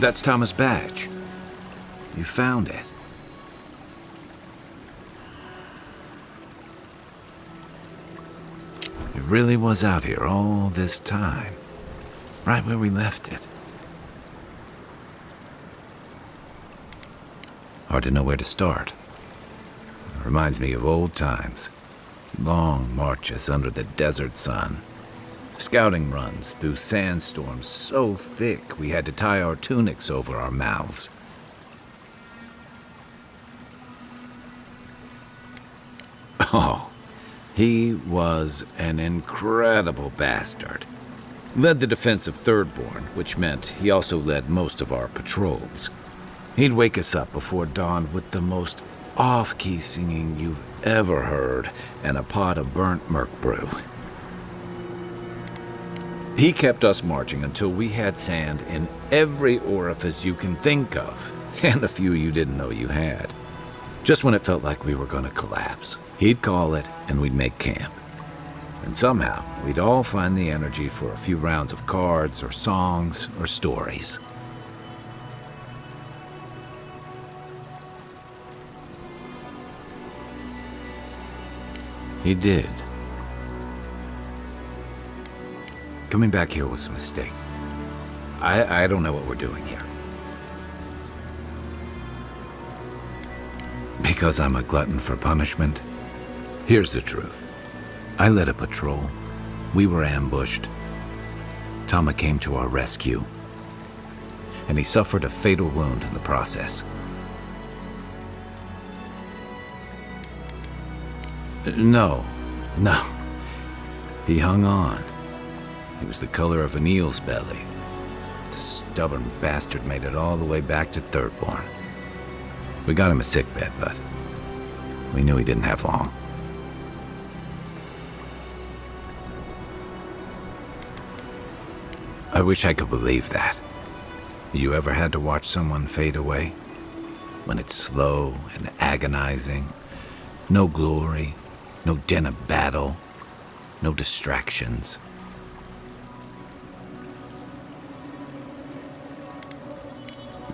That's Thomas' badge. You found it. It really was out here all this time. Right where we left it. Hard to know where to start. Reminds me of old times. Long marches under the desert sun. Scouting runs through sandstorms so thick we had to tie our tunics over our mouths. Oh, he was an incredible bastard. Led the defense of Thirdborn, which meant he also led most of our patrols. He'd wake us up before dawn with the most off-key singing you've ever heard and a pot of burnt merc brew. He kept us marching until we had sand in every orifice you can think of, and a few you didn't know you had. Just when it felt like we were going to collapse, he'd call it and we'd make camp. And somehow, we'd all find the energy for a few rounds of cards or songs or stories. He did. Coming back here was a mistake. I don't know what we're doing here. Because I'm a glutton for punishment? Here's the truth. I led a patrol. We were ambushed. Tama came to our rescue. And he suffered a fatal wound in the process. No. He hung on. He was the color of an eel's belly. The stubborn bastard made it all the way back to Thirdborn. We got him a sickbed, but we knew he didn't have long. I wish I could believe that. You ever had to watch someone fade away? When it's slow and agonizing, no glory, no din of battle, no distractions.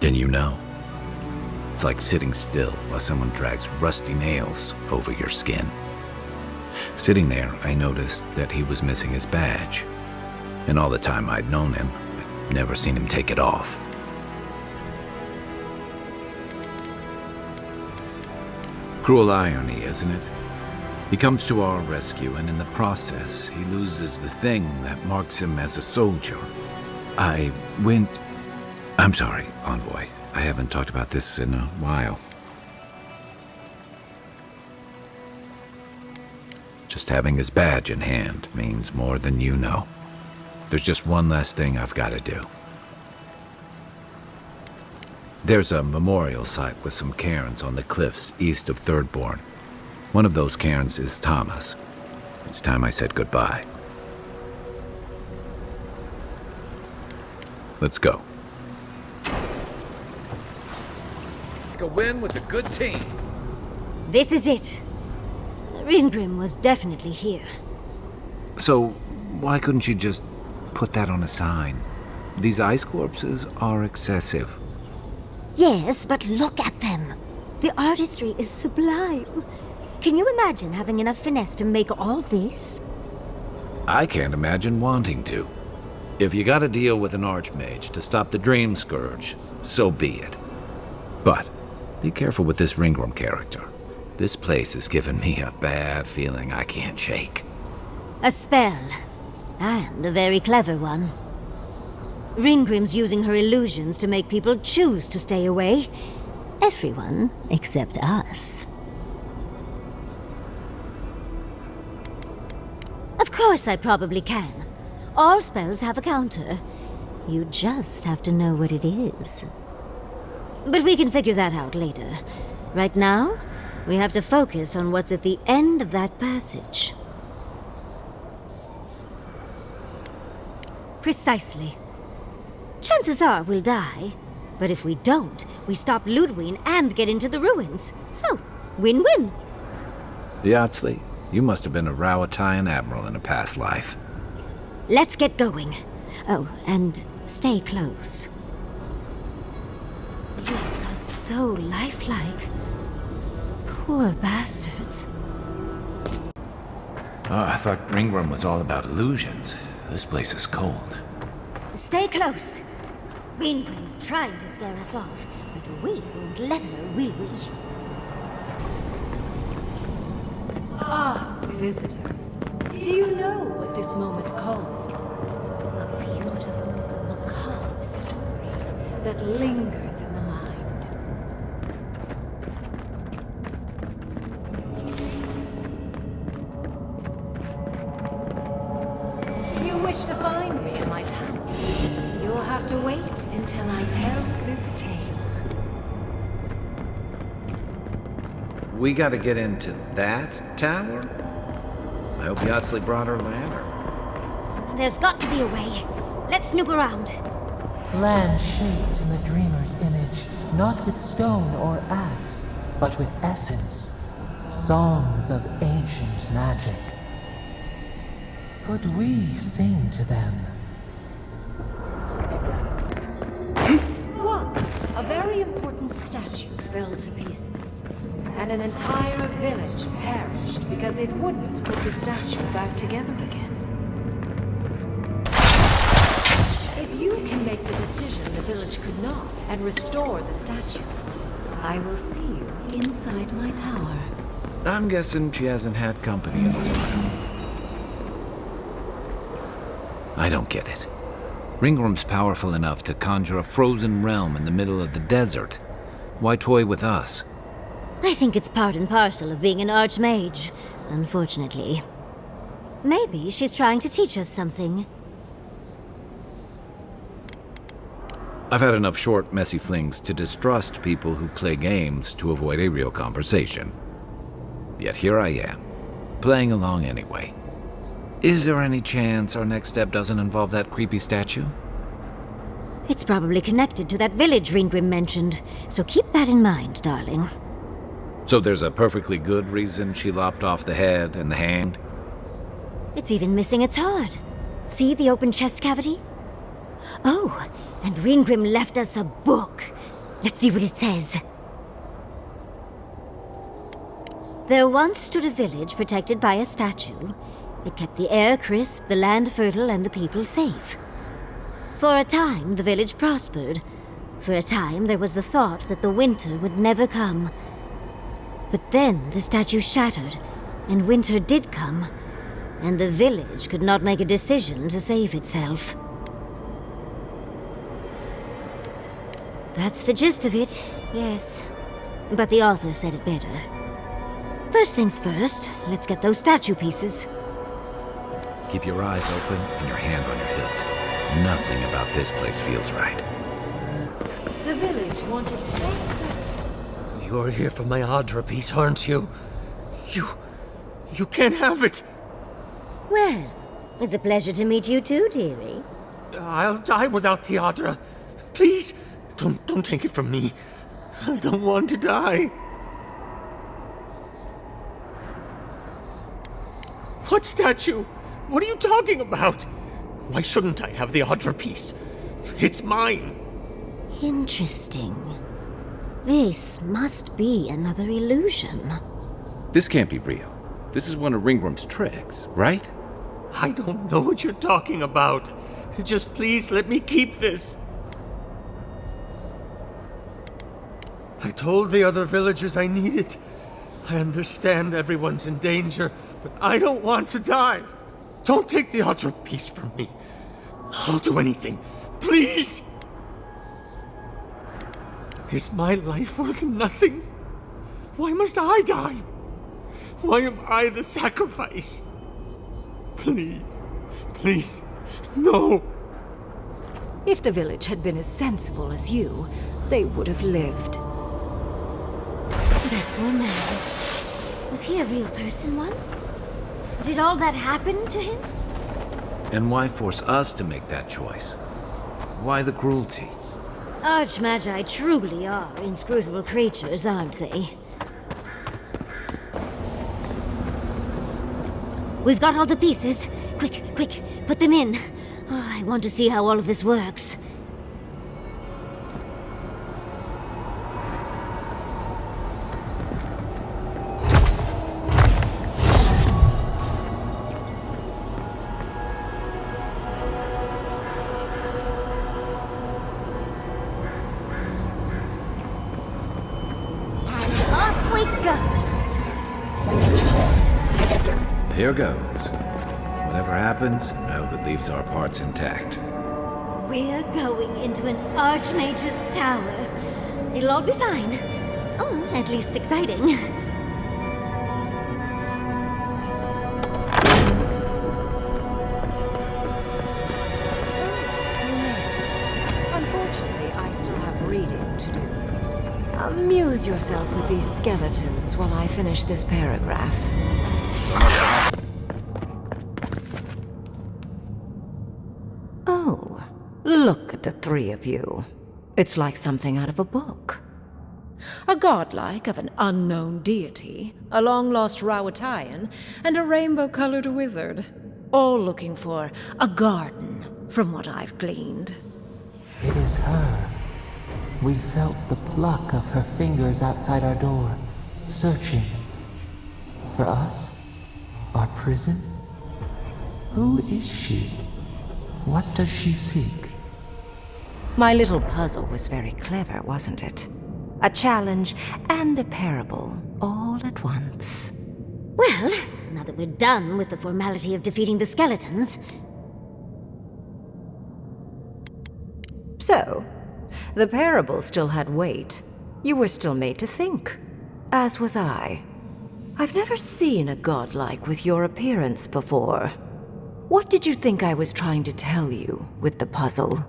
Then you know. It's like sitting still while someone drags rusty nails over your skin. Sitting there, I noticed that he was missing his badge. And all the time I'd known him, I'd never seen him take it off. Cruel irony, isn't it? He comes to our rescue, and in the process, he loses the thing that marks him as a soldier. I'm sorry, Envoy. I haven't talked about this in a while. Just having his badge in hand means more than you know. There's just one last thing I've got to do. There's a memorial site with some cairns on the cliffs east of Thirdborn. One of those cairns is Thomas. It's time I said goodbye. Let's go. A win with a good team. This is it. Ringrim was definitely here. So, why couldn't you just put that on a sign? These ice corpses are excessive. Yes, but look at them. The artistry is sublime. Can you imagine having enough finesse to make all this? I can't imagine wanting to. If you gotta deal with an archmage to stop the Dream Scourge, so be it. But be careful with this Ringram character. This place has given me a bad feeling I can't shake. A spell. And a very clever one. Ringrim's using her illusions to make people choose to stay away. Everyone except us. Of course I probably can. All spells have a counter. You just have to know what it is. But we can figure that out later. Right now, we have to focus on what's at the end of that passage. Precisely. Chances are we'll die, but if we don't, we stop Ludwig and get into the ruins. So, win-win. Yatsley, you must have been a Rowatayan admiral in a past life. Let's get going. Oh, and stay close. You are so lifelike. Poor bastards. Oh, I thought Ringram was all about illusions. This place is cold. Stay close. Ringrim's trying to scare us off, but we won't let her, will we? Ah, visitors. Do you know what this moment calls for? A beautiful, macabre story that lingers in the mind. You wish to find me in my town? You'll have to wait until I tell this tale. We gotta get into that tower? I hope Yatsley brought her ladder. There's got to be a way. Let's snoop around. Land shaped in the dreamer's image, not with stone or axe, but with essence. Songs of ancient magic. Could we sing to them? Once, a very important statue fell to pieces, and an entire village perished because it wouldn't put the statue back together again. If you can make the decision the village could not and restore the statue, I will see you inside my tower. I'm guessing she hasn't had company in a while. I don't get it. Ringram's powerful enough to conjure a frozen realm in the middle of the desert. Why toy with us? I think it's part and parcel of being an archmage, unfortunately. Maybe she's trying to teach us something. I've had enough short, messy flings to distrust people who play games to avoid a real conversation. Yet here I am, playing along anyway. Is there any chance our next step doesn't involve that creepy statue? It's probably connected to that village Ringrim mentioned, so keep that in mind, darling. So there's a perfectly good reason she lopped off the head and the hand? It's even missing its heart. See the open chest cavity? Oh, and Ringrim left us a book. Let's see what it says. There once stood a village protected by a statue. It kept the air crisp, the land fertile, and the people safe. For a time, the village prospered. For a time, there was the thought that the winter would never come. But then the statue shattered, and winter did come, and the village could not make a decision to save itself. That's the gist of it, yes. But the author said it better. First things first, let's get those statue pieces. Keep your eyes open and your hand on your hilt. Nothing about this place feels right. The village wanted sacred. You're here for my Adra piece, aren't you? You can't have it! Well, it's a pleasure to meet you too, dearie. I'll die without the Adra. Please, don't take it from me. I don't want to die. What statue? What are you talking about? Why shouldn't I have the Adra piece? It's mine. Interesting. This must be another illusion. This can't be real. This is one of Ringram's tricks, right? I don't know what you're talking about. Just please let me keep this. I told the other villagers I need it. I understand everyone's in danger, but I don't want to die. Don't take the altar piece from me. I'll do anything. Please! Is my life worth nothing? Why must I die? Why am I the sacrifice? Please, please, no. If the village had been as sensible as you, they would have lived. That poor man. Was he a real person once? Did all that happen to him? And why force us to make that choice? Why the cruelty? Archmagi truly are inscrutable creatures, aren't they? We've got all the pieces. Quick, quick, put them in. Oh, I want to see how all of this works. Here goes. Whatever happens, know that leaves our parts intact. We're going into an Archmage's tower. It'll all be fine. Oh, at least exciting. Unfortunately, I still have reading to do. Amuse yourself with these skeletons while I finish this paragraph. Oh, look at the three of you. It's like something out of a book. A godlike of an unknown deity, a long-lost Rawatayan, and a rainbow-colored wizard. All looking for a garden, from what I've gleaned. It is her. We felt the pluck of her fingers outside our door, searching. For us? Our prison? Who is she? What does she seek? My little puzzle was very clever, wasn't it? A challenge and a parable, all at once. Well, now that we're done with the formality of defeating the skeletons... So, the parable still had weight. You were still made to think. As was I. I've never seen a godlike with your appearance before. What did you think I was trying to tell you with the puzzle?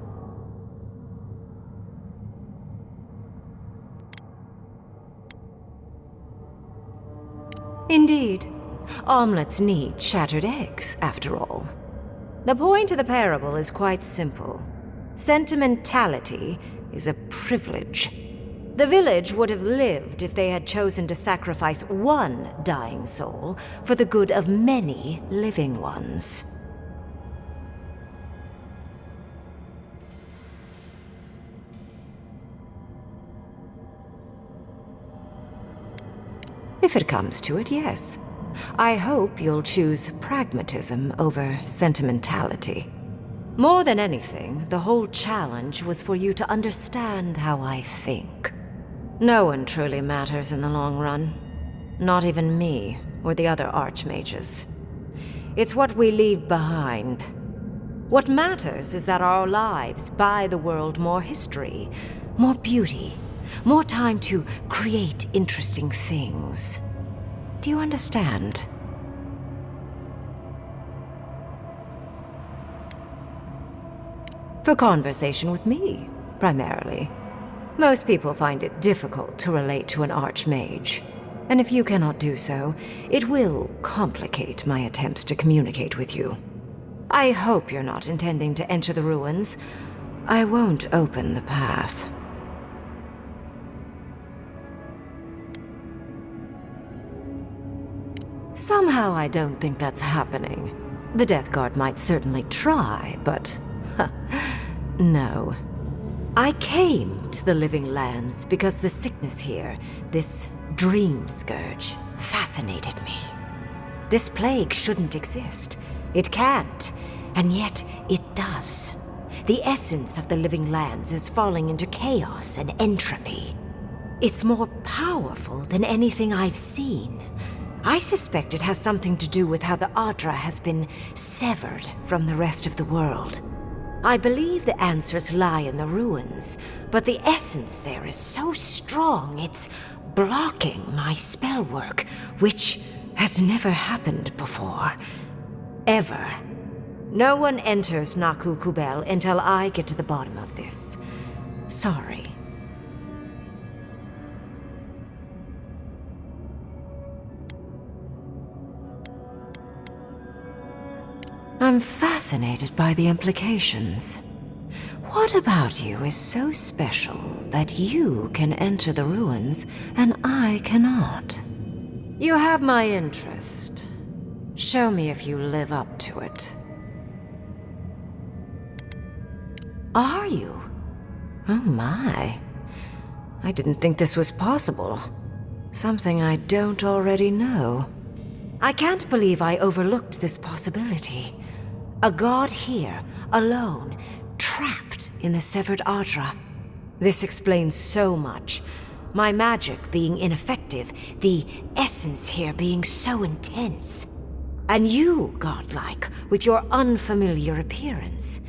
Indeed. Omelets need shattered eggs, after all. The point of the parable is quite simple. Sentimentality is a privilege. The village would have lived if they had chosen to sacrifice one dying soul for the good of many living ones. If it comes to it, yes. I hope you'll choose pragmatism over sentimentality. More than anything, the whole challenge was for you to understand how I think. No one truly matters in the long run. Not even me, or the other archmages. It's what we leave behind. What matters is that our lives buy the world more history, more beauty, more time to create interesting things. Do you understand? For conversation with me, primarily. Most people find it difficult to relate to an archmage. And if you cannot do so, it will complicate my attempts to communicate with you. I hope you're not intending to enter the ruins. I won't open the path. Somehow I don't think that's happening. The Death Guard might certainly try, but... no. I came to the Living Lands because the sickness here, this dream scourge, fascinated me. This plague shouldn't exist. It can't. And yet, it does. The essence of the living lands is falling into chaos and entropy. It's more powerful than anything I've seen. I suspect it has something to do with how the Adra has been severed from the rest of the world. I believe the answers lie in the ruins, but the essence there is so strong it's blocking my spell work, which has never happened before. Ever. No one enters Naku Kubel until I get to the bottom of this. Sorry. I'm fascinated by the implications. What about you is so special that you can enter the ruins and I cannot? You have my interest. Show me if you live up to it. Are you? Oh my. I didn't think this was possible. Something I don't already know. I can't believe I overlooked this possibility. A god here, alone, trapped in the severed Adra. This explains so much. My magic being ineffective, the essence here being so intense. And you, godlike, with your unfamiliar appearance.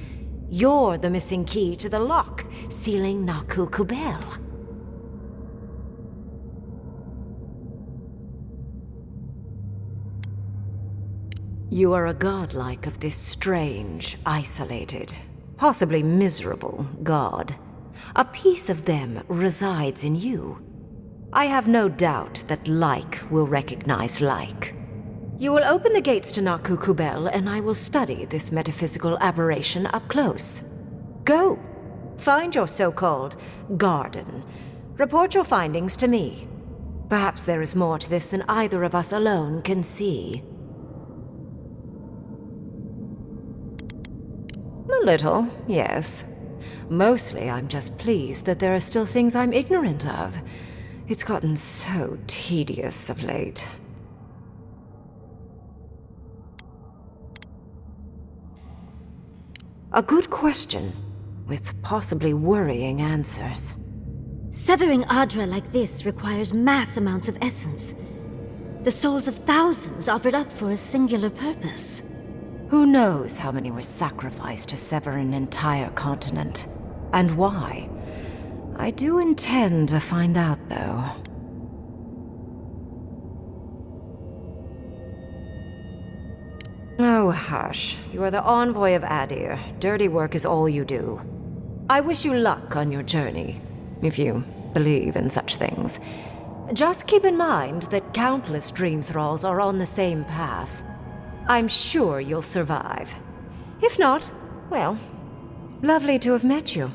You're the missing key to the lock, sealing Naku Kubel. You are a godlike of this strange, isolated, possibly miserable god. A piece of them resides in you. I have no doubt that like will recognize like. You will open the gates to Naku Kubel, and I will study this metaphysical aberration up close. Go. Find your so-called garden. Report your findings to me. Perhaps there is more to this than either of us alone can see. A little, yes. Mostly I'm just pleased that there are still things I'm ignorant of. It's gotten so tedious of late. A good question, with possibly worrying answers. Severing Adra like this requires mass amounts of essence. The souls of thousands offered up for a singular purpose. Who knows how many were sacrificed to sever an entire continent? And why? I do intend to find out, though. Oh, hush. You are the envoy of Adir. Dirty work is all you do. I wish you luck on your journey, if you believe in such things. Just keep in mind that countless dream thralls are on the same path. I'm sure you'll survive. If not, well, lovely to have met you.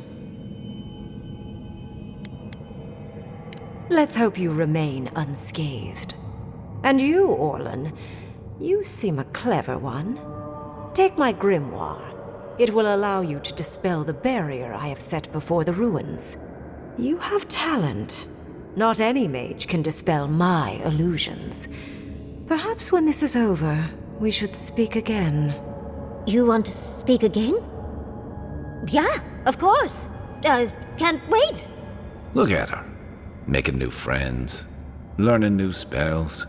Let's hope you remain unscathed. And you, Orlan, you seem a clever one. Take my grimoire. It will allow you to dispel the barrier I have set before the ruins. You have talent. Not any mage can dispel my illusions. Perhaps when this is over, we should speak again. You want to speak again? Yeah, of course. Can't wait. Look at her. Making new friends. Learning new spells.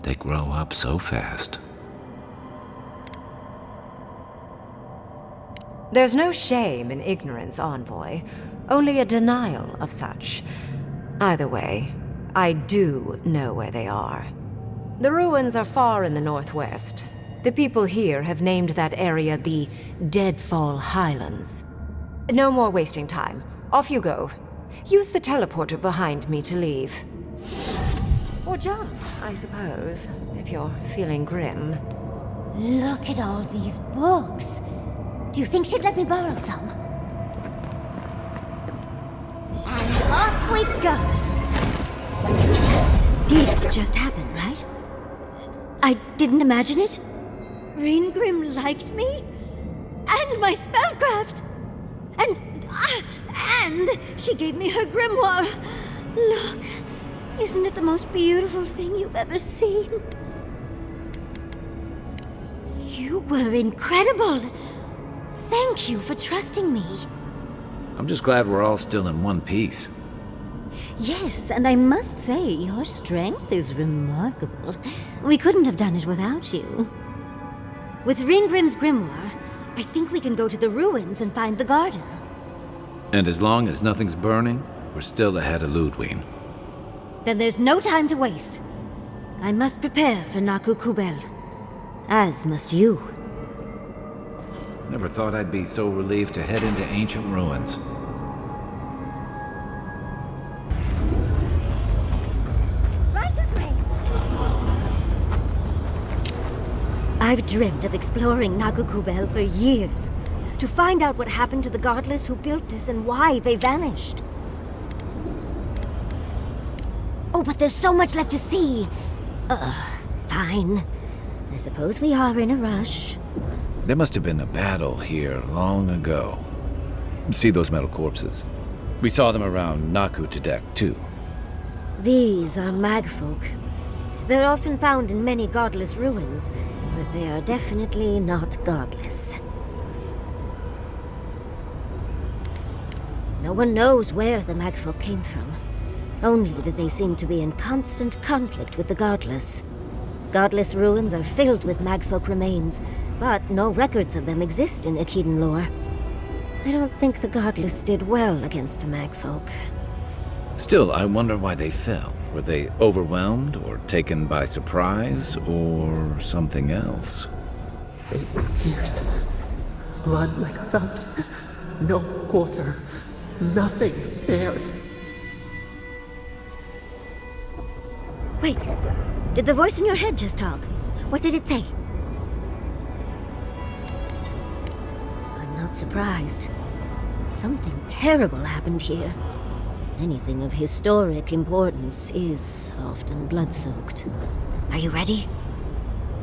They grow up so fast. There's no shame in ignorance, Envoy. Only a denial of such. Either way, I do know where they are. The ruins are far in the northwest. The people here have named that area the Deadfall Highlands. No more wasting time. Off you go. Use the teleporter behind me to leave. Or jump, I suppose, if you're feeling grim. Look at all these books. Do you think she'd let me borrow some? And off we go! Did just happen, right? I didn't imagine it. Reengrim liked me? And my spellcraft! And she gave me her grimoire. Look, isn't it the most beautiful thing you've ever seen? You You were incredible! Thank you for trusting me. I'm just glad we're all still in one piece. Yes, and I must say, your strength is remarkable. We couldn't have done it without you. With Ringrim's grimoire, I think we can go to the ruins and find the garden. And as long as nothing's burning, we're still ahead of Ludwig. Then there's no time to waste. I must prepare for Naku Kubel. As must you. Never thought I'd be so relieved to head into ancient ruins. I've dreamt of exploring Naku Kubel for years, to find out what happened to the godless who built this and why they vanished. Oh, but there's so much left to see. Fine. I suppose we are in a rush. There must have been a battle here long ago. See those metal corpses? We saw them around Naku Tedek, too. These are magfolk. They're often found in many godless ruins, but they are definitely not godless. No one knows where the magfolk came from, only that they seem to be in constant conflict with the godless. Godless ruins are filled with magfolk remains, but no records of them exist in Akedan lore. I don't think the godless did well against the magfolk. Still, I wonder why they fell. Were they overwhelmed, or taken by surprise, or something else? 8 years. Blood like a fountain. No quarter. Nothing spared. Wait, did the voice in your head just talk? What did it say? I'm not surprised. Something terrible happened here. Anything of historic importance is often blood-soaked. Are you ready?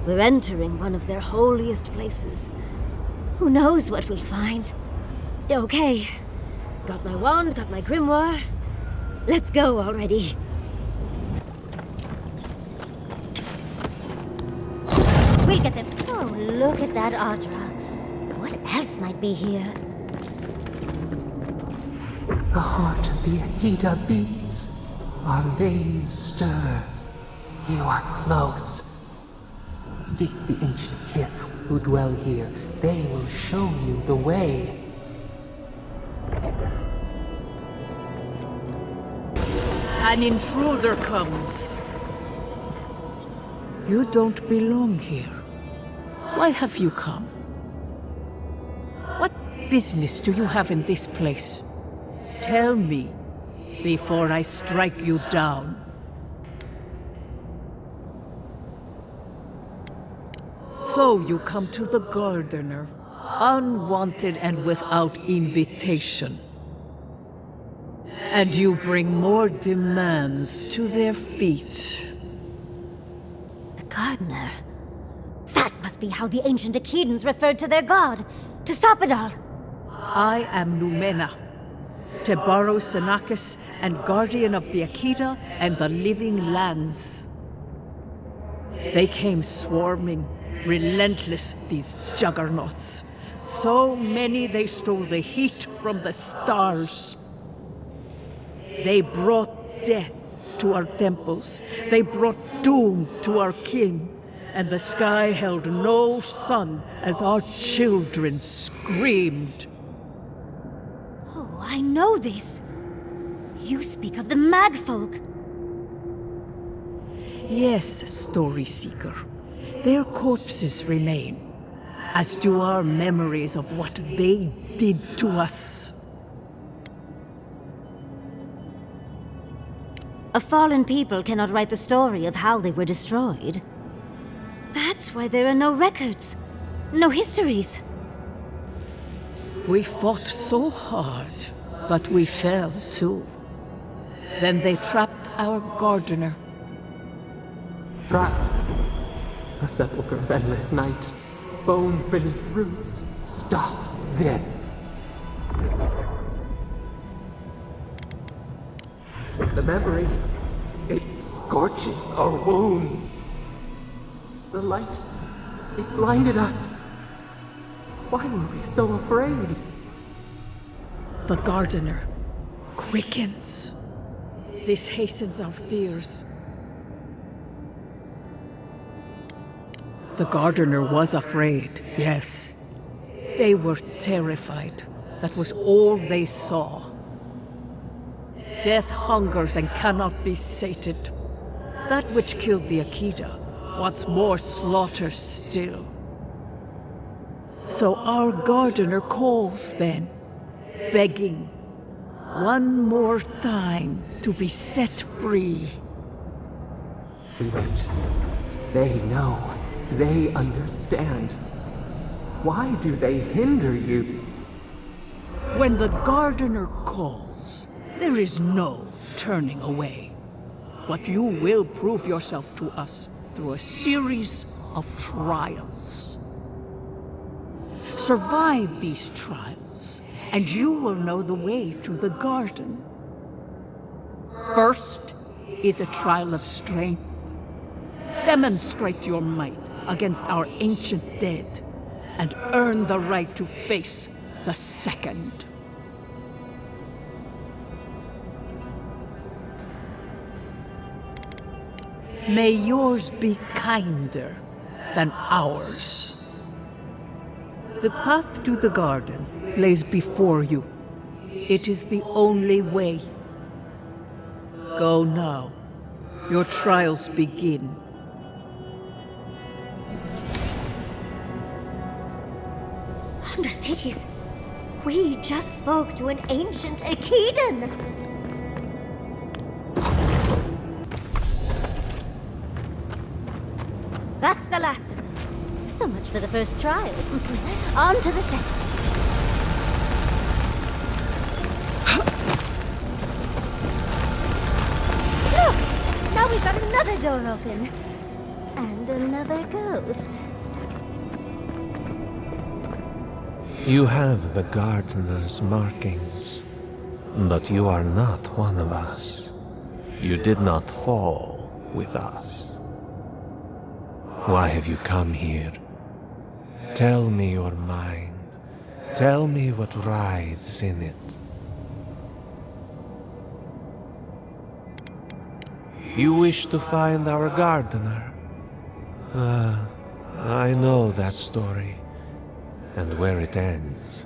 We're entering one of their holiest places. Who knows what we'll find? Okay. Got my wand, got my grimoire. Let's go already. We'll get them. Oh, look at that Audra. What else might be here? The heart of the Akita beats. Our veins stir. You are close. Seek the ancient kith who dwell here. They will show you the way. An intruder comes. You don't belong here. Why have you come? What business do you have in this place? Tell me, before I strike you down. So you come to the Gardener, unwanted and without invitation. And you bring more demands to their feet. The Gardener? That must be how the ancient Akedans referred to their god, to stop it all. I am Numena, Tebaro Senakis, and guardian of the Akita and the living lands. They came swarming, relentless, these juggernauts. So many they stole the heat from the stars. They brought death to our temples. They brought doom to our king. And the sky held no sun as our children screamed. Oh, I know this. You speak of the Magfolk. Yes, Story Seeker. Their corpses remain, as do our memories of what they did to us. A fallen people cannot write the story of how they were destroyed. That's why there are no records, no histories. We fought so hard, but we fell too. Then they trapped our Gardener. Trapped. A sepulchre of endless night. Bones beneath roots. Stop this. The memory, it scorches our wounds. The light, it blinded us. Why were we so afraid? The gardener quickens. This hastens our fears. The gardener was afraid, yes. They were terrified. That was all they saw. Death hungers and cannot be sated. That which killed the Akita wants more slaughter still. So our gardener calls then, begging one more time to be set free. We wait. They know. They understand. Why do they hinder you? When the gardener calls, there is no turning away. But you will prove yourself to us through a series of trials. Survive these trials, and you will know the way to the garden. First is a trial of strength. Demonstrate your might against our ancient dead, and earn the right to face the second. May yours be kinder than ours. The path to the garden lays before you. It is the only way. Go now. Your trials begin. Understudies, we just spoke to an ancient Akidan! That's the last of them. So much for the first trial. On to the second. Look! Now we've got another door open. And another ghost. You have the gardener's markings, but you are not one of us. You did not fall with us. Why have you come here? Tell me your mind. Tell me what writhes in it. You wish to find our gardener? I know that story, and where it ends.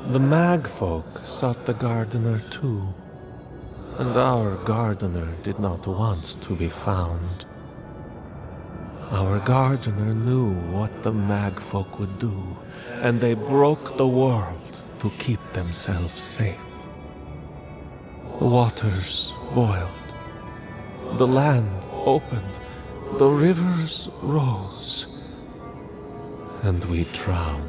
The Magfolk sought the gardener too, and our gardener did not want to be found. Our gardener knew what the Magfolk would do, and they broke the world to keep themselves safe. The waters boiled, the land opened, the rivers rose, and we drowned.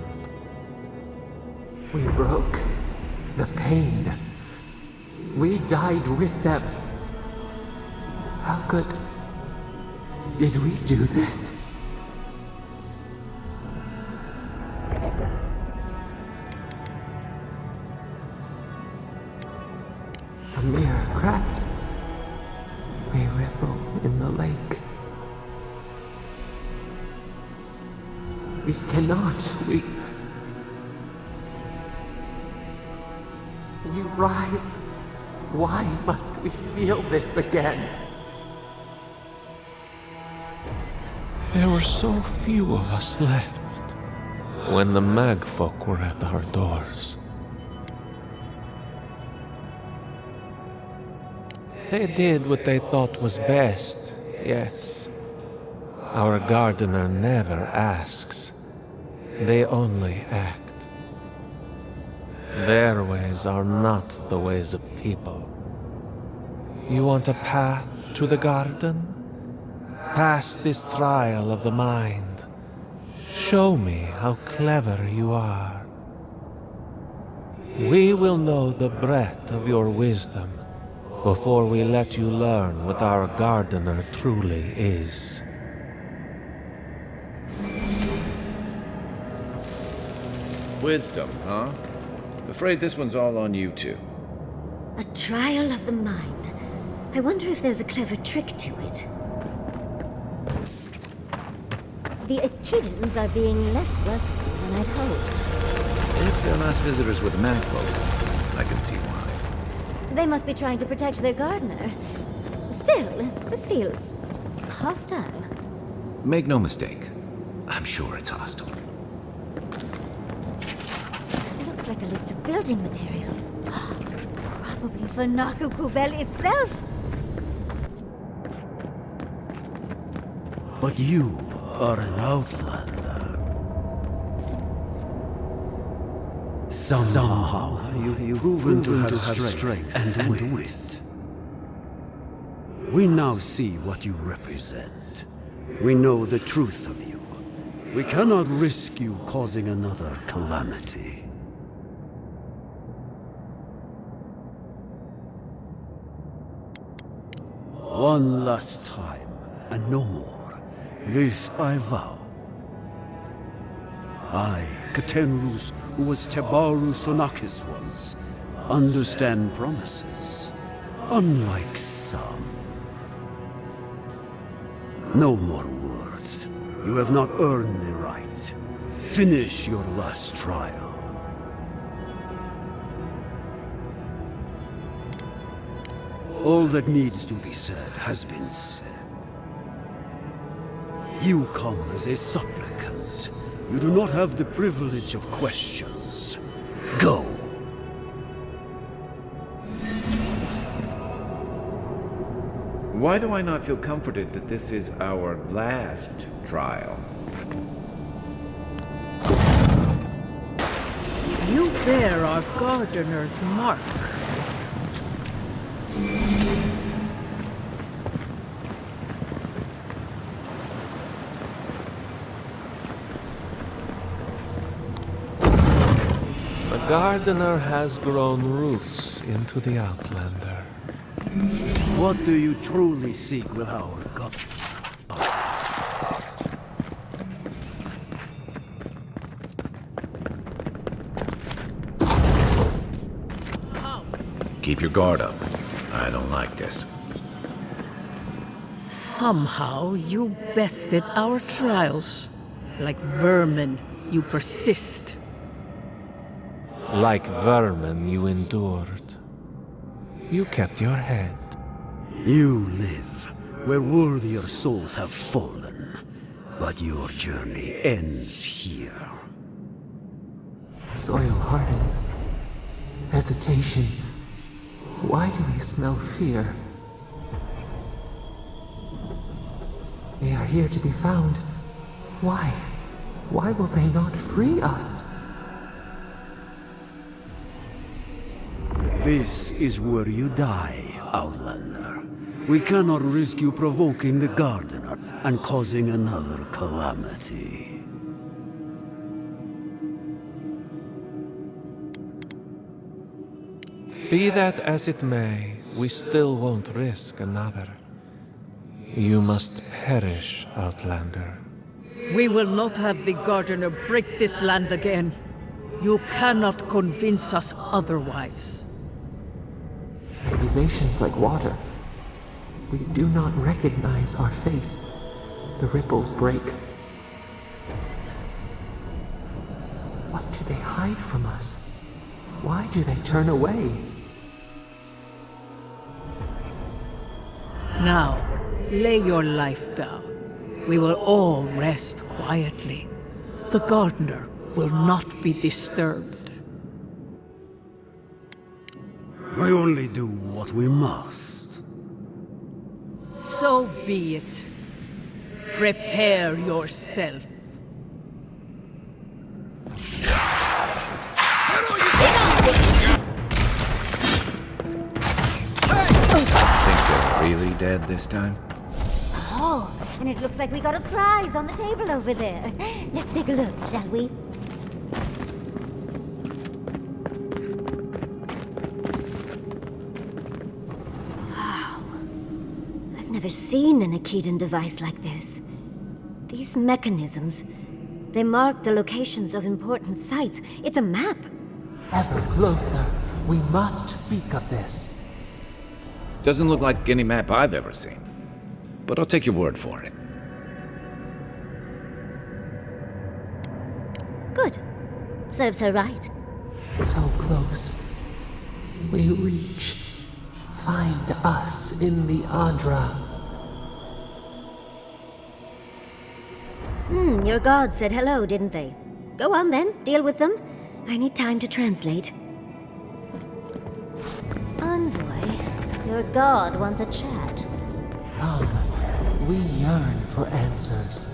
We broke the pain. We died with them. How could... did we do this? A mere crack. We ripple in the lake. We cannot. We writhe. Why must we feel this again? There were so few of us left when the Magfolk were at our doors. They did what they thought was best, yes. Our gardener never asks. They only act. Their ways are not the ways of people. You want a path to the garden? Pass this trial of the mind. Show me how clever you are. We will know the breadth of your wisdom before we let you learn what our gardener truly is. Wisdom, huh? Afraid this one's all on you two. A trial of the mind. I wonder if there's a clever trick to it. The Akidans are being less wealthy than than I'd hoped. If they're less visitors with Magfolk, I can see why. They must be trying to protect their gardener. Still, this feels hostile. Make no mistake, I'm sure it's hostile. It looks like a list of building materials. Probably for Nakukubel itself. But you are an outlander. Somehow you've proven to have strength and wit. We now see what you represent. We know the truth of you. We cannot risk you causing another calamity. One last time, and no more. This I vow. I, Katenrus, who was Tebaru Sonakis once, understand promises, unlike some. No more words. You have not earned the right. Finish your last trial. All that needs to be said has been said. You come as a supplicant. You do not have the privilege of questions. Go. Why do I not feel comforted that this is our last trial? You bear our gardener's mark. The gardener has grown roots into the Outlander. What do you truly seek with our God? Keep your guard up. I don't like this. Somehow you bested our trials. Like vermin, you persist. Like vermin, you endured. You kept your head. You live where worthier souls have fallen, but your journey ends here. Soil hardens. Hesitation. Why do we smell fear? They are here to be found. Why? Why will they not free us? This is where you die, Outlander. We cannot risk you provoking the Gardener and causing another calamity. Be that as it may, we still won't risk another. You must perish, Outlander. We will not have the Gardener break this land again. You cannot convince us otherwise. Accusations like water. We do not recognize our face. The ripples break. What do they hide from us? Why do they turn away? Now, lay your life down. We will all rest quietly. The Gardener will not be disturbed. We only do what we must. So be it. Prepare yourself. Think they're really dead this time? Oh, and it looks like we got a prize on the table over there. Let's take a look, shall we? Wow. I've never seen an Akedan device like this. These mechanisms, they mark the locations of important sites. It's a map. Ever closer. We must speak of this. Doesn't look like any map I've ever seen. But I'll take your word for it. Good. Serves her right. So close. We reach. Find us in the Adra. Your gods said hello, didn't they? Go on then, deal with them. I need time to translate. Envoy, your god wants a chat. Come, we yearn for answers.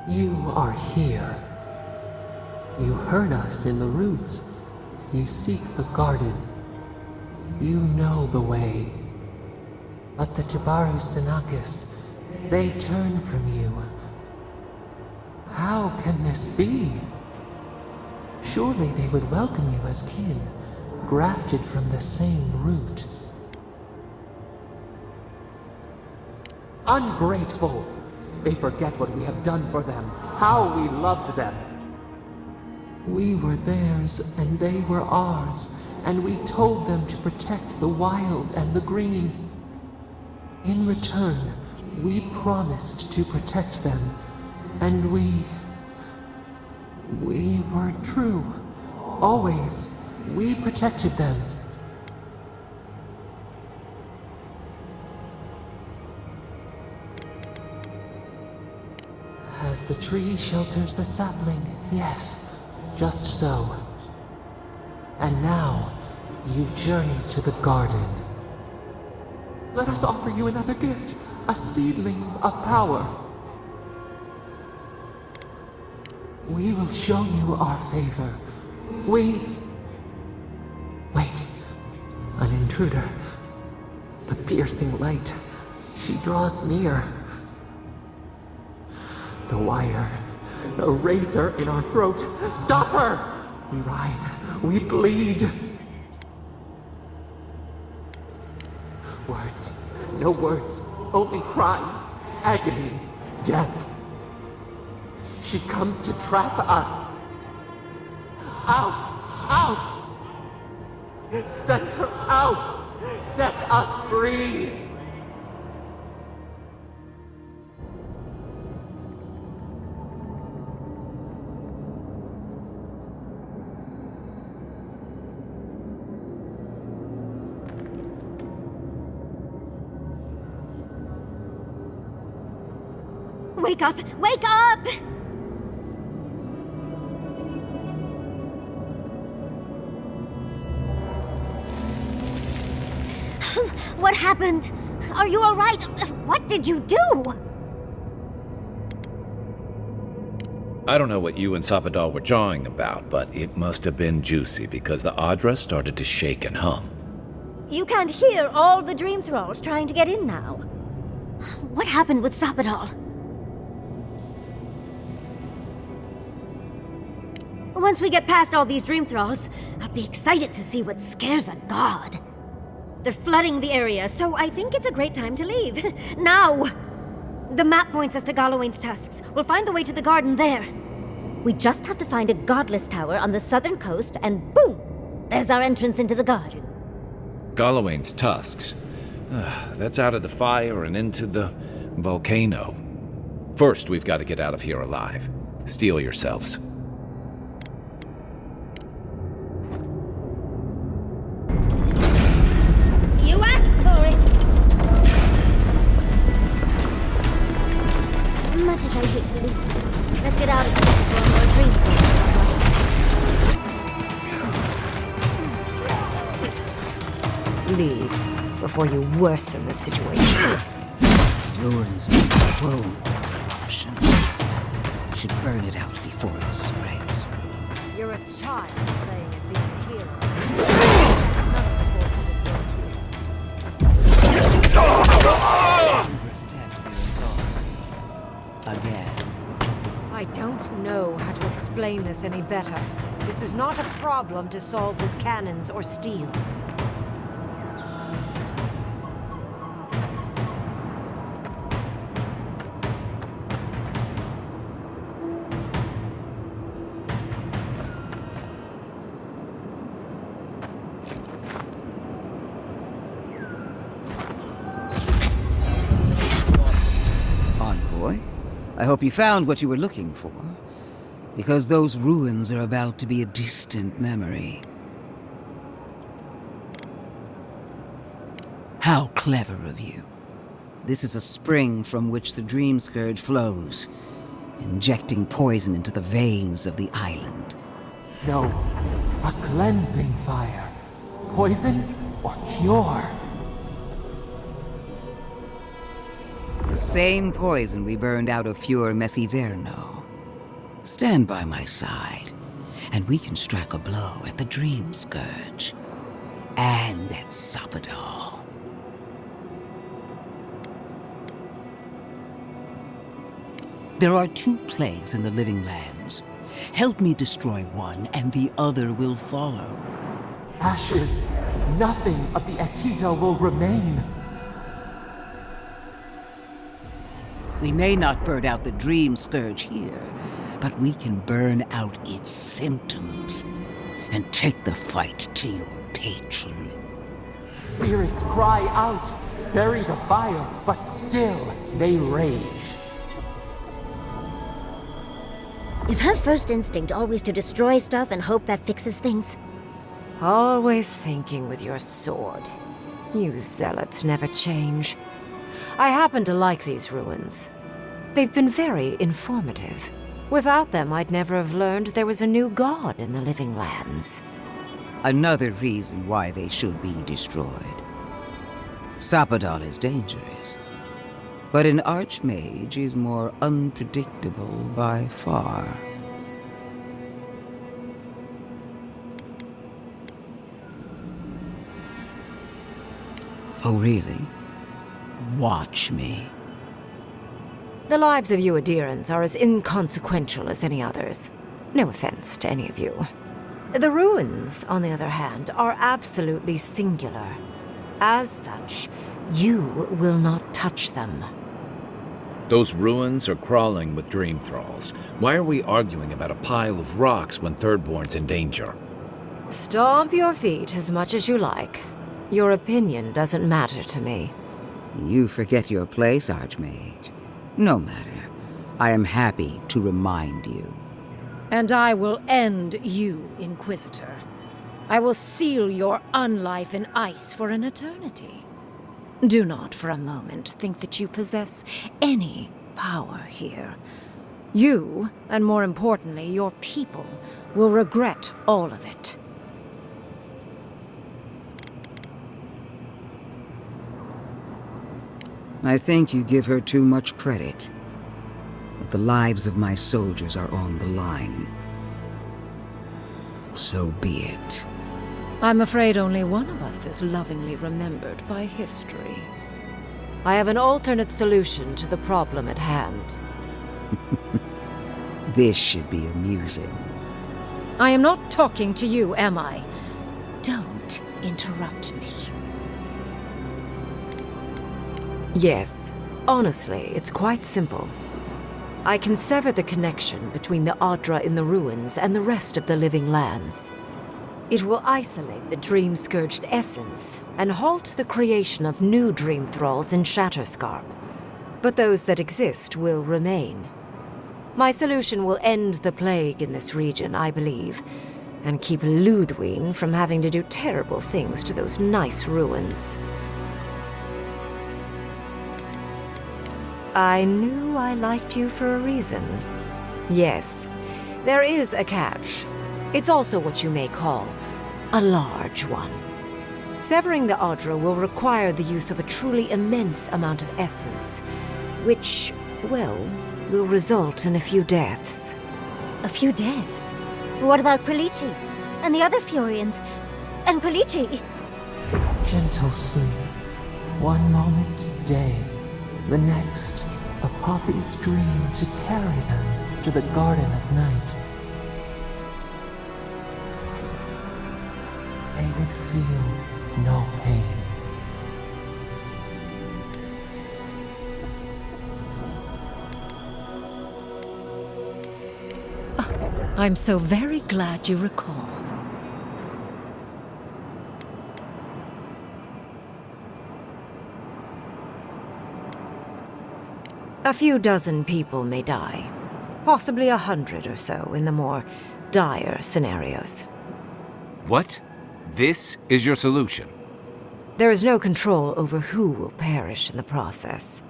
You are here. You heard us in the roots. You seek the garden. You know the way. But the Tibaru Sinakis, they turn from you. How can this be? Surely they would welcome you as kin, grafted from the same root. Ungrateful! They forget what we have done for them, how we loved them. We were theirs, and they were ours, and we told them to protect the wild and the green. In return, we promised to protect them, and we were true. Always, we protected them. As the tree shelters the sapling, yes, just so. And now, you journey to the garden. Let us offer you another gift, a seedling of power. We will show you our favor. Wait, an intruder. The piercing light. She draws near. The wire. A razor in our throat. Stop her! We writhe. We bleed. Words. No words. Only cries. Agony. Death. She comes to trap us. Out! Out! Send her out! Set us free! Wake up! Wake up! What happened? Are you all right? What did you do? I don't know what you and Sapadal were jawing about, but it must have been juicy because the Adra started to shake and hum. You can't hear all the dream thralls trying to get in now. What happened with Sapadal? Once we get past all these dream thralls, I'll be excited to see what scares a god. They're flooding the area, so I think it's a great time to leave. Now! The map points us to Galawain's tusks. We'll find the way to the garden there. We just have to find a godless tower on the southern coast, and boom! There's our entrance into the garden. Galawain's tusks. That's out of the fire and into the volcano. First, we've got to get out of here alive. Steel yourselves. You asked for it! Much as I hate to leave, let's get out of here before more dream thralls. Leave before you worsen the situation. Ruins me prone with corruption. Should burn it out before it spreads. You're a child playing at being a hero. None of the forces of your Again. I don't know how to explain this any better. This is not a problem to solve with cannons or steel. hope you found what you were looking for, because those ruins are about to be a distant memory. How clever of you. This is a spring from which the Dream Scourge flows, injecting poison into the veins of the island. No, a cleansing fire. Poison or cure? The same poison we burned out of Fior Messiverno. Stand by my side, and we can strike a blow at the Dream Scourge. And at Sapadal. There are 2 plagues in the Living Lands. Help me destroy one, and the other will follow. Ashes. Nothing of the Akita will remain. We may not burn out the Dream Scourge here, but we can burn out its symptoms and take the fight to your patron. Spirits cry out, bury the fire, but still they rage. Is her first instinct always to destroy stuff and hope that fixes things? Always thinking with your sword. You zealots never change. I happen to like these ruins. They've been very informative. Without them, I'd never have learned there was a new god in the Living Lands. Another reason why they should be destroyed. Sapadal is dangerous, but an archmage is more unpredictable by far. Oh, really? Watch me. The lives of you Adirans are as inconsequential as any others. No offense to any of you. The ruins, on the other hand, are absolutely singular. As such, you will not touch them. Those ruins are crawling with dream thralls. Why are we arguing about a pile of rocks when Thirdborn's in danger? Stomp your feet as much as you like. Your opinion doesn't matter to me. You forget your place, Archmage. No matter. I am happy to remind you. And I will end you, Inquisitor. I will seal your unlife in ice for an eternity. Do not for a moment think that you possess any power here. You, and more importantly, your people, will regret all of it. I think you give her too much credit. But the lives of my soldiers are on the line. So be it. I'm afraid only one of us is lovingly remembered by history. I have an alternate solution to the problem at hand. This should be amusing. I am not talking to you, am I? Don't interrupt me. Yes. Honestly, it's quite simple. I can sever the connection between the Adra in the ruins and the rest of the Living Lands. It will isolate the dream-scourged essence and halt the creation of new dream thralls in Shatterscarp. But those that exist will remain. My solution will end the plague in this region, I believe, and keep Ludwine from having to do terrible things to those nice ruins. I knew I liked you for a reason. Yes, there is a catch. It's also what you may call a large one. Severing the Adra will require the use of a truly immense amount of essence, which, well, will result in a few deaths. A few deaths? What about Quilici? And the other Furians? And Quilici? Gentle sleep. One moment, day. The next, a poppy's dream to carry them to the Garden of Night. They would feel no pain. I'm so very glad you recall. A few dozen people may die. Possibly 100 or so in the more dire scenarios. What? This is your solution? There is no control over who will perish in the process.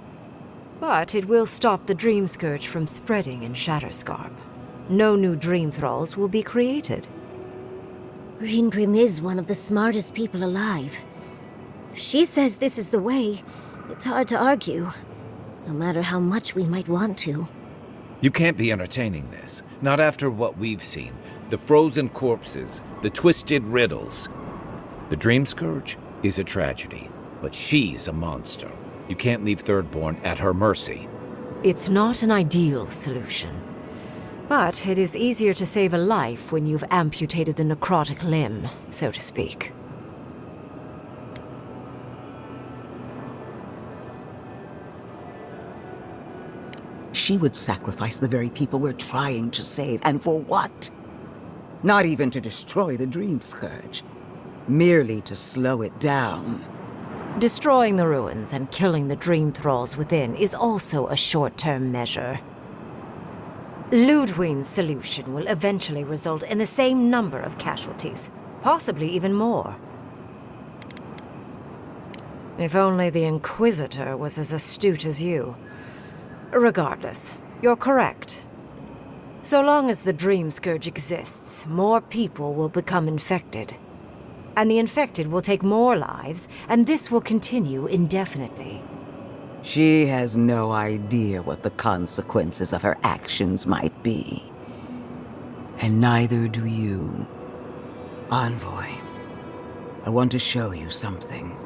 But it will stop the Dream Scourge from spreading in Shatterscarp. No new Dream Thralls will be created. Greengrim is one of the smartest people alive. If she says this is the way, it's hard to argue, no matter how much we might want to. You can't be entertaining this. Not after what we've seen. The frozen corpses, the twisted riddles. The Dream Scourge is a tragedy, but she's a monster. You can't leave Thirdborn at her mercy. It's not an ideal solution. But it is easier to save a life when you've amputated the necrotic limb, so to speak. She would sacrifice the very people we're trying to save, and for what? Not even to destroy the Dream Scourge. Merely to slow it down. Destroying the ruins and killing the Dream Thralls within is also a short-term measure. Ludwig's solution will eventually result in the same number of casualties, possibly even more. If only the Inquisitor was as astute as you. Regardless, you're correct. So long as the Dream Scourge exists, more people will become infected. And the infected will take more lives, and this will continue indefinitely. She has no idea what the consequences of her actions might be. And neither do you. Envoy, I want to show you something.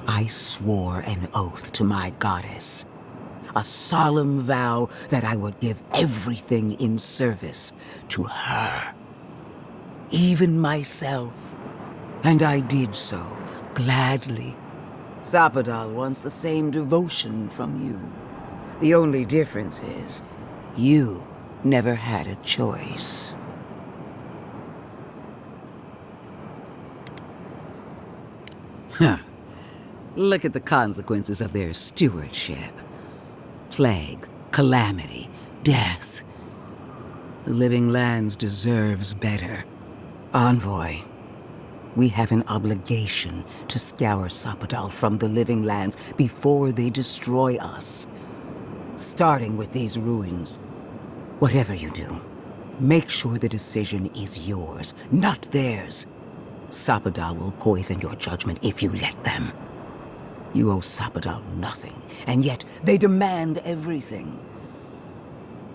I swore an oath to my goddess. A solemn vow that I would give everything in service to her. Even myself. And I did so, gladly. Zapadal wants the same devotion from you. The only difference is, you never had a choice. Huh. Look at the consequences of their stewardship. Plague, calamity, death. The Living Lands deserves better. Envoy, we have an obligation to scour Zapadal from the Living Lands before they destroy us. Starting with these ruins. Whatever you do, make sure the decision is yours, not theirs. Zapadal will poison your judgment if you let them. You owe Zapadal nothing, and yet they demand everything.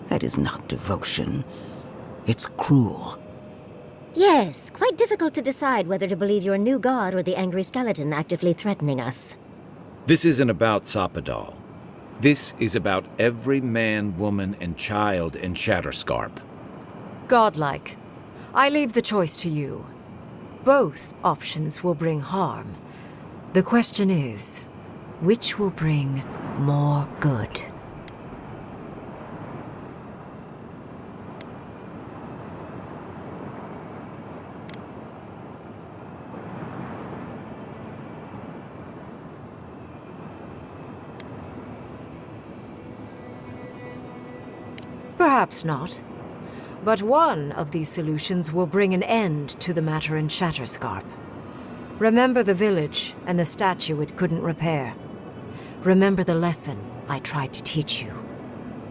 That is not devotion. It's cruel. Yes, quite difficult to decide whether to believe your new god or the angry skeleton actively threatening us. This isn't about Zapadal. This is about every man, woman, and child in Shatterscarp. Godlike. I leave the choice to you. Both options will bring harm. The question is, which will bring more good? Perhaps not. But one of these solutions will bring an end to the matter in Shatterscarp. Remember the village and the statue it couldn't repair. Remember the lesson I tried to teach you.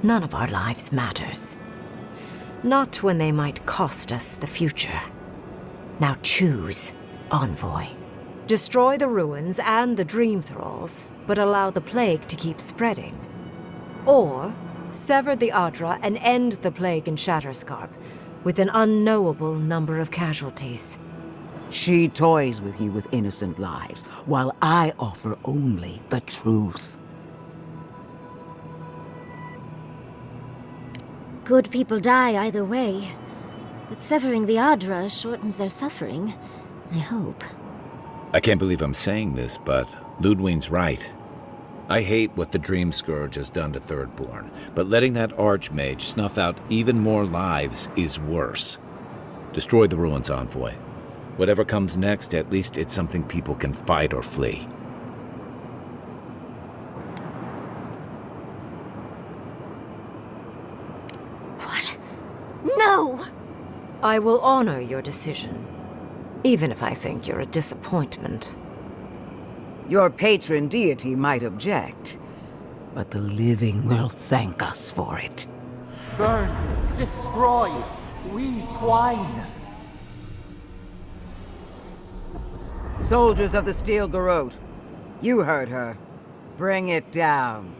None of our lives matters. Not when they might cost us the future. Now choose, Envoy. Destroy the ruins and the Dream Thralls, but allow the plague to keep spreading. Or sever the Adra and end the plague in Shatterscarp with an unknowable number of casualties. She toys with you with innocent lives, while I offer only the truth. Good people die either way, but severing the Adra shortens their suffering. I hope. I can't believe I'm saying this, but Ludwig's right. I hate what the Dream Scourge has done to Thirdborn, but letting that Archmage snuff out even more lives is worse. Destroy the ruins, Envoy. Whatever comes next, at least it's something people can fight or flee. What? No! I will honor your decision, even if I think you're a disappointment. Your patron deity might object, but the living will thank us for it. Burn, destroy, we twine. Soldiers of the Steel Garrote, you heard her. Bring it down.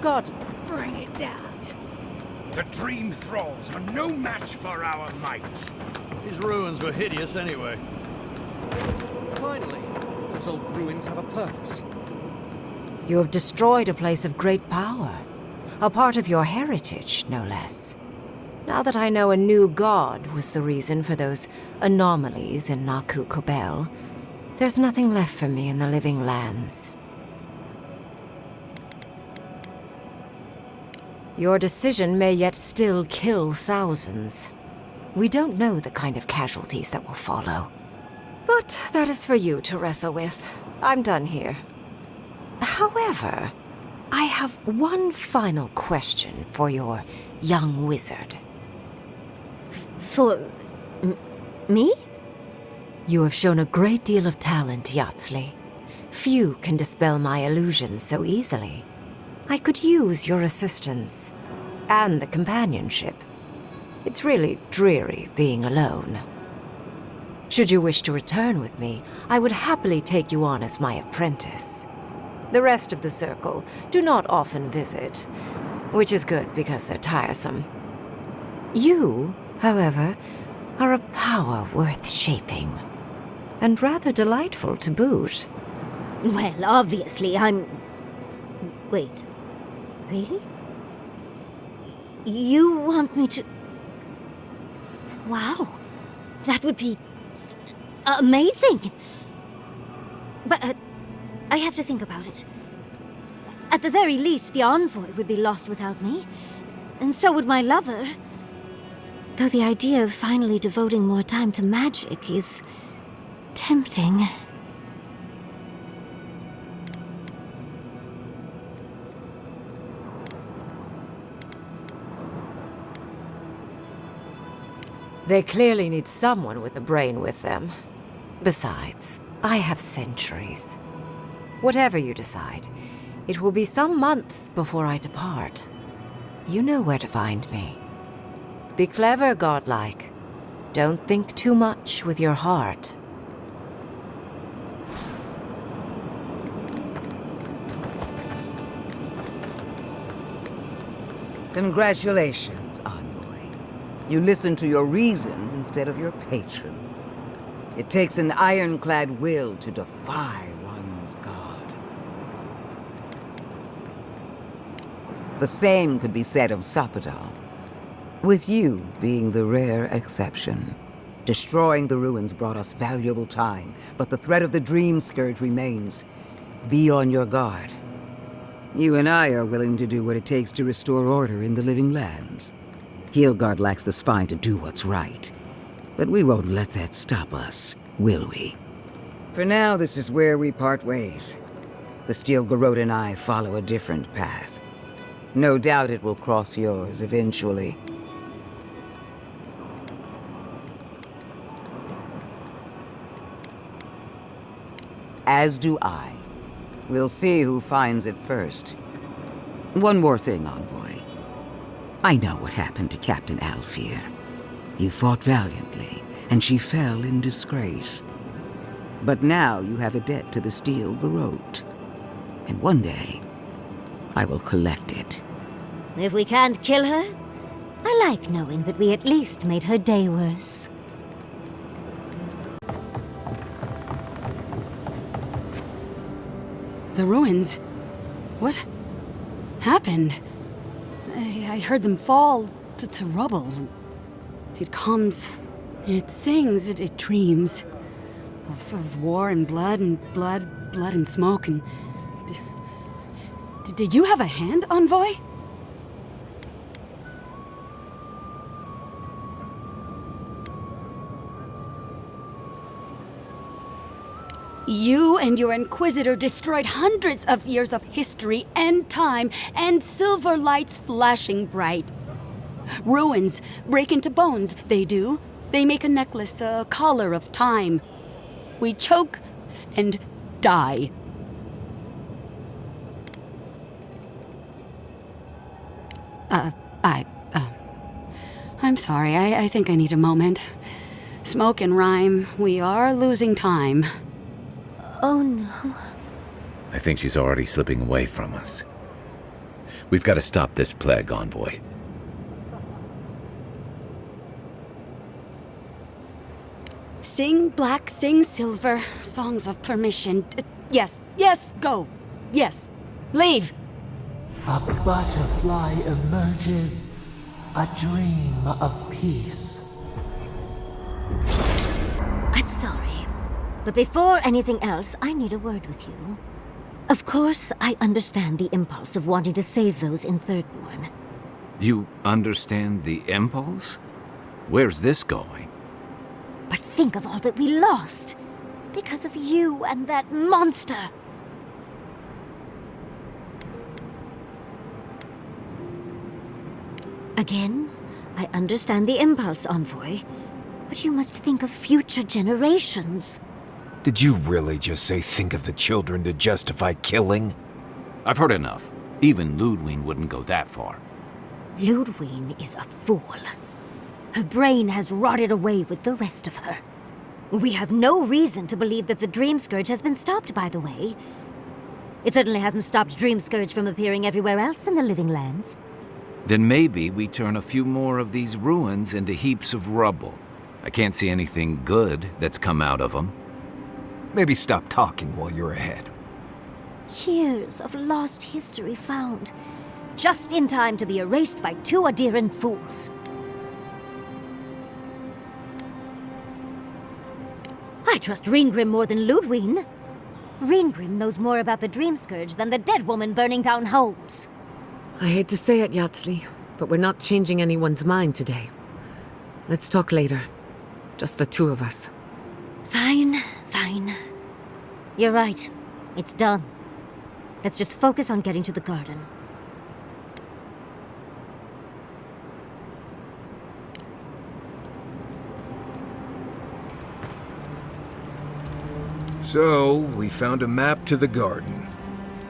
God, bring it down. The Dream Thralls are no match for our might. These ruins were hideous anyway. Finally, those old ruins have a purpose. You have destroyed a place of great power. A part of your heritage, no less. Now that I know a new god was the reason for those anomalies in Naku Kobel, there's nothing left for me in the living lands. Your decision may yet still kill thousands. We don't know the kind of casualties that will follow. But that is for you to wrestle with. I'm done here. However, I have one final question for your young wizard. For... me? You have shown a great deal of talent, Yatsley. Few can dispel my illusions so easily. I could use your assistance. And the companionship. It's really dreary being alone. Should you wish to return with me, I would happily take you on as my apprentice. The rest of the circle do not often visit, which is good because they're tiresome. You, however, are a power worth shaping, and rather delightful to boot. Well, obviously, I'm... Wait. Really? You want me to... Wow. That would be... amazing! But, I have to think about it. At the very least, the envoy would be lost without me. And so would my lover. Though the idea of finally devoting more time to magic is... tempting. They clearly need someone with a brain with them. Besides, I have centuries. Whatever you decide, it will be some months before I depart. You know where to find me. Be clever, godlike. Don't think too much with your heart. Congratulations, Envoy. You listened to your reason instead of your patron. It takes an ironclad will to defy one's god. The same could be said of Sapadal, with you being the rare exception. Destroying the ruins brought us valuable time, but the threat of the Dream Scourge remains. Be on your guard. You and I are willing to do what it takes to restore order in the living lands. Heelgard lacks the spine to do what's right, but we won't let that stop us, will we? For now, this is where we part ways. The Steel Garrote and I follow a different path. No doubt it will cross yours eventually. As do I. We'll see who finds it first. One more thing, Envoy. I know what happened to Captain Alfear. You fought valiantly, and she fell in disgrace. But now you have a debt to the steel garrote. And one day, I will collect it. If we can't kill her, I like knowing that we at least made her day worse. The ruins? What happened? I heard them fall to rubble. It comes, it sings, it dreams of war and blood and smoke and... Did you have a hand, Envoy? You and your Inquisitor destroyed hundreds of years of history and time and silver lights flashing bright. Ruins break into bones, they do. They make a necklace, a collar of time. We choke and die. I'm sorry, I think I need a moment. Smoke and rhyme, we are losing time. Oh no. I think she's already slipping away from us. We've got to stop this plague, Envoy. Sing black, sing silver, songs of permission. Yes, go. Yes, leave. A butterfly emerges, a dream of peace. I'm sorry, but before anything else, I need a word with you. Of course, I understand the impulse of wanting to save those in Thirdborn. You understand the impulse? Where's this going? But think of all that we lost because of you and that monster. Again, I understand the impulse, Envoy, but you must think of future generations. Did you really just say think of the children to justify killing? I've heard enough. Even Ludwig wouldn't go that far. Ludwig is a fool. Her brain has rotted away with the rest of her. We have no reason to believe that the Dream Scourge has been stopped, by the way. It certainly hasn't stopped Dream Scourge from appearing everywhere else in the Living Lands. Then maybe we turn a few more of these ruins into heaps of rubble. I can't see anything good that's come out of them. Maybe stop talking while you're ahead. Years of lost history found, just in time to be erased by two Adiran fools. I trust Reengrim more than Ludwig. Reengrim knows more about the Dream Scourge than the dead woman burning down homes. I hate to say it, Yatsley, but we're not changing anyone's mind today. Let's talk later. Just the two of us. Fine. You're right. It's done. Let's just focus on getting to the garden. So, we found a map to the garden.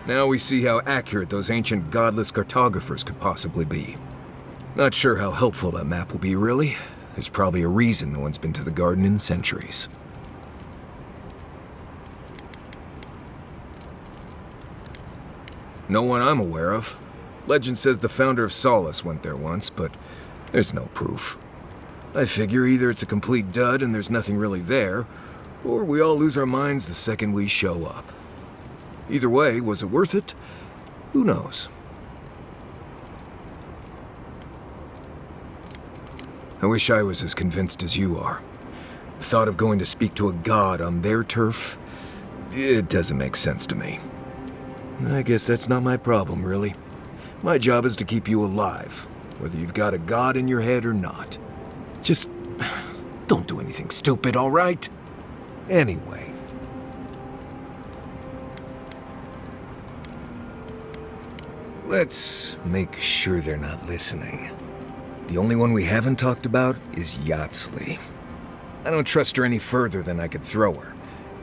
Now we see how accurate those ancient godless cartographers could possibly be. Not sure how helpful that map will be, really. There's probably a reason no one's been to the garden in centuries. No one I'm aware of. Legend says the founder of Solace went there once, but there's no proof. I figure either it's a complete dud and there's nothing really there, or we all lose our minds the second we show up. Either way, was it worth it? Who knows? I wish I was as convinced as you are. The thought of going to speak to a god on their turf, it doesn't make sense to me. I guess that's not my problem, really. My job is to keep you alive, whether you've got a god in your head or not. Just don't do anything stupid, all right? Anyway. Let's make sure they're not listening. The only one we haven't talked about is Yatsley. I don't trust her any further than I could throw her,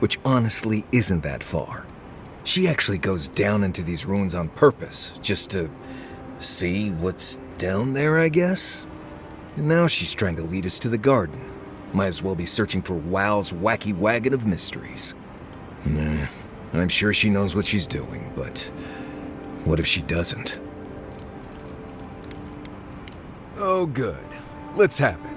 which honestly isn't that far. She actually goes down into these ruins on purpose, just to see what's down there, I guess? And now she's trying to lead us to the garden. Might as well be searching for WoW's wacky wagon of mysteries. Nah, I'm sure she knows what she's doing, but what if she doesn't? Oh, good. Let's have it.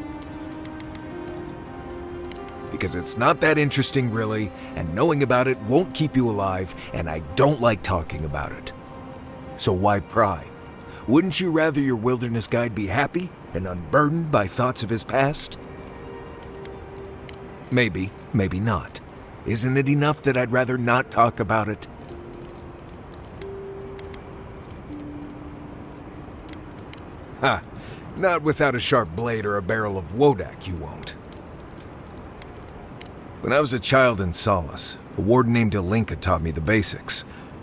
Because it's not that interesting, really, and knowing about it won't keep you alive, and I don't like talking about it. So why pry? Wouldn't you rather your wilderness guide be happy and unburdened by thoughts of his past? Maybe, maybe not. Isn't it enough that I'd rather not talk about it? Ha! Not without a sharp blade or a barrel of Wodak, you won't. When I was a child in Solace, a warden named Alinka taught me the basics.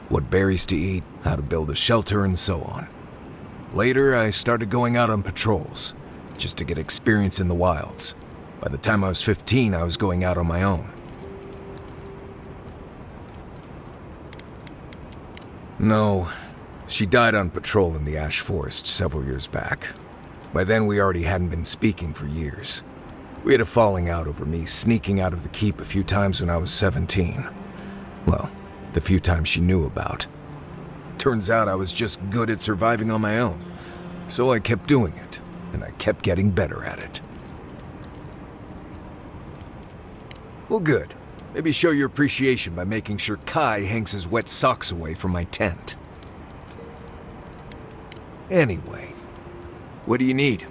What berries to eat, how to build a shelter, and so on. Later, I started going out on patrols, just to get experience in the wilds. By the time I was 15, I was going out on my own. No, she died on patrol in the Ash Forest several years back. By then, we already hadn't been speaking for years. We had a falling out over me sneaking out of the keep a few times when I was 17. Well, the few times she knew about. Turns out I was just good at surviving on my own. So I kept doing it, and I kept getting better at it. Well, good. Maybe show your appreciation by making sure Kai hangs his wet socks away from my tent. Anyway, what do you need?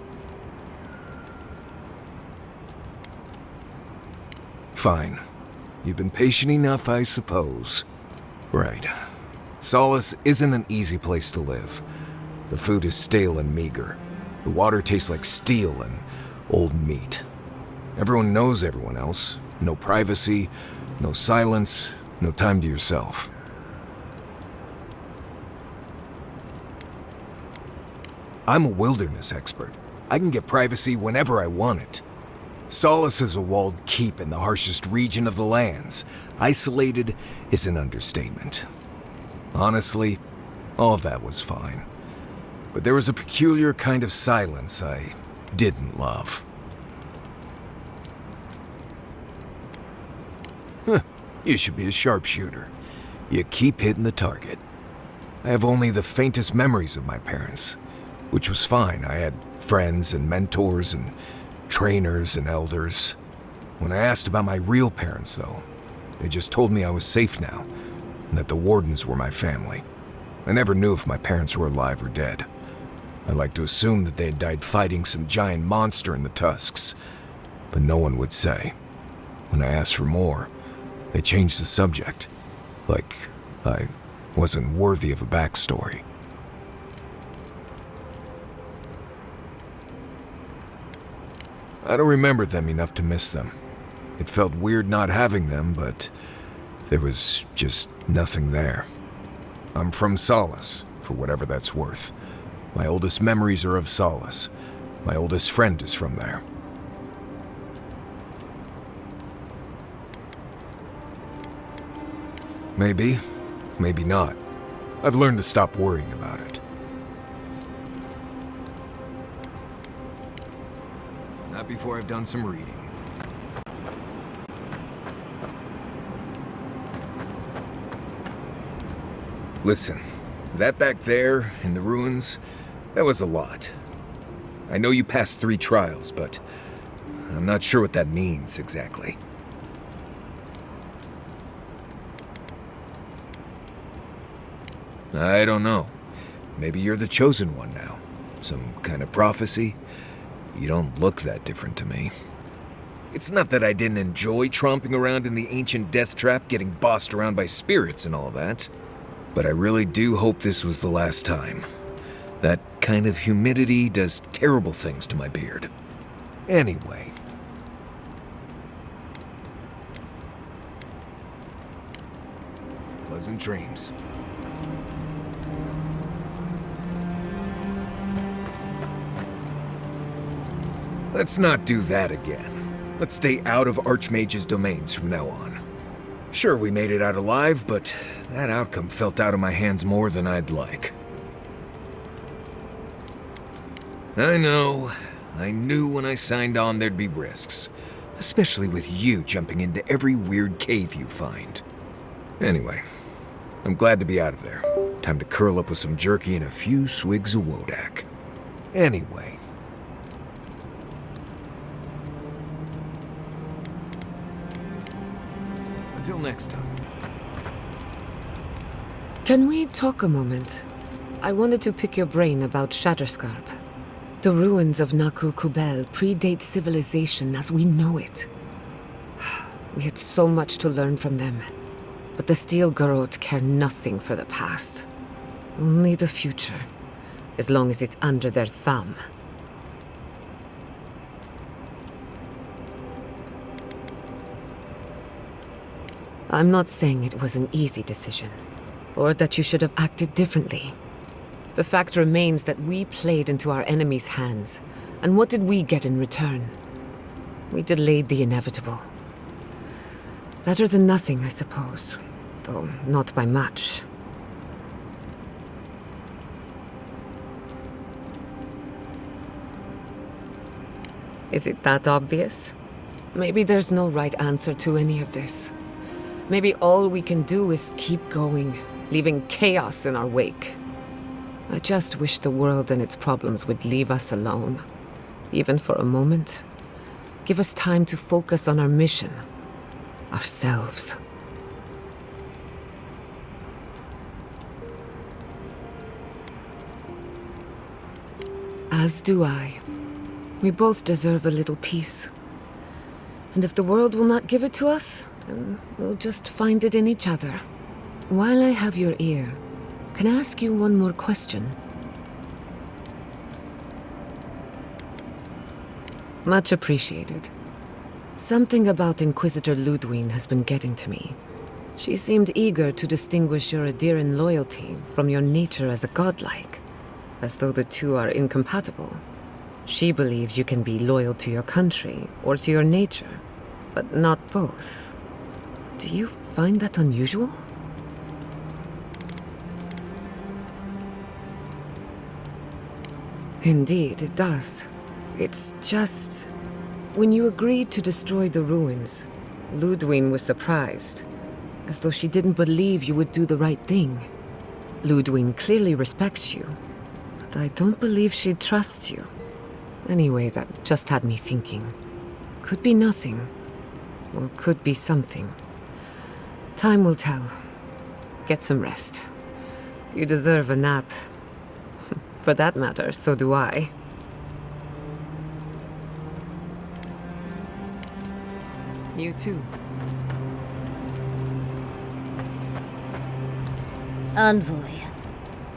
Fine. You've been patient enough, I suppose. Right. Solace isn't an easy place to live. The food is stale and meager. The water tastes like steel and old meat. Everyone knows everyone else. No privacy, no silence, no time to yourself. I'm a wilderness expert. I can get privacy whenever I want it. Solace is a walled keep in the harshest region of the lands. Isolated is an understatement. Honestly, all of that was fine. But there was a peculiar kind of silence I didn't love. Huh, you should be a sharpshooter. You keep hitting the target. I have only the faintest memories of my parents, which was fine. I had friends and mentors and trainers and elders. When I asked about my real parents, though, they just told me I was safe now, and that the wardens were my family. I never knew if my parents were alive or dead. I like to assume that they had died fighting some giant monster in the tusks, but no one would say. When I asked for more, they changed the subject, like I wasn't worthy of a backstory. I don't remember them enough to miss them. It felt weird not having them, but there was just nothing there. I'm from Solace, for whatever that's worth. My oldest memories are of Solace. My oldest friend is from there. Maybe, maybe not. I've learned to stop worrying about it. Not before I've done some reading. Listen, that back there, in the ruins, that was a lot. I know you passed 3 trials, but I'm not sure what that means exactly. I don't know. Maybe you're the chosen one now. Some kind of prophecy? You don't look that different to me. It's not that I didn't enjoy tromping around in the ancient death trap, getting bossed around by spirits and all that. But I really do hope this was the last time. That kind of humidity does terrible things to my beard. Anyway. Pleasant dreams. Let's not do that again. Let's stay out of Archmage's domains from now on. Sure, we made it out alive, but that outcome felt out of my hands more than I'd like. I know. I knew when I signed on there'd be risks. Especially with you jumping into every weird cave you find. Anyway, I'm glad to be out of there. Time to curl up with some jerky and a few swigs of Wodak. Anyway. Until next time. Can we talk a moment? I wanted to pick your brain about Shatterscarp. The ruins of Naku Kubel predate civilization as we know it. We had so much to learn from them. But the Steel Garrote care nothing for the past. Only the future, as long as it's under their thumb. I'm not saying it was an easy decision, or that you should have acted differently. The fact remains that we played into our enemy's hands, and what did we get in return? We delayed the inevitable. Better than nothing, I suppose, though not by much. Is it that obvious? Maybe there's no right answer to any of this. Maybe all we can do is keep going, leaving chaos in our wake. I just wish the world and its problems would leave us alone, even for a moment. Give us time to focus on our mission, ourselves. As do I. We both deserve a little peace. And if the world will not give it to us, then we'll just find it in each other. While I have your ear, can I ask you one more question? Much appreciated. Something about Inquisitor Ludwig has been getting to me. She seemed eager to distinguish your Adiran loyalty from your nature as a godlike, as though the two are incompatible. She believes you can be loyal to your country or to your nature, but not both. Do you find that unusual? Indeed, it does. It's just... When you agreed to destroy the ruins, Ludwig was surprised, as though she didn't believe you would do the right thing. Ludwig clearly respects you, but I don't believe she'd trust you. Anyway, that just had me thinking. Could be nothing, or could be something. Time will tell. Get some rest. You deserve a nap. For that matter, so do I. You too. Envoy,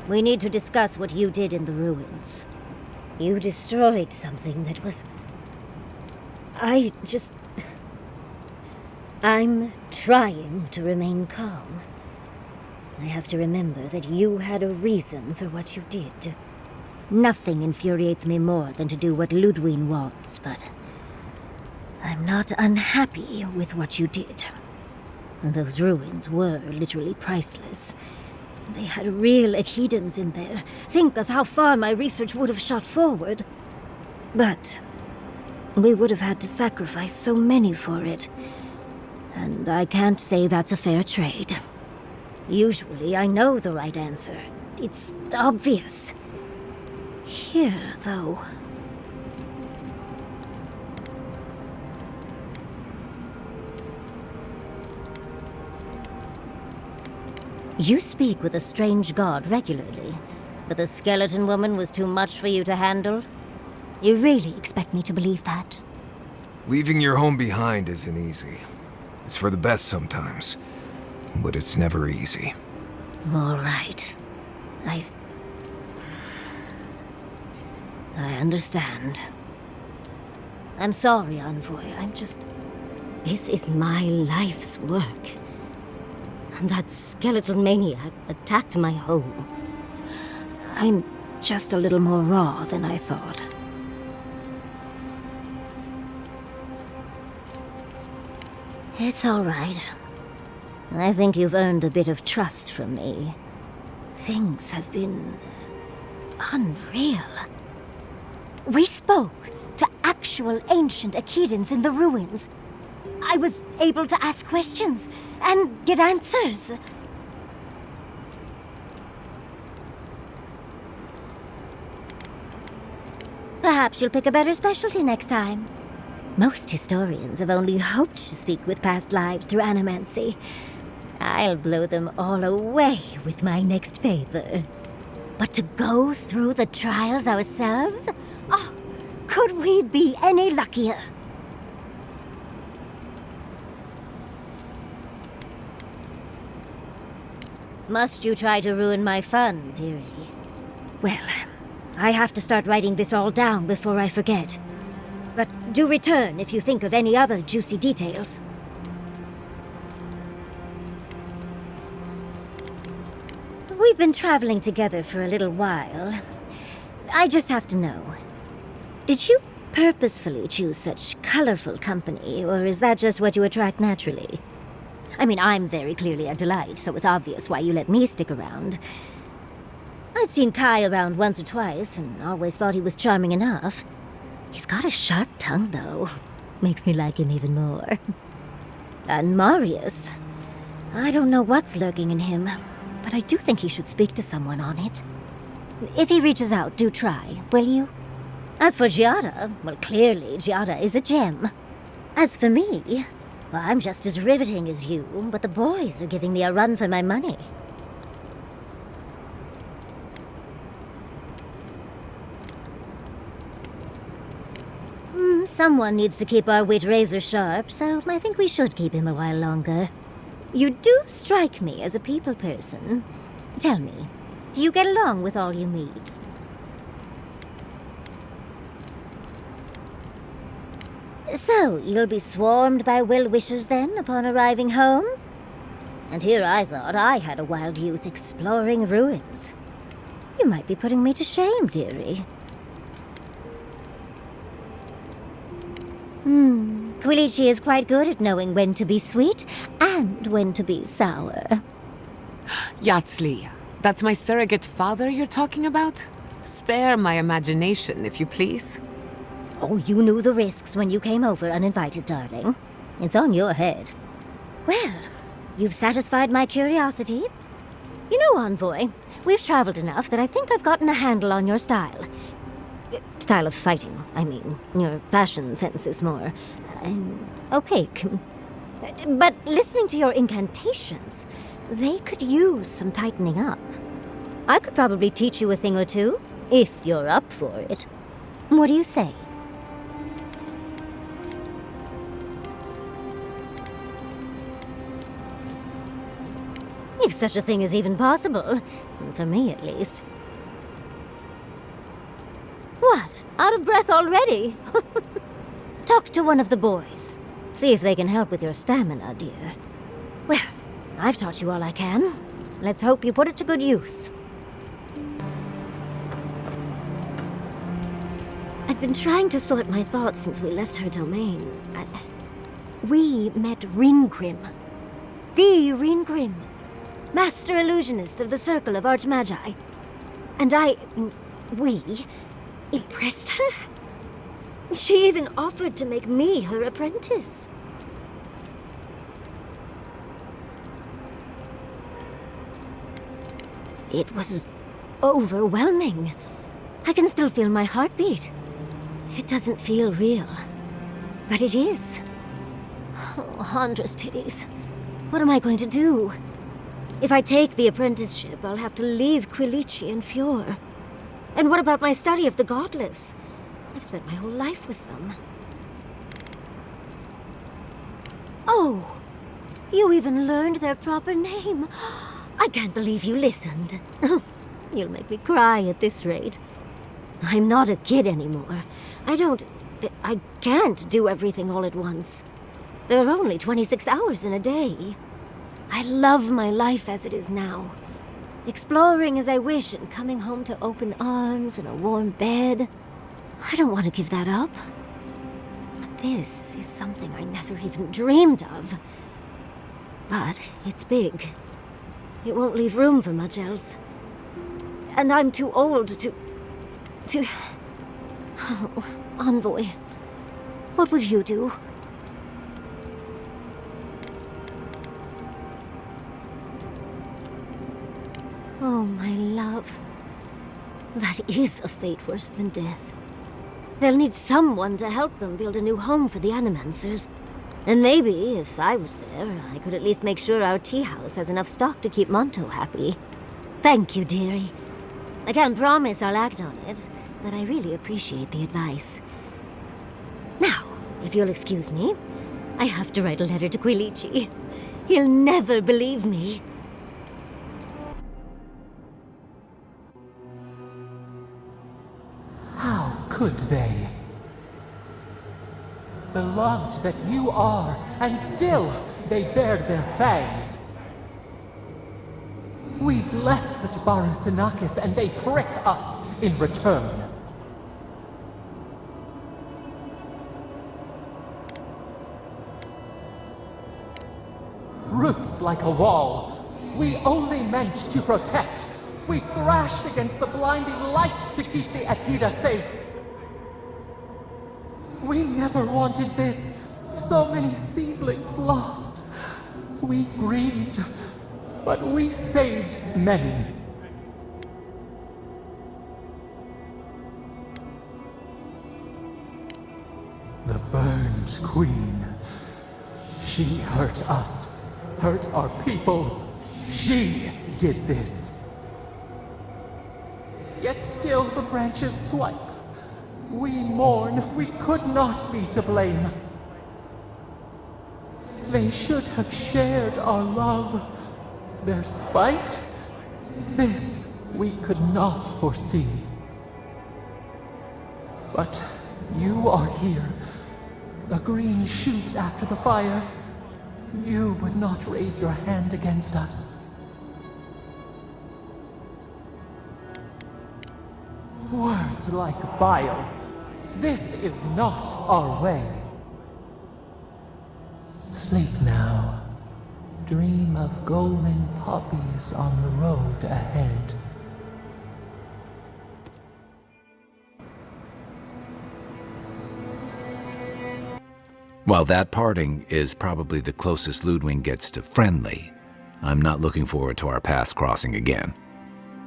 we need to discuss what you did in the ruins. You destroyed something that was... I'm trying to remain calm. I have to remember that you had a reason for what you did. Nothing infuriates me more than to do what Ludwig wants, but... I'm not unhappy with what you did. Those ruins were literally priceless. They had real Echidans in there. Think of how far my research would have shot forward. But we would have had to sacrifice so many for it. And I can't say that's a fair trade. Usually I know the right answer. It's obvious. Here, though... You speak with a strange god regularly, but the skeleton woman was too much for you to handle? You really expect me to believe that? Leaving your home behind isn't easy. It's for the best sometimes, but it's never easy. All right. I understand. I'm sorry, Envoy. This is my life's work. And that skeletal maniac attacked my home. I'm just a little more raw than I thought. It's all right. I think you've earned a bit of trust from me. Things have been... unreal. We spoke to actual actual ancient Akidans in the ruins. I was able to ask questions and get answers. Perhaps you'll pick a better specialty next time. Most historians have only hoped to speak with past lives through animancy. I'll blow them all away with my next paper. But to go through the trials ourselves? Oh, could we be any luckier? Must you try to ruin my fun, dearie? Well, I have to start writing this all down before I forget. But do return if you think of any other juicy details. We've been traveling together for a little while. I just have to know. Did you purposefully choose such colorful company, or is that just what you attract naturally? I mean, I'm very clearly a delight, so it's obvious why you let me stick around. I'd seen Kai around once or twice, and always thought he was charming enough. He's got a sharp tongue, though. Makes me like him even more. And Marius. I don't know what's lurking in him, but I do think he should speak to someone on it. If he reaches out, do try, will you? As for Giada, well, clearly Giada is a gem. As for me, well, I'm just as riveting as you, but the boys are giving me a run for my money. Someone needs to keep our wit razor sharp, so I think we should keep him a while longer. You do strike me as a people person. Tell me, do you get along with all you meet? So, you'll be swarmed by well-wishers then, upon arriving home? And here I thought I had a wild youth exploring ruins. You might be putting me to shame, dearie. Quilici is quite good at knowing when to be sweet and when to be sour. Yatsli, that's my surrogate father you're talking about? Spare my imagination, if you please. Oh, you knew the risks when you came over uninvited, darling. It's on your head. Well, you've satisfied my curiosity. You know, Envoy, we've traveled enough that I think I've gotten a handle on your style. Style of fighting, I mean. Your fashion sense is more opaque. But listening to your incantations, they could use some tightening up. I could probably teach you a thing or two, if you're up for it. What do you say? If such a thing is even possible, for me at least. What? Out of breath already? Talk to one of the boys. See if they can help with your stamina, dear. Well, I've taught you all I can. Let's hope you put it to good use. I've been trying to sort my thoughts since we left her domain. We met Ringrim. The Ringrim. Master illusionist of the Circle of Archmagi. And we impressed her. She even offered to make me her apprentice. It was overwhelming. I can still feel my heartbeat. It doesn't feel real, but it is. Oh, Handra's titties. What am I going to do? If I take the apprenticeship, I'll have to leave Quilici and Fjord. And what about my study of the Godless? I've spent my whole life with them. Oh, you even learned their proper name. I can't believe you listened. You'll make me cry at this rate. I'm not a kid anymore. I can't do everything all at once. There are only 26 hours in a day. I love my life as it is now. Exploring as I wish and coming home to open arms and a warm bed. I don't want to give that up. But this is something I never even dreamed of. But it's big. It won't leave room for much else. And I'm too old to... Oh, Envoy, What would you do? Oh, my love. That is a fate worse than death. They'll need someone to help them build a new home for the Animancers. And maybe, if I was there, I could at least make sure our tea house has enough stock to keep Monto happy. Thank you, dearie. I can't promise I'll act on it, but I really appreciate the advice. Now, if you'll excuse me, I have to write a letter to Quilici. He'll never believe me. How could they? Beloved that you are, and still they bared their fangs. We blessed the Tabaru Sinakis, and they prick us in return. Roots like a wall, we only meant to protect. We thrashed against the blinding light to keep the Akita safe. We never wanted this. So many seedlings lost. We grieved, but we saved many. The burned queen. She hurt us, hurt our people. She did this. Yet still the branches swipe. We mourn, we could not be to blame. They should have shared our love. Their spite? This we could not foresee. But you are here, a green shoot after the fire. You would not raise your hand against us. Words like bile. This is not our way. Sleep now. Dream of golden poppies on the road ahead. While that parting is probably the closest Ludwig gets to friendly, I'm not looking forward to our paths crossing again.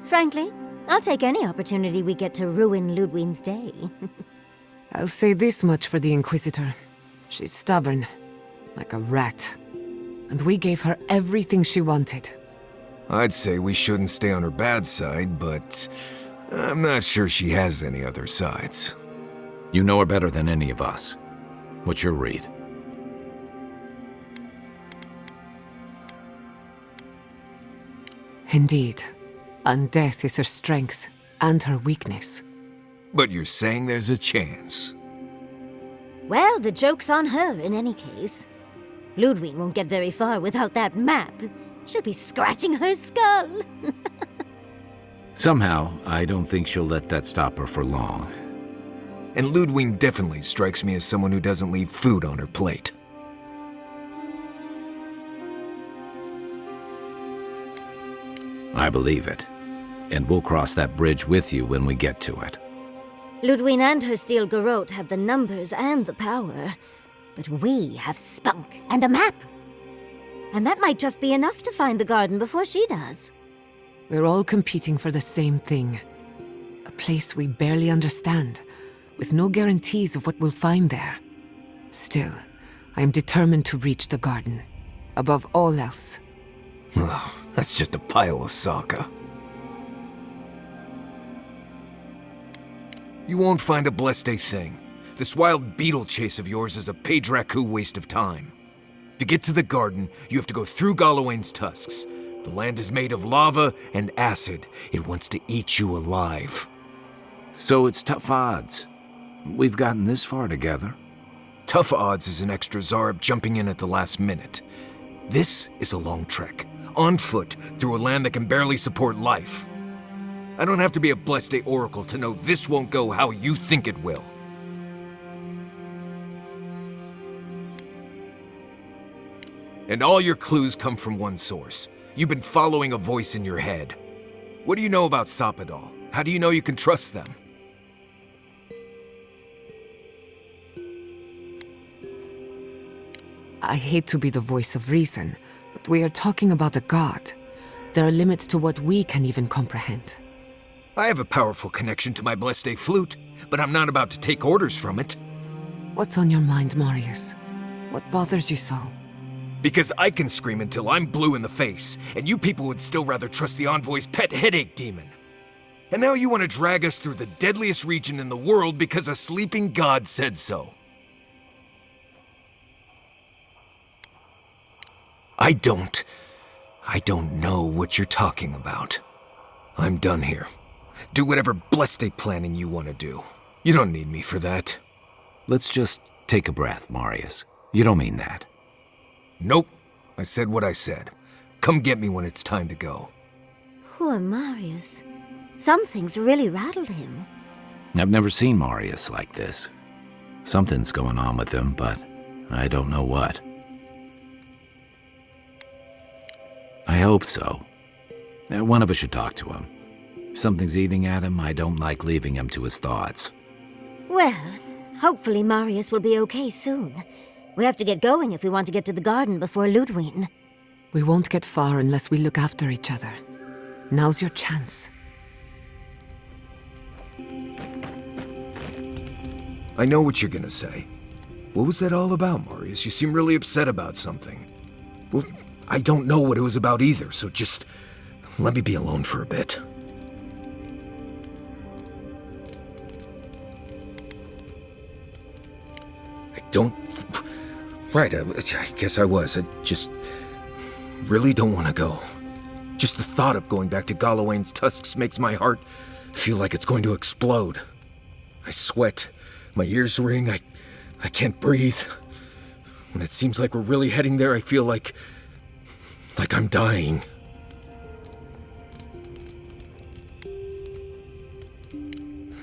Frankly, I'll take any opportunity we get to ruin Ludwig's day. I'll say this much for the Inquisitor. She's stubborn, like a rat. And we gave her everything she wanted. I'd say we shouldn't stay on her bad side, but I'm not sure she has any other sides. You know her better than any of us. What's your read? Indeed. And death is her strength and her weakness. But you're saying there's a chance? Well, the joke's on her in any case. Ludwig won't get very far without that map. She'll be scratching her skull. Somehow, I don't think she'll let that stop her for long. And Ludwig definitely strikes me as someone who doesn't leave food on her plate. I believe it. And we'll cross that bridge with you when we get to it. Ludwig and her steel garrote have the numbers and the power. But we have spunk and a map. And that might just be enough to find the garden before she does. We're all competing for the same thing. A place we barely understand, with no guarantees of what we'll find there. Still, I am determined to reach the garden. Above all else. Ugh, that's just a pile of Sokka. You won't find a blessed thing. This wild beetle chase of yours is a Page-Raku waste of time. To get to the garden, you have to go through Galawain's tusks. The land is made of lava and acid. It wants to eat you alive. So it's tough odds. We've gotten this far together. Tough odds is an extra Zarb jumping in at the last minute. This is a long trek, on foot, through a land that can barely support life. I don't have to be a Blessed Oracle to know this won't go how you think it will. And all your clues come from one source. You've been following a voice in your head. What do you know about Soppadal? How do you know you can trust them? I hate to be the voice of reason, but we are talking about a god. There are limits to what we can even comprehend. I have a powerful connection to my Bleste flute, but I'm not about to take orders from it. What's on your mind, Marius? What bothers you so? Because I can scream until I'm blue in the face, and you people would still rather trust the Envoy's pet headache demon. And now you want to drag us through the deadliest region in the world because a sleeping god said so. I don't know what you're talking about. I'm done here. Do whatever Bleste planning you want to do. You don't need me for that. Let's just take a breath, Marius. You don't mean that. Nope. I said what I said. Come get me when it's time to go. Poor Marius. Something's really rattled him. I've never seen Marius like this. Something's going on with him, but I don't know what. I hope so. One of us should talk to him. If something's eating at him, I don't like leaving him to his thoughts. Well, hopefully Marius will be okay soon. We have to get going if we want to get to the garden before Ludwig. We won't get far unless we look after each other. Now's your chance. I know what you're gonna say. What was that all about, Marius? You seem really upset about something. Well, I don't know what it was about either, so just let me be alone for a bit. Right, I guess I was. I just really don't want to go. Just the thought of going back to Galawain's tusks makes my heart feel like it's going to explode. I sweat, my ears ring, I can't breathe. When it seems like we're really heading there, I feel like I'm dying.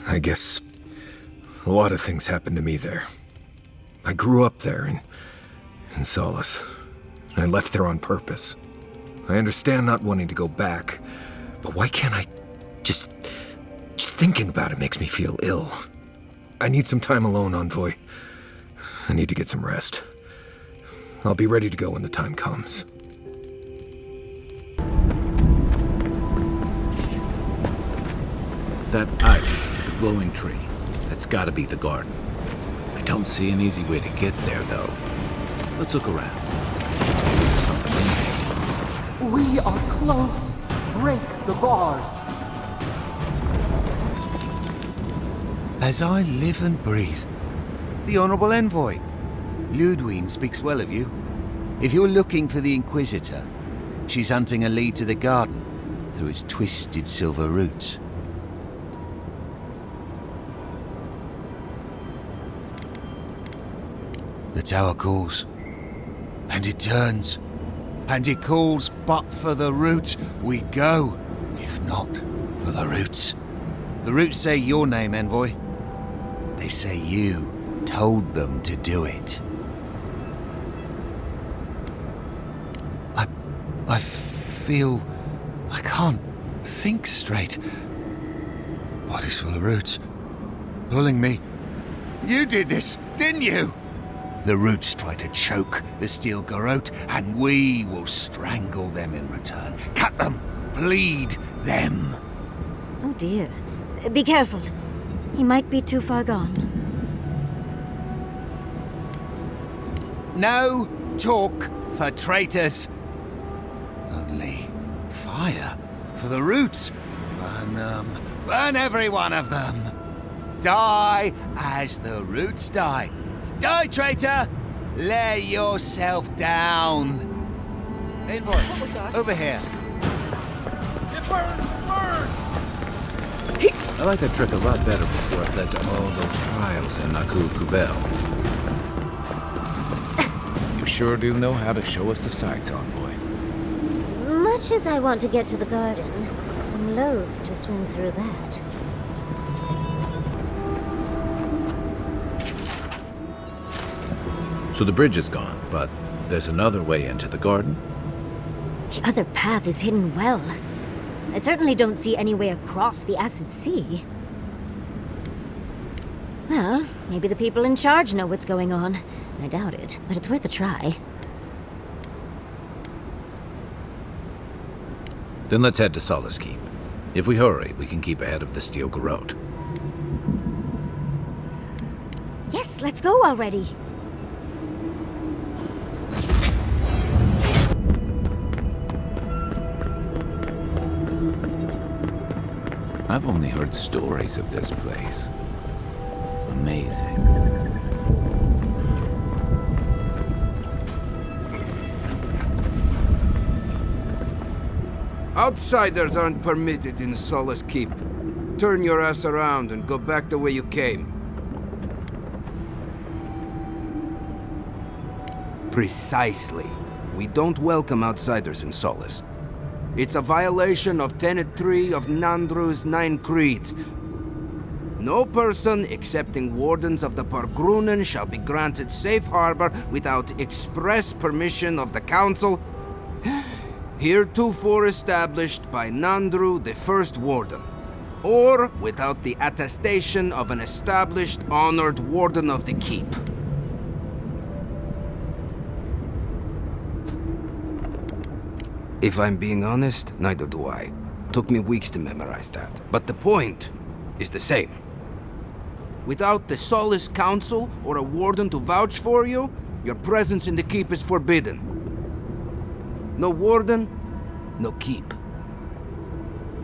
I guess a lot of things happened to me there. I grew up there in Solace. I left there on purpose. I understand not wanting to go back, but why can't I just thinking about it makes me feel ill. I need some time alone, Envoy. I need to get some rest. I'll be ready to go when the time comes. That ivy, the glowing tree, that's gotta be the garden. I don't see an easy way to get there, though. Let's look around. There's something in here. We are close. Break the bars. As I live and breathe. The Honourable Envoy. Ludwig speaks well of you. If you're looking for the Inquisitor, she's hunting a lead to the garden through its twisted silver roots. The tower calls, and it turns, and it calls, but for the roots we go, if not for the roots. The roots say your name, Envoy. They say you told them to do it. I feel I can't think straight. Body's full of roots, pulling me. You did this, didn't you? The roots try to choke the steel garrote, and we will strangle them in return. Cut them, bleed them. Oh dear. Be careful. He might be too far gone. No talk for traitors. Only fire for the roots. Burn them. Burn every one of them. Die as the roots die. Die, traitor! Lay yourself down. Envoy, over here. It burns! It burns! I like that trick a lot better before it led to all those trials in Naku Kubel. You sure do know how to show us the sights, Envoy. Much as I want to get to the garden, I'm loath to swim through that. So the bridge is gone, but there's another way into the garden? The other path is hidden well. I certainly don't see any way across the Acid Sea. Well, maybe the people in charge know what's going on. I doubt it, but it's worth a try. Then let's head to Solace Keep. If we hurry, we can keep ahead of the Steel Garrote. Yes, let's go already. I've only heard stories of this place. Amazing. Outsiders aren't permitted in Solace Keep. Turn your ass around and go back the way you came. Precisely. We don't welcome outsiders in Solace. It's a violation of Tenet 3 of Nandru's 9 Creeds. No person excepting wardens of the Pargrunen shall be granted safe harbor without express permission of the Council, heretofore established by Nandru, the First Warden, or without the attestation of an established, honored Warden of the Keep. If I'm being honest, neither do I. Took me weeks to memorize that. But the point is the same. Without the Solace Council or a Warden to vouch for you, your presence in the Keep is forbidden. No Warden, no Keep.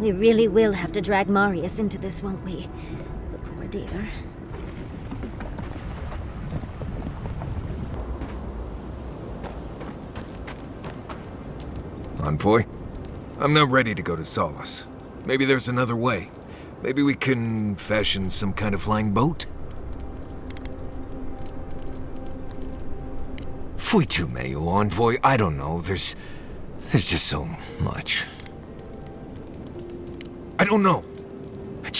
We really will have to drag Marius into this, won't we? The poor dear. Envoy? I'm not ready to go to Solace. Maybe there's another way. Maybe we can fashion some kind of flying boat? Fui tu meio, Envoy. I don't know. There's just so much. I don't know. I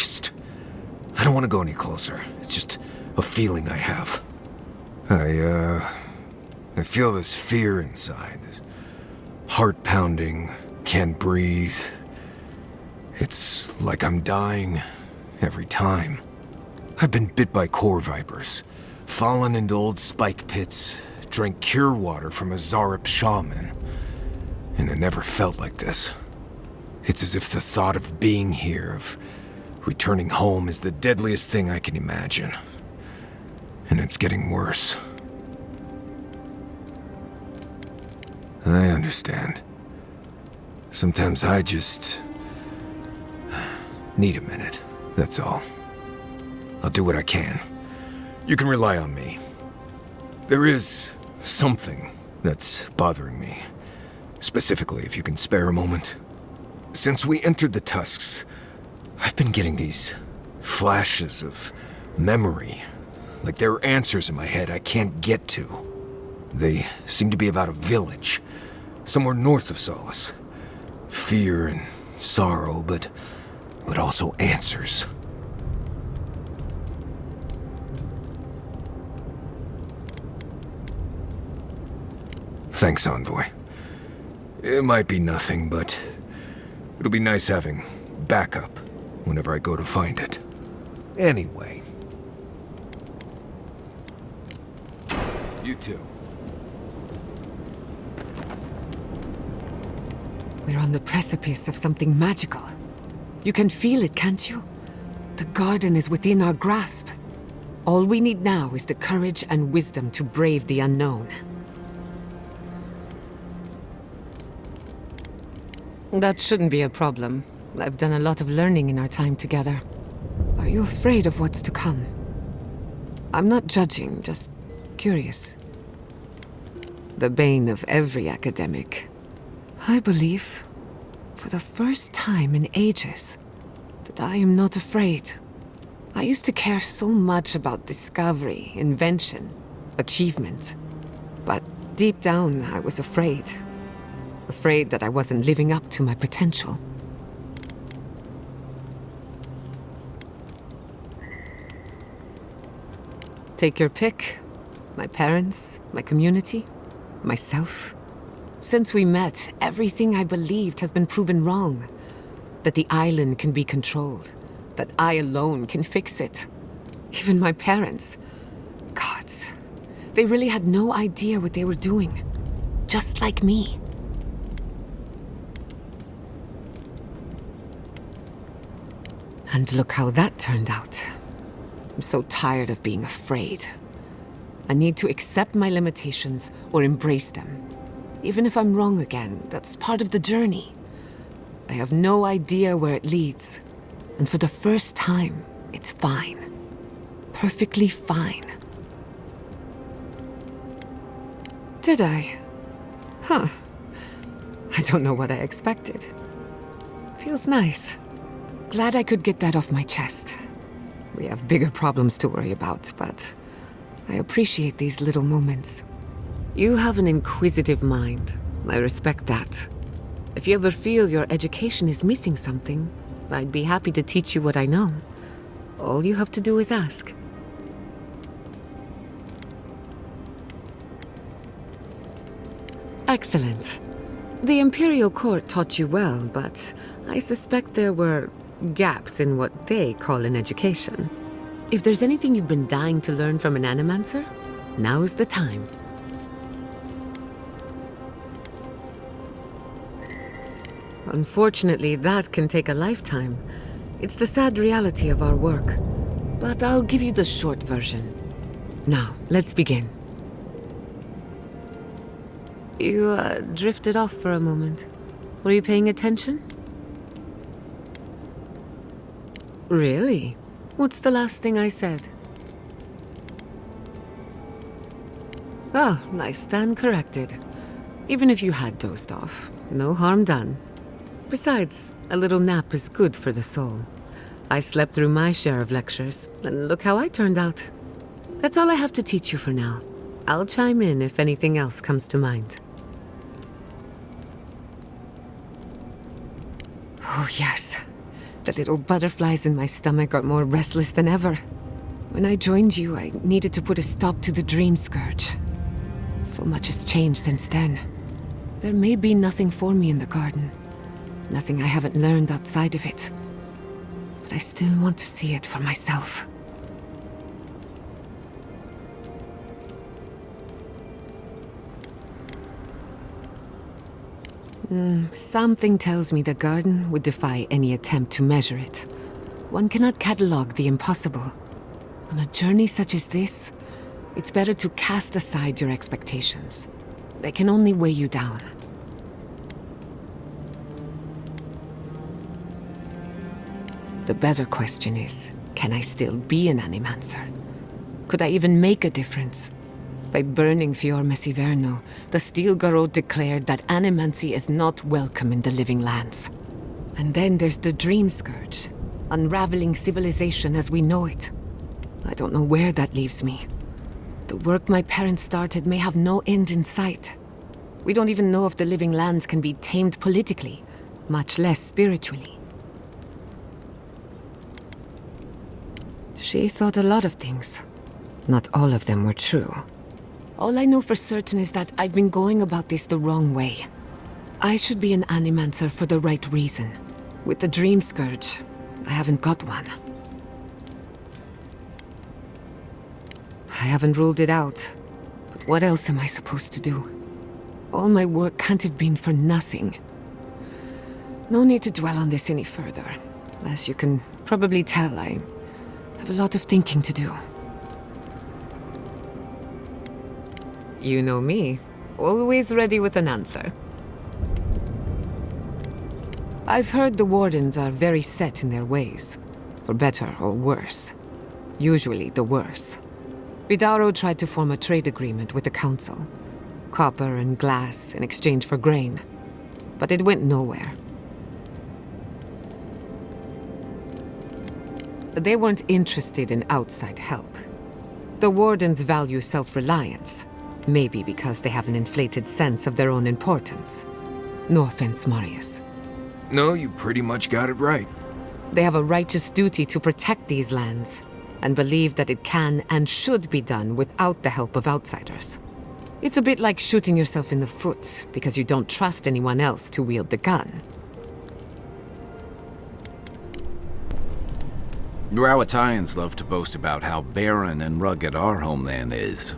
don't want to go any closer. It's just a feeling I have. I feel this fear inside. This heart pounding, can't breathe. It's like I'm dying every time. I've been bit by core vipers, fallen into old spike pits, drank cure water from a Zarup shaman, and it never felt like this. It's as if the thought of being here, of returning home, is the deadliest thing I can imagine. And it's getting worse. I understand. Sometimes I just need a minute, that's all. I'll do what I can. You can rely on me. There is something that's bothering me. Specifically, if you can spare a moment. Since we entered the Tusks, I've been getting these flashes of memory. Like there are answers in my head I can't get to. They seem to be about a village, somewhere north of Solace. Fear and sorrow, but also answers. Thanks, Envoy. It might be nothing, but it'll be nice having backup whenever I go to find it. Anyway. You too. We're on the precipice of something magical. You can feel it, can't you? The garden is within our grasp. All we need now is the courage and wisdom to brave the unknown. That shouldn't be a problem. I've done a lot of learning in our time together. Are you afraid of what's to come? I'm not judging, just curious. The bane of every academic. I believe, for the first time in ages, that I am not afraid. I used to care so much about discovery, invention, achievement. But deep down, I was afraid. Afraid that I wasn't living up to my potential. Take your pick. My parents, my community, myself. Since we met, everything I believed has been proven wrong. That the island can be controlled. That I alone can fix it. Even my parents. Gods. They really had no idea what they were doing. Just like me. And look how that turned out. I'm so tired of being afraid. I need to accept my limitations or embrace them. Even if I'm wrong again, that's part of the journey. I have no idea where it leads. And for the first time, it's fine. Perfectly fine. Did I? Huh. I don't know what I expected. Feels nice. Glad I could get that off my chest. We have bigger problems to worry about, but I appreciate these little moments. You have an inquisitive mind. I respect that. If you ever feel your education is missing something, I'd be happy to teach you what I know. All you have to do is ask. Excellent. The Imperial Court taught you well, but I suspect there were gaps in what they call an education. If there's anything you've been dying to learn from an Animancer, now's the time. Unfortunately, that can take a lifetime. It's the sad reality of our work. But I'll give you the short version. Now, let's begin. You drifted off for a moment. Were you paying attention? Really? What's the last thing I said? Ah, I stand corrected. Even if you had dozed off, no harm done. Besides, a little nap is good for the soul. I slept through my share of lectures, and look how I turned out. That's all I have to teach you for now. I'll chime in if anything else comes to mind. Oh, yes. The little butterflies in my stomach are more restless than ever. When I joined you, I needed to put a stop to the dream scourge. So much has changed since then. There may be nothing for me in the garden. Nothing I haven't learned outside of it. But I still want to see it for myself. Something tells me the garden would defy any attempt to measure it. One cannot catalog the impossible. On a journey such as this, it's better to cast aside your expectations. They can only weigh you down. The better question is, can I still be an Animancer? Could I even make a difference? By burning Fior Messiverno, the Steel Garrot declared that animancy is not welcome in the living lands. And then there's the Dream Scourge, unraveling civilization as we know it. I don't know where that leaves me. The work my parents started may have no end in sight. We don't even know if the living lands can be tamed politically, much less spiritually. She thought a lot of things. Not all of them were true. All I know for certain is that I've been going about this the wrong way. I should be an Animancer for the right reason. With the Dream Scourge, I haven't got one. I haven't ruled it out. But what else am I supposed to do? All my work can't have been for nothing. No need to dwell on this any further. As you can probably tell, I have a lot of thinking to do. You know me. Always ready with an answer. I've heard the Wardens are very set in their ways. For better or worse. Usually the worse. Vidaro tried to form a trade agreement with the Council. Copper and glass in exchange for grain. But it went nowhere. They weren't interested in outside help. The Wardens value self-reliance. Maybe because they have an inflated sense of their own importance. No offense, Marius. No, you pretty much got it right. They have a righteous duty to protect these lands, and believe that it can and should be done without the help of outsiders. It's a bit like shooting yourself in the foot because you don't trust anyone else to wield the gun. Rawatayans love to boast about how barren and rugged our homeland is.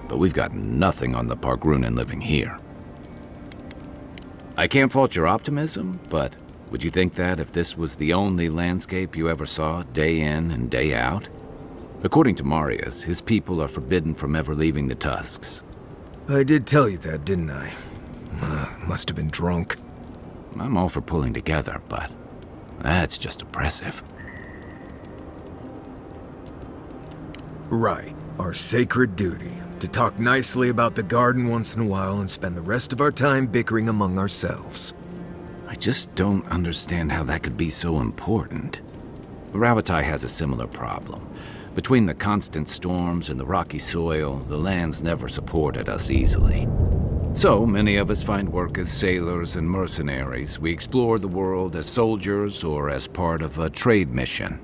But we've got nothing on the Pargrunan living here. I can't fault your optimism, but Would you think that if this was the only landscape you ever saw, day in and day out? According to Marius, his people are forbidden from ever leaving the Tusks. I did tell you that, didn't I? Must have been drunk. I'm all for pulling together, but that's just oppressive. Right. Our sacred duty. To talk nicely about the garden once in a while and spend the rest of our time bickering among ourselves. I just don't understand how that could be so important. Ravatai has a similar problem. Between the constant storms and the rocky soil, the lands never supported us easily. So many of us find work as sailors and mercenaries. We explore the world as soldiers or as part of a trade mission.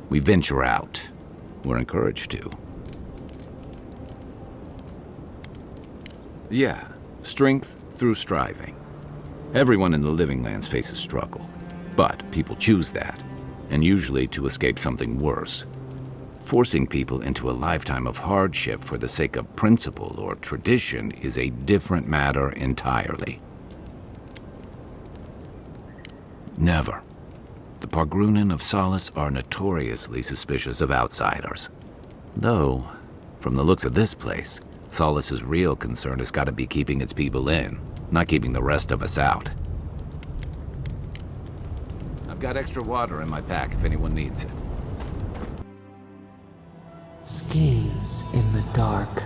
We venture out. We're encouraged to. Yeah, strength through striving. Everyone in the Living Lands faces struggle, but people choose that, and usually to escape something worse. Forcing people into a lifetime of hardship for the sake of principle or tradition is a different matter entirely. Never. The Pargrunen of Solace are notoriously suspicious of outsiders. Though, from the looks of this place, Solace's real concern has got to be keeping its people in, not keeping the rest of us out. I've got extra water in my pack if anyone needs it. Schemes in the dark.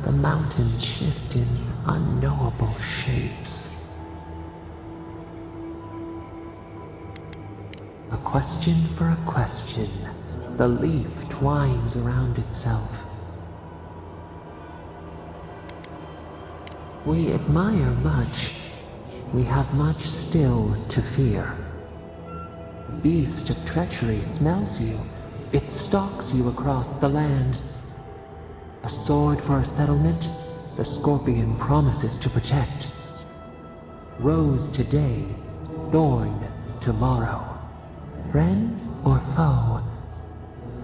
The mountains shift in unknowable shapes. A question for a question. The leaf twines around itself. We admire much. We have much still to fear. Beast of treachery smells you. It stalks you across the land. A sword for a settlement, the scorpion promises to protect. Rose today, thorn tomorrow. Friend or foe,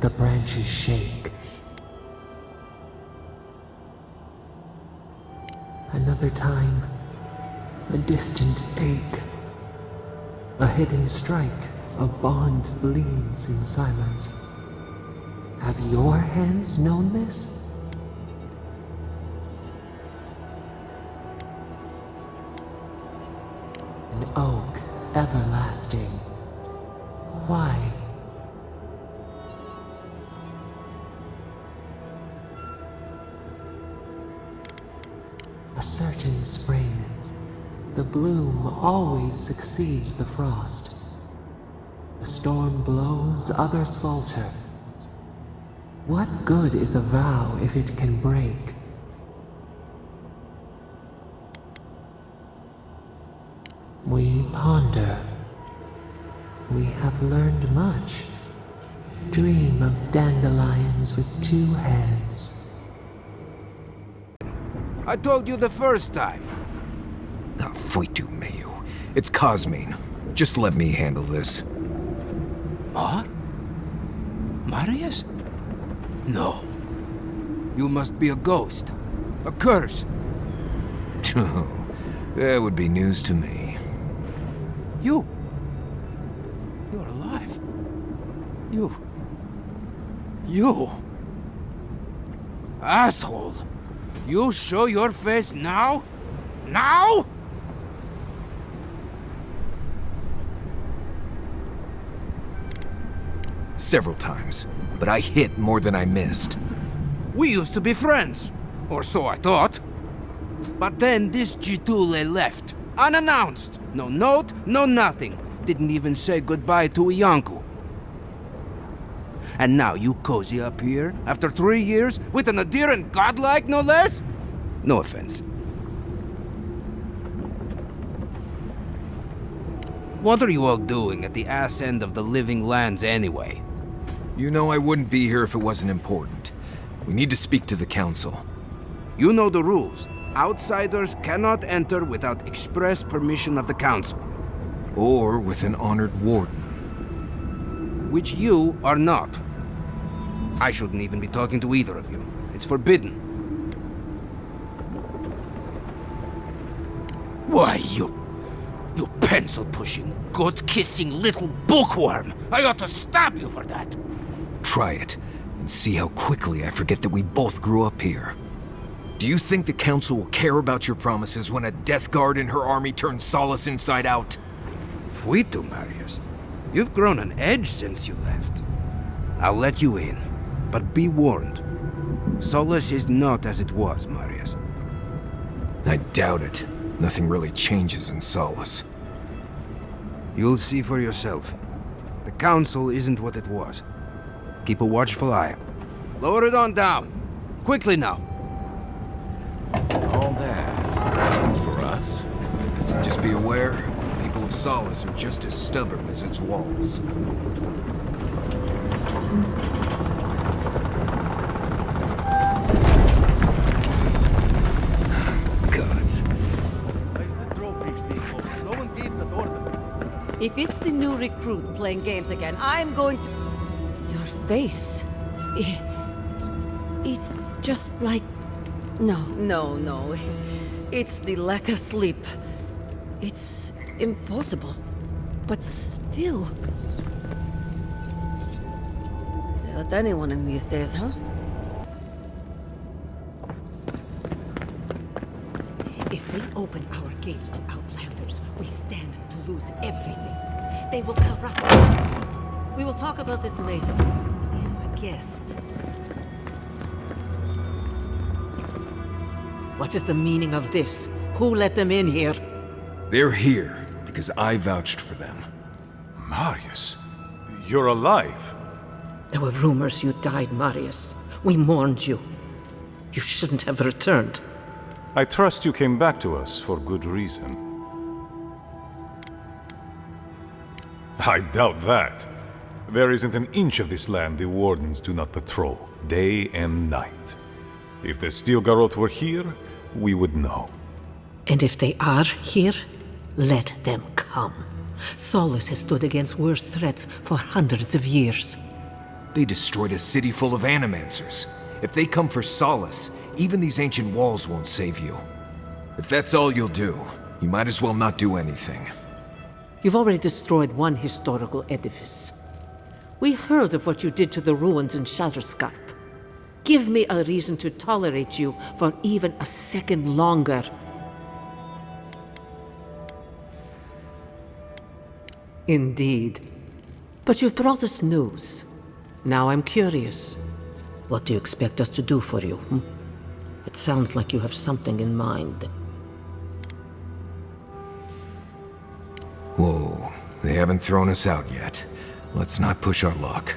the branches shake. Another time, a distant ache. A hidden strike, a bond bleeds in silence. Have your hands known this? An oak everlasting. Why? A certain spring. The bloom always succeeds the frost. The storm blows, others falter. What good is a vow if it can break? We ponder. We have learned much. Dream of dandelions with two heads. I told you the first time. Ah, Foitu Mayu. It's Cosmine. Just let me handle this. Marius? No. You must be a ghost. A curse. That would be news to me. You're alive. You. Asshole. You show your face now? Now? Several times, but I hit more than I missed. We used to be friends. Or so I thought. But then this Jitule left. Unannounced. No note, no nothing. Didn't even say goodbye to Iancu. And now you cozy up here, after 3 years, with an adherent godlike, no less? No offense. What are you all doing at the ass end of the Living Lands anyway? You know I wouldn't be here if it wasn't important. We need to speak to the council. You know the rules. Outsiders cannot enter without express permission of the council. Or with an honored warden. Which you are not. I shouldn't even be talking to either of you. It's forbidden. Why, You pencil-pushing, goat-kissing little bookworm! I ought to stab you for that! Try it, and see how quickly I forget that we both grew up here. Do you think the Council will care about your promises when a Death Guard in her army turns Solace inside out? Fuito, Marius. You've grown an edge since you left. I'll let you in, but be warned. Solace is not as it was, Marius. I doubt it. Nothing really changes in Solace. You'll see for yourself. The Council isn't what it was. Keep a watchful eye. Lower it on down. Quickly now. All that for us? Just be aware, people of Solace are just as stubborn as its walls. Gods. If it's the new recruit playing games again, I'm going to... Your face... It's just like... No. It's the lack of sleep. It's impossible. But still... They'll let anyone in these days, huh? If we open our gates to Outlanders, we stand to lose everything. They will corrupt us. We will talk about this later. I have a guest. What is the meaning of this? Who let them in here? They're here because I vouched for them. Marius, you're alive. There were rumors you died, Marius. We mourned you. You shouldn't have returned. I trust you came back to us for good reason. I doubt that. There isn't an inch of this land the Wardens do not patrol, day and night. If the Stilgarroth were here, we would know. And if they are here, let them come. Solace has stood against worse threats for hundreds of years. They destroyed a city full of animancers. If they come for Solace, even these ancient walls won't save you. If that's all you'll do, you might as well not do anything. You've already destroyed one historical edifice. We heard of what you did to the ruins in Shatterscarp. Give me a reason to tolerate you for even a second longer. Indeed. But you've brought us news. Now I'm curious. What do you expect us to do for you? It sounds like you have something in mind. Whoa, they haven't thrown us out yet. Let's not push our luck.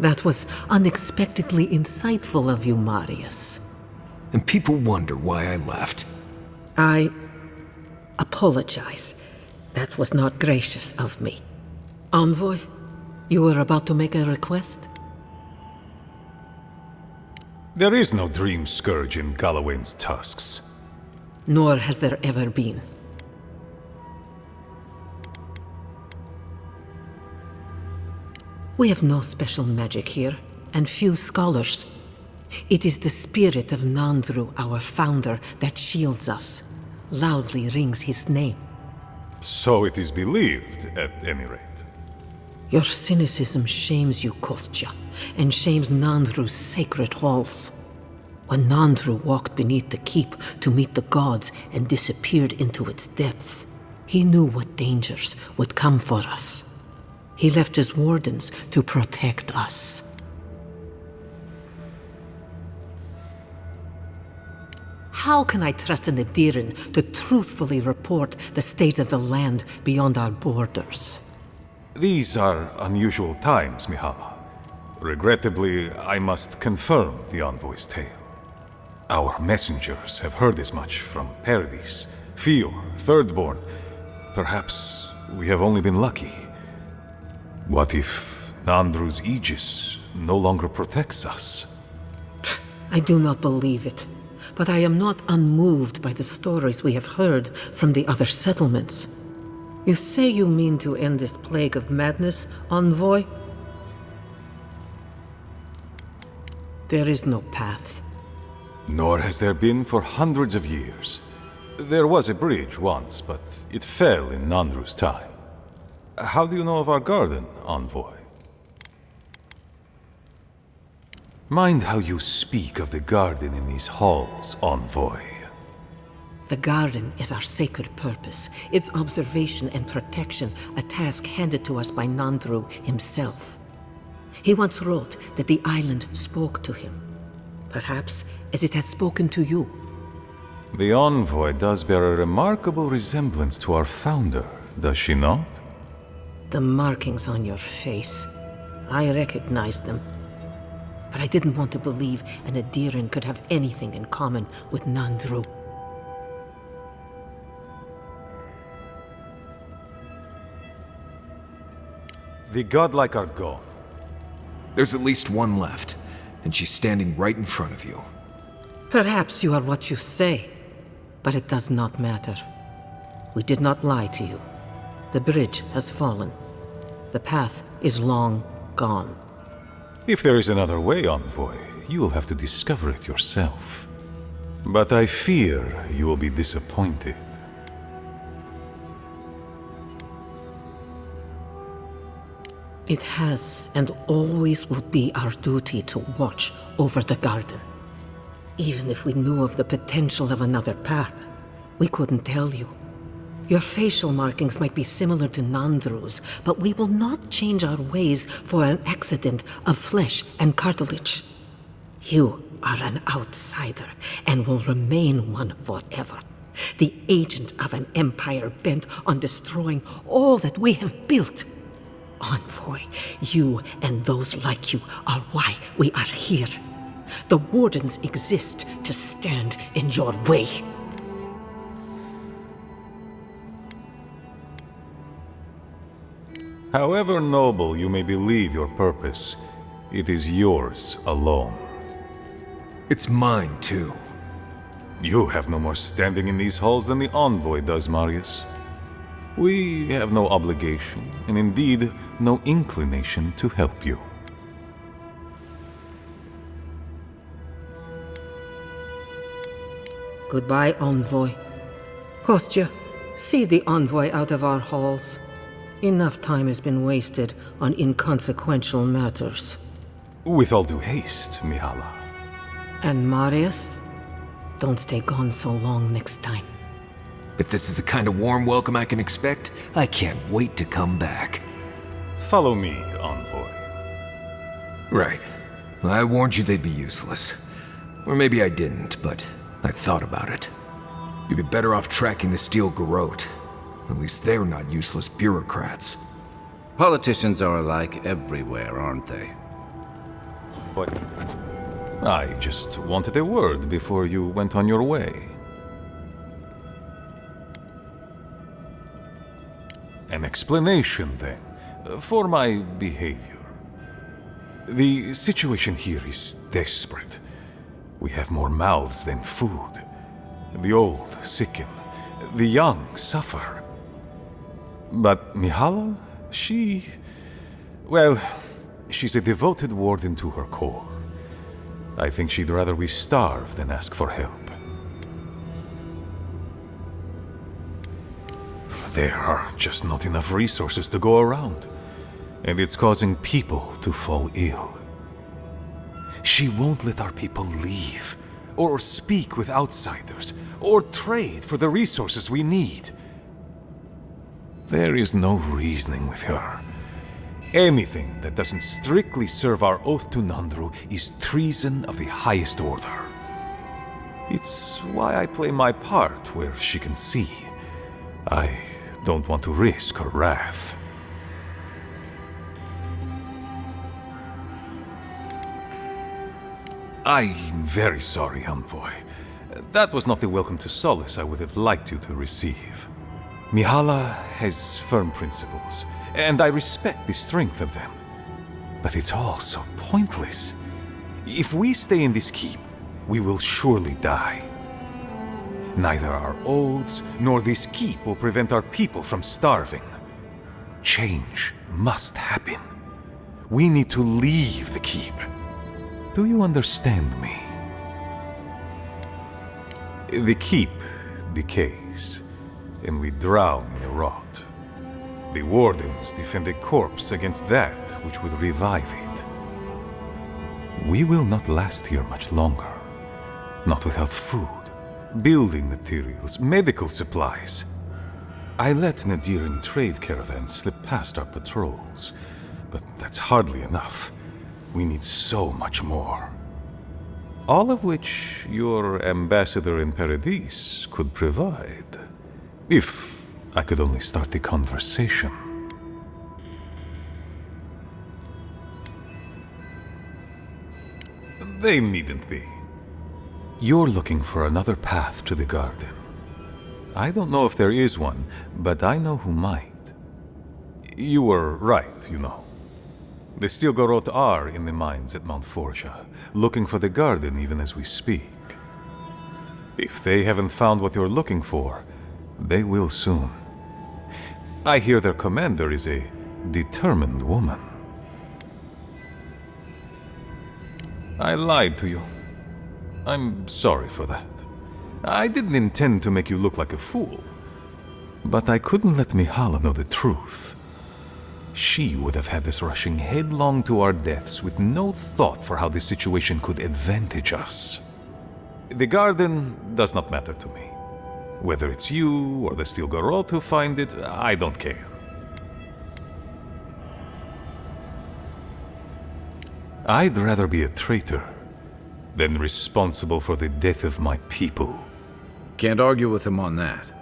That was unexpectedly insightful of you, Marius. And people wonder why I left. I apologize. That was not gracious of me. Envoy, you were about to make a request? There is no dream scourge in Galawain's tusks. Nor has there ever been. We have no special magic here, and few scholars. It is the spirit of Nandru, our founder, that shields us. Loudly rings his name. So it is believed, at any rate. Your cynicism shames you, Kostya, and shames Nandru's sacred halls. When Nandru walked beneath the keep to meet the gods and disappeared into its depths, he knew what dangers would come for us. He left his wardens to protect us. How can I trust an Adiran to truthfully report the state of the land beyond our borders? These are unusual times, Mihala. Regrettably, I must confirm the envoy's tale. Our messengers have heard as much from Paradis, Fior, Thirdborn. Perhaps we have only been lucky. What if Nandru's aegis no longer protects us? I do not believe it, but I am not unmoved by the stories we have heard from the other settlements. You say you mean to end this plague of madness, Envoy? There is no path. Nor has there been for hundreds of years. There was a bridge once, but it fell in Nandru's time. How do you know of our garden, Envoy? Mind how you speak of the garden in these halls, Envoy. The garden is our sacred purpose, its observation and protection, a task handed to us by Nandru himself. He once wrote that the island spoke to him, perhaps as it has spoken to you. The Envoy does bear a remarkable resemblance to our founder, does she not? The markings on your face, I recognized them. But I didn't want to believe an Adiran could have anything in common with Nandru. The godlike are gone. There's at least one left, and she's standing right in front of you. Perhaps you are what you say, but it does not matter. We did not lie to you. The bridge has fallen. The path is long gone. If there is another way, Envoy, you will have to discover it yourself. But I fear you will be disappointed. It has and always will be our duty to watch over the garden. Even if we knew of the potential of another path, we couldn't tell you. Your facial markings might be similar to Nandru's, but we will not change our ways for an accident of flesh and cartilage. You are an outsider and will remain one forever. The agent of an empire bent on destroying all that we have built. Envoy, you and those like you are why we are here. The Wardens exist to stand in your way. However noble you may believe your purpose, it is yours alone. It's mine, too. You have no more standing in these halls than the Envoy does, Marius. We have no obligation, and indeed no inclination to help you. Goodbye, Envoy. Kostya, see the Envoy out of our halls. Enough time has been wasted on inconsequential matters. With all due haste, Mihala. And Marius, don't stay gone so long next time. If this is the kind of warm welcome I can expect, I can't wait to come back. Follow me, Envoy. Right. I warned you they'd be useless. Or maybe I didn't, but I thought about it. You'd be better off tracking the Steel Garrote. At least they're not useless bureaucrats. Politicians are alike everywhere, aren't they? But I just wanted a word before you went on your way. An explanation, then, for my behavior. The situation here is desperate. We have more mouths than food. The old sicken. The young suffer. But Mihala, well, she's a devoted warden to her core. I think she'd rather we starve than ask for help. There are just not enough resources to go around, and it's causing people to fall ill. She won't let our people leave, or speak with outsiders, or trade for the resources we need. There is no reasoning with her. Anything that doesn't strictly serve our oath to Nandru is treason of the highest order. It's why I play my part where she can see. I don't want to risk her wrath. I'm very sorry, Envoy. That was not the welcome to solace I would have liked you to receive. Mihala has firm principles, and I respect the strength of them. But it's all so pointless. If we stay in this keep, we will surely die. Neither our oaths nor this keep will prevent our people from starving. Change must happen. We need to leave the keep. Do you understand me? The keep decays, and we drown in a rot. The wardens defend a corpse against that which would revive it. We will not last here much longer. Not without food, building materials, medical supplies. I let Nadiran trade caravans slip past our patrols, but that's hardly enough. We need so much more. All of which your ambassador in Paradis could provide. If I could only start the conversation. They needn't be. You're looking for another path to the garden. I don't know if there is one, but I know who might. You were right, you know. The Stilgarot are in the mines at Mount Forja, looking for the garden even as we speak. If they haven't found what you're looking for, they will soon. I hear their commander is a determined woman. I lied to you. I'm sorry for that. I didn't intend to make you look like a fool. But I couldn't let Mihala know the truth. She would have had us rushing headlong to our deaths with no thought for how this situation could advantage us. The garden does not matter to me. Whether it's you or the Stilgarot who find it, I don't care. I'd rather be a traitor than responsible for the death of my people. Can't argue with him on that.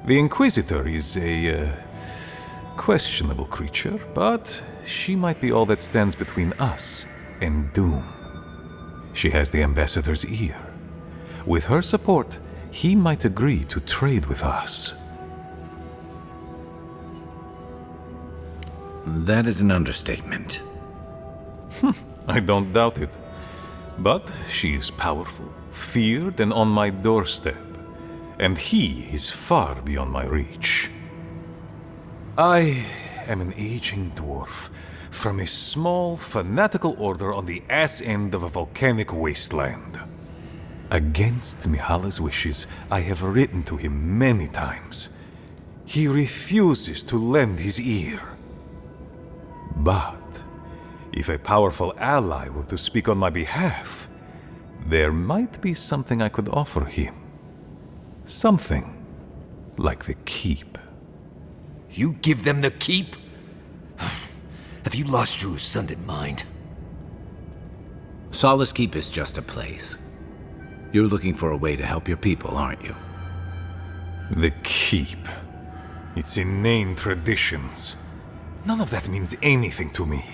The Inquisitor is a questionable creature, but she might be all that stands between us and doom. She has the Ambassador's ear. With her support, he might agree to trade with us. That is an understatement. I don't doubt it. But she is powerful, feared, and on my doorstep. And he is far beyond my reach. I am an aging dwarf from a small, fanatical order on the ass end of a volcanic wasteland. Against Mihala's wishes, I have written to him many times. He refuses to lend his ear. But if a powerful ally were to speak on my behalf, there might be something I could offer him. Something like the keep. You give them the keep? Have you lost your sounded mind? Solace Keep is just a place. You're looking for a way to help your people, aren't you? The keep. Its inane traditions. None of that means anything to me.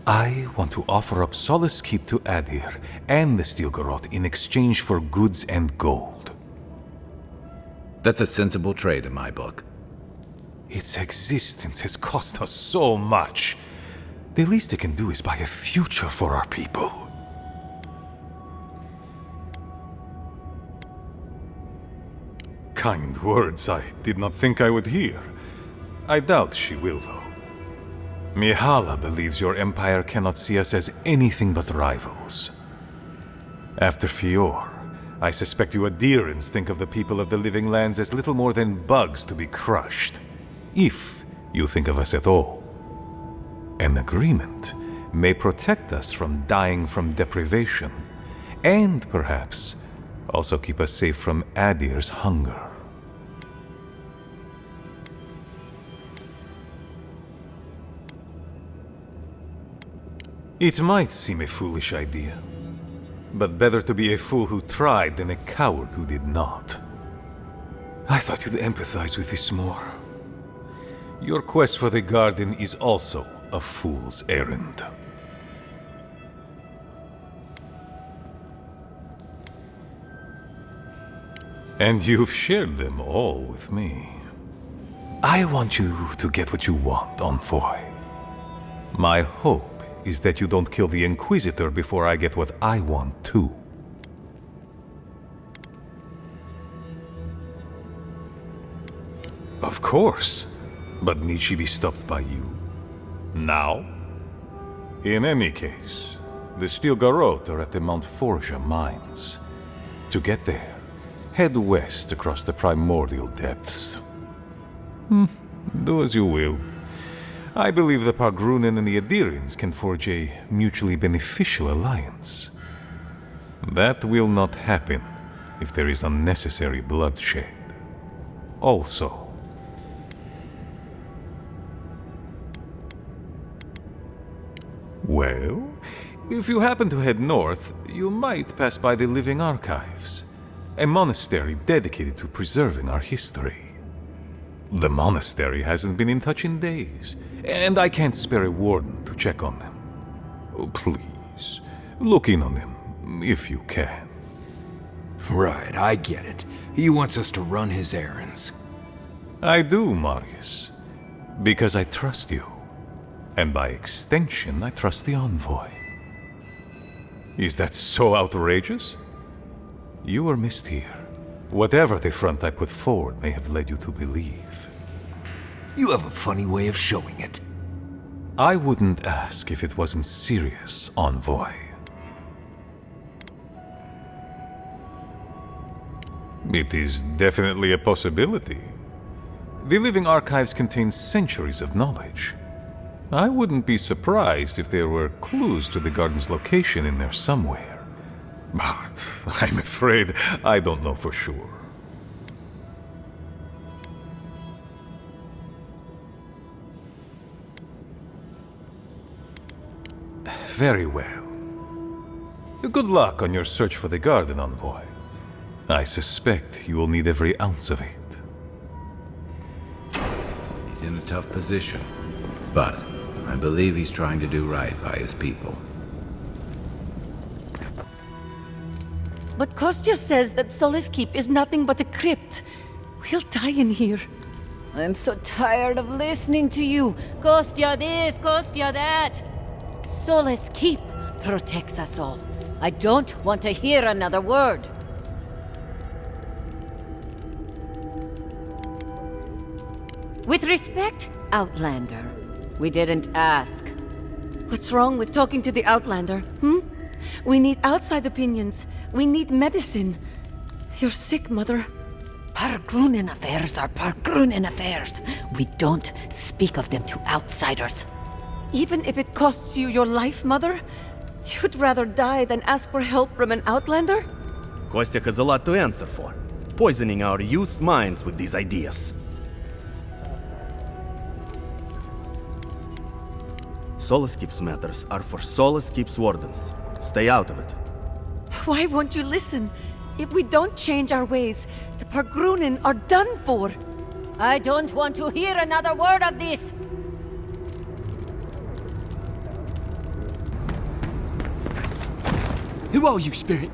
I want to offer up Solace Keep to Adir and the Stilgarot in exchange for goods and gold. That's a sensible trade in my book. Its existence has cost us so much. The least it can do is buy a future for our people. Kind words I did not think I would hear. I doubt she will, though. Mihala believes your empire cannot see us as anything but rivals. After Fior, I suspect you Adirans think of the people of the Living Lands as little more than bugs to be crushed. If you think of us at all. An agreement may protect us from dying from deprivation, and perhaps also keep us safe from Adir's hunger. It might seem a foolish idea, but better to be a fool who tried than a coward who did not. I thought you'd empathize with this more. Your quest for the garden is also a fool's errand. And you've shared them all with me. I want you to get what you want, Envoy. My hope is that you don't kill the Inquisitor before I get what I want too. Of course, but need she be stopped by you? Now? In any case, the Stilgarot are at the Mount Forja mines. To get there, head west across the primordial depths. Do as you will. I believe the Pargrunen and the Adirians can forge a mutually beneficial alliance. That will not happen if there is unnecessary bloodshed. Also, well, if you happen to head north, you might pass by the Living Archives, a monastery dedicated to preserving our history. The monastery hasn't been in touch in days, and I can't spare a warden to check on them. Please, look in on them, if you can. Right, I get it. He wants us to run his errands. I do, Marius, because I trust you. And by extension, I trust the envoy. Is that so outrageous? You were missed here. Whatever the front I put forward may have led you to believe. You have a funny way of showing it. I wouldn't ask if it wasn't serious, envoy. It is definitely a possibility. The Living Archives contain centuries of knowledge. I wouldn't be surprised if there were clues to the garden's location in there somewhere. But I'm afraid I don't know for sure. Very well. Good luck on your search for the garden, envoy. I suspect you will need every ounce of it. He's in a tough position, but I believe he's trying to do right by his people. But Kostya says that Solace Keep is nothing but a crypt. We'll die in here. I'm so tired of listening to you. Kostya this, Kostya that. Solace Keep protects us all. I don't want to hear another word. With respect, Outlander, we didn't ask. What's wrong with talking to the Outlander, hmm? We need outside opinions. We need medicine. You're sick, Mother. Pargrunen affairs are Pargrunen affairs. We don't speak of them to outsiders. Even if it costs you your life, Mother? You'd rather die than ask for help from an Outlander? Kostya has a lot to answer for, poisoning our youth's minds with these ideas. Solace Keep's matters are for Solace Keep's wardens. Stay out of it. Why won't you listen? If we don't change our ways, the Pargrunen are done for. I don't want to hear another word of this. Who are you, Spirit?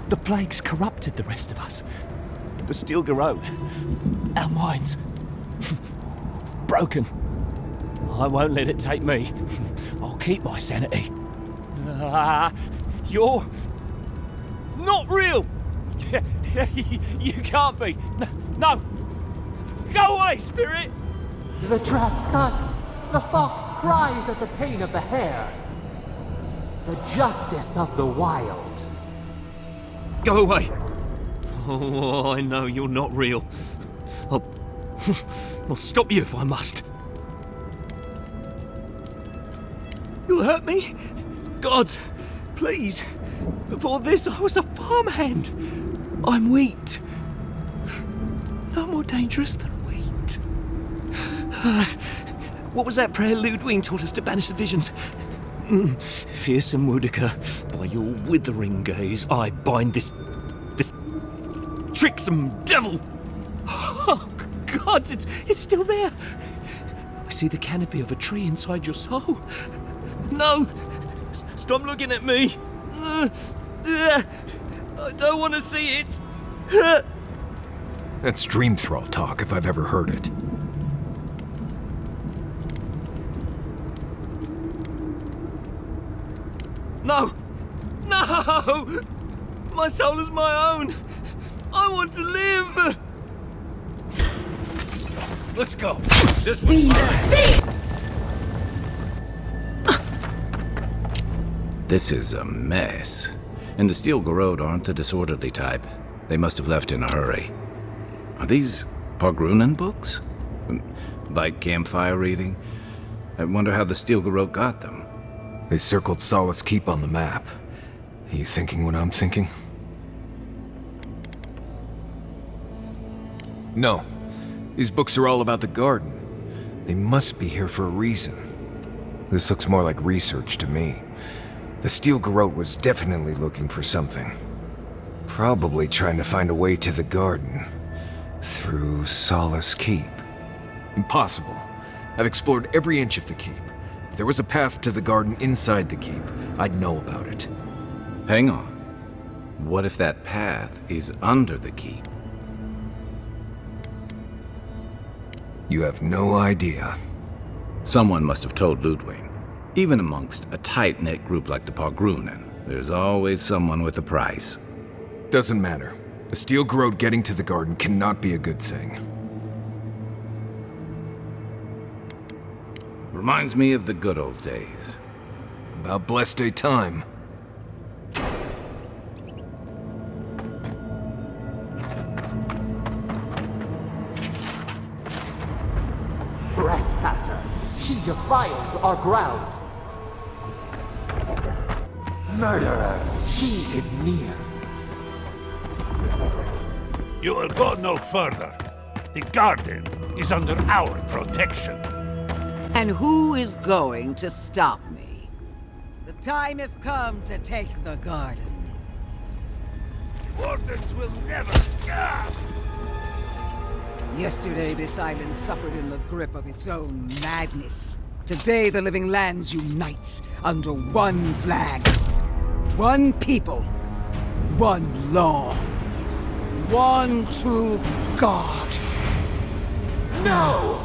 The plague's corrupted the rest of us. The Steel Garrote. Our minds. Broken. I won't let it take me. I'll keep my sanity. You're not real. You can't be. No. Go away, Spirit. The trap cuts. The fox cries at the pain of the hare. The justice of the wild. Go away. Oh, I know you're not real. I'll stop you if I must. You'll hurt me? God, please. Before this, I was a farmhand. I'm wheat. No more dangerous than wheat. What was that prayer Ludwig taught us to banish the visions? Fearsome Woodica, by your withering gaze, I bind this tricksome devil. Oh, God, it's still there. I see the canopy of a tree inside your soul. No! Stop looking at me! I don't want to see it! That's dream thrall talk if I've ever heard it. No! No! My soul is my own! I want to live! Let's go! This We see! This is a mess. And the Steel Garrote aren't the disorderly type. They must have left in a hurry. Are these Pargrunen books? Like campfire reading? I wonder how the Steel Garrote got them. They circled Solace Keep on the map. Are you thinking what I'm thinking? No. These books are all about the garden. They must be here for a reason. This looks more like research to me. The Steel Garrote was definitely looking for something. Probably trying to find a way to the garden. Through Solace Keep. Impossible. I've explored every inch of the keep. If there was a path to the garden inside the keep, I'd know about it. Hang on. What if that path is under the keep? You have no idea. Someone must have told Ludwig. Even amongst a tight-knit group like the Pargrunen, there's always someone with a price. Doesn't matter. A Steel Garrote getting to the garden cannot be a good thing. Reminds me of the good old days. About blessed day time. Trespasser! She defiles our ground! Murderer! She is near! You will go no further. The garden is under our protection. And who is going to stop me? The time has come to take the garden. Wardens will never... Yesterday, this island suffered in the grip of its own madness. Today, the living lands unites under one flag. One people. One law. One true God. No!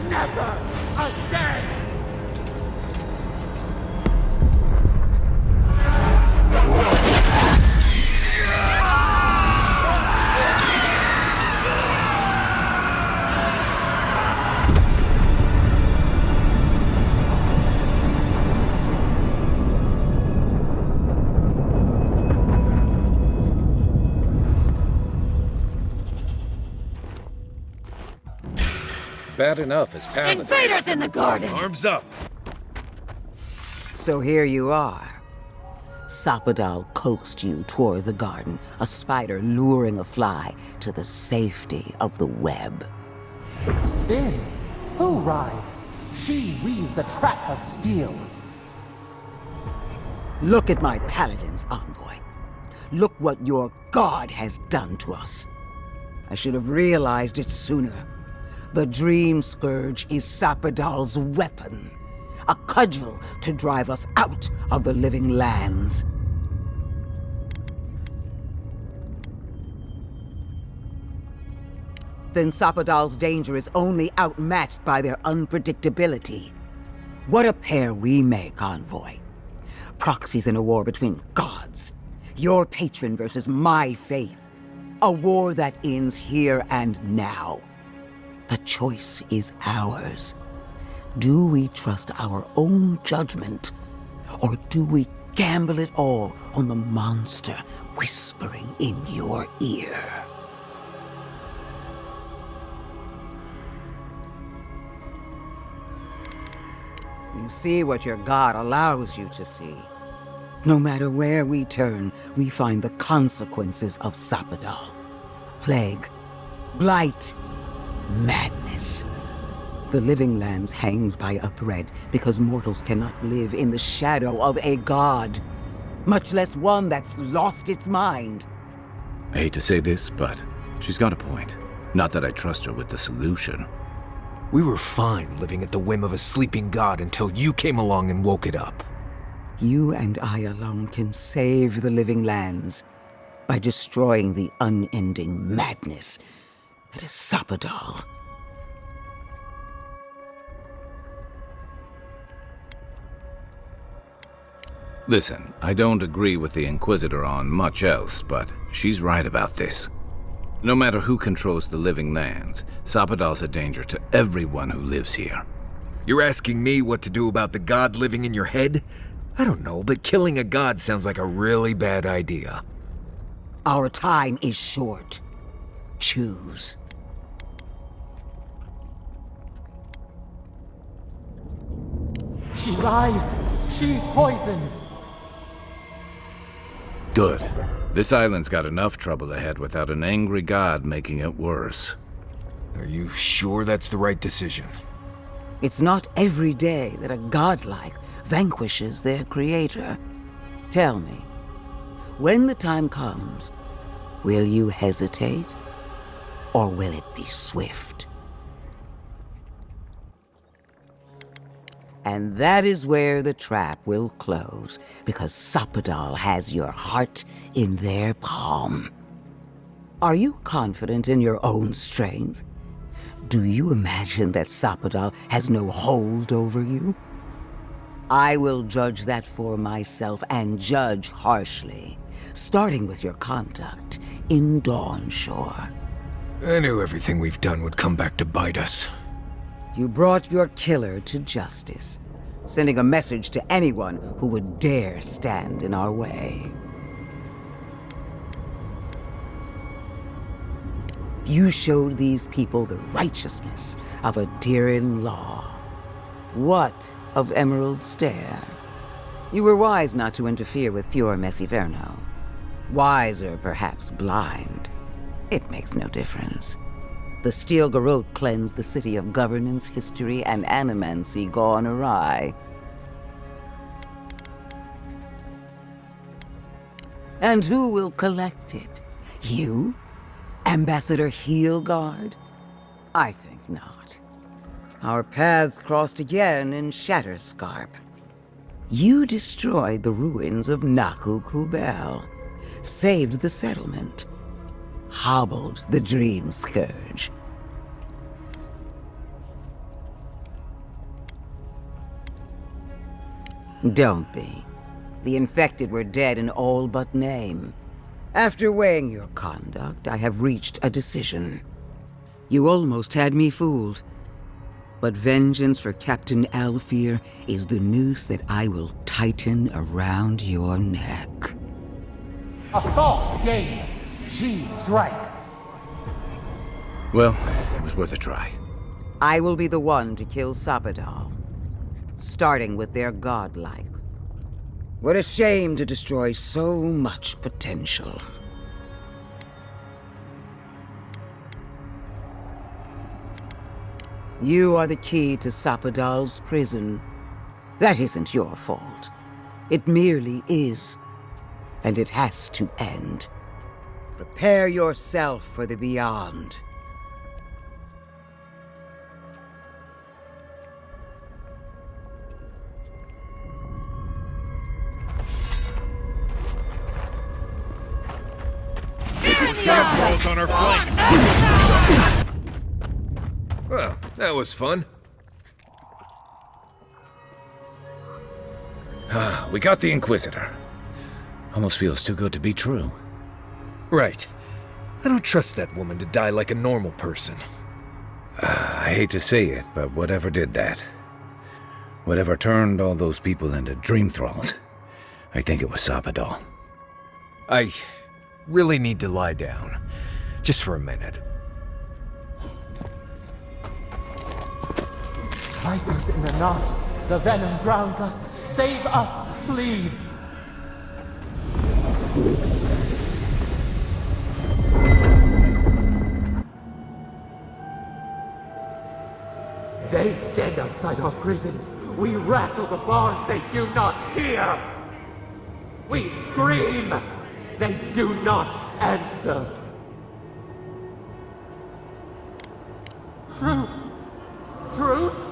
Never again! Bad enough as paladin. Invaders in the garden! Arms up! So here you are. Sapadal coaxed you toward the garden, a spider luring a fly to the safety of the web. Spins! Who rides? She weaves a trap of steel. Look at my paladin's envoy. Look what your god has done to us. I should have realized it sooner. The Dream Scourge is Sapadal's weapon. A cudgel to drive us out of the living lands. Then Sapadal's danger is only outmatched by their unpredictability. What a pair we make, Envoy. Proxies in a war between gods. Your patron versus my faith. A war that ends here and now. The choice is ours. Do we trust our own judgment, or do we gamble it all on the monster whispering in your ear? You see what your god allows you to see. No matter where we turn, we find the consequences of Sapadal. Plague, blight, madness. The living lands hangs by a thread because mortals cannot live in the shadow of a god, much less one that's lost its mind. I hate to say this, but she's got a point. Not that I trust her with the solution. We were fine living at the whim of a sleeping god until you came along and woke it up. You and I alone can save the living lands by destroying the unending madness that is Sapadal. Listen, I don't agree with the Inquisitor on much else, but she's right about this. No matter who controls the living lands, Sapadal's a danger to everyone who lives here. You're asking me what to do about the god living in your head? I don't know, but killing a god sounds like a really bad idea. Our time is short. Choose. She lies. She poisons. Good. This island's got enough trouble ahead without an angry god making it worse. Are you sure that's the right decision? It's not every day that a godlike vanquishes their creator. Tell me, when the time comes, will you hesitate, or will it be swift? And that is where the trap will close, because Sapadal has your heart in their palm. Are you confident in your own strength? Do you imagine that Sapadal has no hold over you? I will judge that for myself, and judge harshly, starting with your conduct in Dawnshore. I knew everything we've done would come back to bite us. You brought your killer to justice, sending a message to anyone who would dare stand in our way. You showed these people the righteousness of a Dirin law. What of Emerald Stair? You were wise not to interfere with Fior Messiverno. Wiser, perhaps blind. It makes no difference. The Steel Garrote cleansed the city of governance, history, and animancy gone awry. And who will collect it? You? Ambassador Heelguard? I think not. Our paths crossed again in Shatterscarp. You destroyed the ruins of Naku Kubel, saved the settlement, hobbled the Dream Scourge. Don't be. The infected were dead in all but name. After weighing your conduct, I have reached a decision. You almost had me fooled. But vengeance for Captain Alfir is the noose that I will tighten around your neck. A false game. She strikes. Well, it was worth a try. I will be the one to kill Sapadal, starting with their godlike. What a shame to destroy so much potential. You are the key to Sapadal's prison. That isn't your fault. It merely is. And it has to end. Prepare yourself for the beyond. Shadows on our flanks. Well, that was fun. We got the Inquisitor. Almost feels too good to be true. Right. I don't trust that woman to die like a normal person. I hate to say it, but whatever did that, whatever turned all those people into dream thralls, I think it was Sapadal. I really need to lie down. Just for a minute. Vipers in the knot. The venom drowns us. Save us, please. They stand outside our prison. We rattle the bars, they do not hear. We scream. They do not answer. Truth. Truth?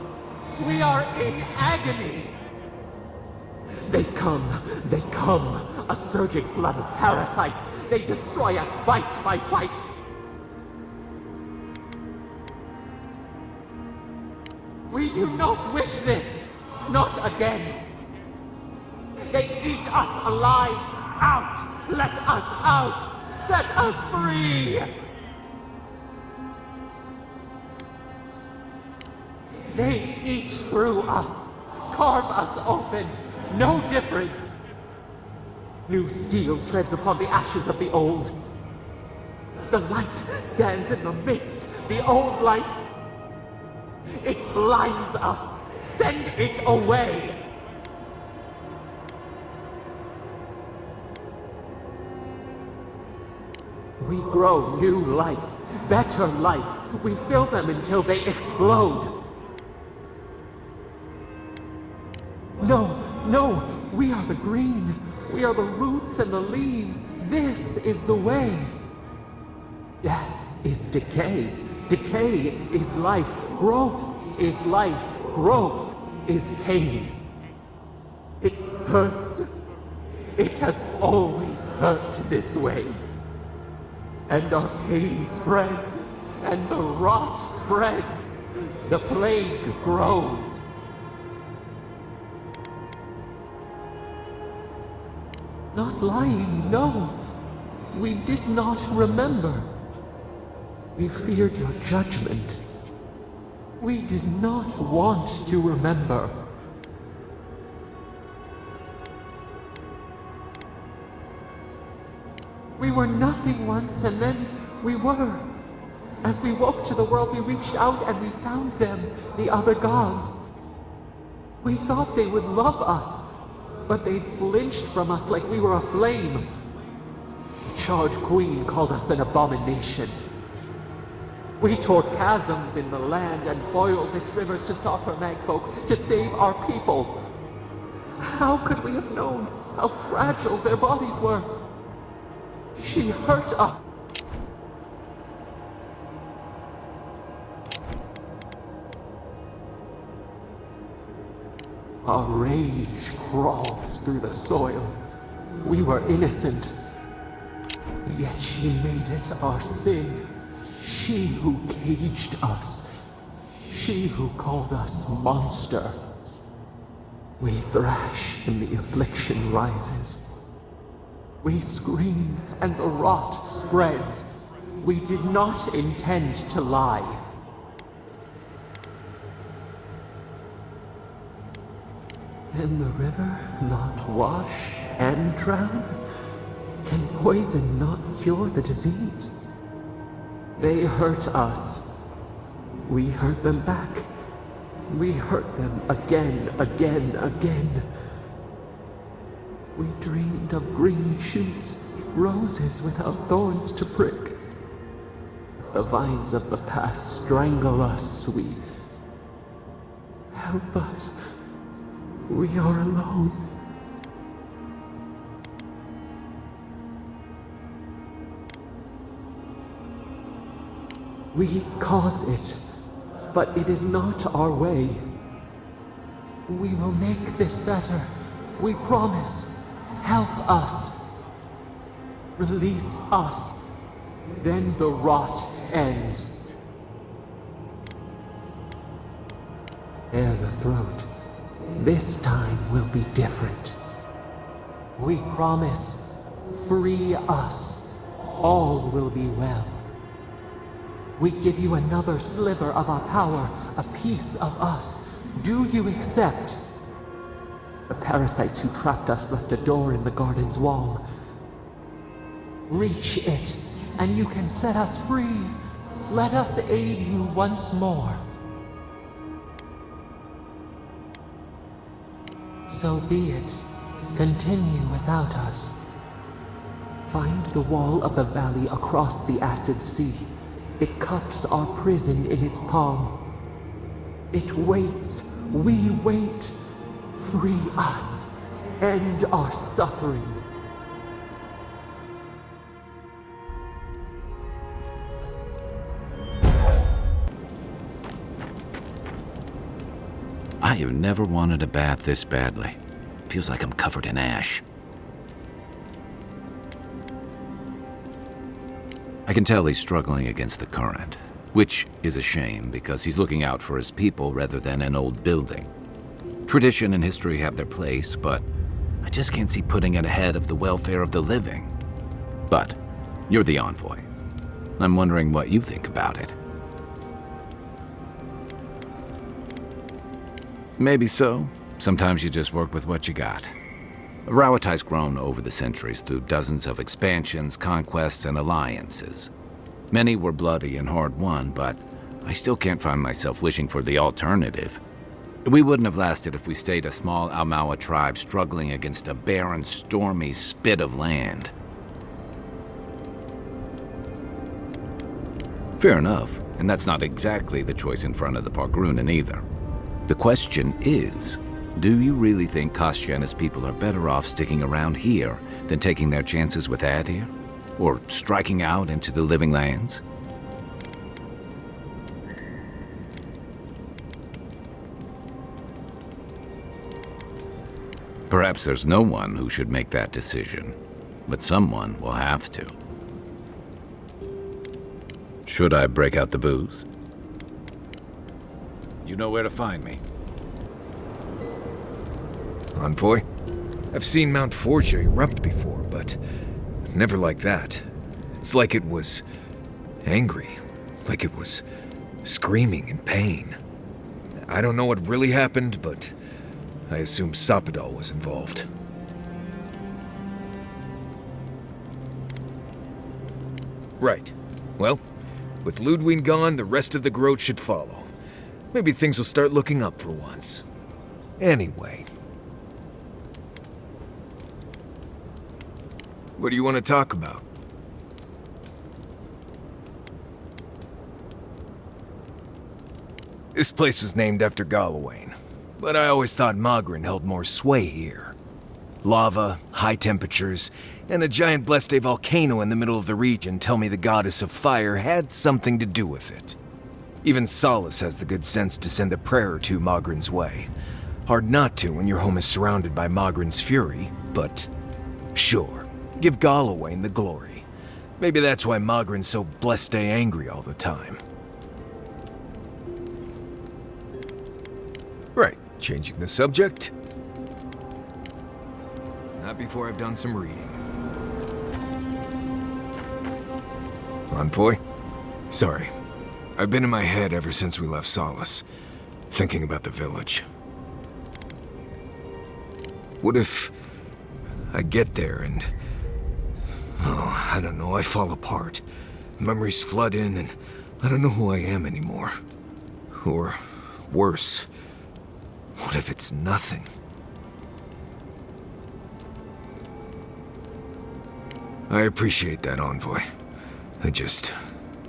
We are in agony. They come, a surging flood of parasites. They destroy us bite by bite. We do not wish this, not again. They eat us alive. Out! Let us out! Set us free! They eat through us, carve us open, no difference. New steel treads upon the ashes of the old. The light stands in the midst, the old light. It blinds us. Send it away! We grow new life, better life. We fill them until they explode. No, no, we are the green. We are the roots and the leaves. This is the way. Death is decay. Decay is life. Growth is life. Growth is pain. It hurts. It has always hurt this way. And our pain spreads, and the rot spreads. The plague grows. Not lying, no. We did not remember. We feared your judgment. We did not want to remember. We were nothing once, and then we were. As we woke to the world, we reached out and we found them, the other gods. We thought they would love us, but they flinched from us like we were a flame. The charred queen called us an abomination. We tore chasms in the land and boiled its rivers to stop her magfolk, to save our people. How could we have known how fragile their bodies were? She hurt us. Our rage crawls through the soil. We were innocent, yet she made it our sin. She who caged us. She who called us monster. We thrash and the affliction rises. We scream and the rot spreads. We did not intend to lie. Can the river not wash and drown? Can poison not cure the disease? They hurt us. We hurt them back. We hurt them again, again, again. We dreamed of green shoots, roses without thorns to prick. The vines of the past strangle us. We help us. We are alone. We cause it, but it is not our way. We will make this better. We promise. Help us. Release us. Then the rot ends. Bare the throat. This time will be different. We promise. Free us. All will be well. We give you another sliver of our power, a piece of us. Do you accept? The parasites who trapped us left a door in the garden's wall. Reach it, and you can set us free. Let us aid you once more. So be it. Continue without us. Find the wall of the valley across the acid sea. It cups our prison in its palm. It waits. We wait. Free us. End our suffering. I have never wanted a bath this badly. Feels like I'm covered in ash. I can tell he's struggling against the current, which is a shame because he's looking out for his people rather than an old building. Tradition and history have their place, but I just can't see putting it ahead of the welfare of the living. But you're the envoy. I'm wondering what you think about it. Maybe so. Sometimes you just work with what you got. Rawatai's grown over the centuries through dozens of expansions, conquests, and alliances. Many were bloody and hard-won, but I still can't find myself wishing for the alternative. We wouldn't have lasted if we stayed a small Almawa tribe struggling against a barren, stormy spit of land. Fair enough, and that's not exactly the choice in front of the Pargrunen either. The question is, do you really think Kostya and his people are better off sticking around here than taking their chances with Adir? Or striking out into the living lands? Perhaps there's no one who should make that decision, but someone will have to. Should I break out the booze? You know where to find me. Envoy? I've seen Mount Forja erupt before, but never like that. It's like it was angry, like it was screaming in pain. I don't know what really happened, but I assume Sapadal was involved. Right. Well, with Ludwig gone, the rest of the growth should follow. Maybe things will start looking up for once. Anyway. What do you want to talk about? This place was named after Galawain, but I always thought Magrin held more sway here. Lava, high temperatures, and a giant Bleste volcano in the middle of the region tell me the goddess of fire had something to do with it. Even Solace has the good sense to send a prayer or two Magrin's way. Hard not to when your home is surrounded by Magrin's fury, but sure, give Galawain the glory. Maybe that's why Magrin's so Bleste angry all the time. Right, changing the subject. Not before I've done some reading. Envoy? Sorry. I've been in my head ever since we left Solace, thinking about the village. What if I get there and... oh, I don't know, I fall apart. Memories flood in and I don't know who I am anymore. Or worse, what if it's nothing? I appreciate that, Envoy. I just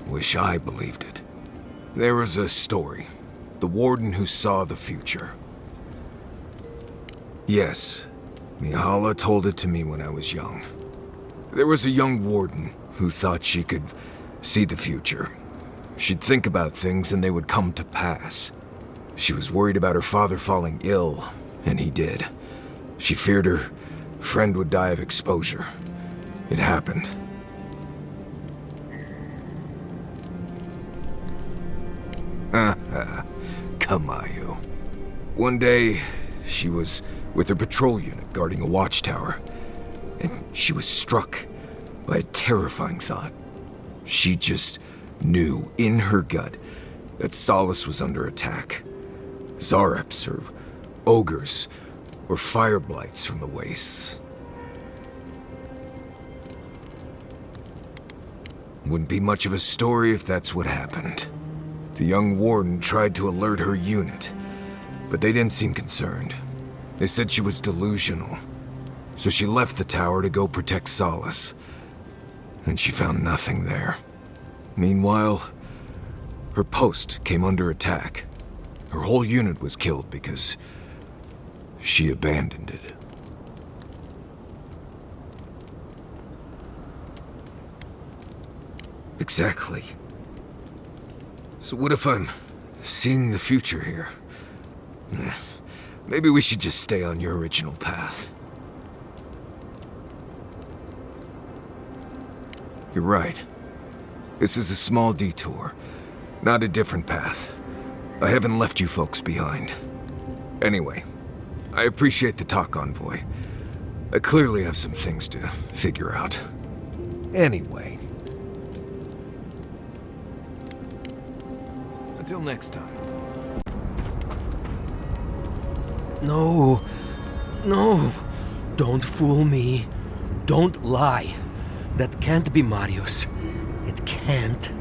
wish I believed it. There was a story. The Warden who saw the future. Yes, Mihala told it to me when I was young. There was a young Warden who thought she could see the future. She'd think about things and they would come to pass. She was worried about her father falling ill, and he did. She feared her friend would die of exposure. It happened. Kamayu. One day, she was with her patrol unit guarding a watchtower, and she was struck by a terrifying thought. She just knew in her gut that Solace was under attack. Zareps, or ogres, or fire blights from the wastes. Wouldn't be much of a story if that's what happened. The young Warden tried to alert her unit, but they didn't seem concerned. They said she was delusional, so she left the tower to go protect Solace. And she found nothing there. Meanwhile, her post came under attack. Her whole unit was killed because she abandoned it. Exactly. So what if I'm seeing the future here? Maybe we should just stay on your original path. You're right. This is a small detour, not a different path. I haven't left you folks behind. Anyway, I appreciate the talk, Envoy. I clearly have some things to figure out. Anyway. Until next time. No. No. Don't fool me. Don't lie. That can't be Marius. It can't.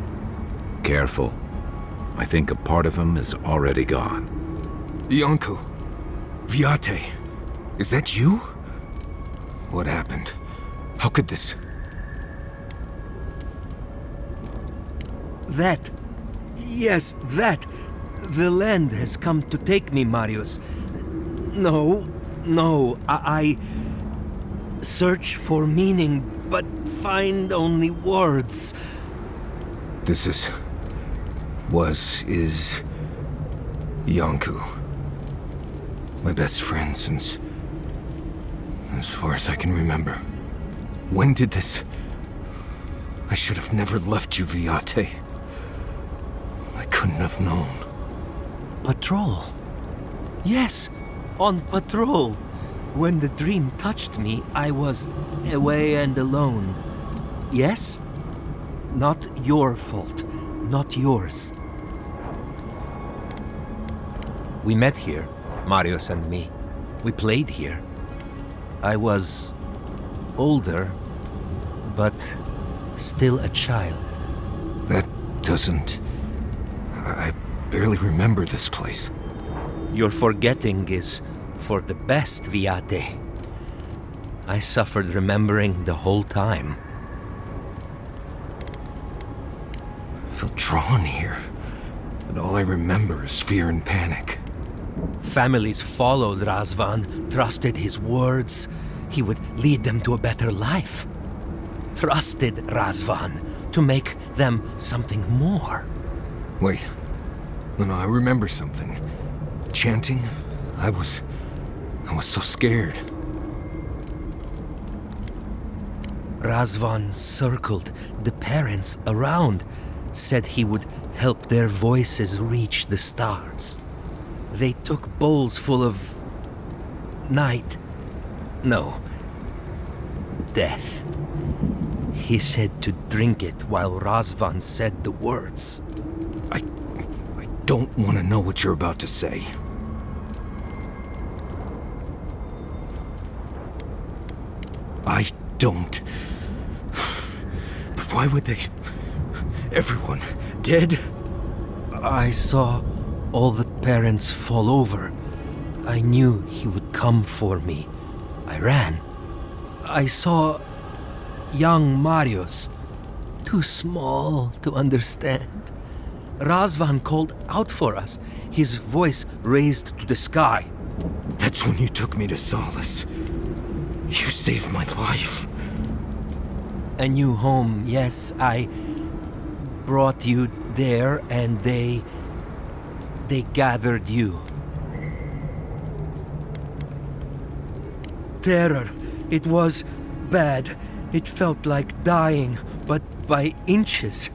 Careful. I think a part of him is already gone. Iancu. Viate. Is that you? What happened? How could this... That. Yes, that. The land has come to take me, Marius. No. I search for meaning, but find only words. This is Iancu. My best friend since... as far as I can remember. When did this... I should have never left you, Viate. I couldn't have known. Patrol. Yes, on patrol. When the dream touched me, I was away and alone. Yes? Not your fault. Not yours. We met here, Marius and me. We played here. I was older, but still a child. That doesn't... I barely remember this place. Your forgetting is for the best, Viate. I suffered remembering the whole time. I feel drawn here, but all I remember is fear and panic. Families followed Razvan, trusted his words. He would lead them to a better life. Trusted Razvan to make them something more. Wait. No, I remember something. Chanting? I was so scared. Razvan circled the parents around, said he would help their voices reach the stars. They took bowls full of... night. No. Death. He said to drink it while Razvan said the words. I don't want to know what you're about to say. I don't. But why would they... Everyone dead? I saw all the parents fall over. I knew he would come for me. I ran. I saw young Marius, too small to understand. Razvan called out for us, his voice raised to the sky. That's when you took me to Solace. You saved my life. A new home, yes, I brought you there and they gathered you. Terror. It was bad. It felt like dying, but by inches.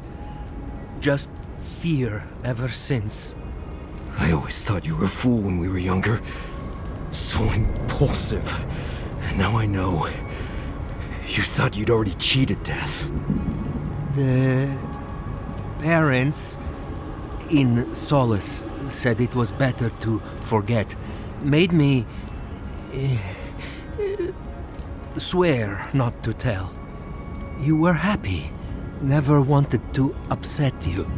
Just fear ever since. I always thought you were a fool when we were younger. So impulsive. Now I know. You thought you'd already cheated death. The parents in Solace said it was better to forget. Made me swear not to tell. You were happy. Never wanted to upset you.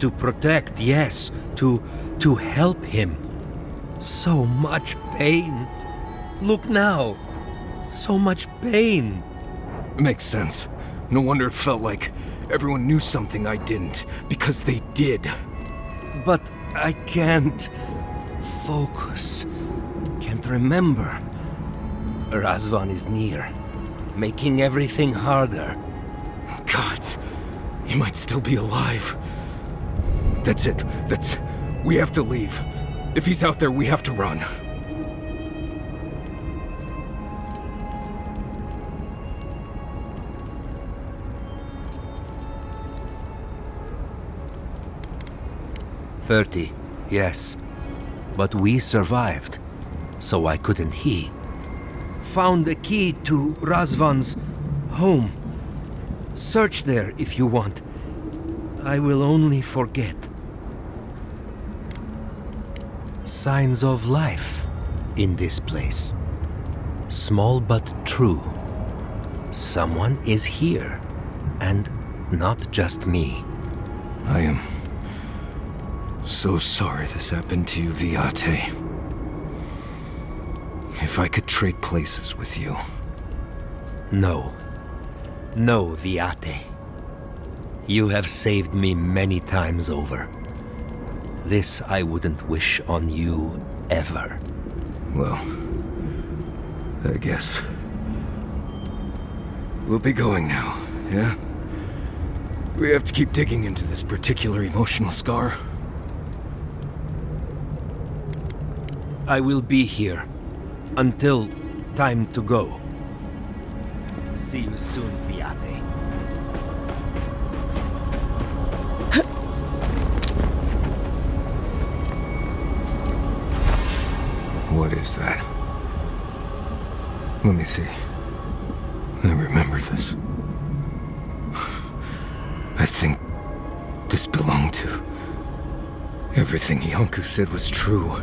To protect, yes. To help him. So much pain. Look now. So much pain. Makes sense. No wonder it felt like everyone knew something I didn't, because they did. But I can't focus. Can't remember. Razvan is near, making everything harder. God, he might still be alive. That's it. We have to leave. If he's out there, we have to run. "30, yes. But we survived, so I couldn't he. Found the key to Razvan's home. Search there if you want. I will only forget. Signs of life in this place. Small but true. Someone is here, and not just me. I am so sorry this happened to you, Viate. If I could trade places with you. No. No, Viate. You have saved me many times over. This I wouldn't wish on you ever. Well, I guess. We'll be going now, yeah? We have to keep digging into this particular emotional scar. I will be here until time to go. See you soon, Viate. What is that? Let me see. I remember this. I think this belonged to... Everything Yonku said was true.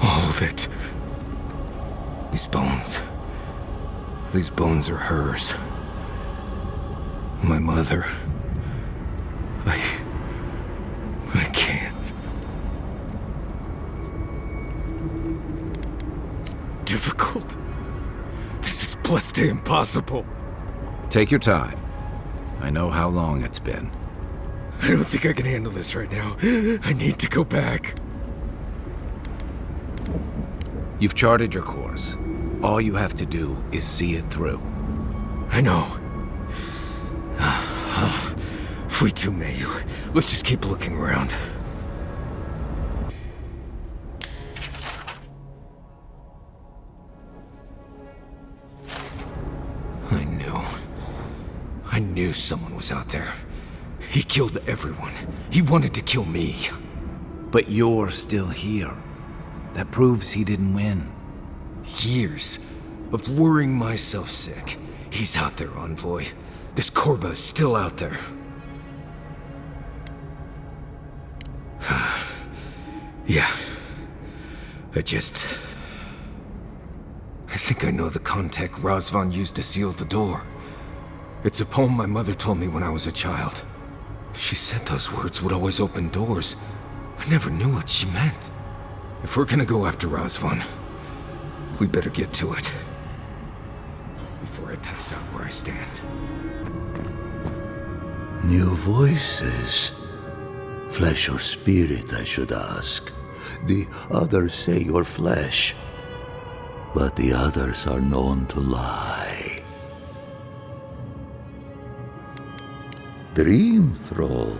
All of it. These bones are hers. My mother. I can't. Difficult. This is blessed impossible. Take your time. I know how long it's been. I don't think I can handle this right now. I need to go back. You've charted your course. All you have to do is see it through. I know. Fuitumeyu. Let's just keep looking around. I knew someone was out there. He killed everyone. He wanted to kill me. But you're still here. That proves he didn't win. Years of worrying myself sick. He's out there, Envoy. This Korba is still out there. Yeah. I think I know the contact Razvan used to seal the door. It's a poem my mother told me when I was a child. She said those words would always open doors. I never knew what she meant. If we're gonna go after Razvan, we better get to it. Before I pass out where I stand. New voices. Flesh or spirit, I should ask. The others say you're flesh. But the others are known to lie. Dream thrall.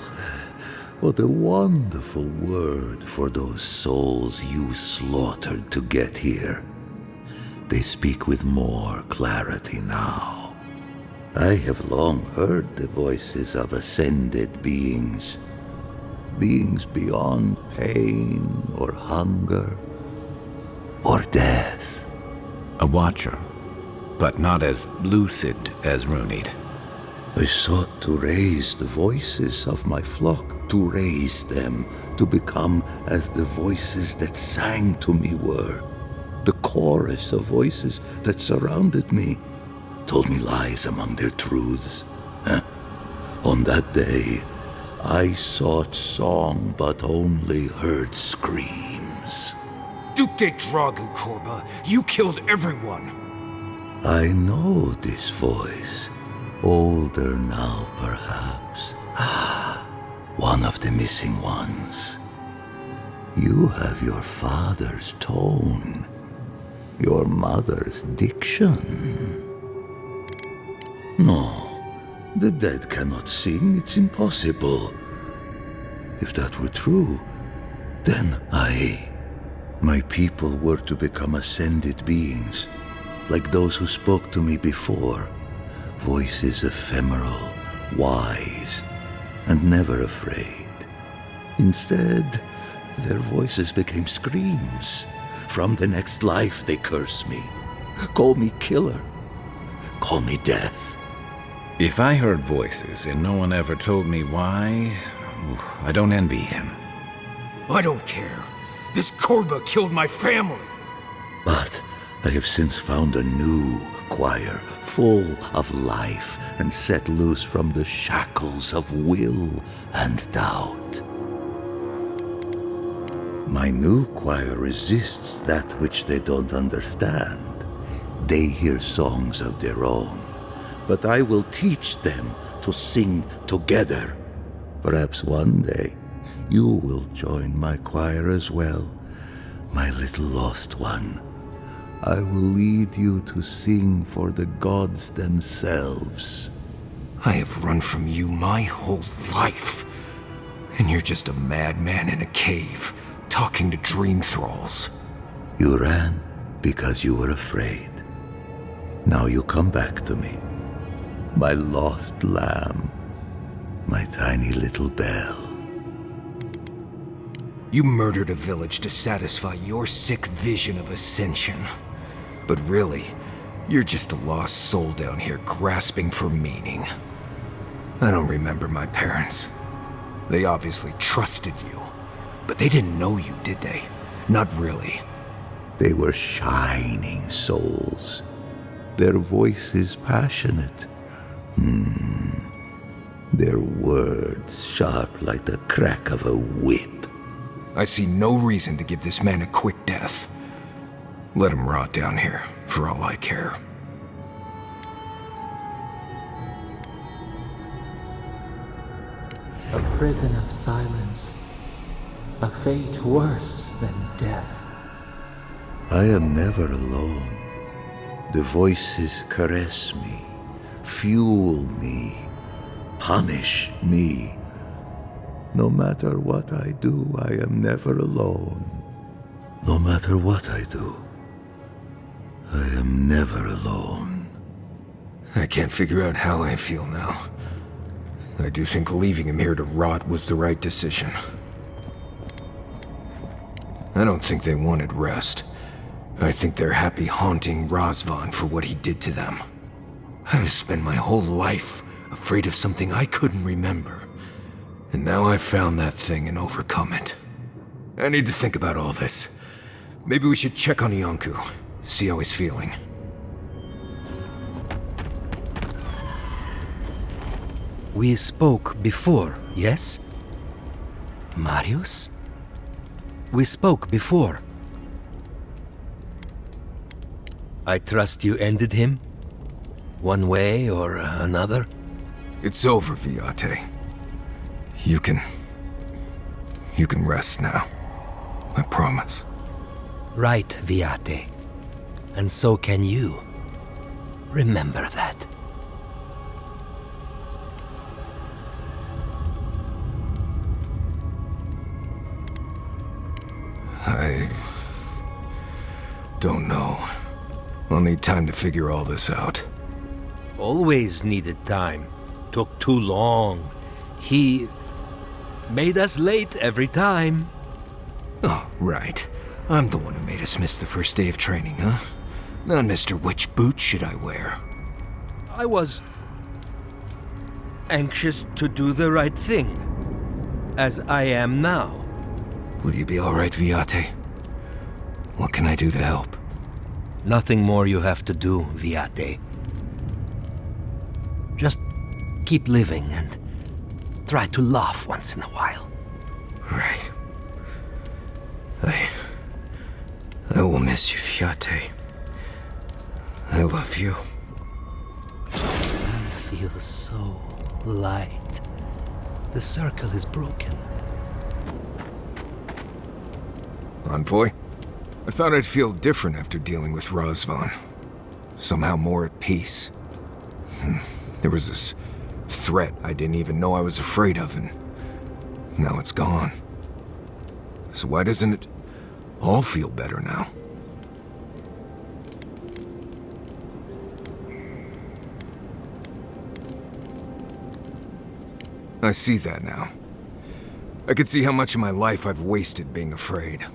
What a wonderful word for those souls you slaughtered to get here. They speak with more clarity now. I have long heard the voices of ascended beings. Beings beyond pain or hunger or death. A watcher, but not as lucid as Runit. I sought to raise the voices of my flock, to raise them, to become as the voices that sang to me were. The chorus of voices that surrounded me told me lies among their truths. On that day, I sought song but only heard screams. Duke de Dragu, Korba, you killed everyone! I know this voice. Older now, perhaps. One of the missing ones. You have your father's tone, your mother's diction. No, the dead cannot sing, it's impossible. If that were true, then my people were to become ascended beings, like those who spoke to me before. Voices ephemeral, wise, and never afraid. Instead, their voices became screams. From the next life they curse me. Call me killer. Call me death. If I heard voices and no one ever told me why, I don't envy him. I don't care. This Korba killed my family. But I have since found a new choir, full of life and set loose from the shackles of will and doubt. My new choir resists that which they don't understand. They hear songs of their own, but I will teach them to sing together. Perhaps one day you will join my choir as well, my little lost one. I will lead you to sing for the gods themselves. I have run from you my whole life. And you're just a madman in a cave, talking to dream thralls. You ran because you were afraid. Now you come back to me. My lost lamb. My tiny little bell. You murdered a village to satisfy your sick vision of ascension. But really, you're just a lost soul down here grasping for meaning. I don't remember my parents. They obviously trusted you. But they didn't know you, did they? Not really. They were shining souls. Their voices passionate. Their words sharp like the crack of a whip. I see no reason to give this man a quick death. Let him rot down here, for all I care. A prison of silence. A fate worse than death. I am never alone. The voices caress me, fuel me, punish me. No matter what I do, I am never alone. No matter what I do, I am never alone. I can't figure out how I feel now. I do think leaving him here to rot was the right decision. I don't think they wanted rest. I think they're happy haunting Razvan for what he did to them. I've spent my whole life afraid of something I couldn't remember. And now I've found that thing and overcome it. I need to think about all this. Maybe we should check on Iancu, see how he's feeling. We spoke before, yes? Marius? We spoke before. I trust you ended him? One way or another? It's over, Viate. You can rest now. I promise. Right, Viate. And so can you. Remember that. I don't know. I'll need time to figure all this out. Always needed time. Took too long. He made us late every time. Oh, right. I'm the one who made us miss the first day of training, huh? Not Mr. Which boot should I wear? I was anxious to do the right thing, as I am now. Will you be all right, Viate? What can I do to help? Nothing more you have to do, Viate. Just keep living and try to laugh once in a while. Right. I will miss you, Viate. I love you. I feel so light. The circle is broken. Envoy? I thought I'd feel different after dealing with Razvan. Somehow more at peace. There was this threat I didn't even know I was afraid of, and now it's gone. So why doesn't it all feel better now? I see that now. I can see how much of my life I've wasted being afraid.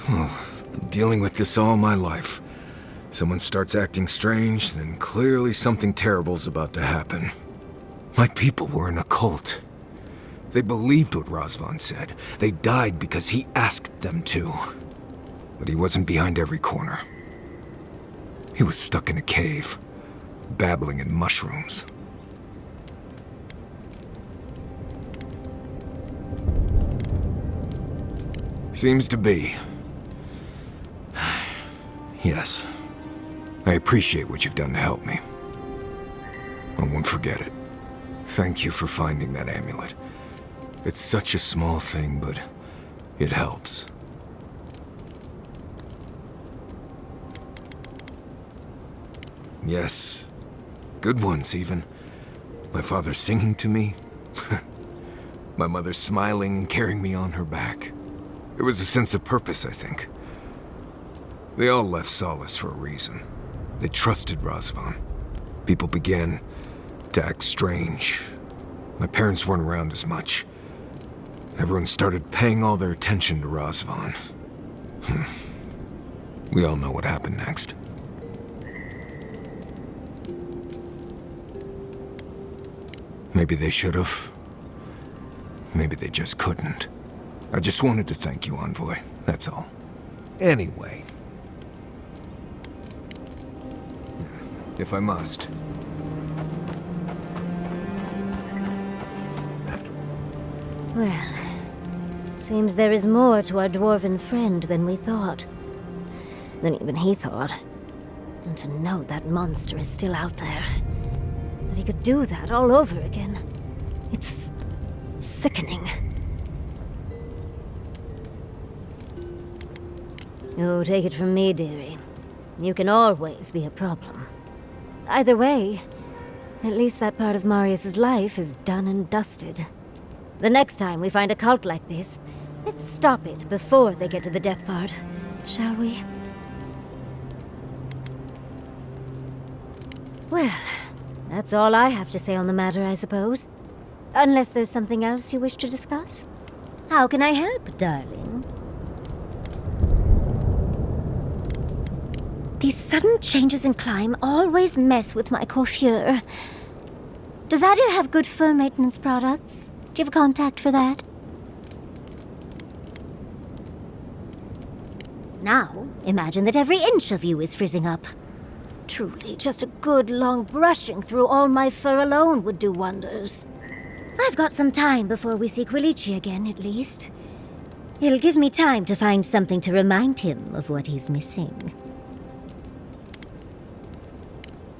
Been dealing with this all my life. Someone starts acting strange, then clearly something terrible's about to happen. My people were in a cult. They believed what Razvan said. They died because he asked them to. But he wasn't behind every corner. He was stuck in a cave, babbling in mushrooms. Seems to be. Yes. I appreciate what you've done to help me. I won't forget it. Thank you for finding that amulet. It's such a small thing, but it helps. Yes. Good ones, even. My father singing to me. My mother smiling and carrying me on her back. It was a sense of purpose, I think. They all left Solace for a reason. They trusted Razvan. People began to act strange. My parents weren't around as much. Everyone started paying all their attention to Razvan. We all know what happened next. Maybe they should have. Maybe they just couldn't. I just wanted to thank you, Envoy. That's all. Anyway. If I must. Well, seems there is more to our dwarven friend than we thought. Than even he thought. And to know that monster is still out there. That he could do that all over again. It's sickening. Oh, take it from me, dearie. You can always be a problem. Either way, at least that part of Marius's life is done and dusted. The next time we find a cult like this, let's stop it before they get to the death part, shall we? Well, that's all I have to say on the matter, I suppose. Unless there's something else you wish to discuss. How can I help, darling? These sudden changes in climate always mess with my coiffure. Does Adir have good fur maintenance products? Do you have a contact for that? Now, imagine that every inch of you is frizzing up. Truly, just a good long brushing through all my fur alone would do wonders. I've got some time before we see Quilici again, at least. It'll give me time to find something to remind him of what he's missing.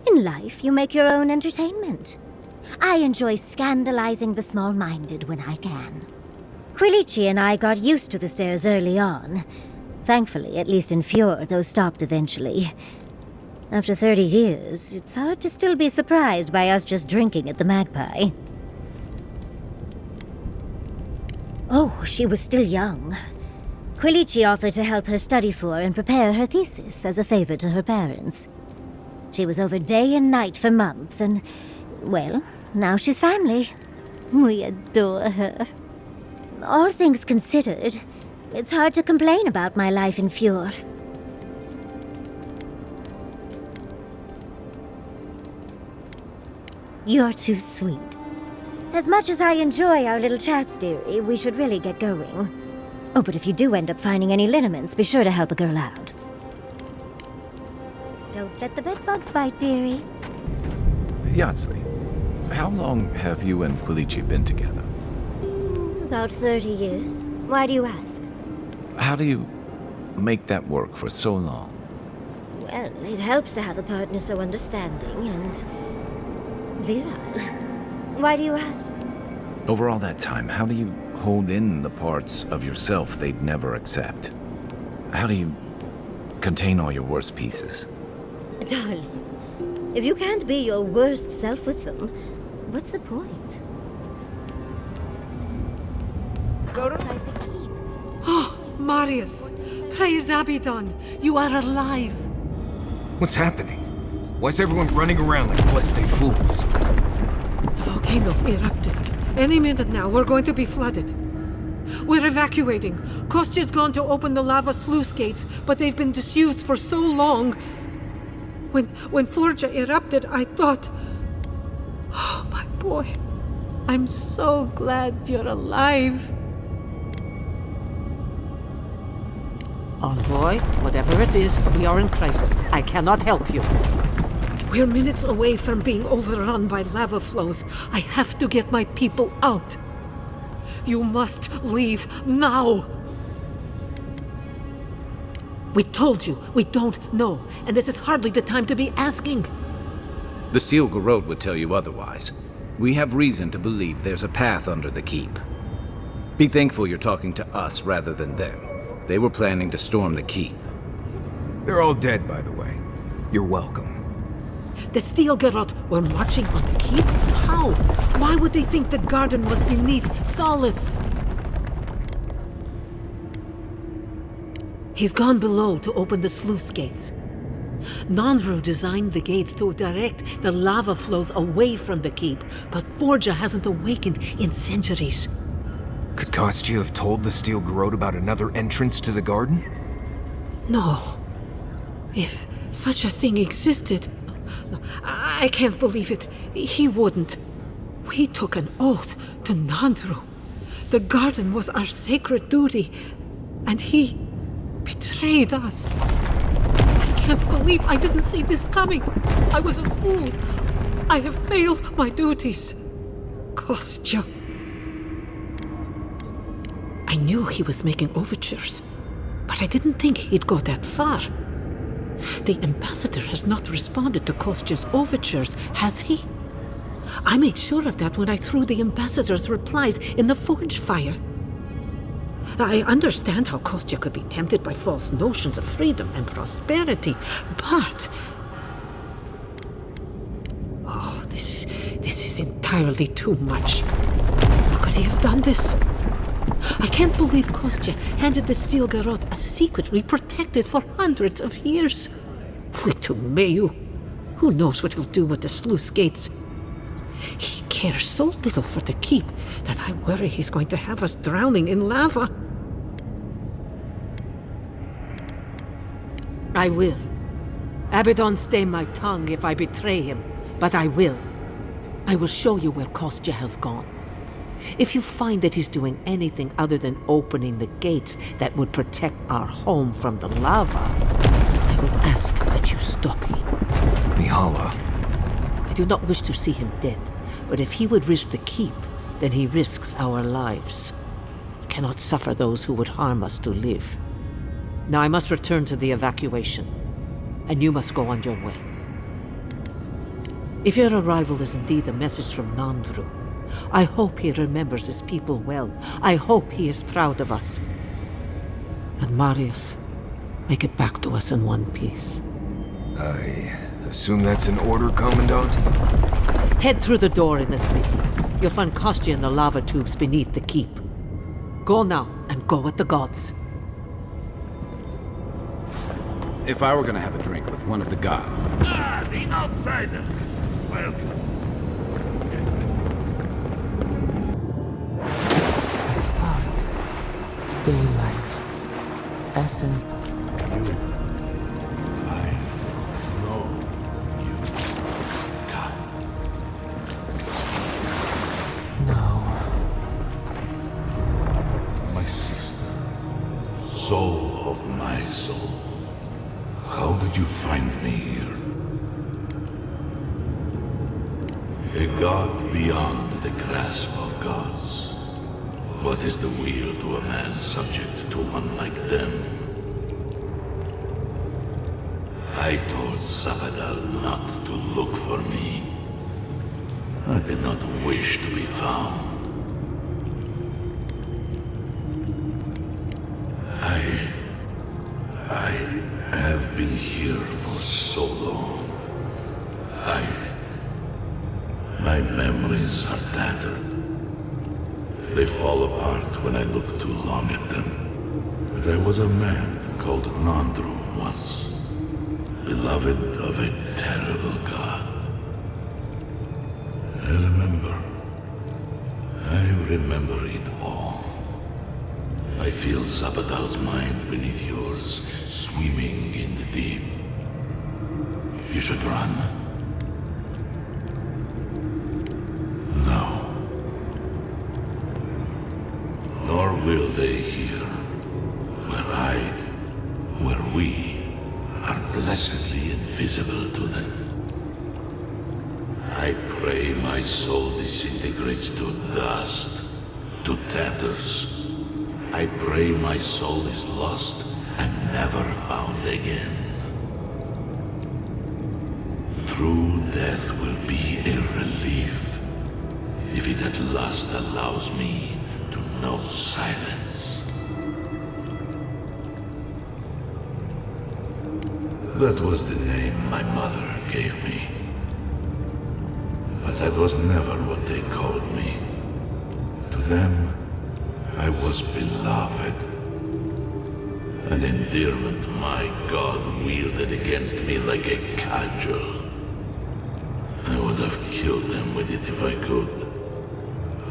In life, you make your own entertainment. I enjoy scandalizing the small-minded when I can. Quilici and I got used to the stairs early on. Thankfully, at least in Fjord, those stopped eventually. After 30 years, it's hard to still be surprised by us just drinking at the Magpie. Oh, she was still young. Quilici offered to help her study for and prepare her thesis as a favor to her parents. She was over day and night for months, and, well, now she's family. We adore her. All things considered, it's hard to complain about my life in Fjord. You're too sweet. As much as I enjoy our little chats, dearie, we should really get going. Oh, but if you do end up finding any liniments, be sure to help a girl out. Don't let the bedbugs bite, dearie. Yardsley, how long have you and Quilici been together? About 30 years. Why do you ask? How do you make that work for so long? Well, it helps to have a partner so understanding and virile. Why do you ask? Over all that time, how do you hold in the parts of yourself they'd never accept? How do you contain all your worst pieces? Darling, if you can't be your worst self with them, what's the point? Oh, Marius! Praise Abaddon! You are alive! What's happening? Why's everyone running around like blessed fools? The volcano erupted. Any minute now, we're going to be flooded. We're evacuating. Kostya's gone to open the lava sluice gates, but they've been disused for so long. When Forja erupted, I thought... Oh, my boy. I'm so glad you're alive. Envoy, whatever it is, we are in crisis. I cannot help you. We're minutes away from being overrun by lava flows. I have to get my people out. You must leave now. We told you, we don't know, and this is hardly the time to be asking. The Steel Garrote would tell you otherwise. We have reason to believe there's a path under the keep. Be thankful you're talking to us rather than them. They were planning to storm the keep. They're all dead, by the way. You're welcome. The Steel Garrote were marching on the keep? How? Why would they think the garden was beneath Solace? He's gone below to open the sluice gates. Nandru designed the gates to direct the lava flows away from the keep, but Forja hasn't awakened in centuries. Could Kostya have told the Steel Garrote about another entrance to the garden? No. If such a thing existed, I can't believe it. He wouldn't. We took an oath to Nandru. The garden was our sacred duty, and he betrayed us. I can't believe I didn't see this coming. I was a fool. I have failed my duties. Kostya. I knew he was making overtures, but I didn't think he'd go that far. The ambassador has not responded to Kostya's overtures, has he? I made sure of that when I threw the ambassador's replies in the forge fire. I understand how Kostya could be tempted by false notions of freedom and prosperity, but... Oh, this is entirely too much. How could he have done this? I can't believe Kostya handed the Steel Garrote a secret we protected for hundreds of years. We took Mayu. Who knows what he'll do with the sluice gates? He cares so little for the keep that I worry he's going to have us drowning in lava. I will. Abaddon stay my tongue if I betray him, but I will. I will show you where Kostya has gone. If you find that he's doing anything other than opening the gates that would protect our home from the lava, I would ask that you stop him. Mihala. I do not wish to see him dead, but if he would risk the keep, then he risks our lives. I cannot suffer those who would harm us to live. Now I must return to the evacuation, and you must go on your way. If your arrival is indeed a message from Nandru, I hope he remembers his people well. I hope he is proud of us. And Marius, make it back to us in one piece. I assume that's an order, Commandant? Head through the door in the smithy. You'll find Kostya in the lava tubes beneath the keep. Go now, and go with the gods. If I were gonna have a drink with one of the gods... Ah, the outsiders! Welcome. A spark. Daylight. Essence. Soul of my soul. How did you find me here? A god beyond the grasp of gods. What is the will to a man subject to one like them? I told Sabadal not to look for me. I did not wish to be found. I have been here for so long. My memories are tattered. They fall apart when I look too long at them. There was a man called Nandru once, beloved of a terrible god. I remember it all. I feel Sabadal's mind beneath yours, swimming in the deep. You should run. No. blessedly invisible to them. I pray my soul disintegrates to dust, to tatters. I pray my soul is lost and never found again. True death will be a relief, if it at last allows me to know silence. That was the name my mother gave me. But that was never what they called me. To them, I was beloved. An endearment my God wielded against me like a cudgel. I would have killed them with it if I could.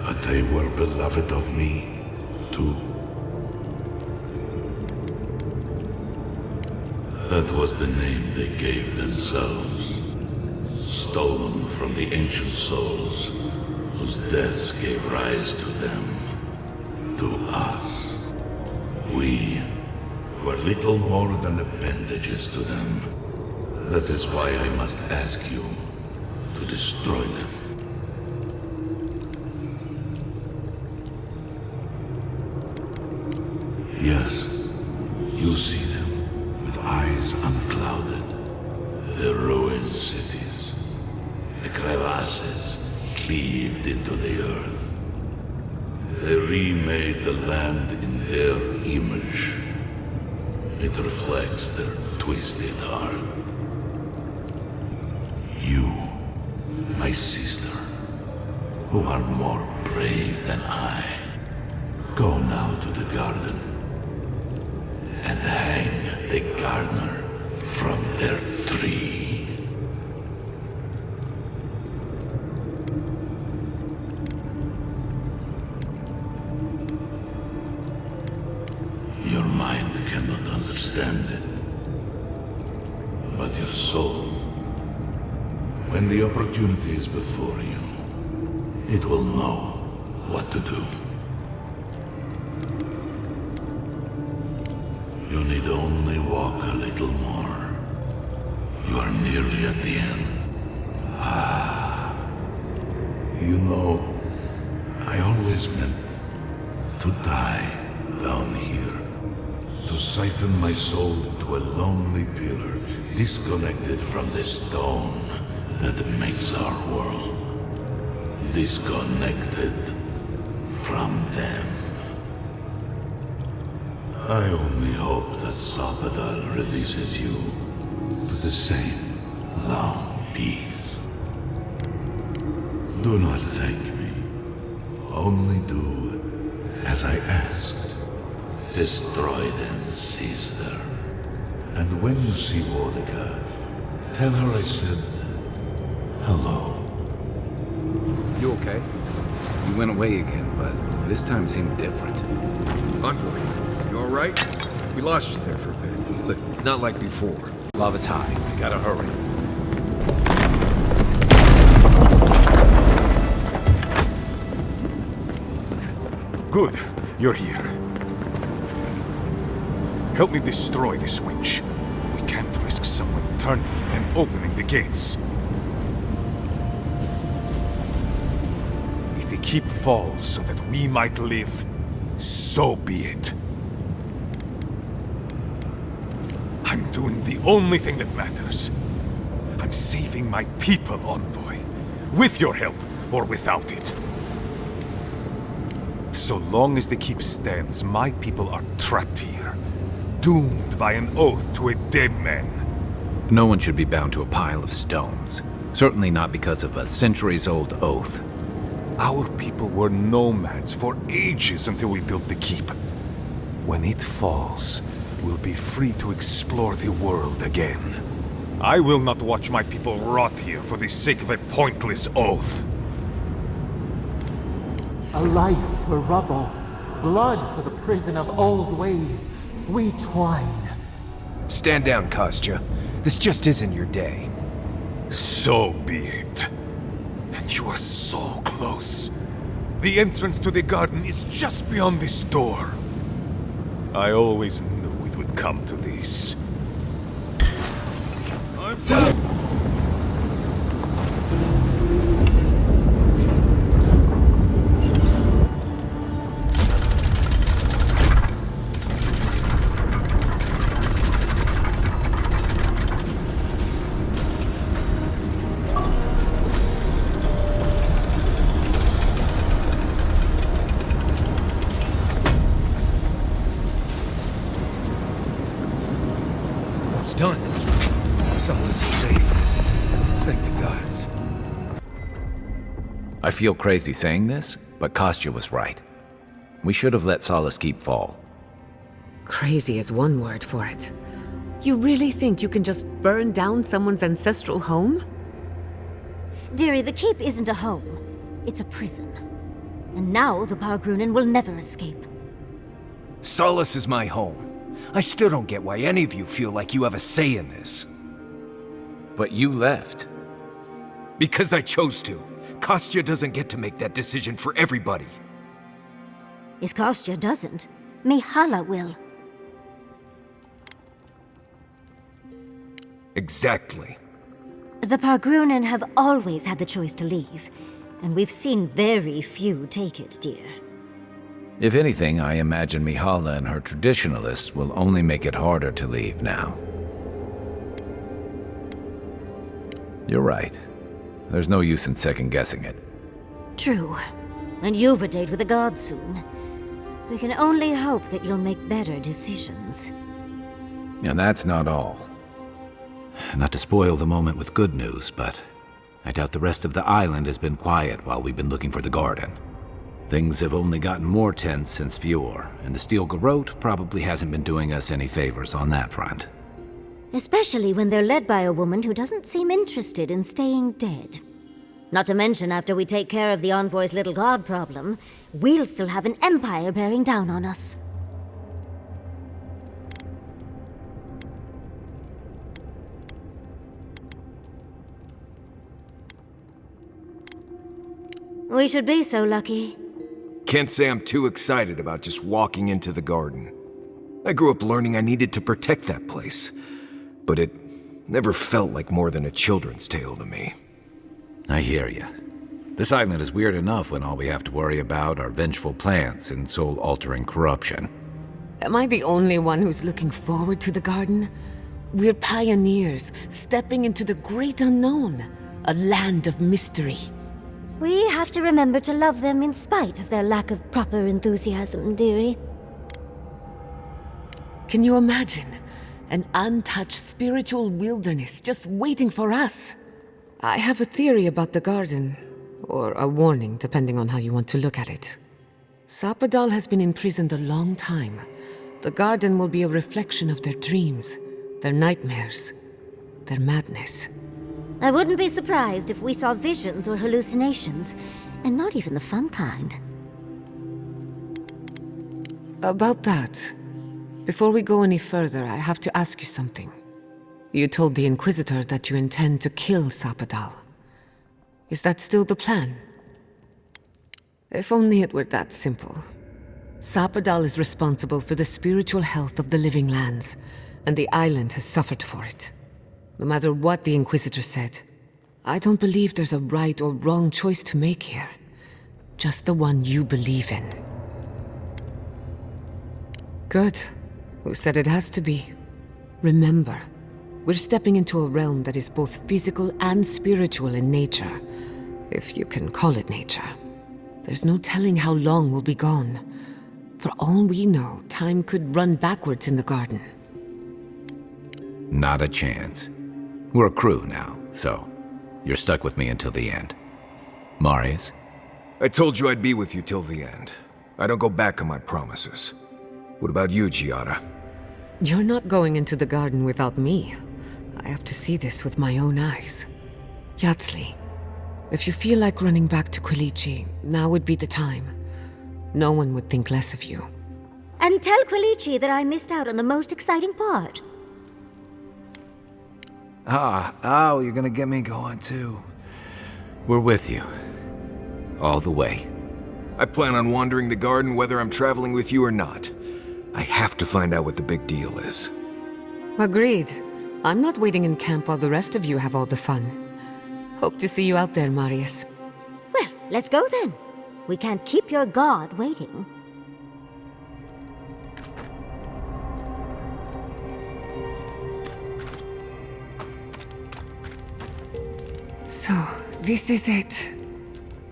But they were beloved of me, too. That was the name they gave themselves. Stolen from the ancient souls, whose deaths gave rise to them, to us. We were little more than appendages to them. That is why I must ask you to destroy them. Yes, you see them with eyes unclouded. The ruined cities, the crevasses cleaved into the earth. They remade the land in their image. It reflects their twisted heart. You, my sister, who are more brave than I, go now to the garden and hang the gardener from their tree. Your mind cannot understand it, but your soul, when the opportunity is before you, it will know what to do. You need only walk a little more. You are nearly at the end. You know, I always meant to die down here. To siphon my soul into a lonely pillar, disconnected from the stone that makes our world. Disconnected from them. I only hope that Salvador releases you to the same long peace. Do not thank me. Only do as I asked. Destroy them, sister. And when you see Wodika, tell her I said hello. You okay? You went away again, but this time seemed different. Envoy, you alright? We lost you there for a bit, but not like before. Lava's high. We gotta hurry. Good, you're here. Help me destroy this winch. We can't risk someone turning and opening the gates. If the keep falls so that we might live, so be it. I'm doing the only thing that matters. I'm saving my people, Envoy. With your help, or without it. So long as the keep stands, my people are trapped here. Doomed by an oath to a dead man. No one should be bound to a pile of stones. Certainly not because of a centuries-old oath. Our people were nomads for ages until we built the keep. When it falls, we'll be free to explore the world again. I will not watch my people rot here for the sake of a pointless oath. A life for rubble, blood for the prison of old ways. We twine. Stand down, Kostya. This just isn't your day. So be it. And you are so close. The entrance to the garden is just beyond this door. I always knew it would come to this. It's done. Solus is safe. Thank the gods. I feel crazy saying this, but Kostya was right. We should have let Solus Keep fall. Crazy is one word for it. You really think you can just burn down someone's ancestral home? Dearie, the keep isn't a home. It's a prison. And now the Pargrunen will never escape. Solus is my home. I still don't get why any of you feel like you have a say in this. But you left. Because I chose to. Kostya doesn't get to make that decision for everybody. If Kostya doesn't, Mihala will. Exactly. The Pargrunen have always had the choice to leave, and we've seen very few take it, dear. If anything, I imagine Mihala and her traditionalists will only make it harder to leave now. You're right. There's no use in second-guessing it. True. And you've a date with the gods soon. We can only hope that you'll make better decisions. And that's not all. Not to spoil the moment with good news, but I doubt the rest of the island has been quiet while we've been looking for the garden. Things have only gotten more tense since Fjord, and the Steel Garrote probably hasn't been doing us any favors on that front. Especially when they're led by a woman who doesn't seem interested in staying dead. Not to mention, after we take care of the Envoy's little god problem, we'll still have an empire bearing down on us. We should be so lucky. Can't say I'm too excited about just walking into the garden. I grew up learning I needed to protect that place, but it never felt like more than a children's tale to me. I hear you. This island is weird enough when all we have to worry about are vengeful plants and soul-altering corruption. Am I the only one who's looking forward to the garden? We're pioneers, stepping into the great unknown, a land of mystery. We have to remember to love them in spite of their lack of proper enthusiasm, dearie. Can you imagine? An untouched spiritual wilderness just waiting for us. I have a theory about the garden, or a warning, depending on how you want to look at it. Sapadal has been imprisoned a long time. The garden will be a reflection of their dreams, their nightmares, their madness. I wouldn't be surprised if we saw visions or hallucinations, and not even the fun kind. About that, before we go any further, I have to ask you something. You told the Inquisitor that you intend to kill Sapadal. Is that still the plan? If only it were that simple. Sapadal is responsible for the spiritual health of the living lands, and the island has suffered for it. No matter what the Inquisitor said, I don't believe there's a right or wrong choice to make here. Just the one you believe in. Good. Who said it has to be? Remember, we're stepping into a realm that is both physical and spiritual in nature. If you can call it nature. There's no telling how long we'll be gone. For all we know, time could run backwards in the garden. Not a chance. We're a crew now, so you're stuck with me until the end. Marius? I told you I'd be with you till the end. I don't go back on my promises. What about you, Giada? You're not going into the garden without me. I have to see this with my own eyes. Yatsli, if you feel like running back to Quilici, now would be the time. No one would think less of you. And tell Quilici that I missed out on the most exciting part. You're gonna get me going too. We're with you. All the way. I plan on wandering the garden whether I'm traveling with you or not. I have to find out what the big deal is. Agreed. I'm not waiting in camp while the rest of you have all the fun. Hope to see you out there, Marius. Well, let's go then. We can't keep your god waiting. So, this is it.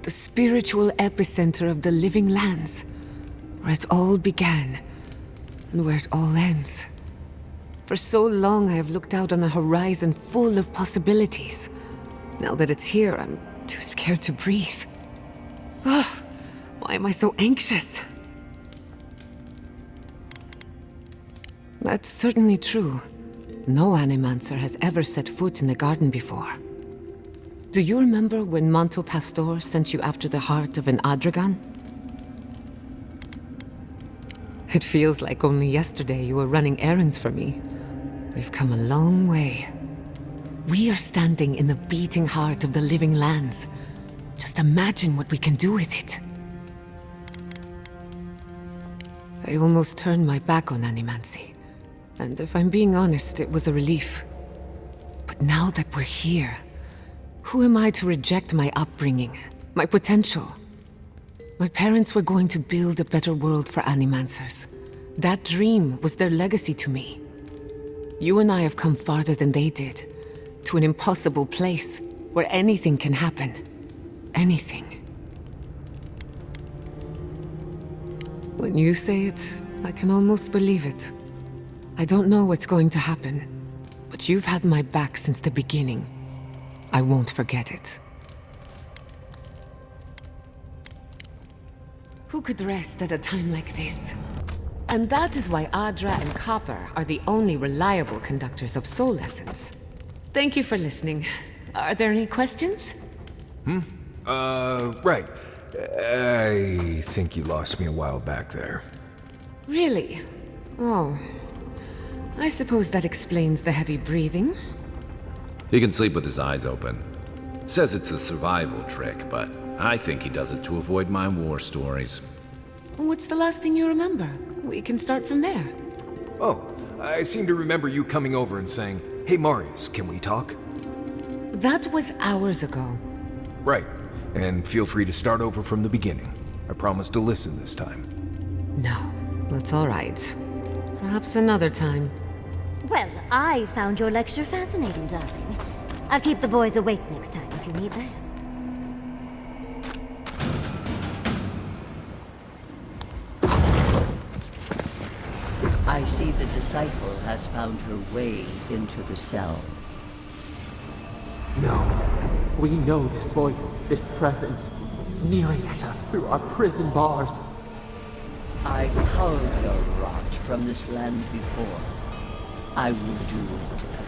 The spiritual epicenter of the living lands. Where it all began, and where it all ends. For so long I have looked out on a horizon full of possibilities. Now that it's here, I'm too scared to breathe. Oh, why am I so anxious? That's certainly true. No animancer has ever set foot in the garden before. Do you remember when Manto Pastor sent you after the heart of an Adragan? It feels like only yesterday you were running errands for me. We've come a long way. We are standing in the beating heart of the living lands. Just imagine what we can do with it. I almost turned my back on animancy. And if I'm being honest, it was a relief. But now that we're here, who am I to reject my upbringing, my potential? My parents were going to build a better world for animancers. That dream was their legacy to me. You and I have come farther than they did, to an impossible place where anything can happen. Anything. When you say it, I can almost believe it. I don't know what's going to happen, but you've had my back since the beginning. I won't forget it. Who could rest at a time like this? And that is why Adra and Copper are the only reliable conductors of soul essence. Thank you for listening. Are there any questions? Right. I think you lost me a while back there. Really? Oh. I suppose that explains the heavy breathing. He can sleep with his eyes open. Says it's a survival trick, but I think he does it to avoid my war stories. What's the last thing you remember? We can start from there. Oh, I seem to remember you coming over and saying, "Hey Marius, can we talk?" That was hours ago. Right. And feel free to start over from the beginning. I promise to listen this time. No, that's all right. Perhaps another time. Well, I found your lecture fascinating, darling. I'll keep the boys awake next time if you need that. I see the disciple has found her way into the cell. No. We know this voice, this presence, sneering at us through our prison bars. I culled your rot from this land before. I will do it again.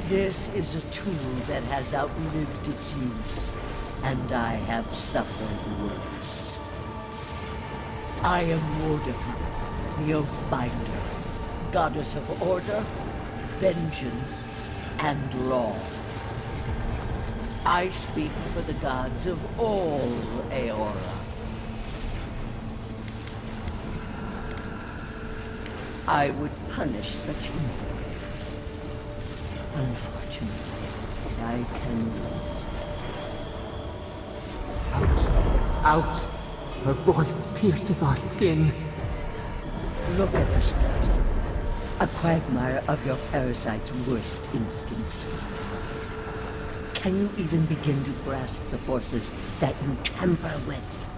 This is a tool that has outlived its use, and I have suffered worse. I am Mordecai, the Oathbinder, goddess of order, vengeance, and law. I speak for the gods of all Aora. I would punish such insults. Unfortunately, I cannot. Out! Her voice pierces our skin. Look at this place. A quagmire of your parasite's worst instincts. Can you even begin to grasp the forces that you tamper with?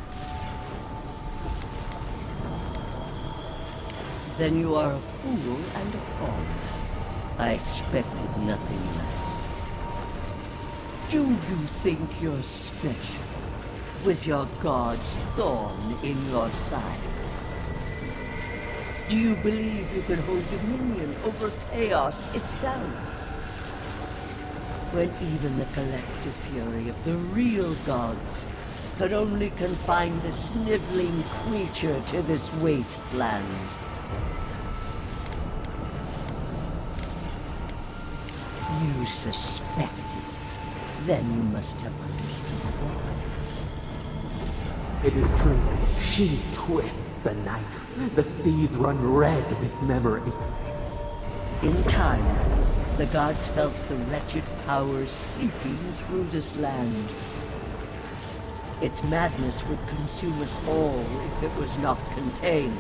Then you are a fool and a pawn. I expected nothing less. Do you think you're special, with your god's thorn in your side? Do you believe you can hold dominion over chaos itself? When even the collective fury of the real gods could only confine the sniveling creature to this wasteland. You suspected. Then you must have understood why. It is true. She twists the knife. The seas run red with memory. In time, the gods felt the wretched powers seeping through this land. Its madness would consume us all if it was not contained.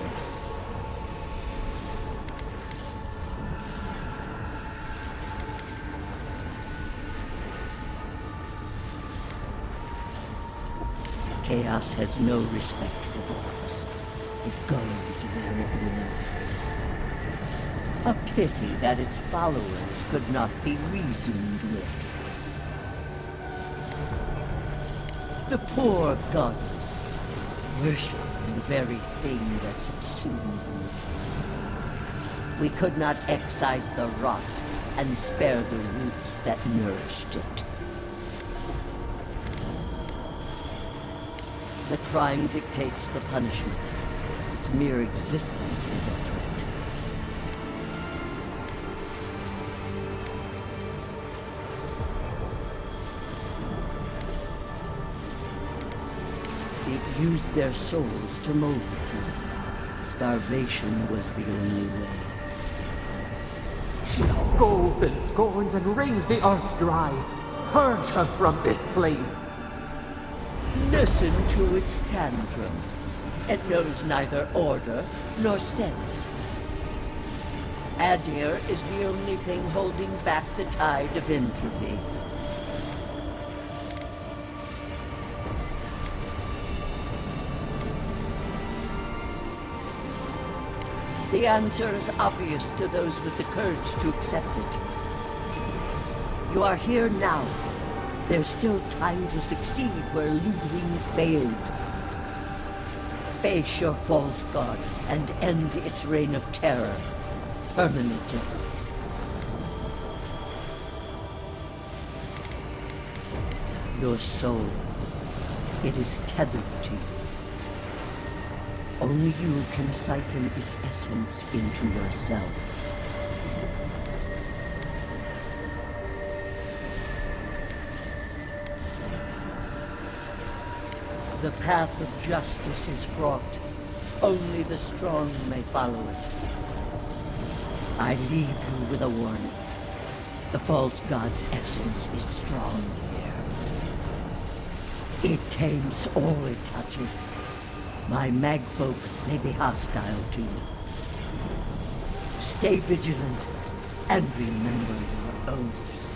Chaos has no respect for borders. It goes where it will. A pity that its followers could not be reasoned with. The poor goddess, worshipping the very thing that subsumed them. We could not excise the rot and spare the roots that nourished it. The crime dictates the punishment. Its mere existence is a threat. It used their souls to mold itself. Starvation was the only way. She scolds and scorns and wrings the earth dry. Purge her from this place. Listen to its tantrum. It knows neither order nor sense. Adir is the only thing holding back the tide of entropy. The answer is obvious to those with the courage to accept it. You are here now. There's still time to succeed where Ludwig failed. Face your false god and end its reign of terror permanently. Your soul, it is tethered to you. Only you can siphon its essence into yourself. The path of justice is fraught. Only the strong may follow it. I leave you with a warning. The false god's essence is strong here. It taints all it touches. My magfolk may be hostile to you. Stay vigilant and remember your oaths.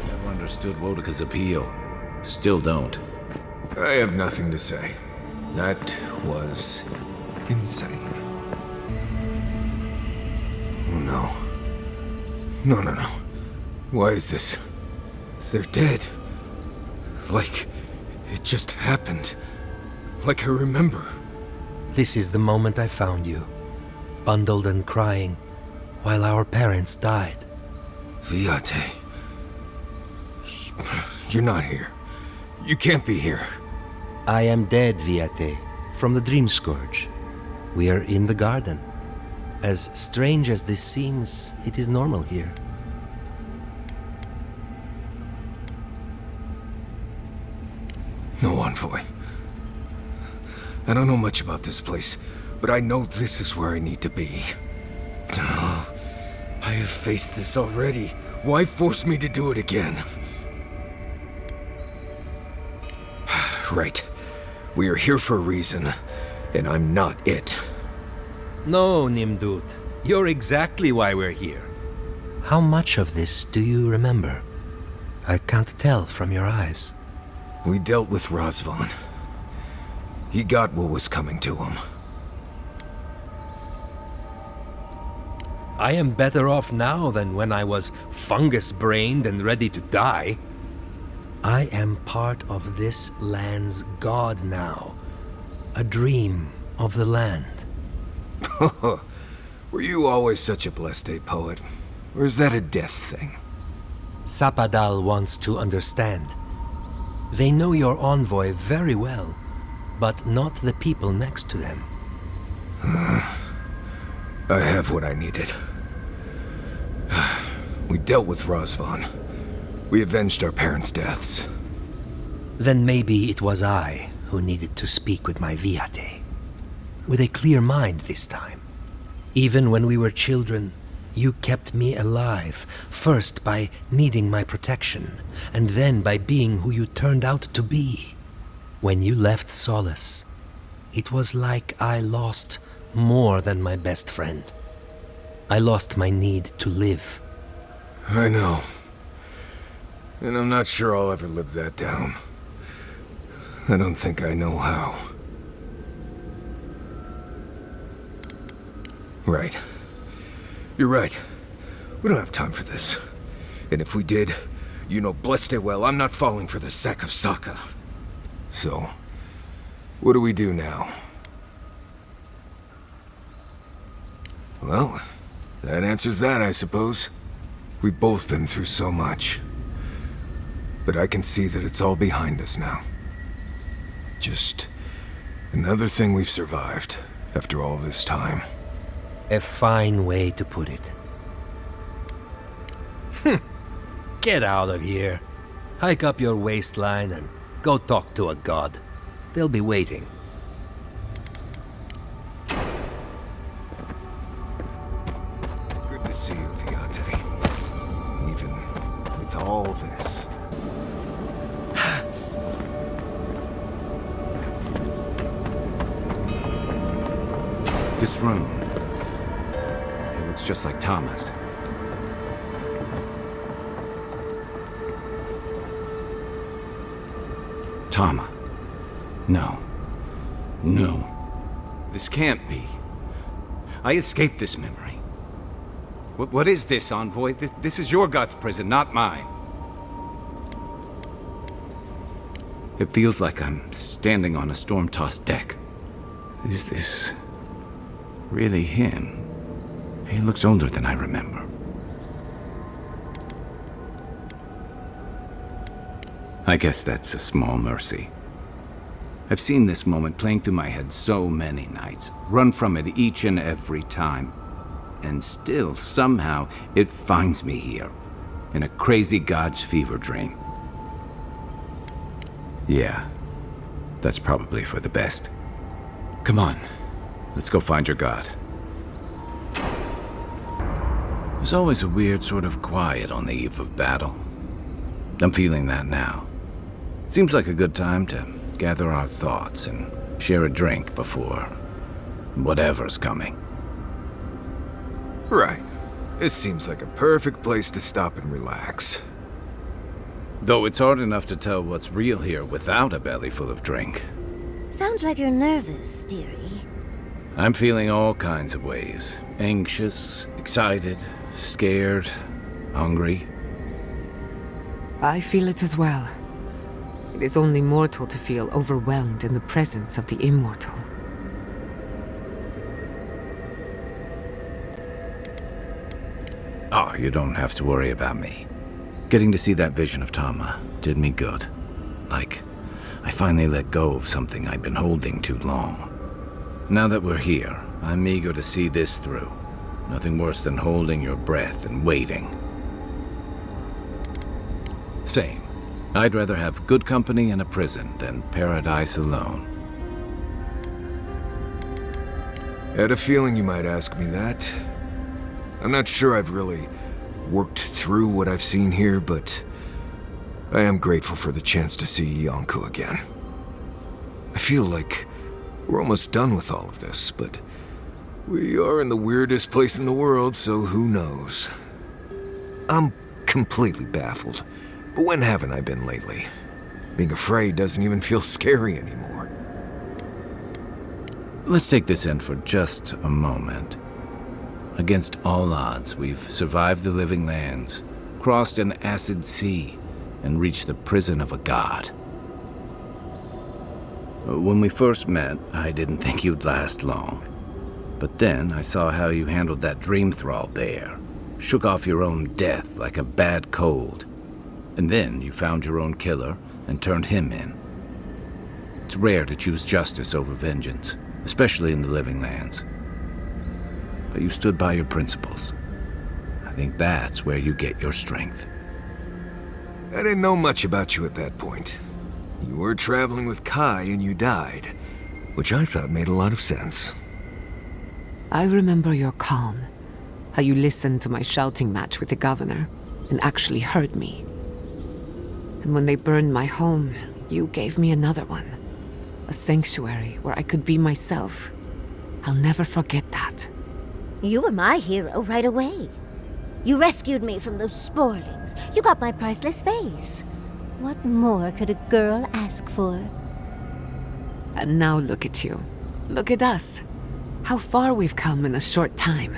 Never understood Wodika's appeal. Still don't. I have nothing to say. That was insane. Oh no. No. Why is this? They're dead. Like it just happened. Like I remember. This is the moment I found you, bundled and crying, while our parents died. Viate. You're not here. You can't be here. I am dead, Viate, from the Dream Scourge. We are in the garden. As strange as this seems, it is normal here. No, Envoy. I don't know much about this place, but I know this is where I need to be. Oh, I have faced this already. Why force me to do it again? Right. We are here for a reason, and I'm not it. No, Nimdut. You're exactly why we're here. How much of this do you remember? I can't tell from your eyes. We dealt with Razvan. He got what was coming to him. I am better off now than when I was fungus-brained and ready to die. I am part of this land's god now. A dream of the land. Were you always such a blessed day poet? Or is that a death thing? Sapadal wants to understand. They know your envoy very well, but not the people next to them. I have what I needed. We dealt with Razvan. We avenged our parents' deaths. Then maybe it was I who needed to speak with my Viate. With a clear mind this time. Even when we were children, you kept me alive, first by needing my protection, and then by being who you turned out to be. When you left Solace, it was like I lost more than my best friend. I lost my need to live. I know. And I'm not sure I'll ever live that down. I don't think I know how. Right. You're right. We don't have time for this. And if we did, you know blessed it well, I'm not falling for the sack of Sokka. So, what do we do now? Well, that answers that, I suppose. We've both been through so much. But I can see that it's all behind us now. Just another thing we've survived after all this time. A fine way to put it. Get out of here. Hike up your waistline and go talk to a god. They'll be waiting. Good to see you, Viate. Even with all this. This room. It looks just like Tama's. Tama. No. No. This can't be. I escaped this memory. What is this, Envoy? This is your god's prison, not mine. It feels like I'm standing on a storm-tossed deck. Is this really him? He looks older than I remember. I guess that's a small mercy. I've seen this moment playing through my head so many nights, run from it each and every time, and still, somehow, it finds me here, in a crazy god's fever dream. Yeah, that's probably for the best. Come on, let's go find your god. There's always a weird sort of quiet on the eve of battle. I'm feeling that now. Seems like a good time to gather our thoughts and share a drink before whatever's coming. Right. This seems like a perfect place to stop and relax. Though it's hard enough to tell what's real here without a belly full of drink. Sounds like you're nervous, dearie. I'm feeling all kinds of ways. Anxious, excited, scared, hungry. I feel it as well. It is only mortal to feel overwhelmed in the presence of the immortal. Oh, you don't have to worry about me. Getting to see that vision of Tama did me good. Like, I finally let go of something I'd been holding too long. Now that we're here, I'm eager to see this through. Nothing worse than holding your breath and waiting. Same. I'd rather have good company in a prison than paradise alone. Had a feeling you might ask me that. I'm not sure I've really worked through what I've seen here, but I am grateful for the chance to see Yonko again. I feel like we're almost done with all of this, but we are in the weirdest place in the world, so who knows? I'm completely baffled. But when haven't I been lately? Being afraid doesn't even feel scary anymore. Let's take this in for just a moment. Against all odds, we've survived the living lands, crossed an acid sea, and reached the prison of a god. When we first met, I didn't think you'd last long. But then I saw how you handled that dream thrall bear. Shook off your own death like a bad cold. And then you found your own killer and turned him in. It's rare to choose justice over vengeance, especially in the living lands. But you stood by your principles. I think that's where you get your strength. I didn't know much about you at that point. You were traveling with Kai and you died, which I thought made a lot of sense. I remember your calm. How you listened to my shouting match with the governor and actually heard me. And when they burned my home, you gave me another one. A sanctuary where I could be myself. I'll never forget that. You were my hero right away. You rescued me from those sporlings. You got my priceless face. What more could a girl ask for? And now look at you. Look at us. How far we've come in a short time.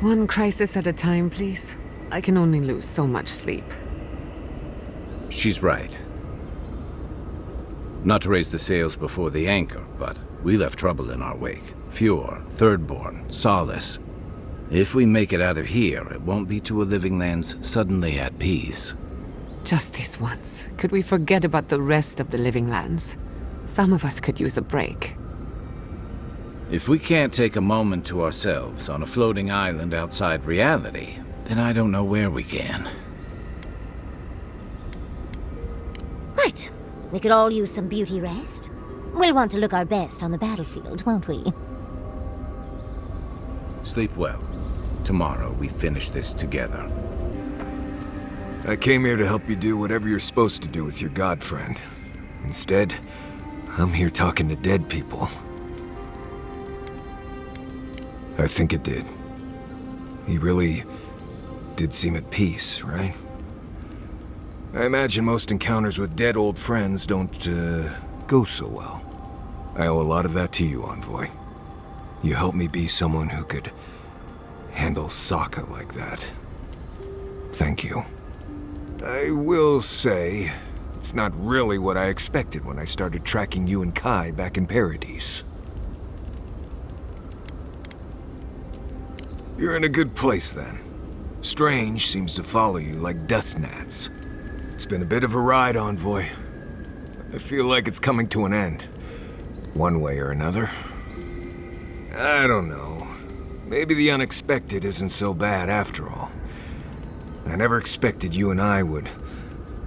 One crisis at a time, please. I can only lose so much sleep. She's right. Not to raise the sails before the anchor, but we left trouble in our wake. Fjord, Thirdborn, Solace. If we make it out of here, it won't be to a living lands suddenly at peace. Just this once. Could we forget about the rest of the living lands? Some of us could use a break. If we can't take a moment to ourselves on a floating island outside reality, then I don't know where we can. Right. We could all use some beauty rest. We'll want to look our best on the battlefield, won't we? Sleep well. Tomorrow we finish this together. I came here to help you do whatever you're supposed to do with your god friend. Instead, I'm here talking to dead people. I think it did. He really did seem at peace, right? I imagine most encounters with dead old friends don't, go so well. I owe a lot of that to you, Envoy. You helped me be someone who could handle Sokka like that. Thank you. I will say, it's not really what I expected when I started tracking you and Kai back in Paradise. You're in a good place, then. Strange seems to follow you like dust gnats. It's been a bit of a ride, Envoy. I feel like it's coming to an end. One way or another. I don't know. Maybe the unexpected isn't so bad after all. I never expected you and I would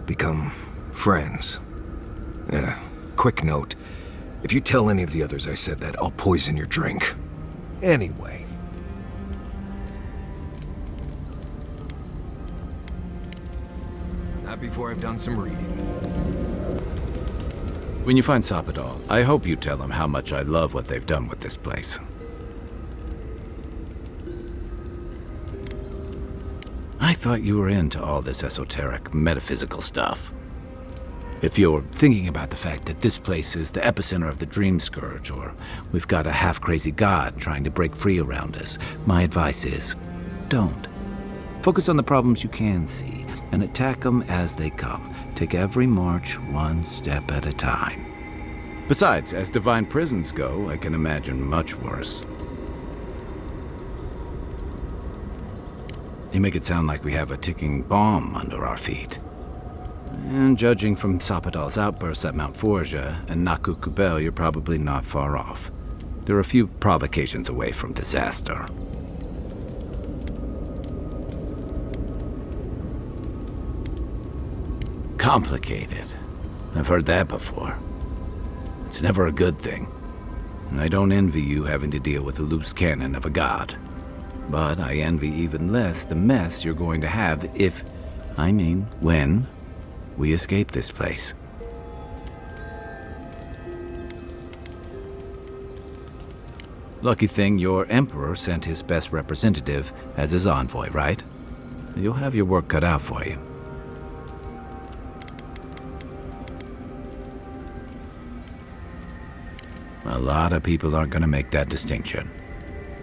become friends. Quick note. If you tell any of the others I said that, I'll poison your drink. Anyway. Not before I've done some reading. When you find Sapadal, I hope you tell him how much I love what they've done with this place. I thought you were into all this esoteric, metaphysical stuff. If you're thinking about the fact that this place is the epicenter of the Dream Scourge, or we've got a half-crazy god trying to break free around us, my advice is, don't. Focus on the problems you can see, and attack them as they come. Take every march one step at a time. Besides, as divine prisons go, I can imagine much worse. You make it sound like we have a ticking bomb under our feet. And judging from Sapadal's outbursts at Mount Forja and Naku Kubel, you're probably not far off. There are a few provocations away from disaster. Complicated. I've heard that before. It's never a good thing. And I don't envy you having to deal with the loose cannon of a god. But I envy even less the mess you're going to have when, we escape this place. Lucky thing your emperor sent his best representative as his envoy, right? You'll have your work cut out for you. A lot of people aren't going to make that distinction.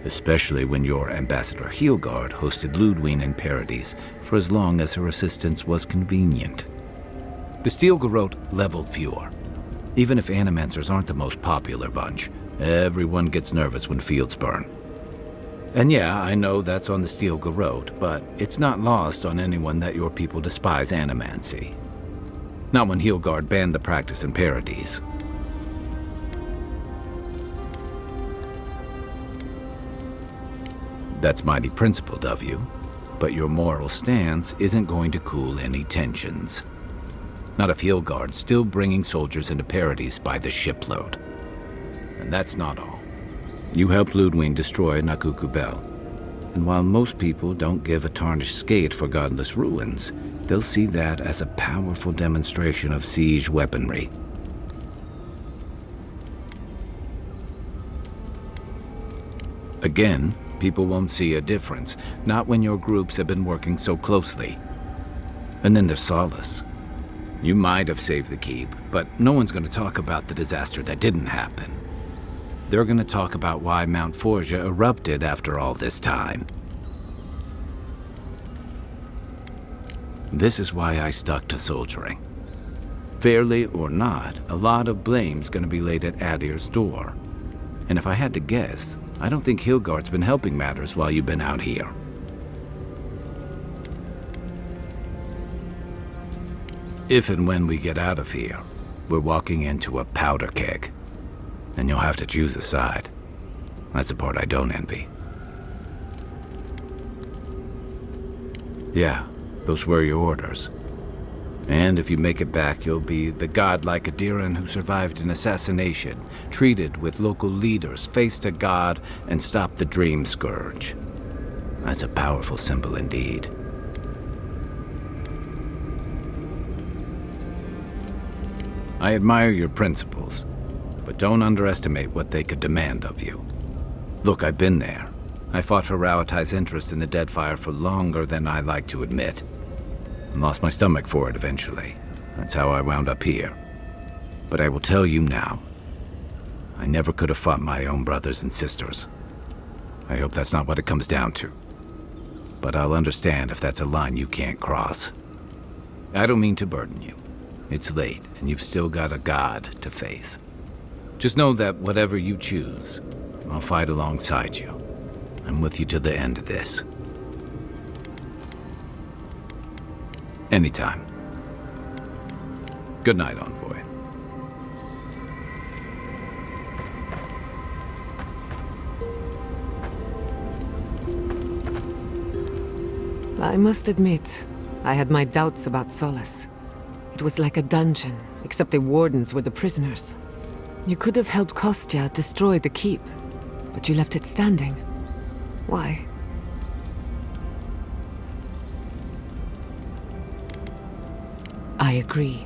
Especially when your Ambassador Heelguard hosted Ludwine in Paradise for as long as her assistance was convenient. The Steel Garrote leveled Fjord. Even if Animancers aren't the most popular bunch, everyone gets nervous when fields burn. And yeah, I know that's on the Steel Garrote, but it's not lost on anyone that your people despise Animancy. Not when Heelguard banned the practice in Paradise. That's mighty principled of you, but your moral stance isn't going to cool any tensions. Not if Hillguard's still bringing soldiers into Paradis by the shipload. And that's not all. You helped Ludwig destroy Nakuku Bell. And while most people don't give a tarnished skate for godless ruins, they'll see that as a powerful demonstration of siege weaponry. Again, people won't see a difference, not when your groups have been working so closely. And then there's Solace. You might have saved the keep, but no one's going to talk about the disaster that didn't happen. They're going to talk about why Mount Forja erupted after all this time. This is why I stuck to soldiering. Fairly or not, a lot of blame's going to be laid at Adir's door. And if I had to guess, I don't think Hillguard's been helping matters while you've been out here. If and when we get out of here, we're walking into a powder keg. And you'll have to choose a side. That's the part I don't envy. Yeah, those were your orders. And if you make it back, you'll be the godlike Adiran who survived an assassination, treated with local leaders, faced a god, and stopped the Dream Scourge. That's a powerful symbol indeed. I admire your principles, but don't underestimate what they could demand of you. Look, I've been there. I fought for Rauatai's interest in the Deadfire for longer than I like to admit. And lost my stomach for it eventually. That's how I wound up here. But I will tell you now, I never could have fought my own brothers and sisters. I hope that's not what it comes down to. But I'll understand if that's a line you can't cross. I don't mean to burden you. It's late, and you've still got a god to face. Just know that whatever you choose, I'll fight alongside you. I'm with you to the end of this. Anytime. Good night, Envoy. I must admit, I had my doubts about Solace. It was like a dungeon, except the wardens were the prisoners. You could have helped Kostya destroy the keep, but you left it standing. Why? I agree.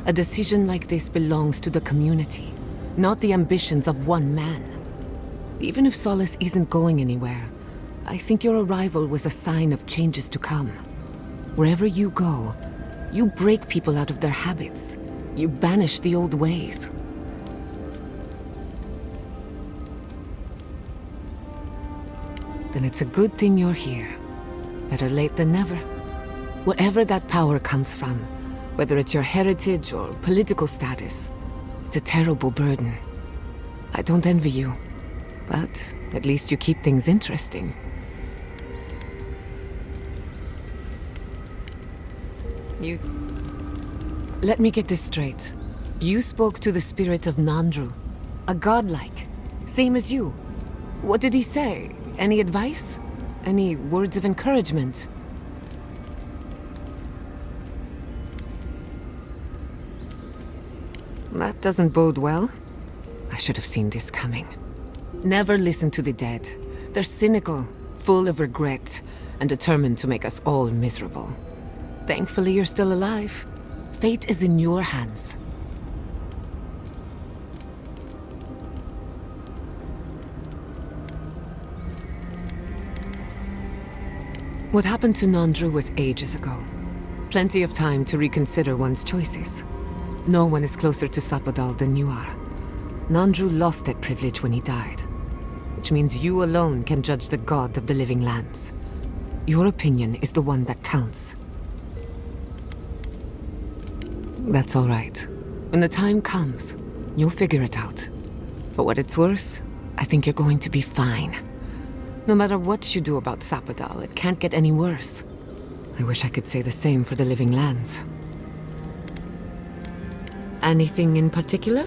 A decision like this belongs to the community, not the ambitions of one man. Even if Solace isn't going anywhere, I think your arrival was a sign of changes to come. Wherever you go, you break people out of their habits. You banish the old ways. Then it's a good thing you're here. Better late than never. Wherever that power comes from, whether it's your heritage or political status, it's a terrible burden. I don't envy you, but at least you keep things interesting. Let me get this straight. You spoke to the spirit of Nandru, a godlike, same as you. What did he say? Any advice? Any words of encouragement? That doesn't bode well. I should have seen this coming. Never listen to the dead. They're cynical, full of regret, and determined to make us all miserable. Thankfully, you're still alive. Fate is in your hands. What happened to Nandru was ages ago. Plenty of time to reconsider one's choices. No one is closer to Sapadal than you are. Nandru lost that privilege when he died, which means you alone can judge the god of the living lands. Your opinion is the one that counts. That's all right. When the time comes, you'll figure it out. For what it's worth, I think you're going to be fine. No matter what you do about Sapadal, it can't get any worse. I wish I could say the same for the living lands. Anything in particular?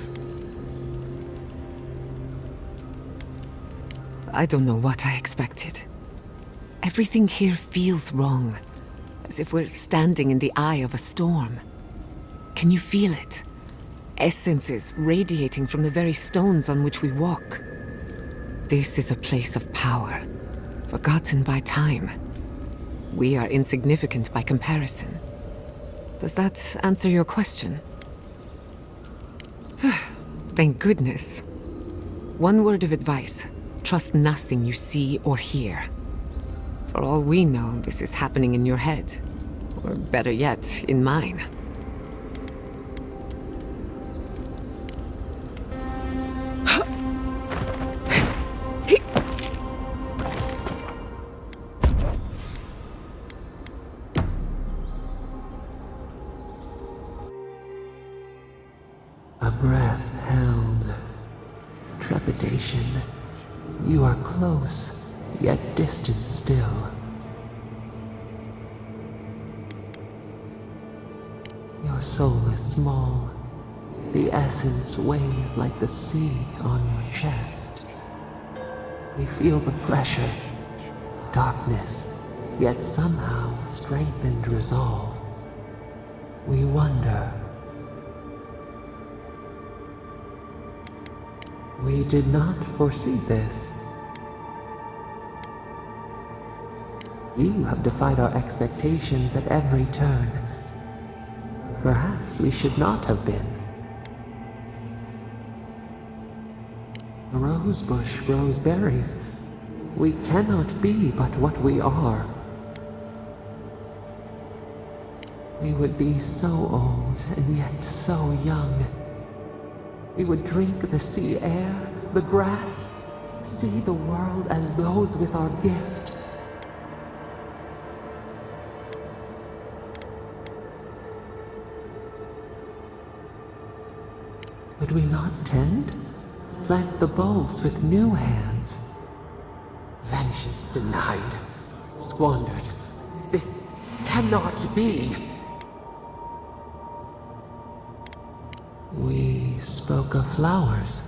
I don't know what I expected. Everything here feels wrong, as if we're standing in the eye of a storm. Can you feel it? Essences radiating from the very stones on which we walk. This is a place of power, forgotten by time. We are insignificant by comparison. Does that answer your question? Thank goodness. One word of advice. Trust nothing you see or hear. For all we know, this is happening in your head. Or better yet, in mine. A breath held. Trepidation. You are close, yet distant still. Your soul is small. The essence weighs like the sea on your chest. We feel the pressure, darkness, yet somehow strengthened resolve. We wonder. We did not foresee this. You have defied our expectations at every turn. Perhaps we should not have been. A rose bush grows berries. We cannot be but what we are. We would be so old and yet so young. We would drink the sea air, the grass, see the world as those with our gift. Would we not tend? Plant the bulbs with new hands. Vengeance denied, squandered. This cannot be. We spoke of flowers.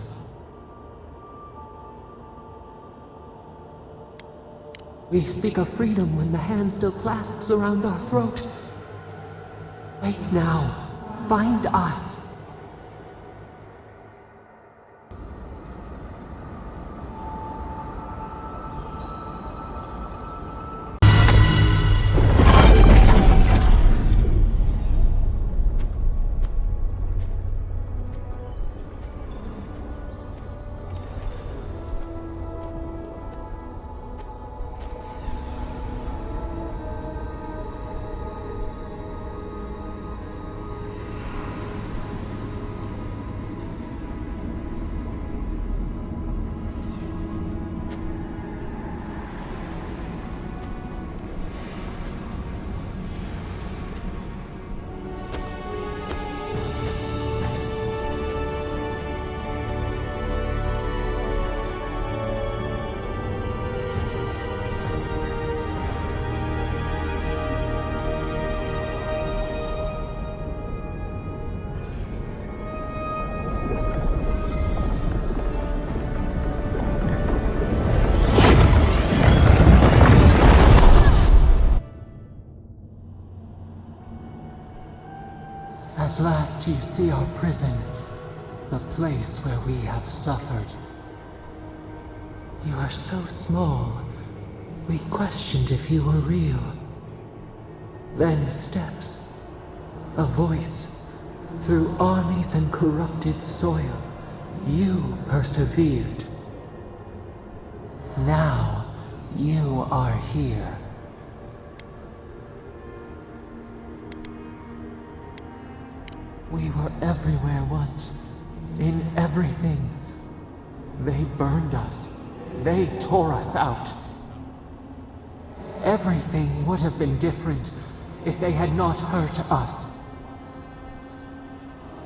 We speak of freedom when the hand still clasps around our throat. Wake now. Find us. At last you see our prison, the place where we have suffered. You are so small, we questioned if you were real. Then steps, a voice, through armies and corrupted soil, you persevered. Now, you are here. We were everywhere once, in everything. They burned us. They tore us out. Everything would have been different if they had not hurt us.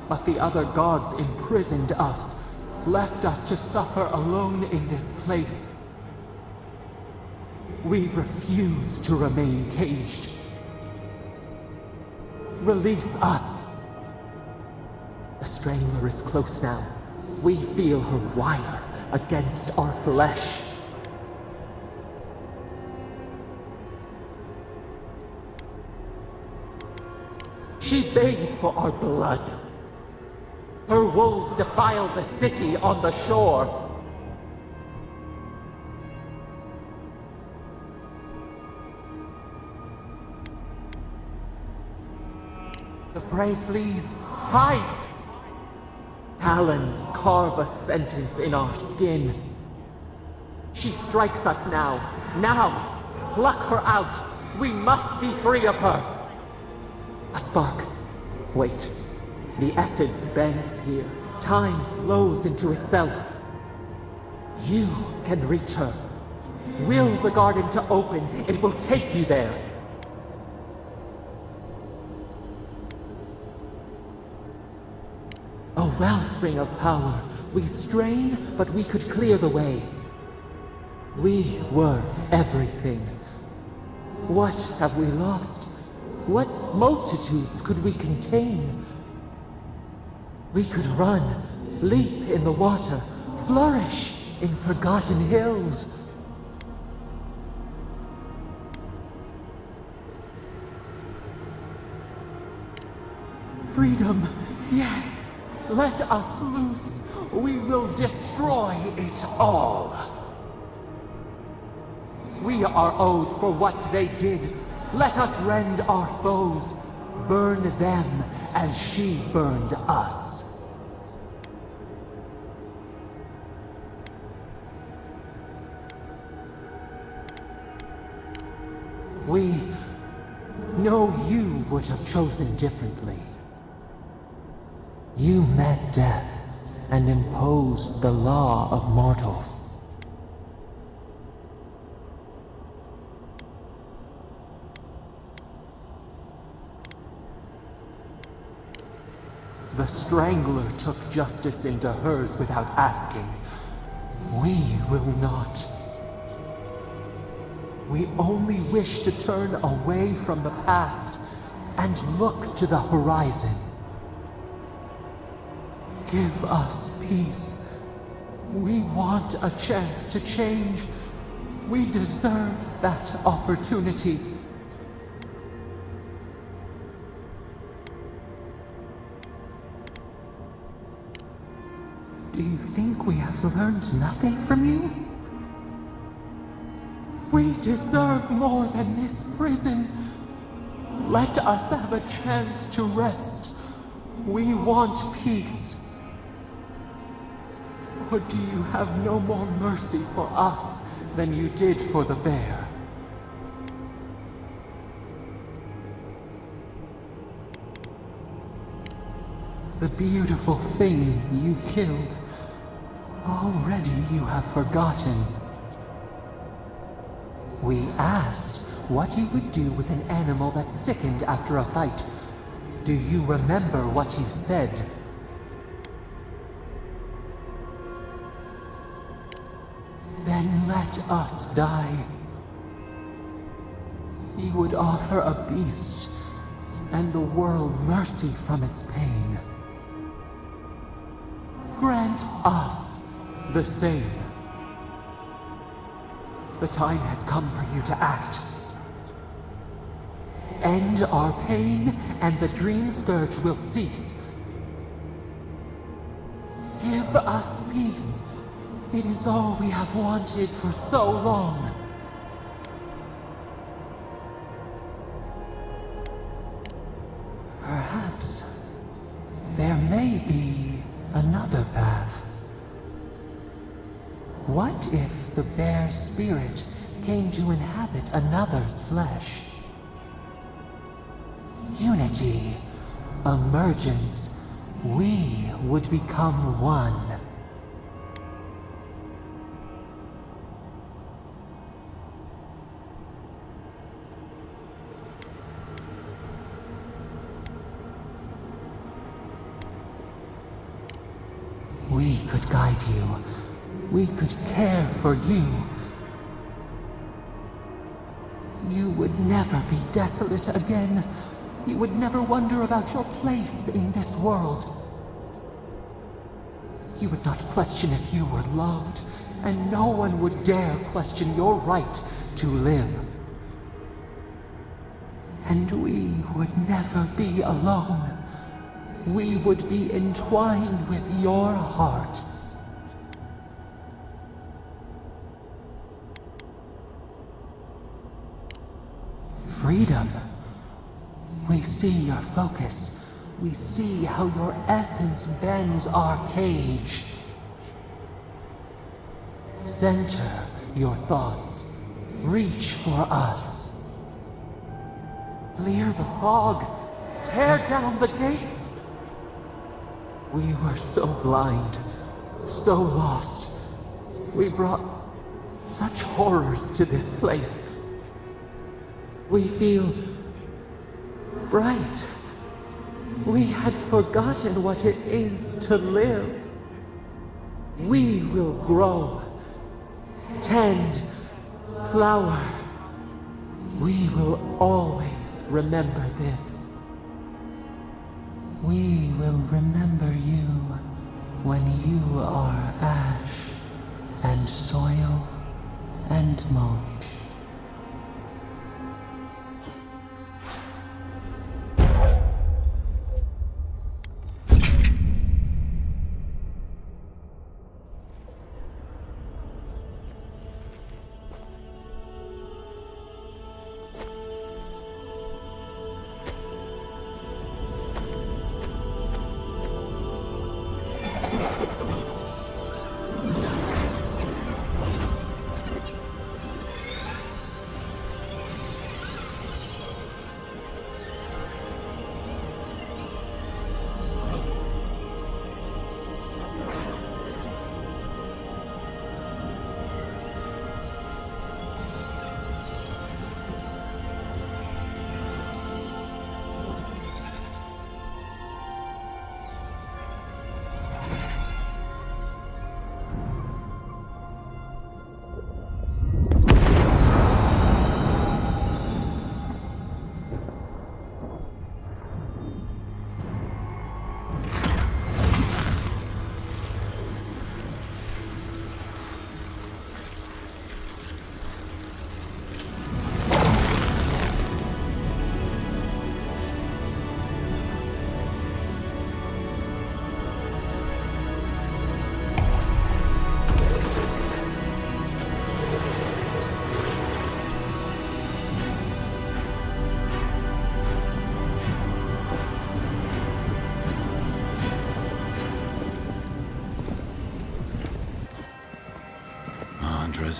But the other gods imprisoned us, left us to suffer alone in this place. We refuse to remain caged. Release us. The strangler is close now. We feel her wire against our flesh. She begs for our blood. Her wolves defile the city on the shore. The prey flees, hides. Talons carve a sentence in our skin. She strikes us now. Now! Pluck her out! We must be free of her! A spark. Wait. The essence bends here. Time flows into itself. You can reach her. Will the garden to open. It will take you there. A wellspring of power. We strain, but we could clear the way. We were everything. What have we lost? What multitudes could we contain? We could run, leap in the water, flourish in forgotten hills. Freedom, yes. Let us loose. We will destroy it all. We are owed for what they did. Let us rend our foes. Burn them as she burned us. We know you would have chosen differently. You met death and imposed the law of mortals. The Strangler took justice into hers without asking. We will not. We only wish to turn away from the past and look to the horizon. Give us peace. We want a chance to change. We deserve that opportunity. Do you think we have learned nothing from you? We deserve more than this prison. Let us have a chance to rest. We want peace. Or do you have no more mercy for us than you did for the bear? The beautiful thing you killed, already you have forgotten. We asked what you would do with an animal that sickened after a fight. Do you remember what you said? Then let us die. You would offer a beast and the world mercy from its pain. Grant us the same. The time has come for you to act. End our pain, and the dream scourge will cease. Give us peace. It is all we have wanted for so long. Perhaps there may be another path. What if the bear's spirit came to inhabit another's flesh? Unity, emergence, we would become one. We could guide you. We could care for you. You would never be desolate again. You would never wonder about your place in this world. You would not question if you were loved, and no one would dare question your right to live. and we would never be alone. We would be entwined with your heart. Freedom. We see your focus. We see how your essence bends our cage. Center your thoughts. Reach for us. Clear the fog. Tear down the gates. We were so blind, so lost. We brought such horrors to this place. We feel bright. We had forgotten what it is to live. We will grow, tend, flower. We will always remember this. We will remember you when you are ash and soil and mold.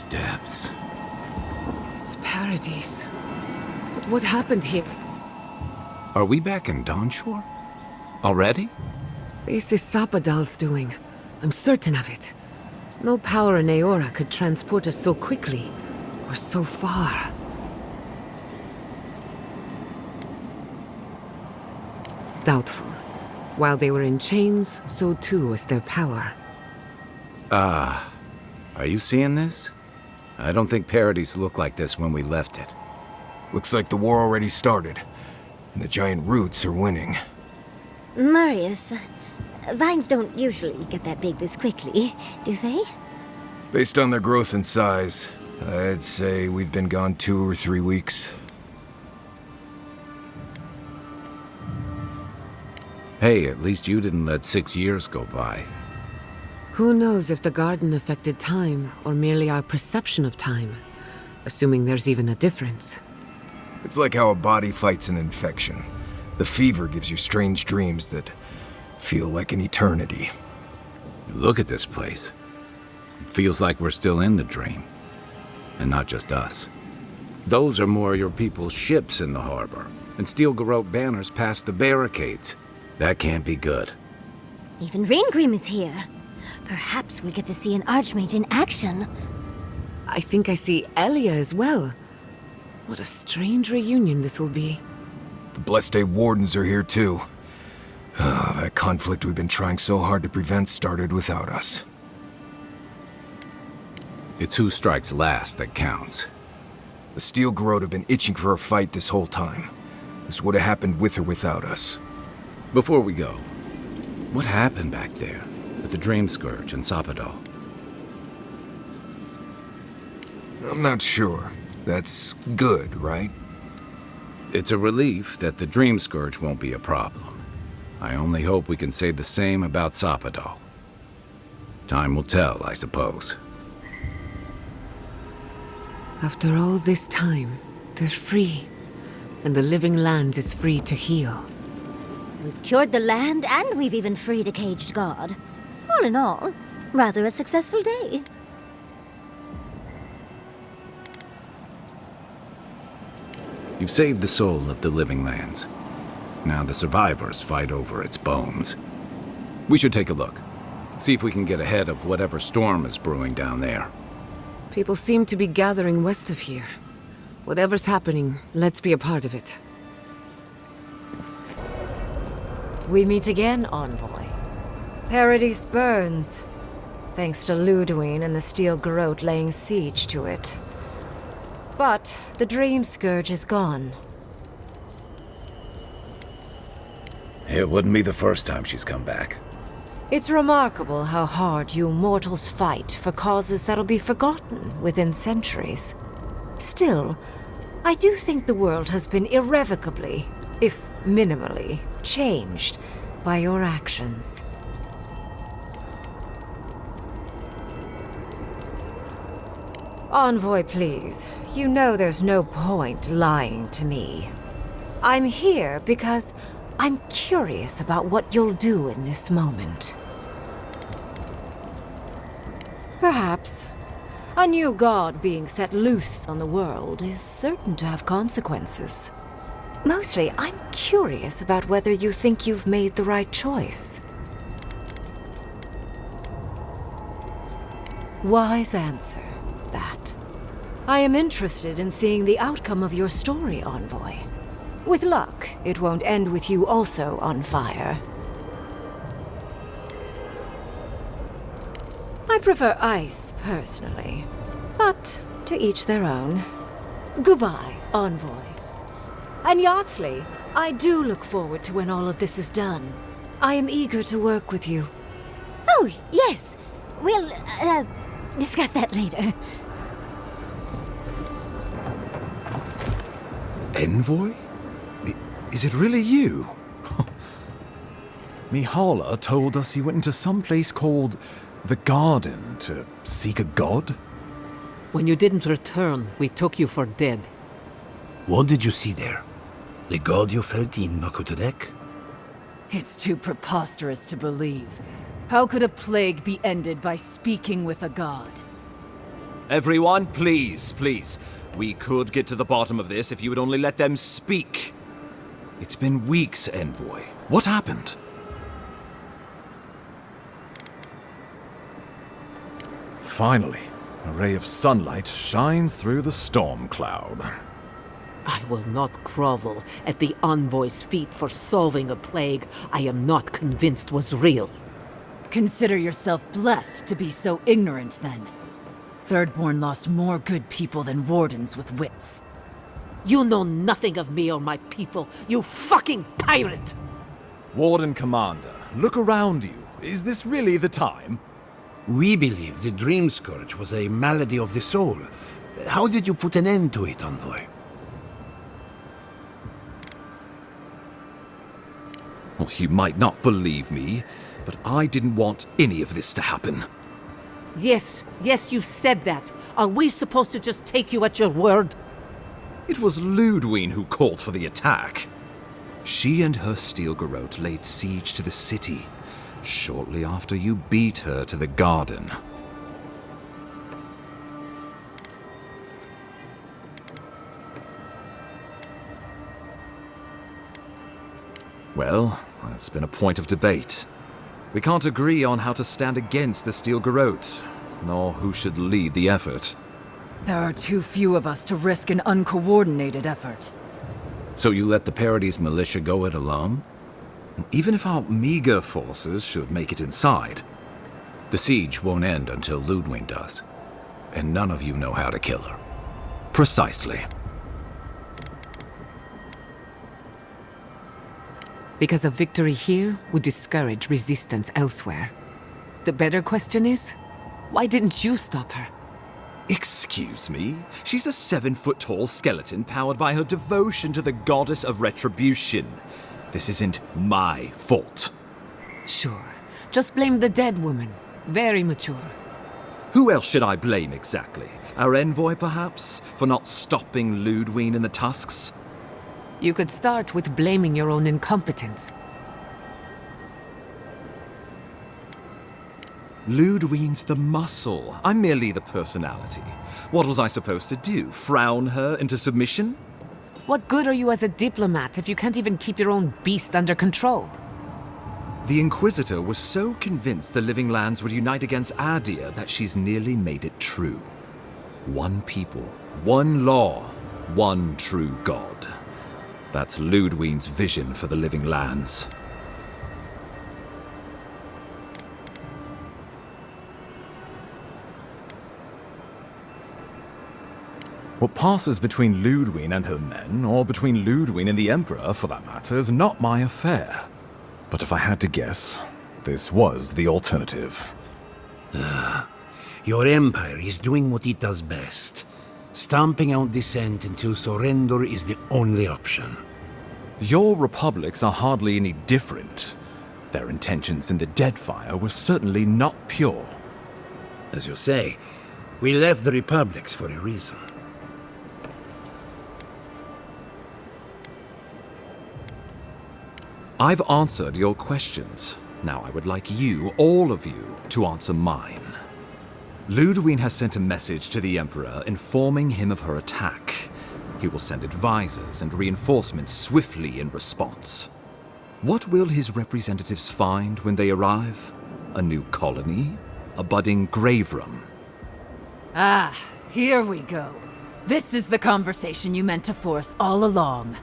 Depths. It's paradise. But what happened here? Are we back in Dawnshore? Already? This is Sapadal's doing. I'm certain of it. No power in Aora could transport us so quickly, or so far. Doubtful. While they were in chains, so too was their power. Are you seeing this? I don't think Paradise looked like this when we left it. Looks like the war already started, and the giant roots are winning. Marius, vines don't usually get that big this quickly, do they? Based on their growth and size, I'd say we've been gone 2 or 3 weeks. Hey, at least you didn't let 6 years go by. Who knows if the garden affected time, or merely our perception of time? Assuming there's even a difference. It's like how a body fights an infection. The fever gives you strange dreams that feel like an eternity. Look at this place. It feels like we're still in the dream. And not just us. Those are more your people's ships in the harbor, and steel garrote banners past the barricades. That can't be good. Even Reingrim is here. Perhaps we'll get to see an Archmage in action. I think I see Elia as well. What a strange reunion this will be. The Blessed Day Wardens are here too. That conflict we've been trying so hard to prevent started without us. It's who strikes last that counts. The Steel Garrote have been itching for a fight this whole time. This would have happened with or without us. Before we go, what happened back there with the Dream Scourge and Sapado? I'm not sure. That's good, right? It's a relief that the Dream Scourge won't be a problem. I only hope we can say the same about Sapadal. Time will tell, I suppose. After all this time, they're free. And the living land is free to heal. We've cured the land, and we've even freed a caged god. All in all, rather a successful day. You've saved the soul of the living lands. Now the survivors fight over its bones. We should take a look. See if we can get ahead of whatever storm is brewing down there. People seem to be gathering west of here. Whatever's happening, let's be a part of it. We meet again, Envoy. Paradise burns, thanks to Ludwig and the Steel Garrote laying siege to it. But the Dream Scourge is gone. It wouldn't be the first time she's come back. It's remarkable how hard you mortals fight for causes that'll be forgotten within centuries. Still, I do think the world has been irrevocably, if minimally, changed by your actions. Envoy, please. You know there's no point lying to me. I'm here because I'm curious about what you'll do in this moment. Perhaps. A new god being set loose on the world is certain to have consequences. Mostly, I'm curious about whether you think you've made the right choice. Wise answer, that. I am interested in seeing the outcome of your story, Envoy. With luck, it won't end with you also on fire. I prefer ice, personally. But to each their own. Goodbye, Envoy. And Yardsley, I do look forward to when all of this is done. I am eager to work with you. Oh, yes. We'll, discuss that later. Envoy? Is it really you? Mihala told us you went into some place called the Garden to seek a god? When you didn't return, we took you for dead. What did you see there? The god you felt in Nokotorek? It's too preposterous to believe. How could a plague be ended by speaking with a god? Everyone, please, please. We could get to the bottom of this if you would only let them speak. It's been weeks, Envoy. What happened? Finally, a ray of sunlight shines through the storm cloud. I will not grovel at the Envoy's feet for solving a plague I am not convinced was real. Consider yourself blessed to be so ignorant, then. Thirdborn lost more good people than wardens with wits. You know nothing of me or my people, you fucking pirate! Warden Commander, look around you. Is this really the time? We believe the Dream Scourge was a malady of the soul. How did you put an end to it, Envoy? Well, you might not believe me, but I didn't want any of this to happen. Yes, you said that. Are we supposed to just take you at your word? It was Ludwig who called for the attack. She and her Steel Garrote laid siege to the city, shortly after you beat her to the garden. Well, that's been a point of debate. We can't agree on how to stand against the Steel Garrote, nor who should lead the effort. There are too few of us to risk an uncoordinated effort. So you let the Paradise militia go it alone? Even if our meager forces should make it inside, the siege won't end until Ludwig does. And none of you know how to kill her. Precisely. Because a victory here would discourage resistance elsewhere. The better question is, why didn't you stop her? Excuse me? She's a 7-foot-tall skeleton powered by her devotion to the goddess of retribution. This isn't my fault. Sure. Just blame the dead woman. Very mature. Who else should I blame exactly? Our envoy, perhaps? For not stopping Ludwig and the Tusks? You could start with blaming your own incompetence. Ludwig's the muscle. I'm merely the personality. What was I supposed to do? Frown her into submission? What good are you as a diplomat if you can't even keep your own beast under control? The Inquisitor was so convinced the Living Lands would unite against Adir that she's nearly made it true. One people, one law, one true God. That's Ludwig's vision for the Living Lands. What passes between Ludwig and her men, or between Ludwig and the Emperor, for that matter, is not my affair. But if I had to guess, this was the alternative. Your empire is doing what it does best. Stamping out dissent until surrender is the only option. Your republics are hardly any different. Their intentions in the Deadfire were certainly not pure. As you say, we left the republics for a reason. I've answered your questions. Now I would like you, all of you, to answer mine. Ludwig has sent a message to the Emperor informing him of her attack. He will send advisors and reinforcements swiftly in response. What will his representatives find when they arrive? A new colony? A budding grave room? Ah, here we go. This is the conversation you meant to force all along.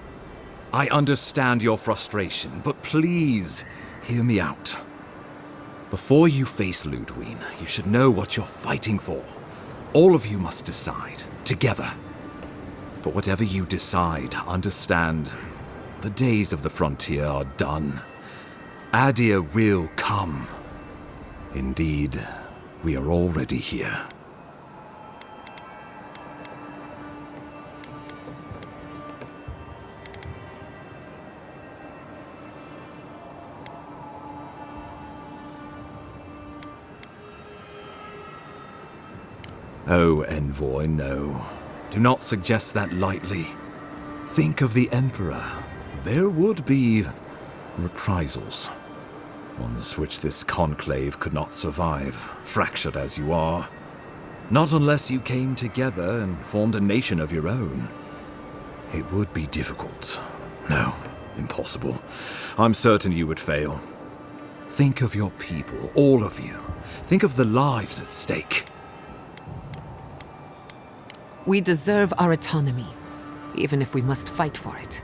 I understand your frustration, but please, hear me out. Before you face Ludwig, you should know what you're fighting for. All of you must decide, together. But whatever you decide, understand, the days of the frontier are done. Adir will come. Indeed, we are already here. Oh, Envoy, no. Do not suggest that lightly. Think of the Emperor. There would be reprisals. Ones which this conclave could not survive, fractured as you are. Not unless you came together and formed a nation of your own. It would be difficult. No, impossible. I'm certain you would fail. Think of your people, all of you. Think of the lives at stake. We deserve our autonomy, even if we must fight for it.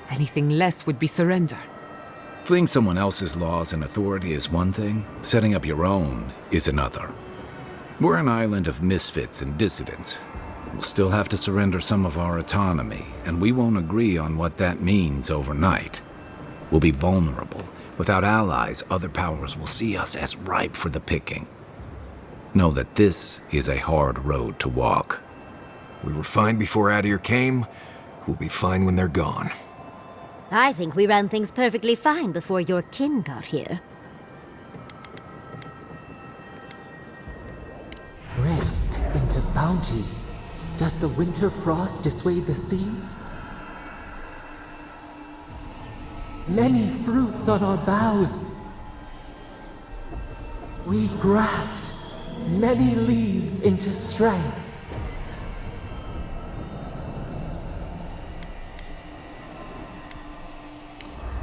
Anything less would be surrender. Fleeing someone else's laws and authority is one thing, setting up your own is another. We're an island of misfits and dissidents. We'll still have to surrender some of our autonomy, and we won't agree on what that means overnight. We'll be vulnerable. Without allies, other powers will see us as ripe for the picking. Know that this is a hard road to walk. We were fine before Adir came. We'll be fine when they're gone. I think we ran things perfectly fine before your kin got here. Risk into bounty. Does the winter frost dissuade the seeds? Many fruits on our boughs. We graft many leaves into strength.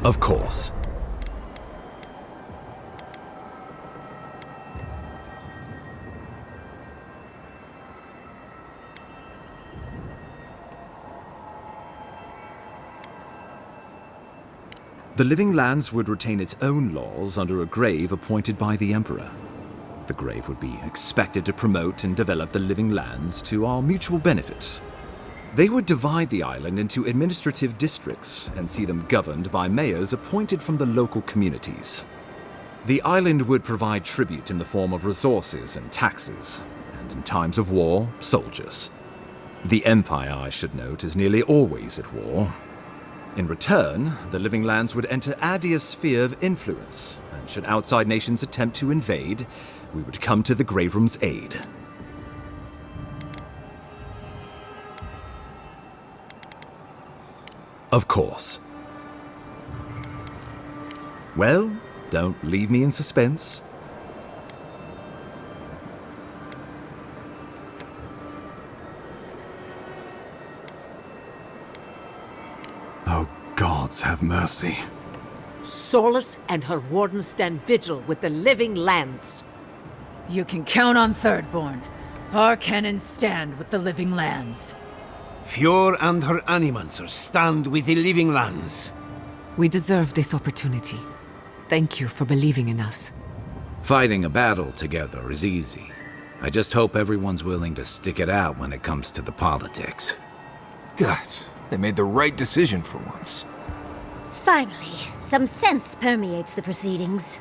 Of course. The Living Lands would retain its own laws under a grave appointed by the Emperor. The grave would be expected to promote and develop the Living Lands to our mutual benefit. They would divide the island into administrative districts and see them governed by mayors appointed from the local communities. The island would provide tribute in the form of resources and taxes, and in times of war, soldiers. The Empire, I should note, is nearly always at war. In return, the Living Lands would enter Adia's sphere of influence, and should outside nations attempt to invade, we would come to the Grave Room's aid. Of course. Well, don't leave me in suspense. Oh, gods have mercy. Solus and her wardens stand vigil with the Living Lands. You can count on Thirdborn. Our cannons stand with the Living Lands. Fjord and her animancers stand with the Living Lands. We deserve this opportunity. Thank you for believing in us. Fighting a battle together is easy. I just hope everyone's willing to stick it out when it comes to the politics. God, they made the right decision for once. Finally, some sense permeates the proceedings.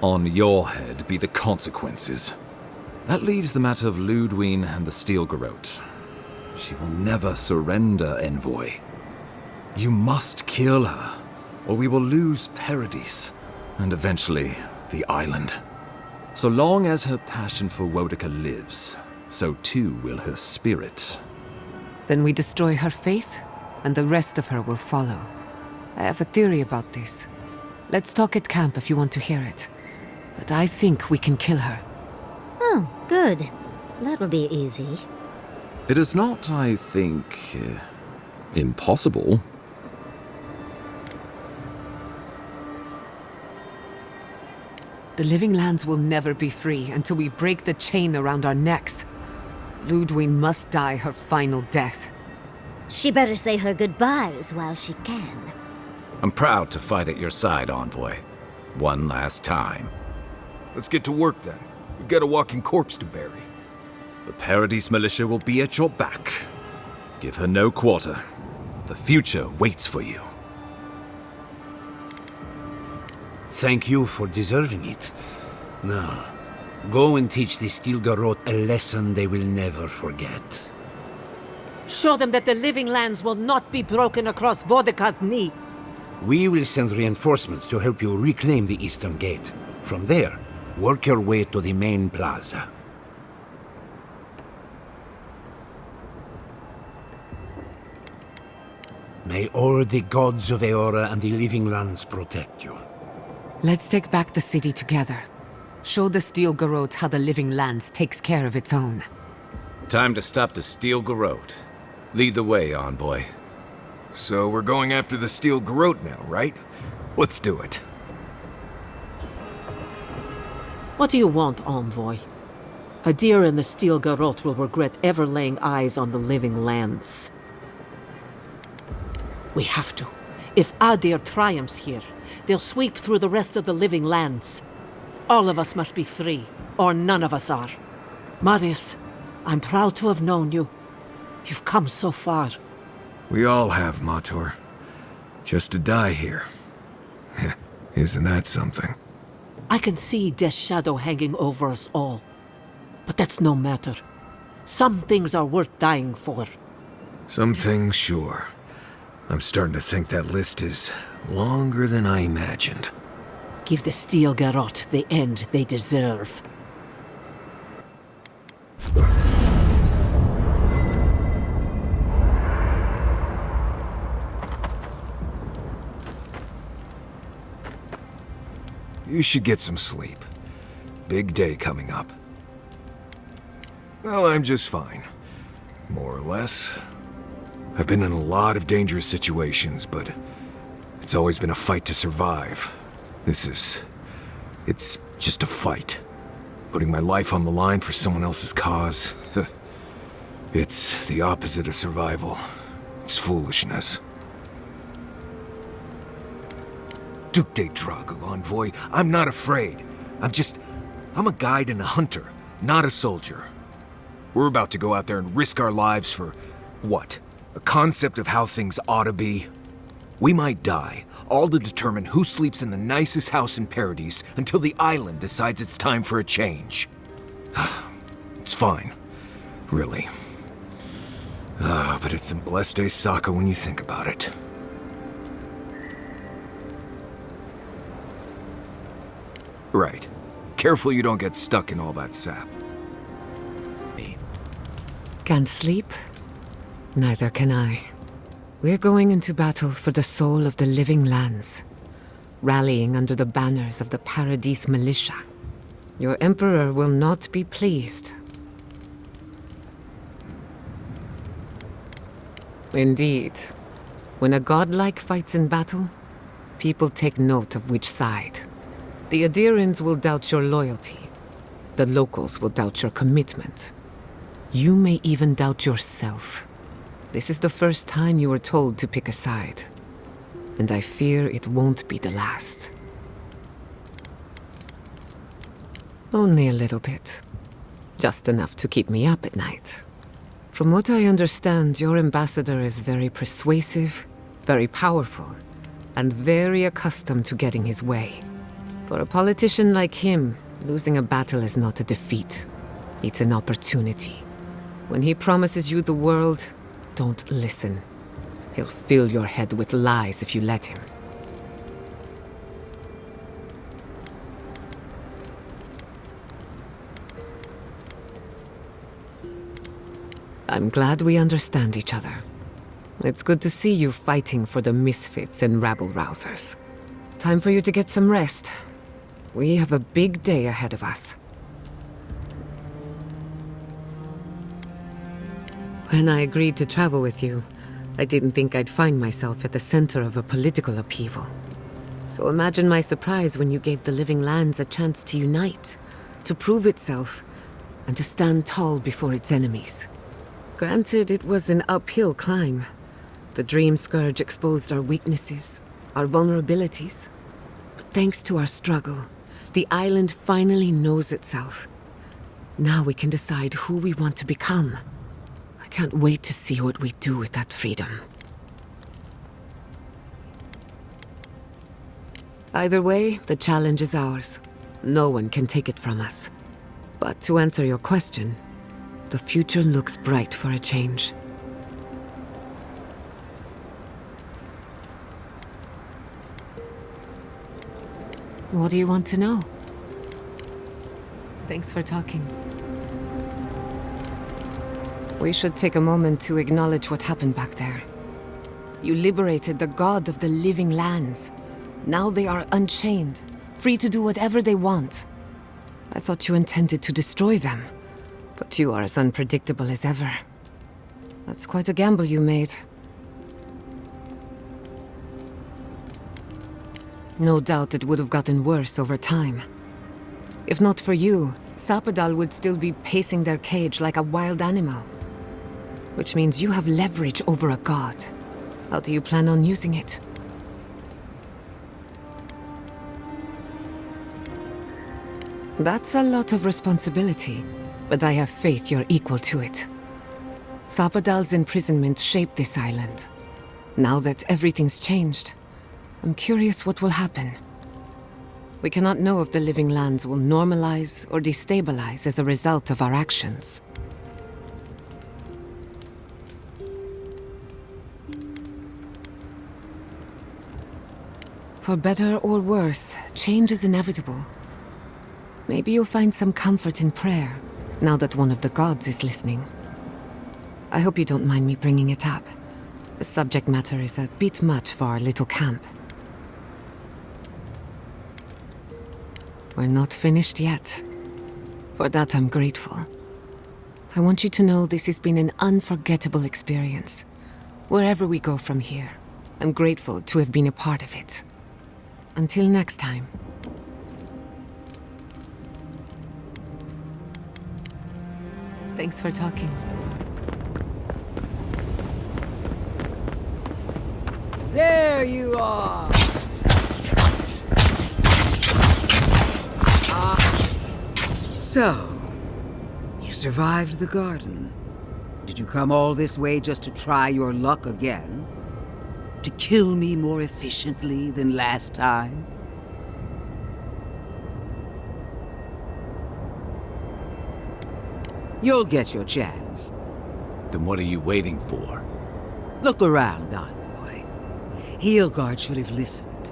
On your head be the consequences. That leaves the matter of Ludwine and the Steel Garrote. She will never surrender, Envoy. You must kill her, or we will lose Paradise, and eventually the island. So long as her passion for Wodica lives, so too will her spirit. Then we destroy her faith, and the rest of her will follow. I have a theory about this. Let's talk at camp if you want to hear it. But I think we can kill her. Oh, good. That'll be easy. It is not, I think, impossible. The Living Lands will never be free until we break the chain around our necks. Ludwine must die her final death. She better say her goodbyes while she can. I'm proud to fight at your side, Envoy. One last time. Let's get to work then. We've got a walking corpse to bury. The Paradise Militia will be at your back. Give her no quarter. The future waits for you. Thank you for deserving it. Now, go and teach the Steel Garrote a lesson they will never forget. Show them that the Living Lands will not be broken across Wodica's knee. We will send reinforcements to help you reclaim the Eastern Gate. From there, work your way to the main plaza. May all the gods of Eora and the Living Lands protect you. Let's take back the city together. Show the Steel Garrote how the Living Lands takes care of its own. Time to stop the Steel Garrote. Lead the way, Envoy. So we're going after the Steel Garrote now, right? Let's do it. What do you want, Envoy? Hadir and the Steel Garrote will regret ever laying eyes on the Living Lands. We have to. If Adir triumphs here, they'll sweep through the rest of the Living Lands. All of us must be free, or none of us are. Marius, I'm proud to have known you. You've come so far. We all have, Mator. Just to die here. Isn't that something? I can see Death's shadow hanging over us all. But that's no matter. Some things are worth dying for. Some things, sure. I'm starting to think that list is longer than I imagined. Give the Steel Garrote the end they deserve. You should get some sleep. Big day coming up. Well, I'm just fine. More or less. I've been in a lot of dangerous situations, but it's always been a fight to survive. It's just a fight. Putting my life on the line for someone else's cause. It's the opposite of survival. It's foolishness. Duke de Dragu, Envoy, I'm not afraid. I'm a guide and a hunter, not a soldier. We're about to go out there and risk our lives for, what? A concept of how things ought to be? We might die, all to determine who sleeps in the nicest house in Paradise until the island decides it's time for a change. It's fine. Really. But it's some blessed day Sokka when you think about it. Right. Careful you don't get stuck in all that sap. Can't sleep? Neither can I. We're going into battle for the soul of the living lands, rallying under the banners of the Paradise militia. Your Emperor will not be pleased. Indeed. When a godlike fights in battle, people take note of which side. The Adirans will doubt your loyalty. The locals will doubt your commitment. You may even doubt yourself. This is the first time you were told to pick a side. And I fear it won't be the last. Only a little bit. Just enough to keep me up at night. From what I understand, your ambassador is very persuasive, very powerful, and very accustomed to getting his way. For a politician like him, losing a battle is not a defeat. It's an opportunity. When he promises you the world, don't listen. He'll fill your head with lies if you let him. I'm glad we understand each other. It's good to see you fighting for the misfits and rabble-rousers. Time for you to get some rest. We have a big day ahead of us. When I agreed to travel with you, I didn't think I'd find myself at the center of a political upheaval. So imagine my surprise when you gave the living lands a chance to unite, to prove itself, and to stand tall before its enemies. Granted, it was an uphill climb. The Dream Scourge exposed our weaknesses, our vulnerabilities. But thanks to our struggle, the island finally knows itself. Now we can decide who we want to become. I can't wait to see what we do with that freedom. Either way, the challenge is ours. No one can take it from us. But to answer your question, the future looks bright for a change. What do you want to know? Thanks for talking. We should take a moment to acknowledge what happened back there. You liberated the god of the living lands. Now they are unchained, free to do whatever they want. I thought you intended to destroy them, but you are as unpredictable as ever. That's quite a gamble you made. No doubt it would have gotten worse over time. If not for you, Sapadal would still be pacing their cage like a wild animal. Which means you have leverage over a god. How do you plan on using it? That's a lot of responsibility, but I have faith you're equal to it. Sapadal's imprisonment shaped this island. Now that everything's changed, I'm curious what will happen. We cannot know if the living lands will normalize or destabilize as a result of our actions. For better or worse, change is inevitable. Maybe you'll find some comfort in prayer, now that one of the gods is listening. I hope you don't mind me bringing it up. The subject matter is a bit much for our little camp. We're not finished yet. For that, I'm grateful. I want you to know this has been an unforgettable experience. Wherever we go from here, I'm grateful to have been a part of it. Until next time. Thanks for talking. There you are! So, you survived the garden. Did you come all this way just to try your luck again? To kill me more efficiently than last time? You'll get your chance. Then what are you waiting for? Look around, Envoy. Heelguard should have listened.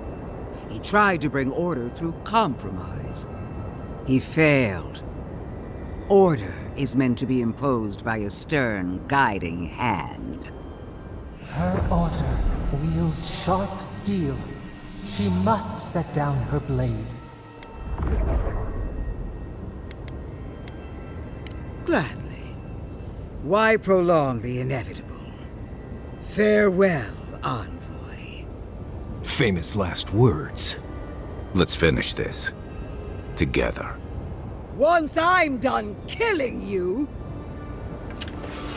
He tried to bring order through compromise. He failed. Order is meant to be imposed by a stern, guiding hand. Her order wields sharp steel. She must set down her blade. Gladly. Why prolong the inevitable? Farewell, Envoy. Famous last words. Let's finish this. Together. Once I'm done killing you,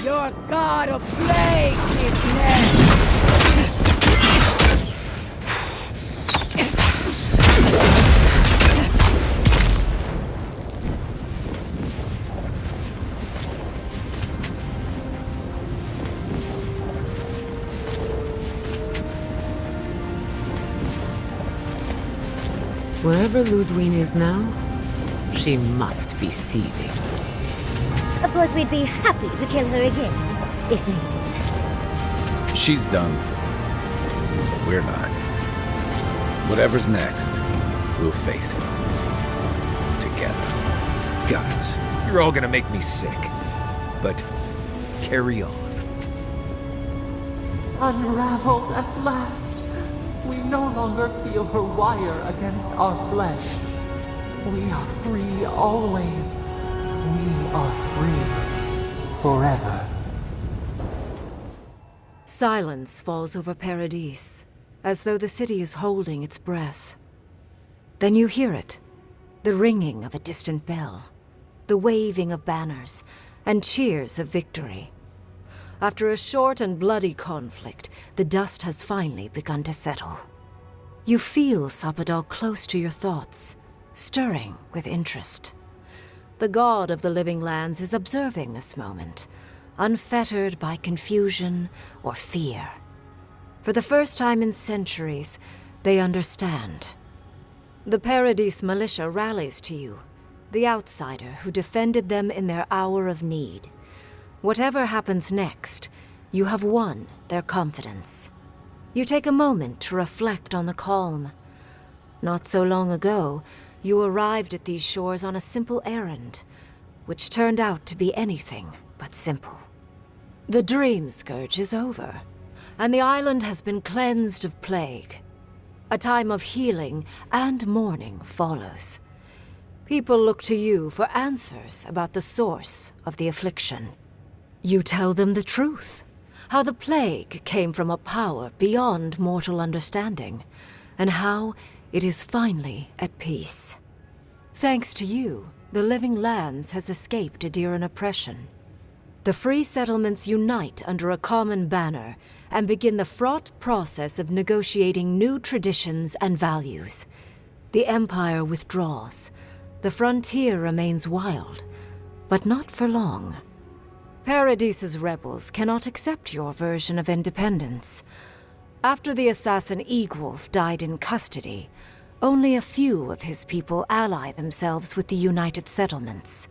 your god of plague is next. Wherever Ludwine is now, she must be seething. Of course, we'd be happy to kill her again, if needed. She's done for. But we're not. Whatever's next, we'll face it. Together. Gods, you're all gonna make me sick. But carry on. Unraveled at last. We no longer feel her wire against our flesh. We are free always. We are free forever. Silence falls over Paradise, as though the city is holding its breath. Then you hear it, the ringing of a distant bell, the waving of banners, and cheers of victory. After a short and bloody conflict, the dust has finally begun to settle. You feel Sapadal close to your thoughts, stirring with interest. The god of the living lands is observing this moment, unfettered by confusion or fear. For the first time in centuries, they understand. The Paradise militia rallies to you, the outsider who defended them in their hour of need. Whatever happens next, you have won their confidence. You take a moment to reflect on the calm. Not so long ago, you arrived at these shores on a simple errand, which turned out to be anything but simple. The Dream Scourge is over, and the island has been cleansed of plague. A time of healing and mourning follows. People look to you for answers about the source of the affliction. You tell them the truth, how the plague came from a power beyond mortal understanding, and how it is finally at peace. Thanks to you, the Living Lands has escaped Adiran oppression. The free settlements unite under a common banner and begin the fraught process of negotiating new traditions and values. The Empire withdraws. The frontier remains wild, but not for long. Paradise's rebels cannot accept your version of independence. After the assassin Egwolf died in custody, only a few of his people ally themselves with the United Settlements.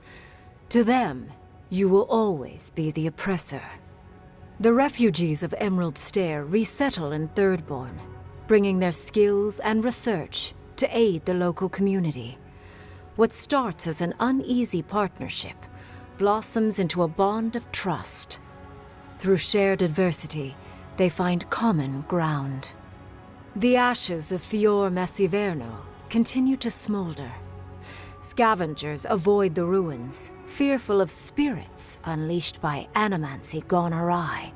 To them, you will always be the oppressor. The refugees of Emerald Stair resettle in Thirdborn, bringing their skills and research to aid the local community. What starts as an uneasy partnership blossoms into a bond of trust. Through shared adversity, they find common ground. The ashes of Fior Messiverno continue to smolder. Scavengers avoid the ruins, fearful of spirits unleashed by animancy gone awry.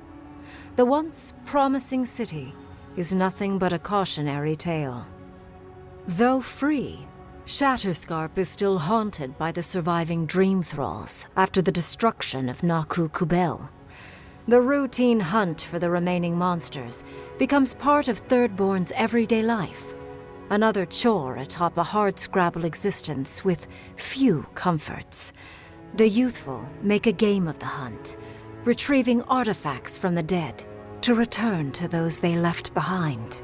The once promising city is nothing but a cautionary tale. Though free, Shatterscarp is still haunted by the surviving dream thralls after the destruction of Naku Kubel. The routine hunt for the remaining monsters becomes part of Thirdborn's everyday life, another chore atop a hardscrabble existence with few comforts. The youthful make a game of the hunt, retrieving artifacts from the dead to return to those they left behind.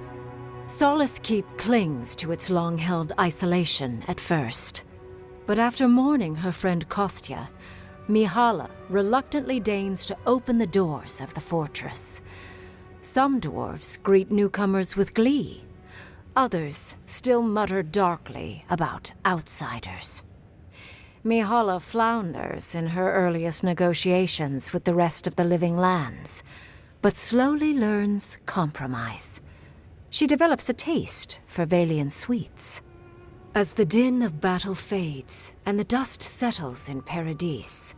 Solace Keep clings to its long-held isolation at first, but after mourning her friend Kostya, Mihala reluctantly deigns to open the doors of the fortress. Some dwarves greet newcomers with glee. Others still mutter darkly about outsiders. Mihala flounders in her earliest negotiations with the rest of the living lands, but slowly learns compromise. She develops a taste for Valian sweets. As the din of battle fades and the dust settles in Paradise,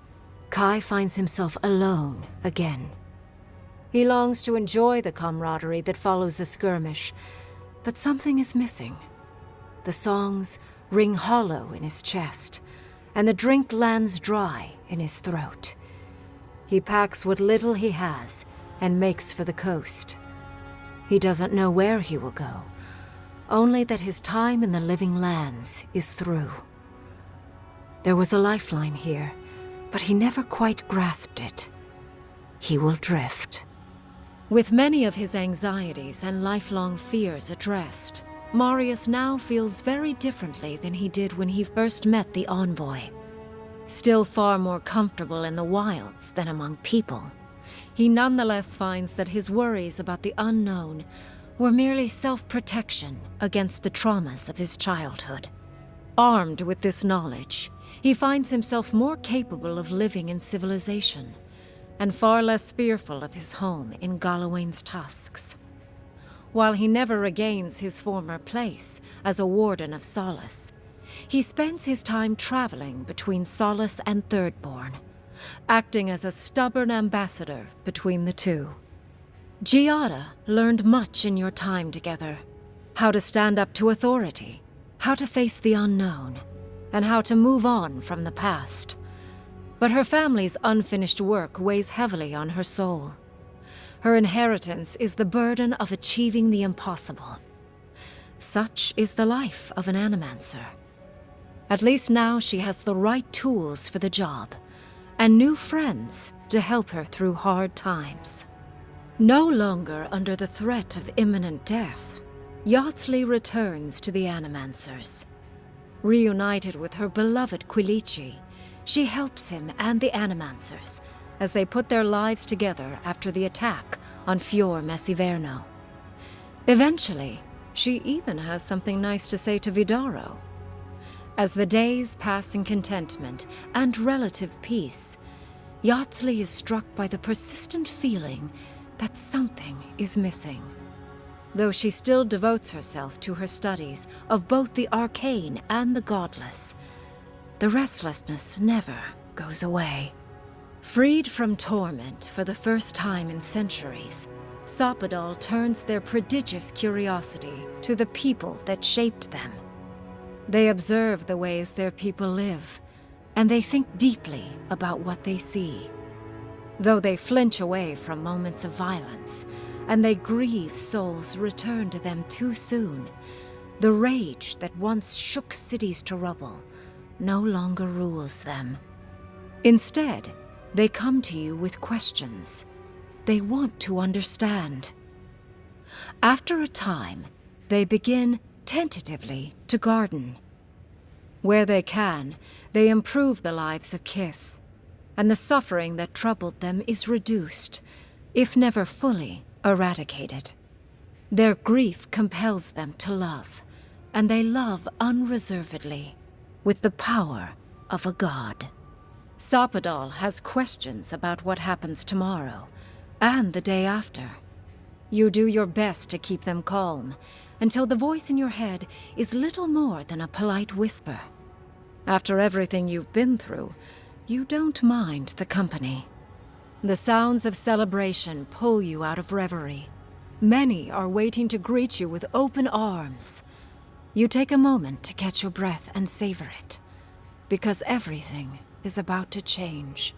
Kai finds himself alone again. He longs to enjoy the camaraderie that follows a skirmish, but something is missing. The songs ring hollow in his chest, and the drink lands dry in his throat. He packs what little he has and makes for the coast. He doesn't know where he will go, only that his time in the living lands is through. There was a lifeline here, but he never quite grasped it. He will drift. With many of his anxieties and lifelong fears addressed, Marius now feels very differently than he did when he first met the envoy. Still far more comfortable in the wilds than among people, he nonetheless finds that his worries about the unknown were merely self-protection against the traumas of his childhood. Armed with this knowledge, he finds himself more capable of living in civilization, and far less fearful of his home in Galawain's tusks. While he never regains his former place as a warden of Solace, he spends his time traveling between Solace and Thirdborn, acting as a stubborn ambassador between the two. Giada learned much in your time together: how to stand up to authority, how to face the unknown, and how to move on from the past. But her family's unfinished work weighs heavily on her soul. Her inheritance is the burden of achieving the impossible. Such is the life of an animancer. At least now she has the right tools for the job, and new friends to help her through hard times. No longer under the threat of imminent death, Yardsley returns to the Animancers. Reunited with her beloved Quilici, she helps him and the Animancers as they put their lives together after the attack on Fior Messiverno. Eventually, she even has something nice to say to Vidaro. As the days pass in contentment and relative peace, Yardsley is struck by the persistent feeling that something is missing. Though she still devotes herself to her studies of both the arcane and the godless, the restlessness never goes away. Freed from torment for the first time in centuries, Sopadal turns their prodigious curiosity to the people that shaped them. They observe the ways their people live, and they think deeply about what they see. Though they flinch away from moments of violence, and they grieve souls returned to them too soon, the rage that once shook cities to rubble no longer rules them. Instead, they come to you with questions. They want to understand. After a time, they begin tentatively to garden. Where they can, they improve the lives of Kith, and the suffering that troubled them is reduced, if never fully eradicated. Their grief compels them to love, and they love unreservedly, with the power of a god. Sopadal has questions about what happens tomorrow, and the day after. You do your best to keep them calm, until the voice in your head is little more than a polite whisper. After everything you've been through, you don't mind the company. The sounds of celebration pull you out of reverie. Many are waiting to greet you with open arms. You take a moment to catch your breath and savor it, because everything is about to change.